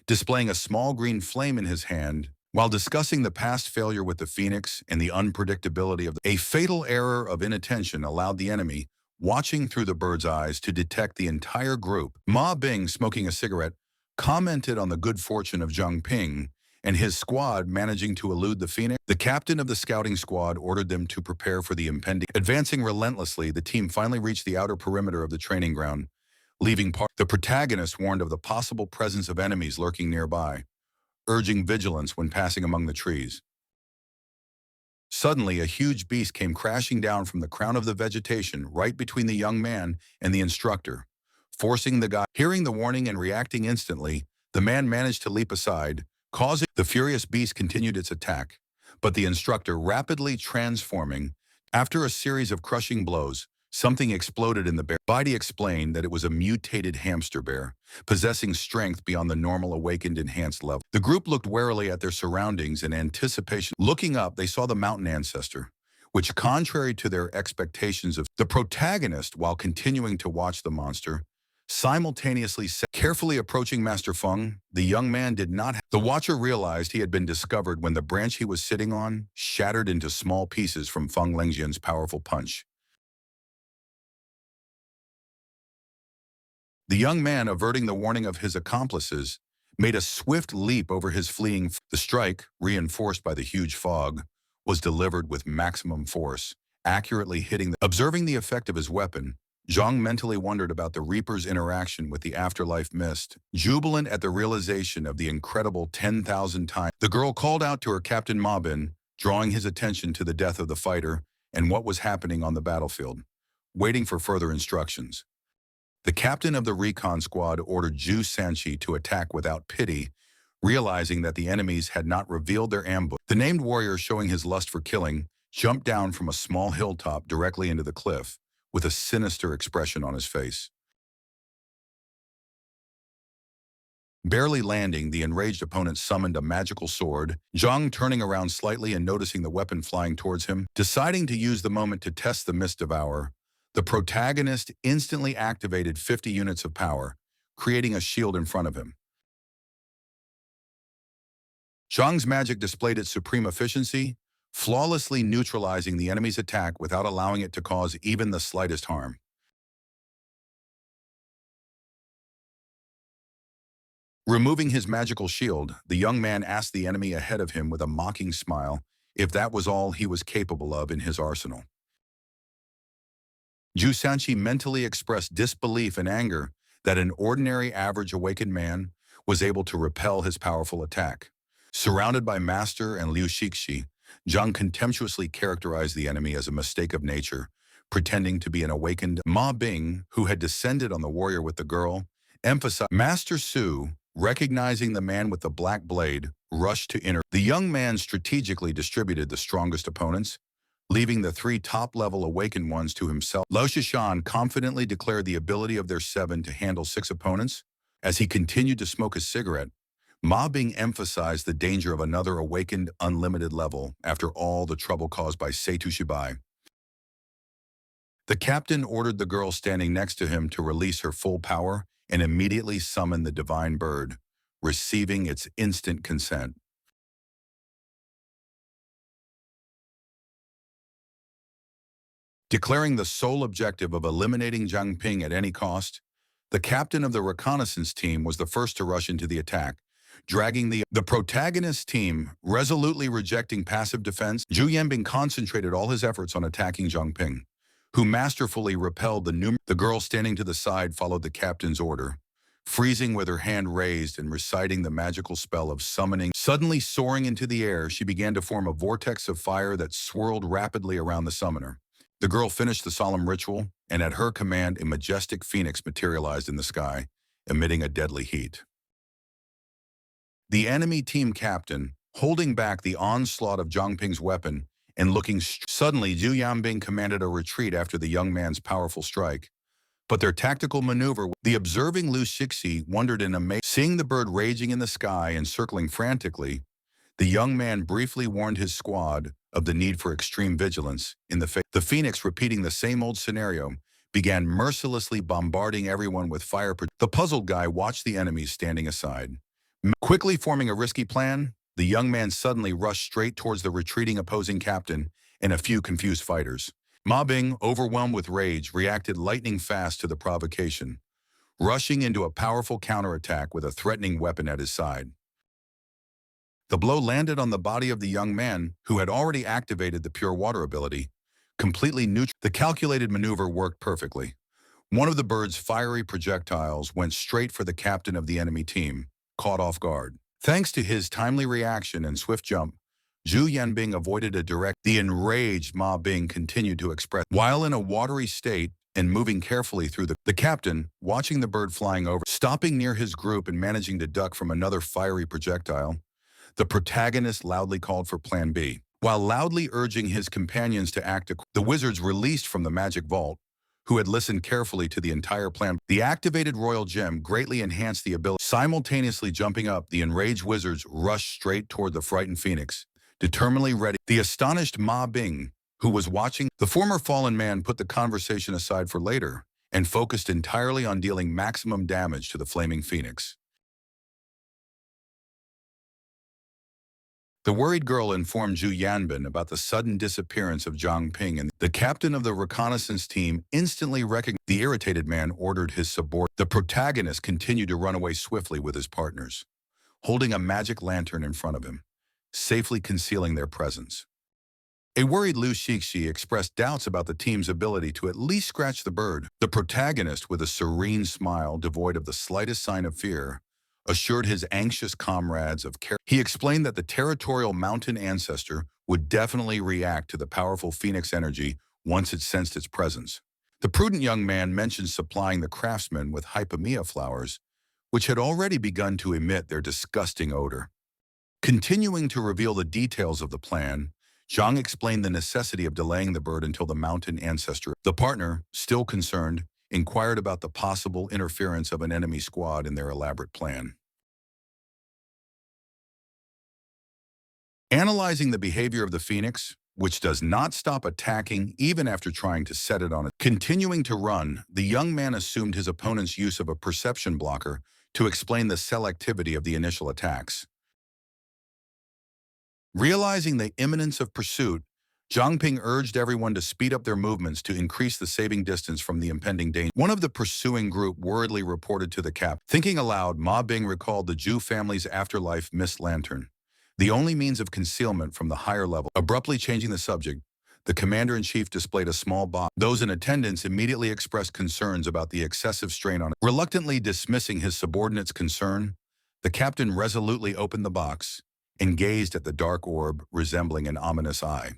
displaying a small green flame in his hand while discussing the past failure with the phoenix and the unpredictability of a fatal error of inattention allowed the enemy, watching through the bird's eyes, to detect the entire group. Ma Bing, smoking a cigarette, commented on the good fortune of Zhang Ping and his squad managing to elude the phoenix. The captain of the scouting squad ordered them to prepare for the impending. Advancing relentlessly, the team finally reached the outer perimeter of the training ground, leaving the protagonist warned of the possible presence of enemies lurking nearby, urging vigilance when passing among the trees. Suddenly, a huge beast came crashing down from the crown of the vegetation right between the young man and the instructor, forcing the guy. Hearing the warning and reacting instantly, the man managed to leap aside, causing the furious beast continued its attack, but the instructor rapidly transforming. After a series of crushing blows, something exploded in the bear. Bidey explained that it was a mutated hamster bear, possessing strength beyond the normal awakened enhanced level. The group looked warily at their surroundings in anticipation. Looking up, they saw the mountain ancestor, which, contrary to their expectations of the protagonist, while continuing to watch the monster, simultaneously said, carefully approaching Master Feng, the young man did not have. The watcher realized he had been discovered when the branch he was sitting on shattered into small pieces from Feng Lengjian's powerful punch. The young man, averting the warning of his accomplices, made a swift leap over his fleeing. The strike, reinforced by the huge fog, was delivered with maximum force, accurately hitting. Observing the effect of his weapon, Zhang mentally wondered about the Reaper's interaction with the afterlife mist, jubilant at the realization of the incredible 10,000 times. The girl called out to her captain Ma Bin, drawing his attention to the death of the fighter and what was happening on the battlefield, waiting for further instructions. The captain of the recon squad ordered Zhu Sanqi to attack without pity, realizing that the enemies had not revealed their ambush. The named warrior, showing his lust for killing, jumped down from a small hilltop directly into the cliff, with a sinister expression on his face. Barely landing, the enraged opponent summoned a magical sword. Zhang, turning around slightly and noticing the weapon flying towards him, deciding to use the moment to test the Mist Devourer, the protagonist instantly activated 50 units of power, creating a shield in front of him. Zhang's magic displayed its supreme efficiency, flawlessly neutralizing the enemy's attack without allowing it to cause even the slightest harm. Removing his magical shield, the young man asked the enemy ahead of him with a mocking smile if that was all he was capable of in his arsenal. Zhu Sanqi mentally expressed disbelief and anger that an ordinary average awakened man was able to repel his powerful attack. Surrounded by Master and Liu Shixi, Zhang contemptuously characterized the enemy as a mistake of nature, pretending to be an awakened. Ma Bing, who had descended on the warrior with the girl, emphasized. Master Su, recognizing the man with the black blade, rushed to enter. The young man strategically distributed the strongest opponents, leaving the 3 top-level awakened ones to himself. Lao Shishan confidently declared the ability of their 7 to handle 6 opponents. As he continued to smoke a cigarette, Ma Bing emphasized the danger of another awakened unlimited level after all the trouble caused by Seitu Shibai. The captain ordered the girl standing next to him to release her full power and immediately summon the divine bird, receiving its instant consent. Declaring the sole objective of eliminating Zhang Ping at any cost, the captain of the reconnaissance team was the first to rush into the attack, dragging the protagonist team, resolutely rejecting passive defense. Zhu Yanbing concentrated all his efforts on attacking Zhang Ping, who masterfully repelled the girl standing to the side followed the captain's order, freezing with her hand raised and reciting the magical spell of summoning. Suddenly soaring into the air, she began to form a vortex of fire that swirled rapidly around the summoner. The girl finished the solemn ritual, and at her command, a majestic phoenix materialized in the sky, emitting a deadly heat. The enemy team captain, holding back the onslaught of Zhang Ping's weapon and looking suddenly, Zhu Yanbing commanded a retreat after the young man's powerful strike. But their tactical maneuver, the observing Liu Shixi wondered in amazement. Seeing the bird raging in the sky and circling frantically, the young man briefly warned his squad, of the need for extreme vigilance in the face. The Phoenix, repeating the same old scenario, began mercilessly bombarding everyone with fire. The puzzled guy watched the enemies standing aside. Quickly forming a risky plan, the young man suddenly rushed straight towards the retreating opposing captain and a few confused fighters. Ma Bing, overwhelmed with rage, reacted lightning fast to the provocation, rushing into a powerful counterattack with a threatening weapon at his side. The blow landed on the body of the young man, who had already activated the pure water ability, completely neutral. The calculated maneuver worked perfectly. One of the bird's fiery projectiles went straight for the captain of the enemy team, caught off guard. Thanks to his timely reaction and swift jump, Zhu Yanbing avoided a direct. The enraged Ma Bing continued to express. While in a watery state and moving carefully through the captain, watching the bird flying over, stopping near his group and managing to duck from another fiery projectile, the protagonist loudly called for Plan B. While loudly urging his companions to act, the wizards released from the magic vault, who had listened carefully to the entire plan. The activated royal gem greatly enhanced the ability. Simultaneously jumping up, the enraged wizards rushed straight toward the frightened phoenix, determinedly ready. The astonished Ma Bing, who was watching, the former fallen man put the conversation aside for later and focused entirely on dealing maximum damage to the flaming phoenix. The worried girl informed Zhu Yanbin about the sudden disappearance of Zhang Ping, and the captain of the reconnaissance team instantly recognized. The irritated man ordered his subordinate. The protagonist continued to run away swiftly with his partners, holding a magic lantern in front of him, safely concealing their presence. A worried Lu Shixi expressed doubts about the team's ability to at least scratch the bird. The protagonist, with a serene smile devoid of the slightest sign of fear, assured his anxious comrades of care. He explained that the territorial mountain ancestor would definitely react to the powerful phoenix energy once it sensed its presence. The prudent young man mentioned supplying the craftsmen with hypomea flowers, which had already begun to emit their disgusting odor. Continuing to reveal the details of the plan, Zhang explained the necessity of delaying the bird until the mountain ancestor. The partner, still concerned, inquired about the possible interference of an enemy squad in their elaborate plan. Analyzing the behavior of the phoenix, which does not stop attacking even after trying to set it on it. Continuing to run, the young man assumed his opponent's use of a perception blocker to explain the selectivity of the initial attacks. Realizing the imminence of pursuit, Zhang Ping urged everyone to speed up their movements to increase the saving distance from the impending danger. One of the pursuing group worriedly reported to the captain. Thinking aloud, Ma Bing recalled the Zhu family's afterlife mist lantern, the only means of concealment from the higher level. Abruptly changing the subject, the commander-in-chief displayed a small box. Those in attendance immediately expressed concerns about the excessive strain on it. Reluctantly dismissing his subordinate's concern, the captain resolutely opened the box and gazed at the dark orb resembling an ominous eye.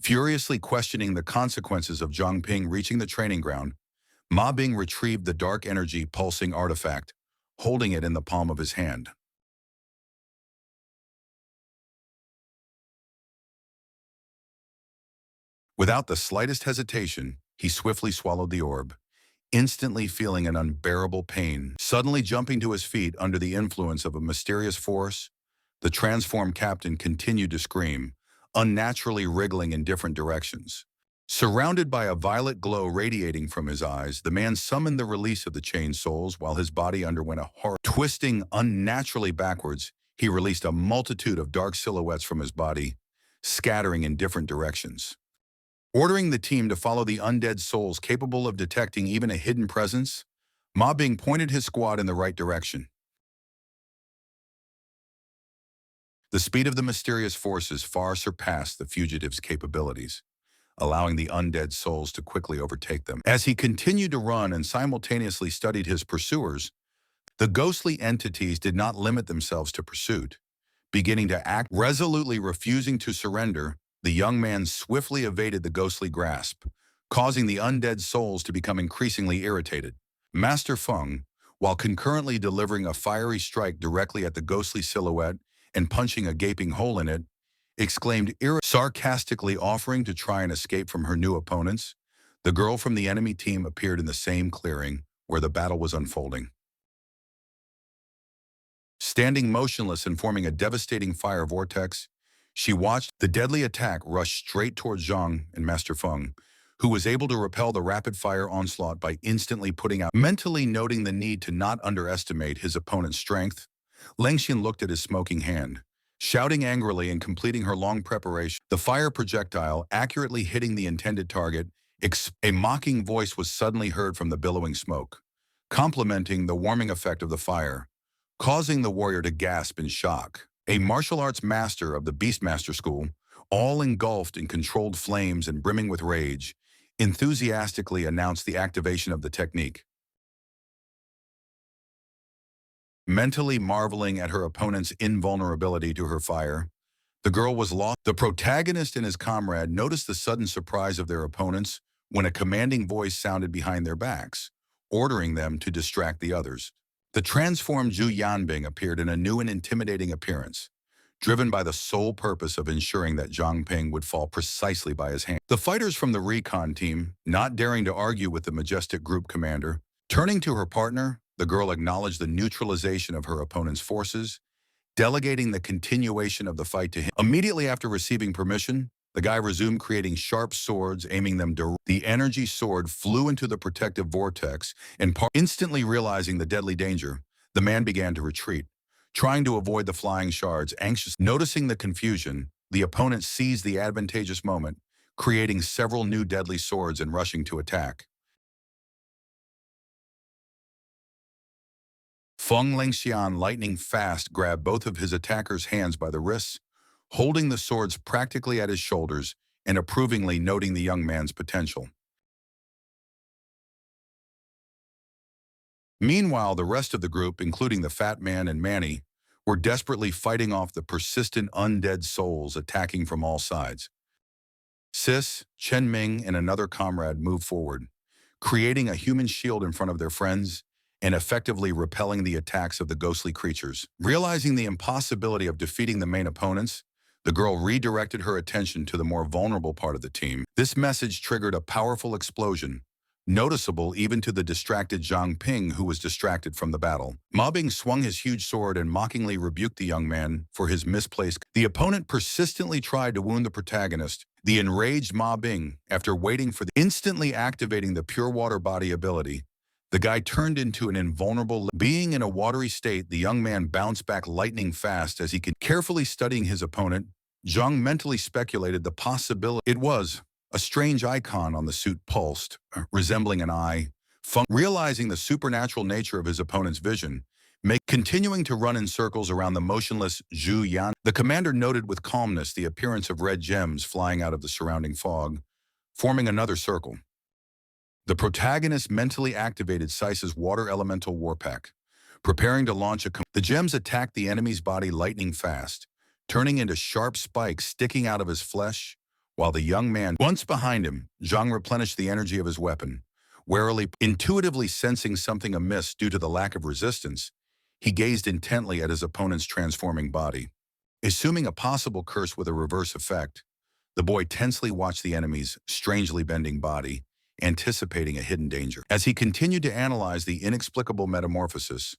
Furiously questioning the consequences of Zhang Ping reaching the training ground, Ma Bing retrieved the dark energy pulsing artifact, holding it in the palm of his hand. Without the slightest hesitation, he swiftly swallowed the orb, instantly feeling an unbearable pain. Suddenly jumping to his feet under the influence of a mysterious force, the transformed captain continued to scream, unnaturally wriggling in different directions. Surrounded by a violet glow radiating from his eyes, the man summoned the release of the chained souls while his body underwent a horror. Twisting unnaturally backwards, he released a multitude of dark silhouettes from his body, scattering in different directions. Ordering the team to follow the undead souls capable of detecting even a hidden presence, Ma Bing pointed his squad in the right direction. The speed of the mysterious forces far surpassed the fugitives' capabilities, allowing the undead souls to quickly overtake them. As he continued to run and simultaneously studied his pursuers, the ghostly entities did not limit themselves to pursuit. Beginning to act, resolutely refusing to surrender, the young man swiftly evaded the ghostly grasp, causing the undead souls to become increasingly irritated. Master Feng, while concurrently delivering a fiery strike directly at the ghostly silhouette and punching a gaping hole in it, exclaimed sarcastically, offering to try and escape from her new opponents. The girl from the enemy team appeared in the same clearing where the battle was unfolding. Standing motionless and forming a devastating fire vortex, she watched the deadly attack rush straight towards Zhang and Master Feng, who was able to repel the rapid-fire onslaught by instantly putting out. Mentally noting the need to not underestimate his opponent's strength, Lengxian looked at his smoking hand, shouting angrily and completing her long preparation. The fire projectile accurately hitting the intended target, a mocking voice was suddenly heard from the billowing smoke, complementing the warming effect of the fire, causing the warrior to gasp in shock. A martial arts master of the Beastmaster school, all engulfed in controlled flames and brimming with rage, enthusiastically announced the activation of the technique. Mentally marveling at her opponent's invulnerability to her fire, the girl was lost. The protagonist and his comrade noticed the sudden surprise of their opponents when a commanding voice sounded behind their backs, ordering them to distract the others. The transformed Zhu Yanbing appeared in a new and intimidating appearance, driven by the sole purpose of ensuring that Zhang Ping would fall precisely by his hand. The fighters from the recon team, not daring to argue with the majestic group commander, turning to her partner, the girl acknowledged the neutralization of her opponent's forces, delegating the continuation of the fight to him. Immediately after receiving permission, the guy resumed creating sharp swords, aiming them directly. The energy sword flew into the protective vortex, and instantly realizing the deadly danger, the man began to retreat, trying to avoid the flying shards. Noticing the confusion, the opponent seized the advantageous moment, creating several new deadly swords and rushing to attack. Feng Lengxian lightning fast grabbed both of his attacker's hands by the wrists, holding the swords practically at his shoulders and approvingly noting the young man's potential. Meanwhile, the rest of the group, including the fat man and Manny, were desperately fighting off the persistent undead souls attacking from all sides. Sis, Chen Ming, and another comrade moved forward, creating a human shield in front of their friends and effectively repelling the attacks of the ghostly creatures. Realizing the impossibility of defeating the main opponents, the girl redirected her attention to the more vulnerable part of the team. This message triggered a powerful explosion, noticeable even to the distracted Zhang Ping, who was distracted from the battle. Ma Bing swung his huge sword and mockingly rebuked the young man for his misplaced. The opponent persistently tried to wound the protagonist. The enraged Ma Bing, after waiting for instantly activating the pure water body ability, the guy turned into an invulnerable. Being in a watery state, the young man bounced back lightning fast as he could. Carefully studying his opponent, Zhang mentally speculated the possibility. It was a strange icon on the suit pulsed, resembling an eye. Realizing the supernatural nature of his opponent's vision, continuing to run in circles around the motionless Zhu Yan, the commander noted with calmness the appearance of red gems flying out of the surrounding fog, forming another circle. The protagonist mentally activated Saisa's water elemental warpack, preparing to launch the gems attacked the enemy's body lightning fast, turning into sharp spikes sticking out of his flesh, while the young man, once behind him, Zhang replenished the energy of his weapon. Warily, intuitively sensing something amiss due to the lack of resistance, he gazed intently at his opponent's transforming body. Assuming a possible curse with a reverse effect, the boy tensely watched the enemy's strangely bending body, anticipating a hidden danger. As he continued to analyze the inexplicable metamorphosis,